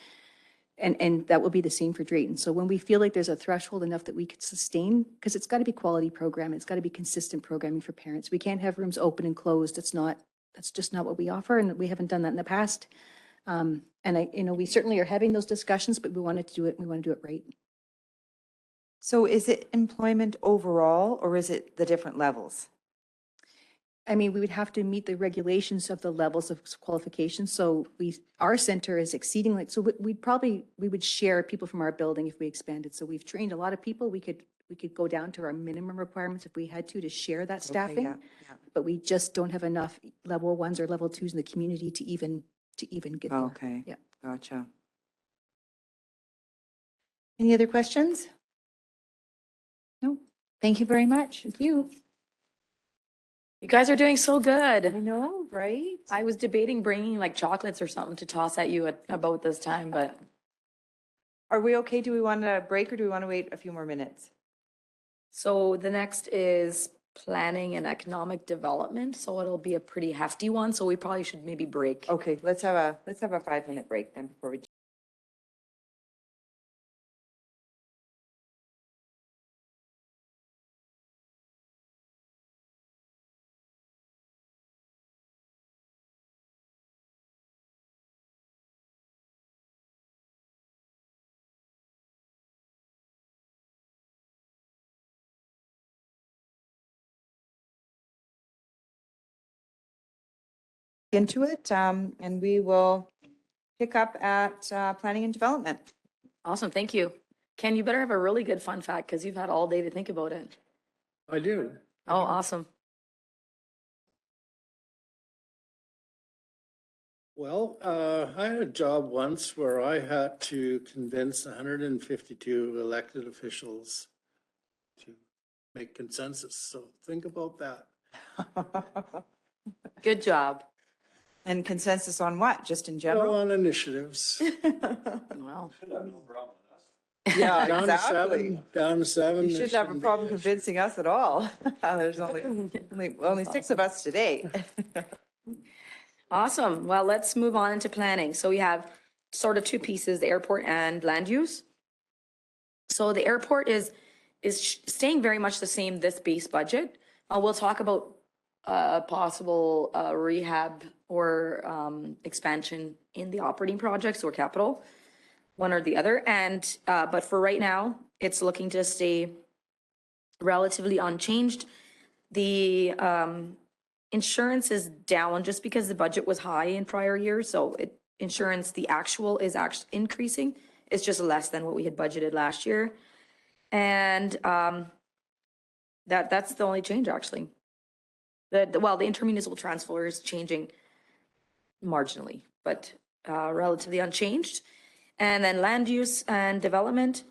[SPEAKER 18] And that will be the same for Drayton. So when we feel like there's a threshold enough that we could sustain, because it's got to be quality programming, it's got to be consistent programming for parents. We can't have rooms open and closed. That's just not what we offer. And we haven't done that in the past. And we certainly are having those discussions, but we wanted to do it. We want to do it right.
[SPEAKER 11] So is it employment overall, or is it the different levels?
[SPEAKER 18] I mean, we would have to meet the regulations of the levels of qualifications. So our center is exceeding, like, so we would share people from our building if we expanded. So we've trained a lot of people. We could go down to our minimum requirements if we had to share that staffing.
[SPEAKER 11] Yeah.
[SPEAKER 18] But we just don't have enough level 1s or level 2s in the community to even get there.
[SPEAKER 11] Okay.
[SPEAKER 18] Yeah.
[SPEAKER 11] Gotcha. Any other questions? No. Thank you very much. Thank you.
[SPEAKER 7] You guys are doing so good.
[SPEAKER 11] I know, right?
[SPEAKER 7] I was debating bringing like chocolates or something to toss at you at about this time, but
[SPEAKER 11] Are we okay? Do we want to break or do we want to wait a few more minutes?
[SPEAKER 7] so the next is planning and economic development. So it'll be a pretty hefty one. So we probably should maybe break.
[SPEAKER 11] Okay, let's have a 5-minute break then before we. Into it, and we will pick up at planning and development.
[SPEAKER 7] Awesome. Thank you. Ken, you better have a really good fun fact because you've had all day to think about it.
[SPEAKER 10] I do.
[SPEAKER 7] Oh, awesome.
[SPEAKER 10] Well, I had a job once where I had to convince 152 elected officials to make consensus. So think about that.
[SPEAKER 7] Good job.
[SPEAKER 11] And consensus on what? Just in
[SPEAKER 10] Well,
[SPEAKER 11] general?
[SPEAKER 10] on initiatives.
[SPEAKER 7] Well,
[SPEAKER 11] Yeah,
[SPEAKER 10] Down to
[SPEAKER 11] exactly.
[SPEAKER 10] 7, down to 7.
[SPEAKER 11] You
[SPEAKER 10] there
[SPEAKER 11] shouldn't have a
[SPEAKER 10] shouldn't be
[SPEAKER 11] problem
[SPEAKER 10] an issue.
[SPEAKER 11] convincing us at all. There's only 6 of us today.
[SPEAKER 7] awesome. Well, let's move on into planning. So we have sort of two pieces, the airport and land use. So the airport is staying very much the same, this base budget. We'll talk about possible rehab or expansion in the operating projects or capital, one or the other. And but for right now, it's looking to stay relatively unchanged. The insurance is down just because the budget was high in prior years. So insurance, the actual is actually increasing. It's just less than what we had budgeted last year. And that's the only change, actually. Well, the intermunicipal transfer is changing marginally, but relatively unchanged. And then land use and development.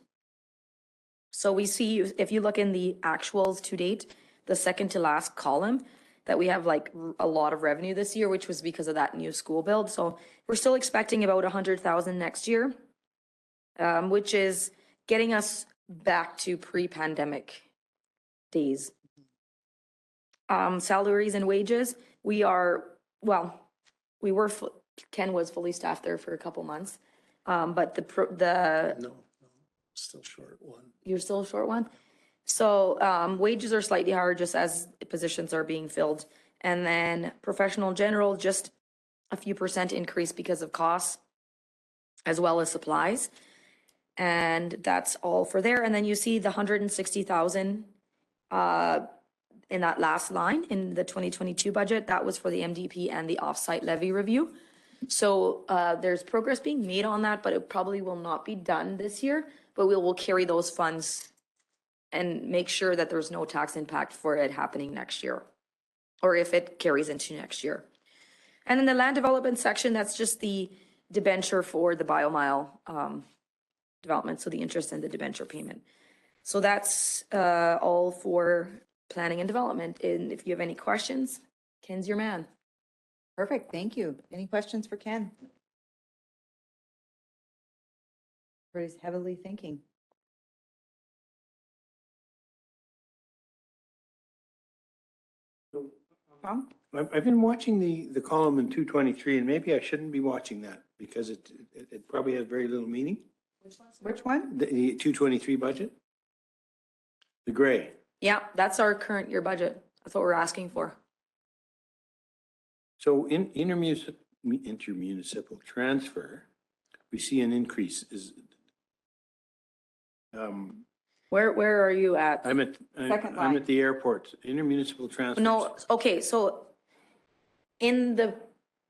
[SPEAKER 7] So we see, if you look in the actuals to date, the second to last column, that we have like a lot of revenue this year, which was because of that new school build. So we're still expecting about 100,000 next year, which is getting us back to pre-pandemic days. Salaries and wages, we are, well, we were, Ken was fully staffed there for a couple months. But
[SPEAKER 10] No, still short one.
[SPEAKER 7] you're still a short one. So wages are slightly higher just as positions are being filled. And then professional general, just a few % increase because of costs as well as supplies. And that's all for there. And then you see the 160,000 in that last line in the 2022 budget. That was for the MDP and the offsite levy review. So there's progress being made on that, but it probably will not be done this year. But we will carry those funds and make sure that there's no tax impact for it happening next year, or if it carries into next year. And then the land development section, that's just the debenture for the BioMile development, so the interest and the debenture payment. So that's all for planning and development. And if you have any questions, Ken's your man.
[SPEAKER 11] Perfect, thank you. Any questions for Ken? Everybody's heavily thinking. Tom?
[SPEAKER 4] I've been watching the column in 223, and maybe I shouldn't be watching that because it probably has very little meaning.
[SPEAKER 11] Which one?
[SPEAKER 4] The 223 budget? The gray.
[SPEAKER 7] Yeah, that's our current year budget. That's what we're asking for.
[SPEAKER 4] So in intermunicipal transfer, we see an increase is.
[SPEAKER 7] Where are you at?
[SPEAKER 4] I'm at the airport, intermunicipal transfer.
[SPEAKER 7] No, okay, so in the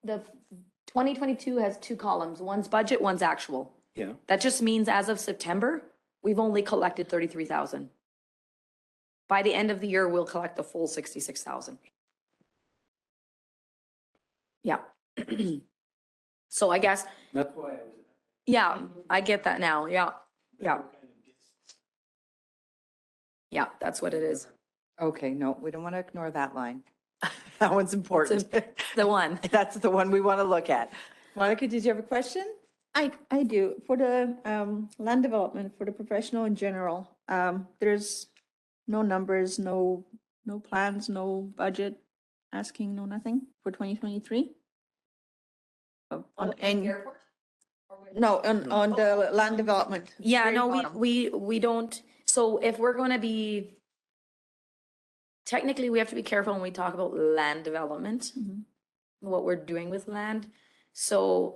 [SPEAKER 7] 2022 has two columns, one's budget, one's actual.
[SPEAKER 4] Yeah.
[SPEAKER 7] That just means as of September, we've only collected 33,000. By the end of the year, we'll collect the full 66,000. Yeah. So I guess,
[SPEAKER 4] That's why I was.
[SPEAKER 7] yeah, I get that now. Yeah, yeah. Yeah, that's what it is.
[SPEAKER 11] Okay, no, we don't want to ignore that line. That one's important.
[SPEAKER 7] The one.
[SPEAKER 11] That's the one we want to look at. Monica, did you have a question?
[SPEAKER 18] I do. For the land development, for the professional in general, there's no numbers, no plans, no budget, asking, no nothing for 2023? No, on the land development.
[SPEAKER 7] Yeah,
[SPEAKER 18] Very
[SPEAKER 7] no,
[SPEAKER 18] bottom.
[SPEAKER 7] we don't, so if we're gonna be, technically, we have to be careful when we talk about land development, what we're doing with land. So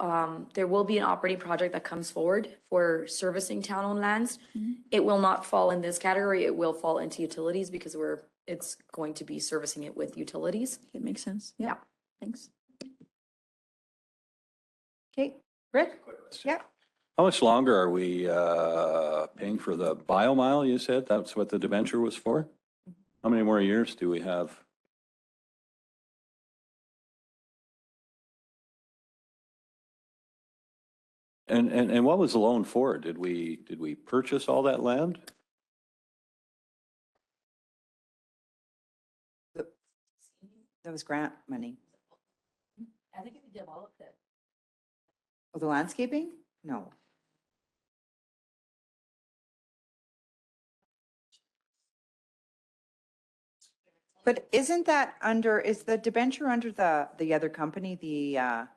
[SPEAKER 7] there will be an operating project that comes forward for servicing town-owned lands. It will not fall in this category, it will fall into utilities because it's going to be servicing it with utilities.
[SPEAKER 18] It makes sense.
[SPEAKER 7] Yeah.
[SPEAKER 18] Thanks.
[SPEAKER 11] Okay, Rick? Yeah.
[SPEAKER 9] How much longer are we paying for the BioMile, you said? That's what the debenture was for? How many more years do we have? And what was the loan for? Did we purchase all that land?
[SPEAKER 11] That was grant money.
[SPEAKER 7] I think we developed it.
[SPEAKER 11] Oh, the landscaping? No. But isn't that under, is the debenture under the other company, the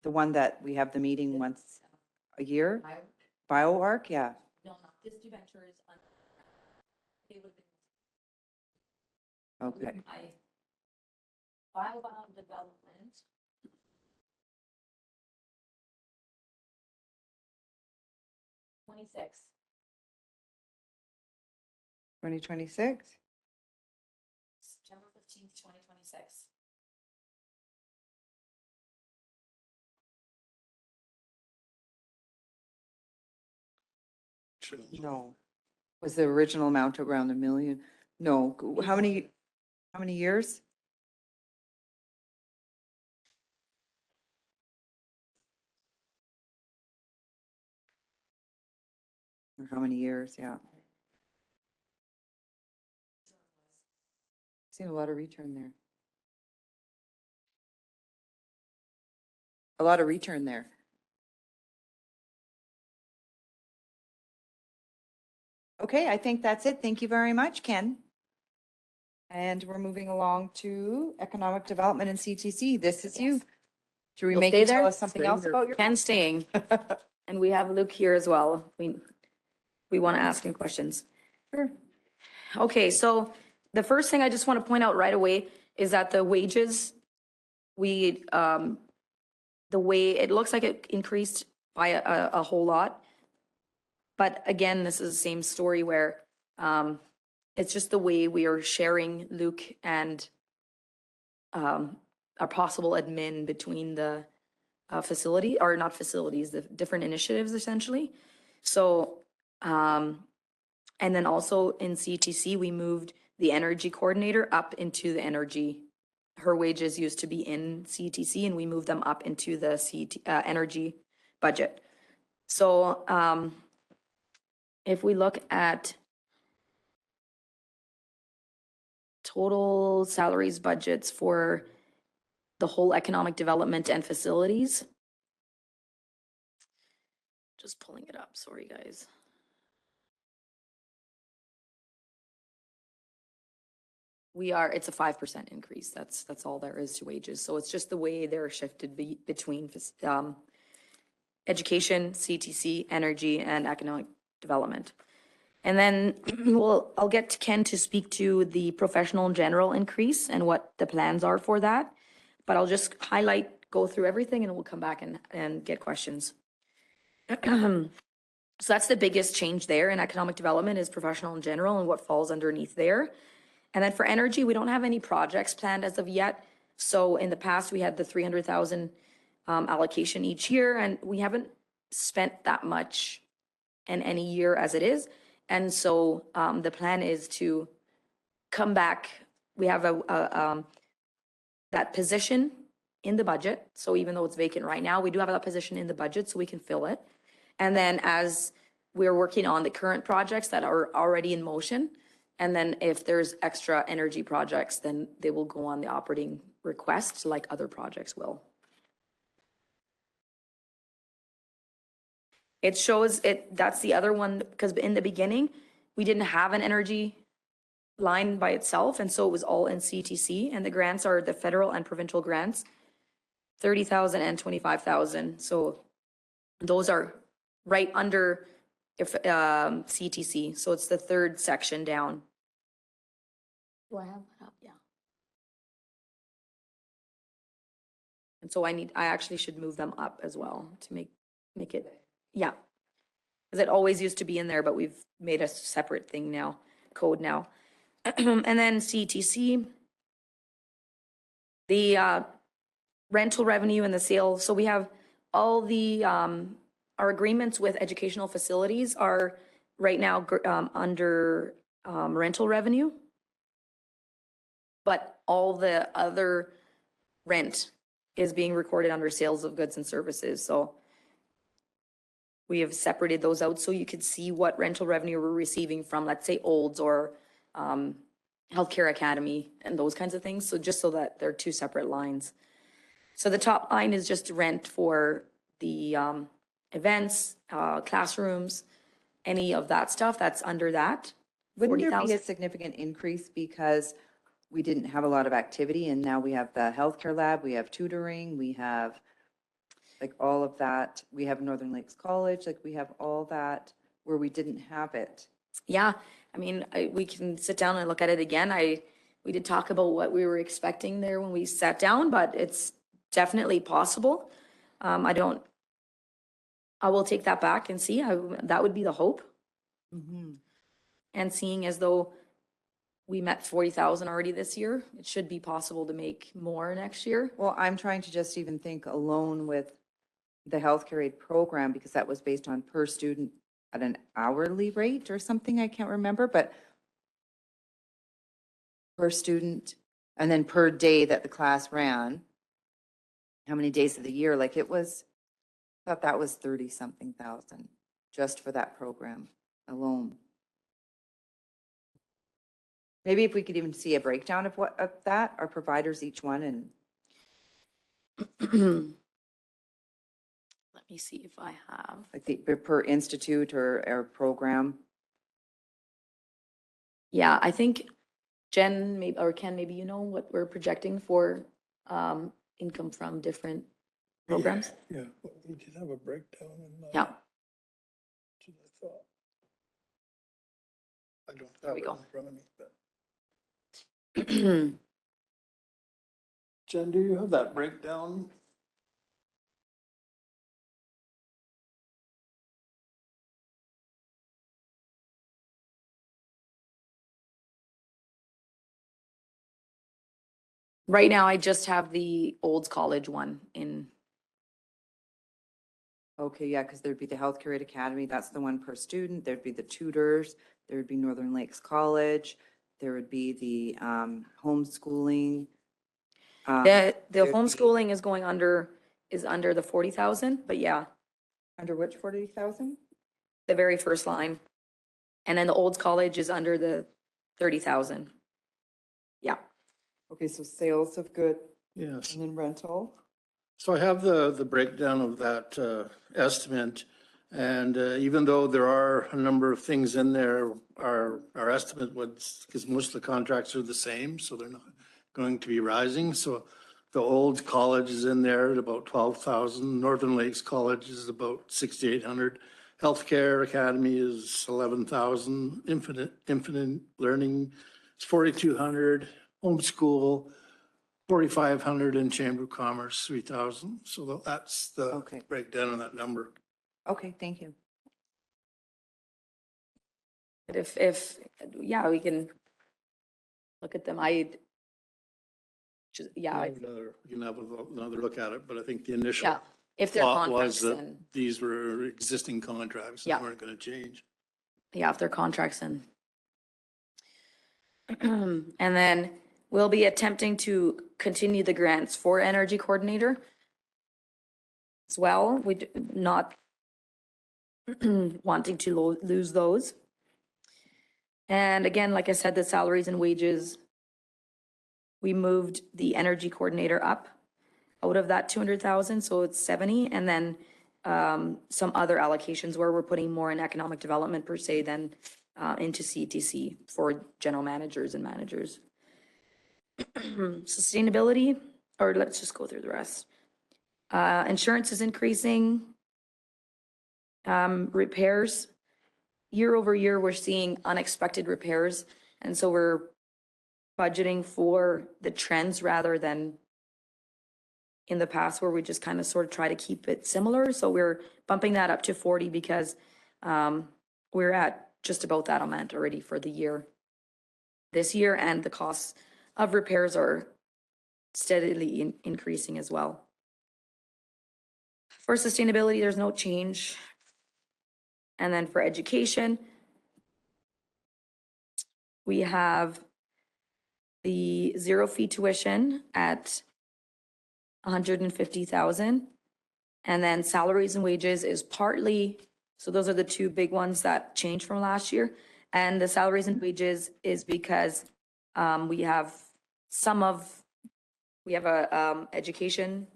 [SPEAKER 11] one that we have the meeting once a year? BioArc, yeah.
[SPEAKER 7] No, this debenture is
[SPEAKER 11] Okay.
[SPEAKER 7] BioMile development. 26.
[SPEAKER 11] 2026?
[SPEAKER 7] September 15th, 2026.
[SPEAKER 11] No. Was the original amount around 1 million? No, how many years? Or how many years, yeah. Seen a lot of return there. A lot of return there. Okay, I think that's it. Thank you very much, Ken. And we're moving along to economic development and CTC. This is you. Should we
[SPEAKER 7] You'll
[SPEAKER 11] make
[SPEAKER 7] stay
[SPEAKER 11] you tell
[SPEAKER 7] there?
[SPEAKER 11] us something else about your?
[SPEAKER 7] Ken's staying. And we have Luke here as well. We want to ask him questions. Sure. Okay, so the first thing I just want to point out right away is that the wages, the way, it looks like it increased by a whole lot. But again, this is the same story where it's just the way we are sharing Luke and a possible admin between the facility, or not facilities, the different initiatives essentially. So, and then also in CTC, we moved the energy coordinator up into the energy. Her wages used to be in CTC and we moved them up into the energy budget. So if we look at total salaries budgets for the whole economic development and facilities, just pulling it up, sorry guys. It's a 5% increase. That's all there is to wages. So it's just the way they're shifted between education, CTC, energy, and economic development. And then I'll get Ken to speak to the professional and general increase and what the plans are for that. But I'll just go through everything and we'll come back and get questions. So that's the biggest change there in economic development is professional and general and what falls underneath there. And then for energy, we don't have any projects planned as of yet. So in the past, we had the 300,000 allocation each year, and we haven't spent that much in any year as it is. And so the plan is to come back. We have that position in the budget. So even though it's vacant right now, we do have that position in the budget so we can fill it. And then as we're working on the current projects that are already in motion, and then if there's extra energy projects, then they will go on the operating request like other projects will. It shows it, that's the other one, because in the beginning, we didn't have an energy line by itself. And so it was all in CTC, and the grants are the federal and provincial grants, 30,000 and 25,000. So those are right under CTC. So it's the third section down. Do I have that up? Yeah. And so I actually should move them up as well to make it, yeah. Because it always used to be in there, but we've made a separate thing now, code now. And then CTC, the rental revenue and the sale. So we have all the, our agreements with educational facilities are right now under rental revenue. But all the other rent is being recorded under sales of goods and services. So we have separated those out so you could see what rental revenue we're receiving from, let's say, Olds or Healthcare Academy and those kinds of things. So just so that they're two separate lines. So the top line is just rent for the events, classrooms, any of that stuff that's under that.
[SPEAKER 11] Wouldn't there be
[SPEAKER 7] 40,000.
[SPEAKER 11] a significant increase because we didn't have a lot of activity and now we have the healthcare lab, we have tutoring, we have like all of that. We have Northern Lakes College, like we have all that where we didn't have it.
[SPEAKER 7] Yeah, I mean, we can sit down and look at it again. We did talk about what we were expecting there when we sat down, but it's definitely possible. I will take that back and see. That would be the hope.
[SPEAKER 11] Mm-hmm.
[SPEAKER 7] And seeing as though we met 40,000 already this year, it should be possible to make more next year.
[SPEAKER 11] Well, I'm trying to just even think alone with the healthcare aid program, because that was based on per student at an hourly rate or something, I can't remember, but per student, and then per day that the class ran, how many days of the year, like it was, I thought that was 30-something thousand just for that program alone. Maybe if we could even see a breakdown of what, of that, our providers, each one, and
[SPEAKER 7] Let me see if I have.
[SPEAKER 11] like the, per institute or program.
[SPEAKER 7] Yeah, I think Jen, maybe, or Ken, maybe you know what we're projecting for income from different programs?
[SPEAKER 10] Yeah, we did have a breakdown in that.
[SPEAKER 7] Yeah.
[SPEAKER 10] I don't
[SPEAKER 7] There
[SPEAKER 10] have
[SPEAKER 7] we
[SPEAKER 10] it
[SPEAKER 7] go.
[SPEAKER 10] in front of me, but. Jen, do you have that breakdown?
[SPEAKER 7] Right now, I just have the Olds College one in,
[SPEAKER 11] Okay, yeah, because there'd be the Healthcare Aid Academy, that's the one per student. There'd be the tutors, there would be Northern Lakes College, there would be the homeschooling.
[SPEAKER 7] the
[SPEAKER 11] there'd be-
[SPEAKER 7] homeschooling is going under, is under the 40,000, but yeah,
[SPEAKER 11] Under which 40,000?
[SPEAKER 7] the very first line. And then the Olds College is under the 30,000. Yeah.
[SPEAKER 11] Okay, so sales of goods
[SPEAKER 10] Yes.
[SPEAKER 11] and then rental.
[SPEAKER 10] So I have the breakdown of that estimate. And even though there are a number of things in there, our estimate was, because most of the contracts are the same, so they're not going to be rising. So the old college is in there at about 12,000. Northern Lakes College is about 6,800. Healthcare Academy is 11,000. Infinite Learning is 4,200. Homeschool, 4,500, and Chamber of Commerce, 3,000. So that's the
[SPEAKER 11] Okay.
[SPEAKER 10] breakdown of that number.
[SPEAKER 11] Okay, thank you.
[SPEAKER 7] But if, yeah, we can look at them. I just, yeah,
[SPEAKER 10] You can have another look at it, but I think the initial
[SPEAKER 7] yeah, if they're
[SPEAKER 10] thought was
[SPEAKER 7] contracts,
[SPEAKER 10] that
[SPEAKER 7] then,
[SPEAKER 10] these were existing contracts
[SPEAKER 7] Yeah.
[SPEAKER 10] that weren't going to change.
[SPEAKER 7] yeah, if they're contracts, then. And then we'll be attempting to continue the grants for energy coordinator as well. We not wanting to lose those. And again, like I said, the salaries and wages, we moved the energy coordinator up out of that 200,000, so it's 70, and then some other allocations where we're putting more in economic development per se than into CTC for general managers and managers. Sustainability, or let's just go through the rest. Insurance is increasing. Repairs, year over year, we're seeing unexpected repairs, and so we're budgeting for the trends rather than in the past where we just kind of sort of try to keep it similar. So we're bumping that up to 40 because we're at just about that amount already for the year. This year, and the costs of repairs are steadily increasing as well. For sustainability, there's no change. And then for education, we have the zero fee tuition at 150,000. And then salaries and wages is partly, so those are the two big ones that changed from last year. And the salaries and wages is because we have a education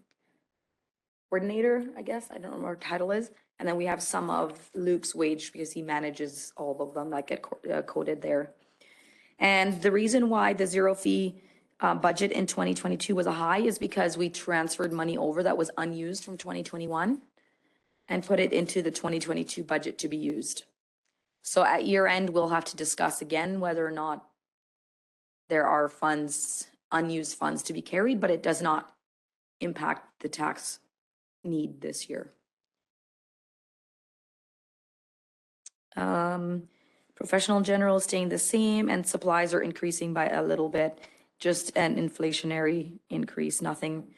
[SPEAKER 7] coordinator, I guess, I don't know what her title is. And then we have some of Luke's wage because he manages all of them that get coded there. And the reason why the zero fee budget in 2022 was a high is because we transferred money over that was unused from 2021 and put it into the 2022 budget to be used. So at year end, we'll have to discuss again whether or not there are funds, unused funds to be carried, but it does not impact the tax need this year. Professional general is staying the same and supplies are increasing by a little bit, just an inflationary increase, nothing,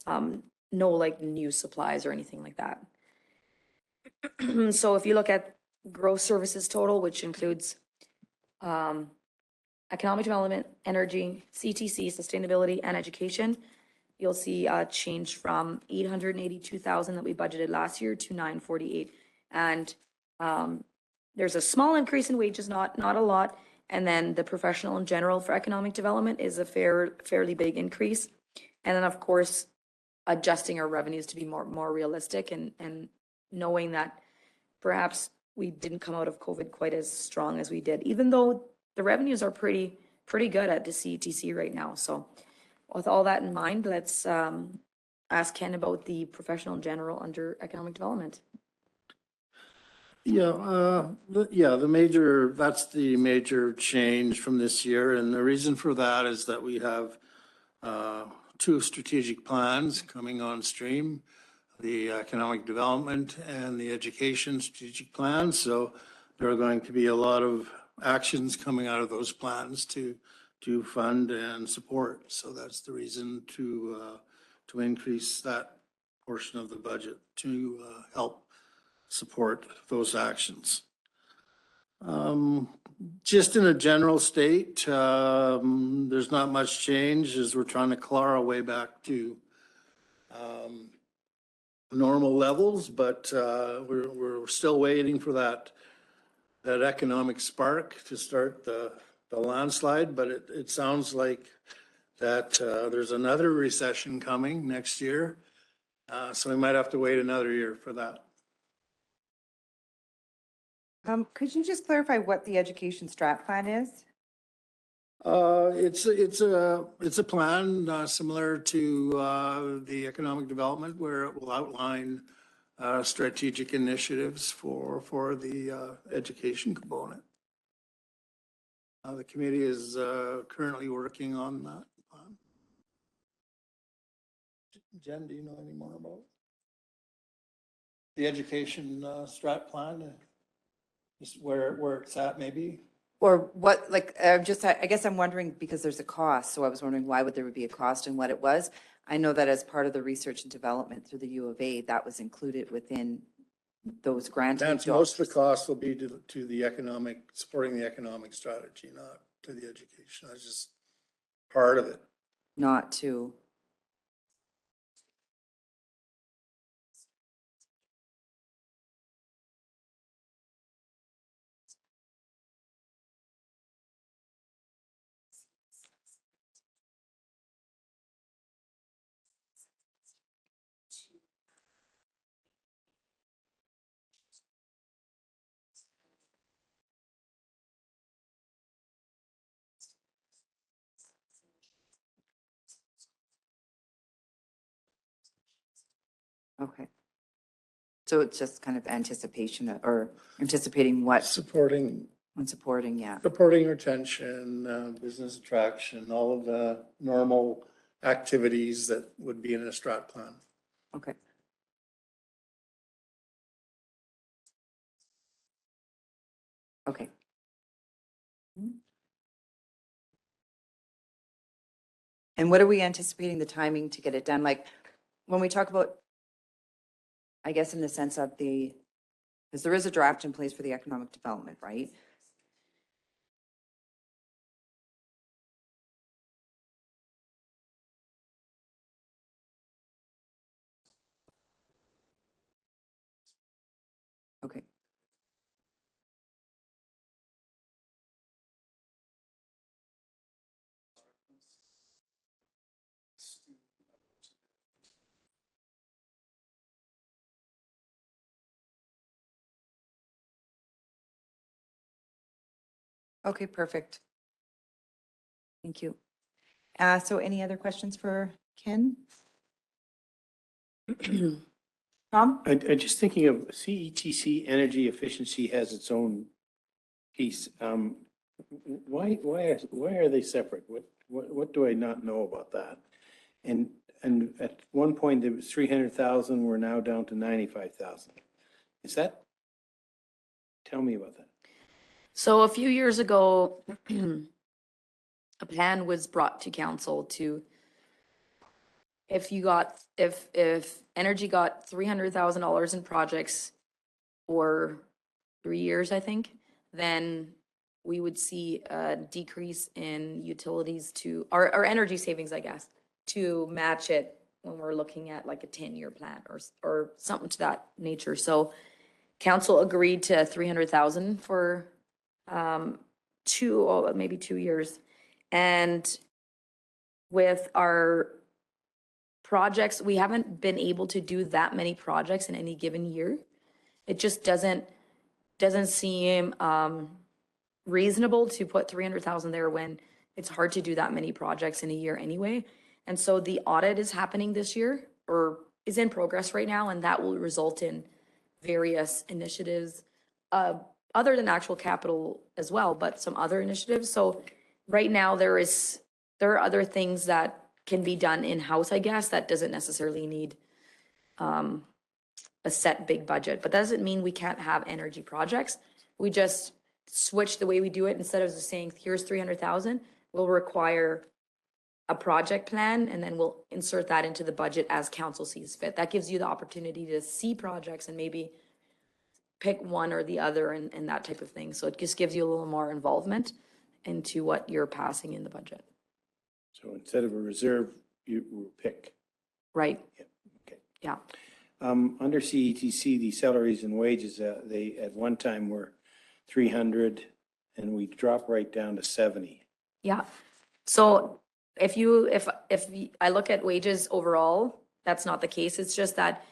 [SPEAKER 7] no like new supplies or anything like that. So if you look at gross services total, which includes economic development, energy, CTC, sustainability, and education, you'll see a change from 882,000 that we budgeted last year to 948. And there's a small increase in wages, not a lot. And then the professional and general for economic development is a fairly big increase. And then, of course, adjusting our revenues to be more realistic and knowing that perhaps we didn't come out of COVID quite as strong as we did, even though the revenues are pretty good at the CETC right now. So with all that in mind, let's ask Ken about the professional and general under economic development.
[SPEAKER 10] Yeah, that's the major change from this year. And the reason for that is that we have two strategic plans coming on stream, the economic development and the education strategic plan. So there are going to be a lot of actions coming out of those plans to fund and support. So that's the reason to increase that portion of the budget to help support those actions. Just in a general state, there's not much change as we're trying to claw our way back to normal levels, but we're still waiting for that economic spark to start the landslide. But it sounds like that there's another recession coming next year, so we might have to wait another year for that.
[SPEAKER 11] Could you just clarify what the education strat plan is?
[SPEAKER 10] It's a plan similar to the economic development, where it will outline strategic initiatives for the education component. The committee is currently working on that plan. Jen, do you know any more about the education strat plan? Just where it's at, maybe?
[SPEAKER 11] Or what, like, I guess I'm wondering, because there's a cost, so I was wondering why would there be a cost and what it was? I know that as part of the research and development through the U of A, that was included within those grants.
[SPEAKER 10] Most of the costs will be to the economic, supporting the economic strategy, not to the education. That's just part of it.
[SPEAKER 11] Not to. Okay. So it's just kind of anticipation or anticipating what?
[SPEAKER 10] Supporting,
[SPEAKER 11] yeah.
[SPEAKER 10] supporting retention, business attraction, all of the normal activities that would be in a strat plan.
[SPEAKER 11] Okay. Okay. And what are we anticipating the timing to get it done? Like, when we talk about, I guess in the sense of because there is a draft in place for the economic development, right? Okay. Okay, perfect. Thank you. So any other questions for Ken? Tom?
[SPEAKER 4] I'm just thinking of CETC energy efficiency has its own piece. Why are they separate? What do I not know about that? And at one point it was 300,000. We're now down to 95,000. Is that? Tell me about that.
[SPEAKER 7] So a few years ago, a plan was brought to council to, if energy got $300,000 in projects or 3 years, I think, then we would see a decrease in utilities to, our energy savings, I guess, to match it when we're looking at like a 10-year plan or something to that nature. So council agreed to 300,000 for maybe 2 years. And with our projects, we haven't been able to do that many projects in any given year. It just doesn't seem reasonable to put 300,000 there when it's hard to do that many projects in a year anyway. And so the audit is happening this year, or is in progress right now, and that will result in various initiatives, other than actual capital as well, but some other initiatives. So right now there are other things that can be done in-house, I guess, that doesn't necessarily need a set big budget. But that doesn't mean we can't have energy projects. We just switch the way we do it. Instead of just saying, here's 300,000, we'll require a project plan, and then we'll insert that into the budget as council sees fit. That gives you the opportunity to see projects and maybe pick one or the other and that type of thing. So it just gives you a little more involvement into what you're passing in the budget.
[SPEAKER 4] So instead of a reserve, you will pick.
[SPEAKER 7] Right.
[SPEAKER 4] Yeah, okay.
[SPEAKER 7] Yeah.
[SPEAKER 4] Under CETC, the salaries and wages, they at one time were 300 and we dropped right down to 70.
[SPEAKER 7] Yeah. So if I look at wages overall, that's not the case. It's just that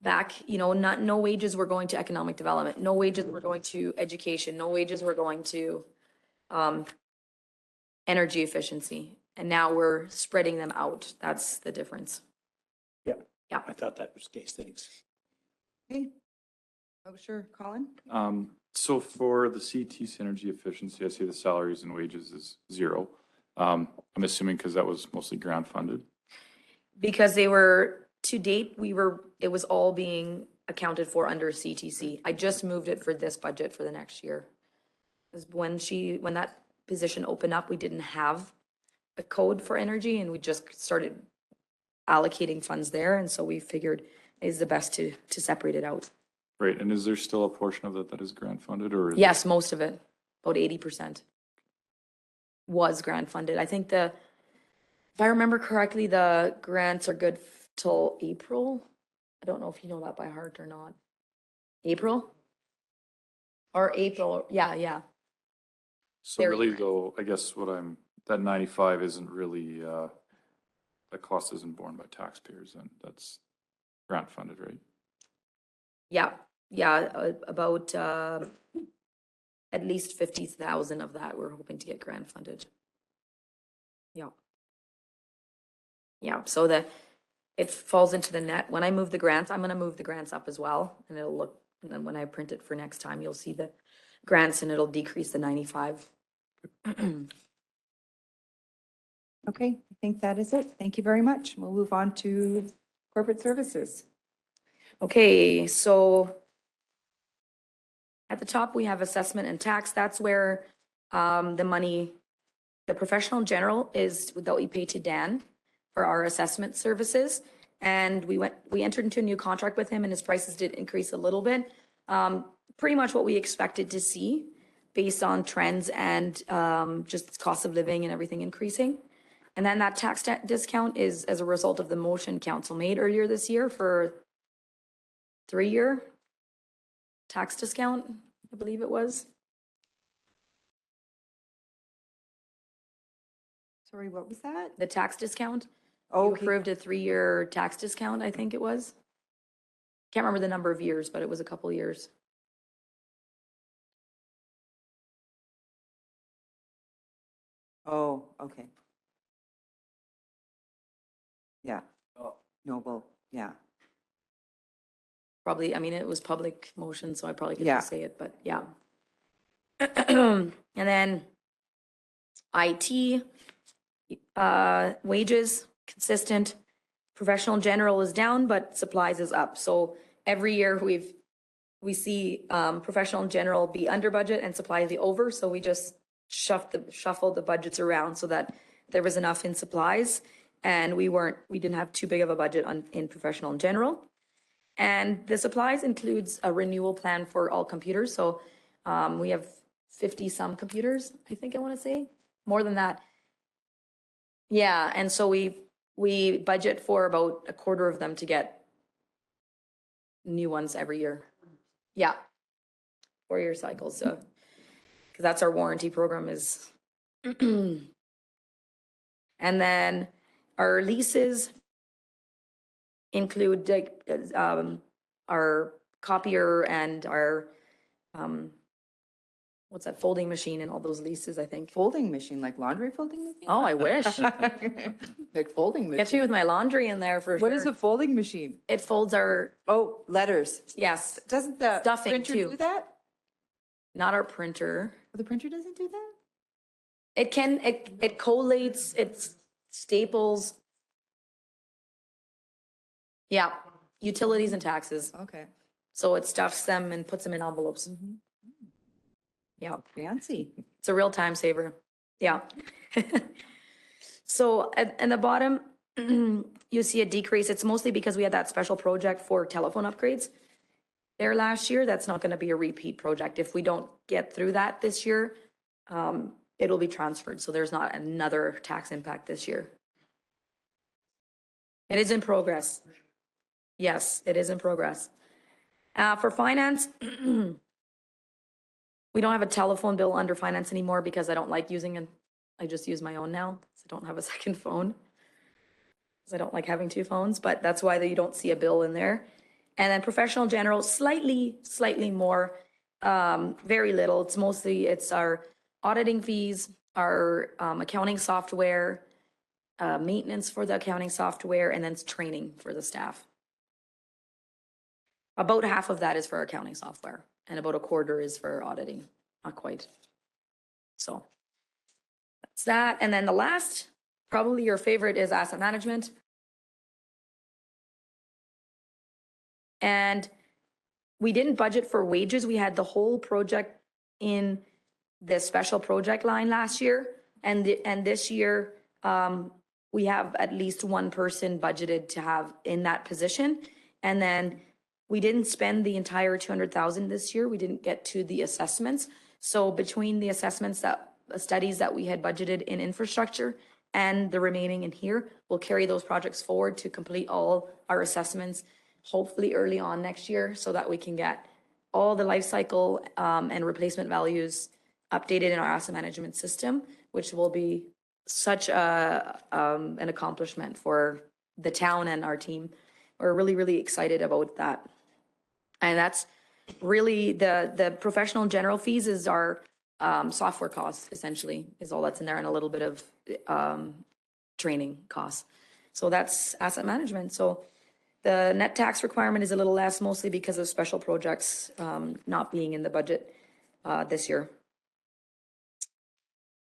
[SPEAKER 7] back, no wages were going to economic development, no wages were going to education, no wages were going to energy efficiency. And now we're spreading them out. That's the difference.
[SPEAKER 4] Yeah.
[SPEAKER 7] Yeah.
[SPEAKER 4] I thought that was the case. Thanks.
[SPEAKER 11] Okay. Oh, sure. Colin?
[SPEAKER 6] So for the CT energy efficiency, I see the salaries and wages is 0. I'm assuming because that was mostly grant funded.
[SPEAKER 7] Because they were, to date, it was all being accounted for under CTC. I just moved it for this budget for the next year. 'Cause when that position opened up, we didn't have a code for energy and we just started allocating funds there. And so we figured it is the best to separate it out.
[SPEAKER 6] Right. And is there still a portion of that is grant funded, or?
[SPEAKER 7] Yes, most of it, about 80% was grant funded. I think if I remember correctly, the grants are good till April. I don't know if you know that by heart or not. April? Yeah.
[SPEAKER 6] So
[SPEAKER 7] Very
[SPEAKER 6] really
[SPEAKER 7] grant.
[SPEAKER 6] though, I guess that 95 isn't really, that cost isn't borne by taxpayers, and that's grant funded, right?
[SPEAKER 7] Yeah, about at least 50,000 of that we're hoping to get grant funded. Yeah, so it falls into the net. When I move the grants, I'm gonna move the grants up as well, and and then when I print it for next time, you'll see the grants and it'll decrease the 95.
[SPEAKER 11] Okay, I think that is it. Thank you very much. We'll move on to corporate services.
[SPEAKER 7] Okay, so at the top, we have assessment and tax. That's where the professional general is that we pay to Dan for our assessment services. And we entered into a new contract with him and his prices did increase a little bit. Pretty much what we expected to see based on trends and just cost of living and everything increasing. And then that tax discount is as a result of the motion council made earlier this year for 3-year tax discount, I believe it was.
[SPEAKER 11] Sorry, what was that?
[SPEAKER 7] The tax discount.
[SPEAKER 11] Oh,
[SPEAKER 7] You
[SPEAKER 11] okay.
[SPEAKER 7] approved a 3-year tax discount, I think it was. Can't remember the number of years, but it was a couple years.
[SPEAKER 11] Oh, okay. Yeah. Noble, yeah.
[SPEAKER 7] Probably, I mean, it was public motion, so I probably
[SPEAKER 11] Yeah.
[SPEAKER 7] couldn't say it, but yeah. And then IT, wages, consistent. Professional general is down, but supplies is up. So every year we see professional general be under budget and supplies be over. So we just shuffled the budgets around so that there was enough in supplies. And we didn't have too big of a budget in professional and general. And the supplies includes a renewal plan for all computers. So we have 50-some computers, I think I want to say, more than that. Yeah, and so we budget for about a quarter of them to get new ones every year. Yeah, 4-year cycles, so, because that's our warranty program is. And then our leases include like, our copier and our, what's that, folding machine and all those leases, I think.
[SPEAKER 11] Folding machine, like laundry folding machine?
[SPEAKER 7] Oh, I wish.
[SPEAKER 11] Like folding machine.
[SPEAKER 7] Get you with my laundry in there for
[SPEAKER 11] What
[SPEAKER 7] sure.
[SPEAKER 11] is a folding machine?
[SPEAKER 7] It folds our,
[SPEAKER 11] Oh, letters.
[SPEAKER 7] yes,
[SPEAKER 11] Doesn't the
[SPEAKER 7] Stuffing,
[SPEAKER 11] printer
[SPEAKER 7] too.
[SPEAKER 11] do that?
[SPEAKER 7] not our printer.
[SPEAKER 11] The printer doesn't do that?
[SPEAKER 7] It can, it collates, it staples. Yeah, utilities and taxes.
[SPEAKER 11] Okay.
[SPEAKER 7] So it stuffs them and puts them in envelopes.
[SPEAKER 11] Mm-hmm.
[SPEAKER 7] Yeah,
[SPEAKER 11] Fancy.
[SPEAKER 7] it's a real time saver. Yeah. So at the bottom, you see a decrease. It's mostly because we had that special project for telephone upgrades there last year. That's not going to be a repeat project. If we don't get through that this year, it'll be transferred. So there's not another tax impact this year. It is in progress. Yes, it is in progress. For finance, we don't have a telephone bill under finance anymore because I don't like using it. I just use my own now. So I don't have a second phone. Because I don't like having two phones, but that's why you don't see a bill in there. And then professional general, slightly more, very little. It's mostly, it's our auditing fees, our accounting software, maintenance for the accounting software, and then it's training for the staff. About half of that is for accounting software, and about a quarter is for auditing, not quite. So that's that. And then the last, probably your favorite, is asset management. And we didn't budget for wages. We had the whole project in the special project line last year. And this year, we have at least one person budgeted to have in that position. And then we didn't spend the entire 200,000 this year. We didn't get to the assessments. So between the assessments studies that we had budgeted in infrastructure and the remaining in here, we'll carry those projects forward to complete all our assessments, hopefully early on next year, so that we can get all the life cycle and replacement values updated in our asset management system, which will be such an accomplishment for the town and our team. We're really, really excited about that. And that's really the professional and general fees is our software costs, essentially, is all that's in there, and a little bit of training costs. So that's asset management. So the net tax requirement is a little less, mostly because of special projects not being in the budget this year.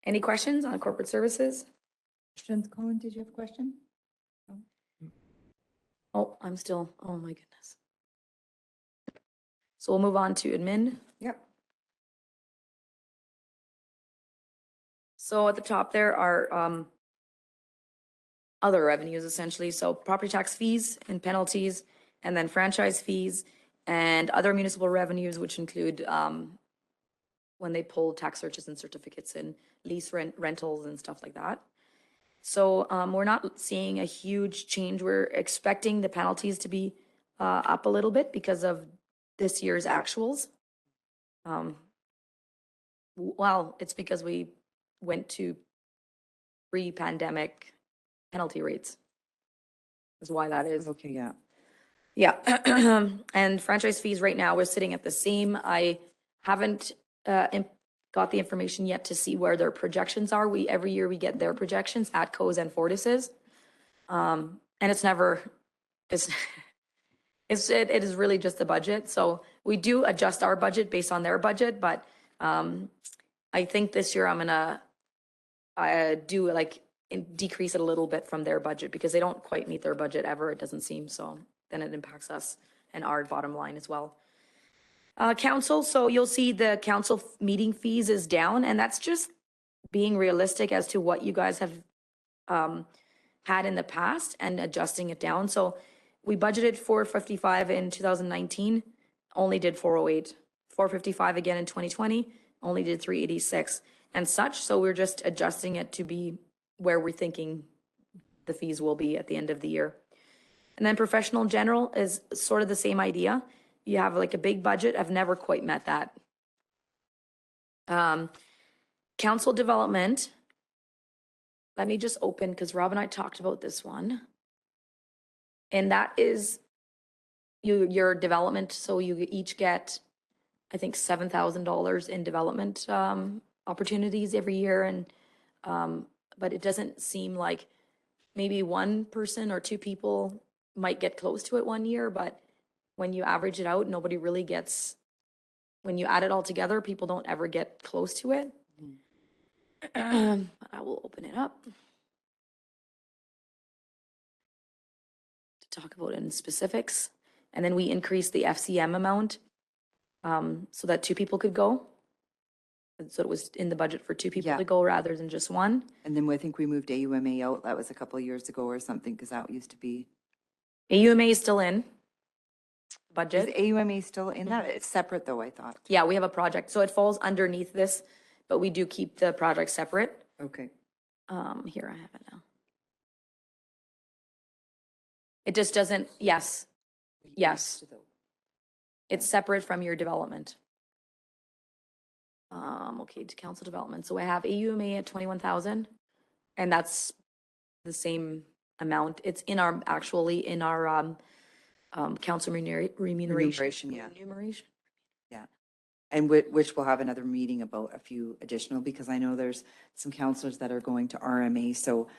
[SPEAKER 7] Any questions on corporate services?
[SPEAKER 11] Strength Cohen, did you have a question?
[SPEAKER 7] Oh, I'm still, oh my goodness. So we'll move on to admin.
[SPEAKER 11] Yep.
[SPEAKER 7] So at the top there are other revenues, essentially. So property tax fees and penalties, and then franchise fees and other municipal revenues, which include when they pull tax searches and certificates and lease rentals and stuff like that. So we're not seeing a huge change. We're expecting the penalties to be up a little bit because of this year's actuals. Well, it's because we went to pre-pandemic penalty rates. Is why that is.
[SPEAKER 11] Okay, yeah.
[SPEAKER 7] Yeah. And franchise fees right now, we're sitting at the same. I haven't got the information yet to see where their projections are. Every year we get their projections, ATCO's and Fortis's. And it's never, it is really just the budget. So we do adjust our budget based on their budget, but I think this year I'm gonna do like decrease it a little bit from their budget because they don't quite meet their budget ever, it doesn't seem. So then it impacts us and our bottom line as well. Council, so you'll see the council meeting fees is down, and that's just being realistic as to what you guys have had in the past and adjusting it down. So we budgeted 455 in 2019, only did 408. 455 again in 2020, only did 386 and such. So we're just adjusting it to be where we're thinking the fees will be at the end of the year. And then professional general is sort of the same idea. You have like a big budget. I've never quite met that. Council development. Let me just open, because Rob and I talked about this one. And that is your development. So you each get, I think, $7,000 in development opportunities every year. And but it doesn't seem like, maybe one person or two people might get close to it one year, but when you average it out, nobody really gets, when you add it all together, people don't ever get close to it. I will open it up to talk about it in specifics. And then we increased the FCM amount so that two people could go. And so it was in the budget for two people
[SPEAKER 11] Yeah.
[SPEAKER 7] to go rather than just one.
[SPEAKER 11] And then I think we moved AUMA out. That was a couple of years ago or something, because that used to be.
[SPEAKER 7] AUMA is still in
[SPEAKER 11] Is
[SPEAKER 7] budget.
[SPEAKER 11] AUMA still in that? It's separate though, I thought.
[SPEAKER 7] Yeah, we have a project. So it falls underneath this, but we do keep the project separate.
[SPEAKER 11] Okay.
[SPEAKER 7] Here, I have it now. It just doesn't, yes. Yes. It's separate from your development. Okay, to council development. So I have AUMA at 21,000, and that's the same amount. It's in our, actually in our council remuneration.
[SPEAKER 11] Yeah.
[SPEAKER 7] Remuneration.
[SPEAKER 11] Yeah. And which we'll have another meeting about a few additional, because I know there's some counselors that are going to RMA. So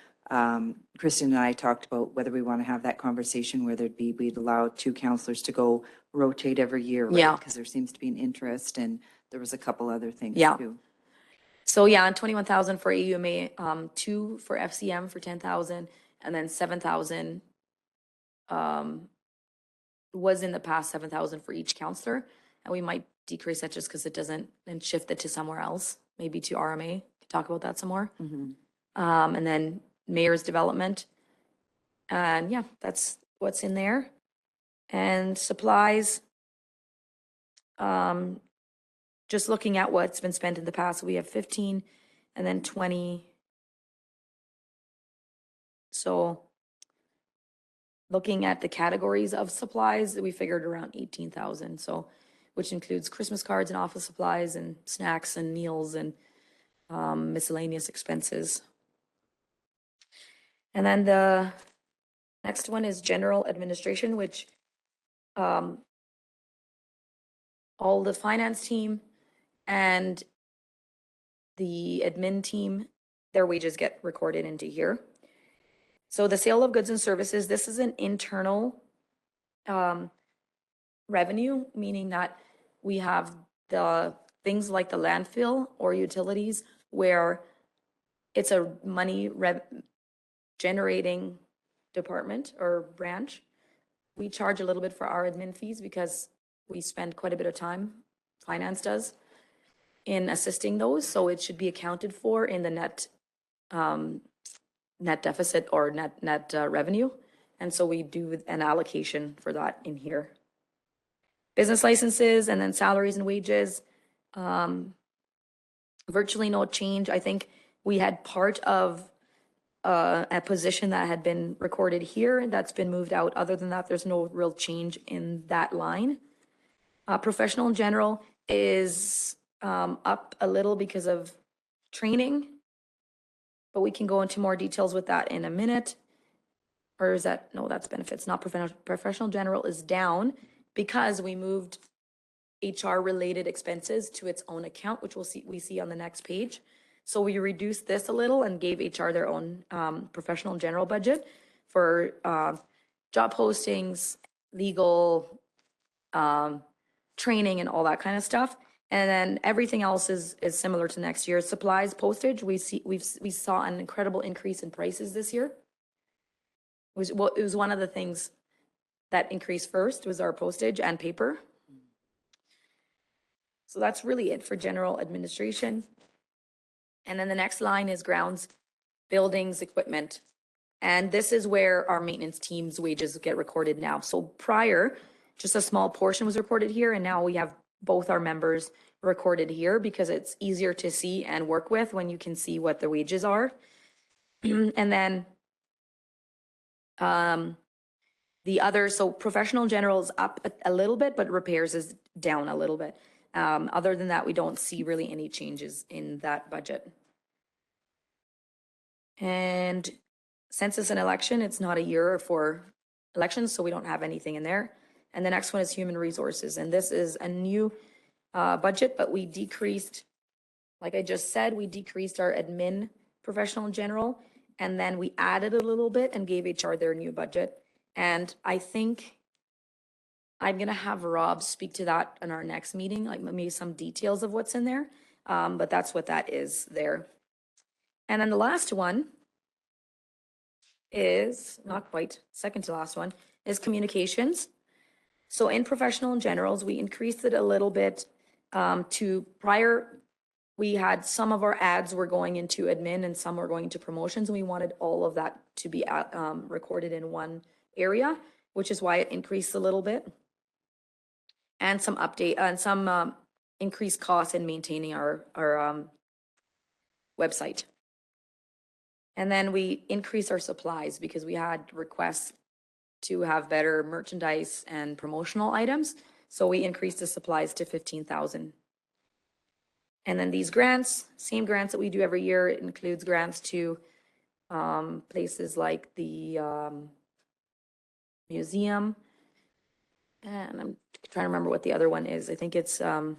[SPEAKER 11] Kristen and I talked about whether we want to have that conversation where we'd allow two counselors to go rotate every year, right?
[SPEAKER 7] Yeah.
[SPEAKER 11] Because there seems to be an interest, and there was a couple other things
[SPEAKER 7] Yeah.
[SPEAKER 11] too.
[SPEAKER 7] So yeah, and 21,000 for AUMA, 2 for FCM for 10,000, and then 7,000 was in the past 7,000 for each counselor. And we might decrease that just because it doesn't, and shift it to somewhere else, maybe to RMA. Talk about that some more.
[SPEAKER 11] Mhm.
[SPEAKER 7] And then mayor's development. And yeah, that's what's in there. And supplies. Just looking at what's been spent in the past, we have 15 and then 20. So looking at the categories of supplies, we figured around 18,000. So, which includes Christmas cards and office supplies and snacks and meals and miscellaneous expenses. And then the next one is general administration, which all the finance team and the admin team, their wages get recorded into here. So the sale of goods and services, this is an internal revenue, meaning that we have the things like the landfill or utilities where it's a money generating department or branch. We charge a little bit for our admin fees because we spend quite a bit of time, finance does, in assisting those. So it should be accounted for in the net deficit or net revenue. And so we do an allocation for that in here. Business licenses and then salaries and wages. Virtually no change. I think we had part of a position that had been recorded here that's been moved out. Other than that, there's no real change in that line. Professional in general is up a little because of training, but we can go into more details with that in a minute. Or is that, no, that's benefits, not professional general is down because we moved HR related expenses to its own account, which we see on the next page. So we reduced this a little and gave HR their own professional and general budget for job postings, legal, training and all that kind of stuff. And then everything else is similar to next year. Supplies, postage, we saw an incredible increase in prices this year. It was one of the things that increased first was our postage and paper. So that's really it for general administration. And then the next line is grounds, buildings, equipment. And this is where our maintenance team's wages get recorded now. So prior, just a small portion was recorded here, and now we have both our members recorded here because it's easier to see and work with when you can see what the wages are. And then the other, so professional general is up a little bit, but repairs is down a little bit. Other than that, we don't see really any changes in that budget. And census and election, it's not a year for elections, so we don't have anything in there. And the next one is human resources, and this is a new budget, but we decreased, like I just said, we decreased our admin professional and general, and then we added a little bit and gave HR their new budget. And I think I'm gonna have Rob speak to that in our next meeting, like maybe some details of what's in there, but that's what that is there. And then the last one is, not quite, second to last one, is communications. So in professional and generals, we increased it a little bit to prior, we had some of our ads were going into admin and some were going into promotions, and we wanted all of that to be recorded in one area, which is why it increased a little bit. And some update and some increased costs in maintaining our website. And then we increased our supplies because we had requests to have better merchandise and promotional items. So we increased the supplies to 15,000. And then these grants, same grants that we do every year, it includes grants to places like the museum. And I'm trying to remember what the other one is. I think it's, yeah,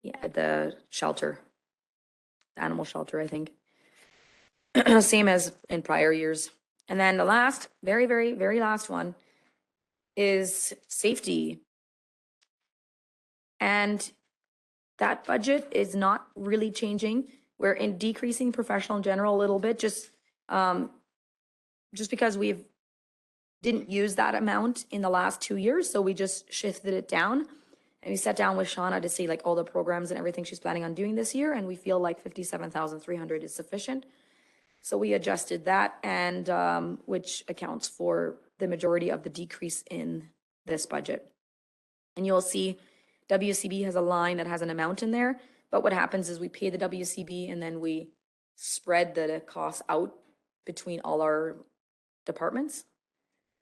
[SPEAKER 7] the shelter, the animal shelter, I think. Same as in prior years. And then the last, very, very, very last one is safety. And that budget is not really changing. We're in decreasing professional and general a little bit, just because we've didn't use that amount in the last 2 years. So we just shifted it down. And we sat down with Shauna to see like all the programs and everything she's planning on doing this year. And we feel like 57,300 is sufficient. So we adjusted that, and which accounts for the majority of the decrease in this budget. And you'll see WCB has a line that has an amount in there, but what happens is we pay the WCB and then we spread the costs out between all our departments.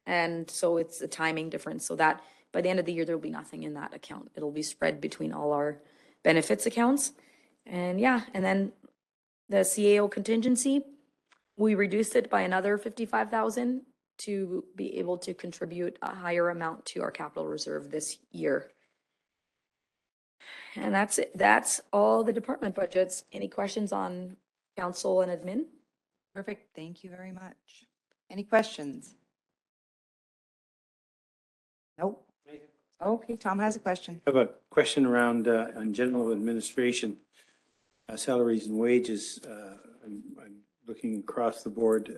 [SPEAKER 7] And so it's a timing difference, so that by the end of the year, there'll be nothing in that account. It'll be spread between all our benefits accounts. And yeah, and then the CAO contingency, we reduced it by another 55,000 to be able to contribute a higher amount to our capital reserve this year. And that's it. That's all the department budgets. Any questions on council and admin?
[SPEAKER 11] Perfect. Thank you very much. Any questions? Nope. Okay, Tom has a question.
[SPEAKER 4] I have a question around on general administration, salaries and wages. I'm looking across the board.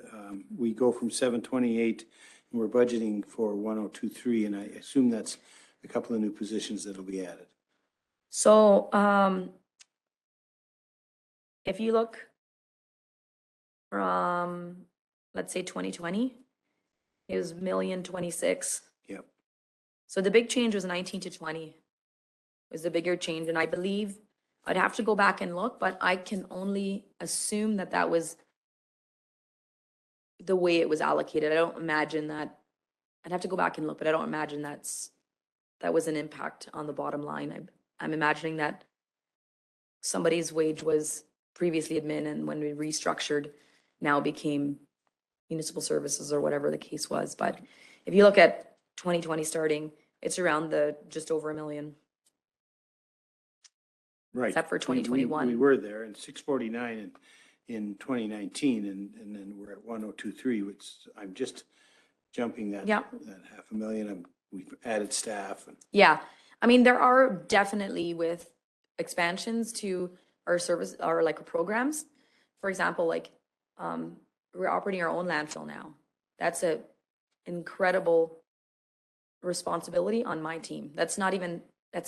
[SPEAKER 4] We go from 728 and we're budgeting for 1023, and I assume that's a couple of new positions that'll be added.
[SPEAKER 7] So if you look from, let's say 2020, it was 1,026,000.
[SPEAKER 4] Yep.
[SPEAKER 7] So the big change was 19 to 20 was the bigger change. And I believe I'd have to go back and look, but I can only assume that that was the way it was allocated. I don't imagine that, I'd have to go back and look, but I don't imagine that was an impact on the bottom line. I'm imagining that somebody's wage was previously admin, and when we restructured, now became municipal services or whatever the case was. But if you look at 2020 starting, it's around just over $1 million.
[SPEAKER 4] Right.
[SPEAKER 7] Except for 2021.
[SPEAKER 4] We were there in 649 in 2019, and then we're at 1023, which I'm just jumping that $500,000. We've added staff.
[SPEAKER 7] Yeah. I mean, there are definitely with expansions to our service or like programs. For example, like we're operating our own landfill now. That's a incredible responsibility on my team. That's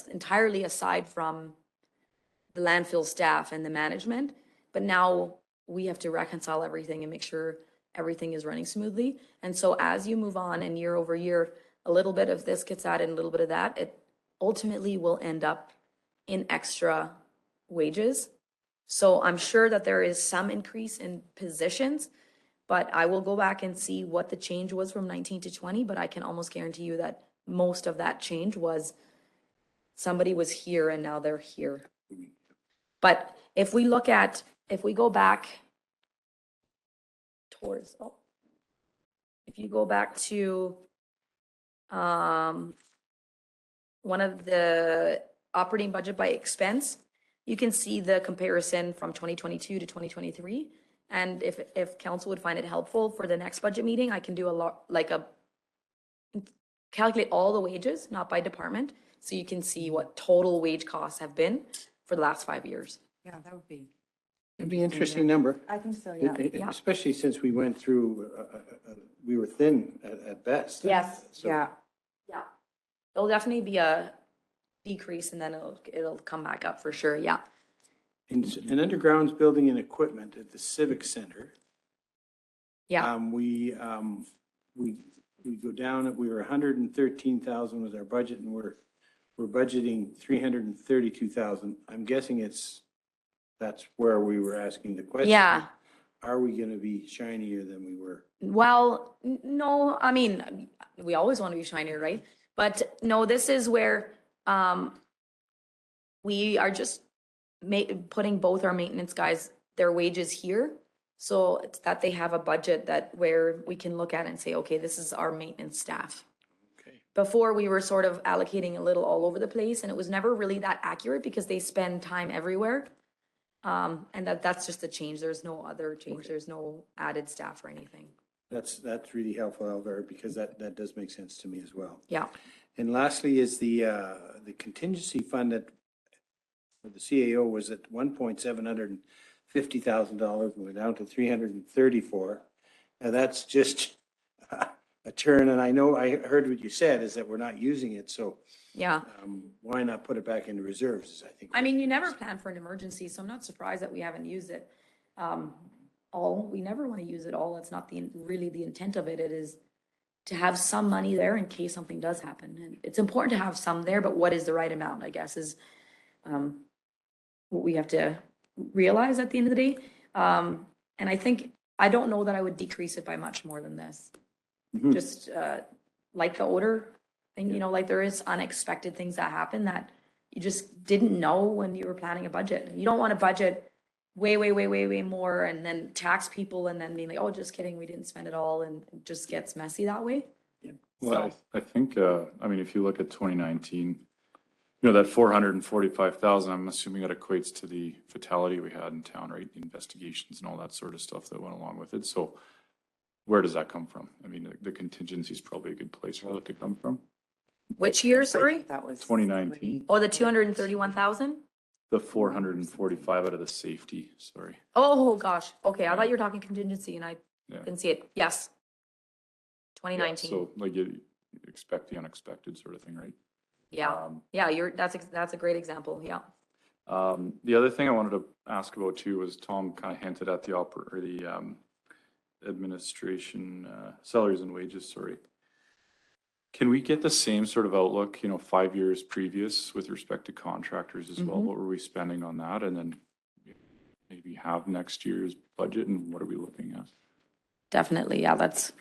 [SPEAKER 7] entirely aside from the landfill staff and the management. But now we have to reconcile everything and make sure everything is running smoothly. And so as you move on and year over year, a little bit of this gets added and a little bit of that, it ultimately will end up in extra wages. So I'm sure that there is some increase in positions, but I will go back and see what the change was from 19 to 20, but I can almost guarantee you that most of that change was somebody was here and now they're here. But if we go back towards, if you go back to one of the operating budget by expense, you can see the comparison from 2022 to 2023. And if council would find it helpful for the next budget meeting, I can do calculate all the wages, not by department, so you can see what total wage costs have been for the last 5 years.
[SPEAKER 11] Yeah, that would be.
[SPEAKER 4] It'd be an interesting number.
[SPEAKER 11] I think so, yeah.
[SPEAKER 7] Yeah.
[SPEAKER 4] Especially since we went through, we were thin at best.
[SPEAKER 7] Yes.
[SPEAKER 4] So-
[SPEAKER 11] Yeah.
[SPEAKER 7] Yeah. There'll definitely be a decrease and then it'll come back up for sure, yeah.
[SPEAKER 4] And undergrounds building and equipment at the Civic Center.
[SPEAKER 7] Yeah.
[SPEAKER 4] We go down, we were 113,000 was our budget and we're budgeting 332,000. I'm guessing that's where we were asking the question.
[SPEAKER 7] Yeah.
[SPEAKER 4] Are we going to be shinier than we were?
[SPEAKER 7] Well, no, I mean, we always want to be shinier, right? But no, this is where we are just putting both our maintenance guys, their wages here. So it's that they have a budget where we can look at and say, okay, this is our maintenance staff.
[SPEAKER 4] Okay.
[SPEAKER 7] Before we were sort of allocating a little all over the place and it was never really that accurate because they spend time everywhere. And that's just a change. There's no other change.
[SPEAKER 4] Okay.
[SPEAKER 7] There's no added staff or anything.
[SPEAKER 4] That's really helpful, Alvar, because that does make sense to me as well.
[SPEAKER 7] Yeah.
[SPEAKER 4] And lastly is the contingency fund that for the CAO was at $1,750,000 and we're down to 334. Now that's just a turn. And I know I heard what you said is that we're not using it. So
[SPEAKER 7] Yeah.
[SPEAKER 4] why not put it back into reserves? I think.
[SPEAKER 7] I mean, you never plan for an emergency, so I'm not surprised that we haven't used it. We never want to use it all. It's not really the intent of it. It is to have some money there in case something does happen. And it's important to have some there, but what is the right amount, I guess, is what we have to realize at the end of the day. And I don't know that I would decrease it by much more than this.
[SPEAKER 4] Mhm.
[SPEAKER 7] Just like the odor thing, like there is unexpected things that happen that you just didn't know when you were planning a budget. You don't want to budget way more and then tax people and then being like, oh, just kidding, we didn't spend it all, and it just gets messy that way.
[SPEAKER 6] Well, I think, I mean, if you look at 2019, that 445,000, I'm assuming that equates to the fatality we had in town, right? The investigations and all that sort of stuff that went along with it. So where does that come from? I mean, the contingency is probably a good place for that to come from.
[SPEAKER 7] Which year, sorry?
[SPEAKER 11] That was
[SPEAKER 6] 2019,
[SPEAKER 7] Oh, the 231,000?
[SPEAKER 6] the 445 out of the safety, sorry.
[SPEAKER 7] Oh, gosh. Okay, I thought you were talking contingency and I
[SPEAKER 6] Yeah.
[SPEAKER 7] didn't see it. Yes.
[SPEAKER 6] Yeah,
[SPEAKER 7] 2019.
[SPEAKER 6] So like you expect the unexpected sort of thing, right?
[SPEAKER 7] Yeah, yeah, that's a great example. Yeah.
[SPEAKER 6] The other thing I wanted to ask about too was Tom kind of hinted at the administration, salaries and wages, sorry. Can we get the same sort of outlook, 5 years previous with respect to contractors as well?
[SPEAKER 7] Mhm.
[SPEAKER 6] What were we spending on that? And then maybe have next year's budget and what are we looking at?
[SPEAKER 7] Definitely. Yeah, that's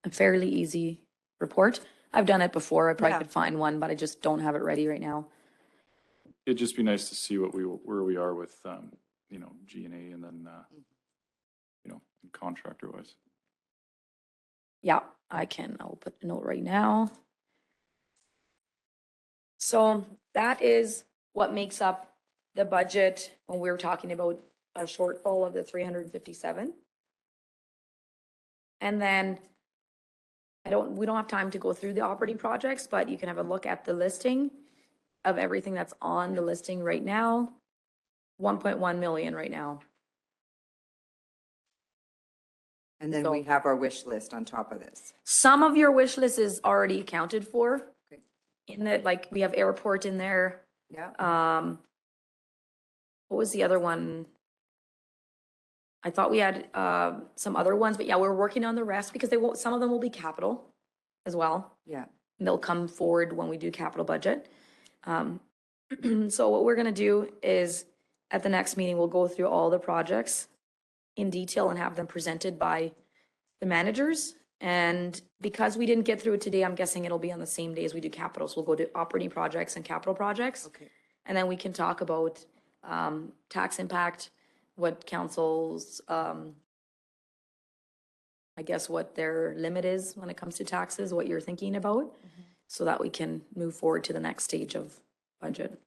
[SPEAKER 7] a fairly easy report. I've done it before. I probably
[SPEAKER 11] Yeah.
[SPEAKER 7] could find one, but I just don't have it ready right now.
[SPEAKER 6] It'd just be nice to see where we are with, G&A and then, contractor wise.
[SPEAKER 7] Yeah, I'll put a note right now. So that is what makes up the budget when we were talking about a shortfall of the 357. And then we don't have time to go through the operating projects, but you can have a look at the listing of everything that's on the listing right now. 1.1 million right now.
[SPEAKER 11] And then we have our wish list on top of this.
[SPEAKER 7] Some of your wish list is already accounted for.
[SPEAKER 11] Okay.
[SPEAKER 7] In that, like, we have airport in there.
[SPEAKER 11] Yeah.
[SPEAKER 7] What was the other one? I thought we had some other ones, but yeah, we're working on the rest because they won't, some of them will be capital as well.
[SPEAKER 11] Yeah.
[SPEAKER 7] And they'll come forward when we do capital budget. So what we're gonna do is, at the next meeting, we'll go through all the projects in detail and have them presented by the managers. And because we didn't get through it today, I'm guessing it'll be on the same day as we do capital. So we'll go to operating projects and capital projects.
[SPEAKER 11] Okay.
[SPEAKER 7] And then we can talk about tax impact, what council's, I guess what their limit is when it comes to taxes, what you're thinking about, so that we can move forward to the next stage of budget.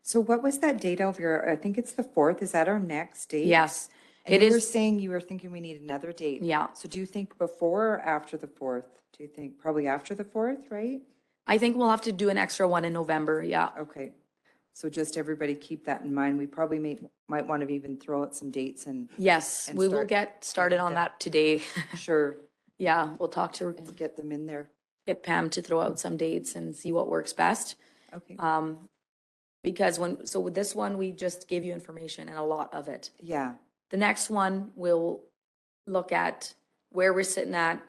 [SPEAKER 11] So what was that date of your, I think it's the 4th, is that our next date?
[SPEAKER 7] Yes,
[SPEAKER 11] And
[SPEAKER 7] it
[SPEAKER 11] you were
[SPEAKER 7] is.
[SPEAKER 11] saying you were thinking we need another date.
[SPEAKER 7] Yeah.
[SPEAKER 11] So do you think before or after the 4th? Do you think probably after the 4th, right?
[SPEAKER 7] I think we'll have to do an extra one in November, yeah.
[SPEAKER 11] Okay. So just everybody keep that in mind. We probably might want to even throw out some dates and.
[SPEAKER 7] Yes,
[SPEAKER 11] And
[SPEAKER 7] we will
[SPEAKER 11] start
[SPEAKER 7] get started on that today.
[SPEAKER 11] Sure.
[SPEAKER 7] Yeah, we'll talk to,
[SPEAKER 11] And get them in there.
[SPEAKER 7] get Pam to throw out some dates and see what works best.
[SPEAKER 11] Okay.
[SPEAKER 7] Because so with this one, we just gave you information and a lot of it.
[SPEAKER 11] Yeah.
[SPEAKER 7] The next one, we'll look at where we're sitting at,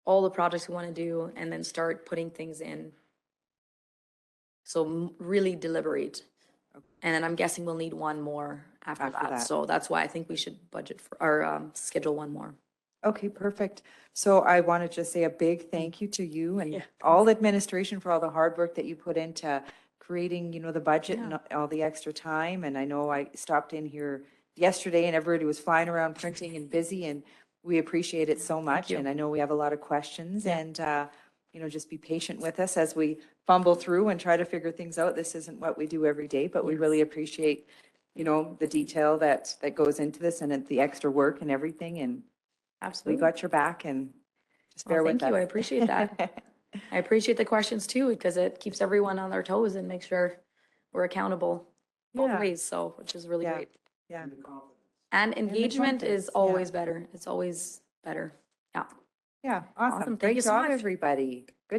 [SPEAKER 7] all the projects we want to do, and then start putting things in. So really deliberate. And then I'm guessing we'll need one more after
[SPEAKER 11] After
[SPEAKER 7] that.
[SPEAKER 11] that.
[SPEAKER 7] So that's why I think we should budget for, or schedule one more.
[SPEAKER 11] Okay, perfect. So I want to just say a big thank you to you and all administration for all the hard work that you put into creating, the budget and all the extra time. And I know I stopped in here yesterday and everybody was flying around printing and busy, and we appreciate it so much.
[SPEAKER 7] you.
[SPEAKER 11] And I know we have a lot of questions, and, just be patient with us as we fumble through and try to figure things out. This isn't what we do every day, but we really appreciate, the detail that goes into this and the extra work and everything. And we
[SPEAKER 7] Absolutely.
[SPEAKER 11] got your back, and just bear
[SPEAKER 7] Well,
[SPEAKER 11] with
[SPEAKER 7] thank
[SPEAKER 11] us.
[SPEAKER 7] you. I appreciate that. I appreciate the questions too, because it keeps everyone on their toes and makes sure we're accountable both
[SPEAKER 11] Yeah.
[SPEAKER 7] ways, so, which is really
[SPEAKER 11] Yeah.
[SPEAKER 7] great.
[SPEAKER 11] Yeah.
[SPEAKER 7] And engagement
[SPEAKER 11] confidence,
[SPEAKER 7] is
[SPEAKER 11] yeah.
[SPEAKER 7] always better. It's always better. Yeah.
[SPEAKER 11] Yeah, awesome.
[SPEAKER 7] Awesome. Thank
[SPEAKER 11] Great
[SPEAKER 7] you so
[SPEAKER 11] job,
[SPEAKER 7] much.
[SPEAKER 11] everybody. Good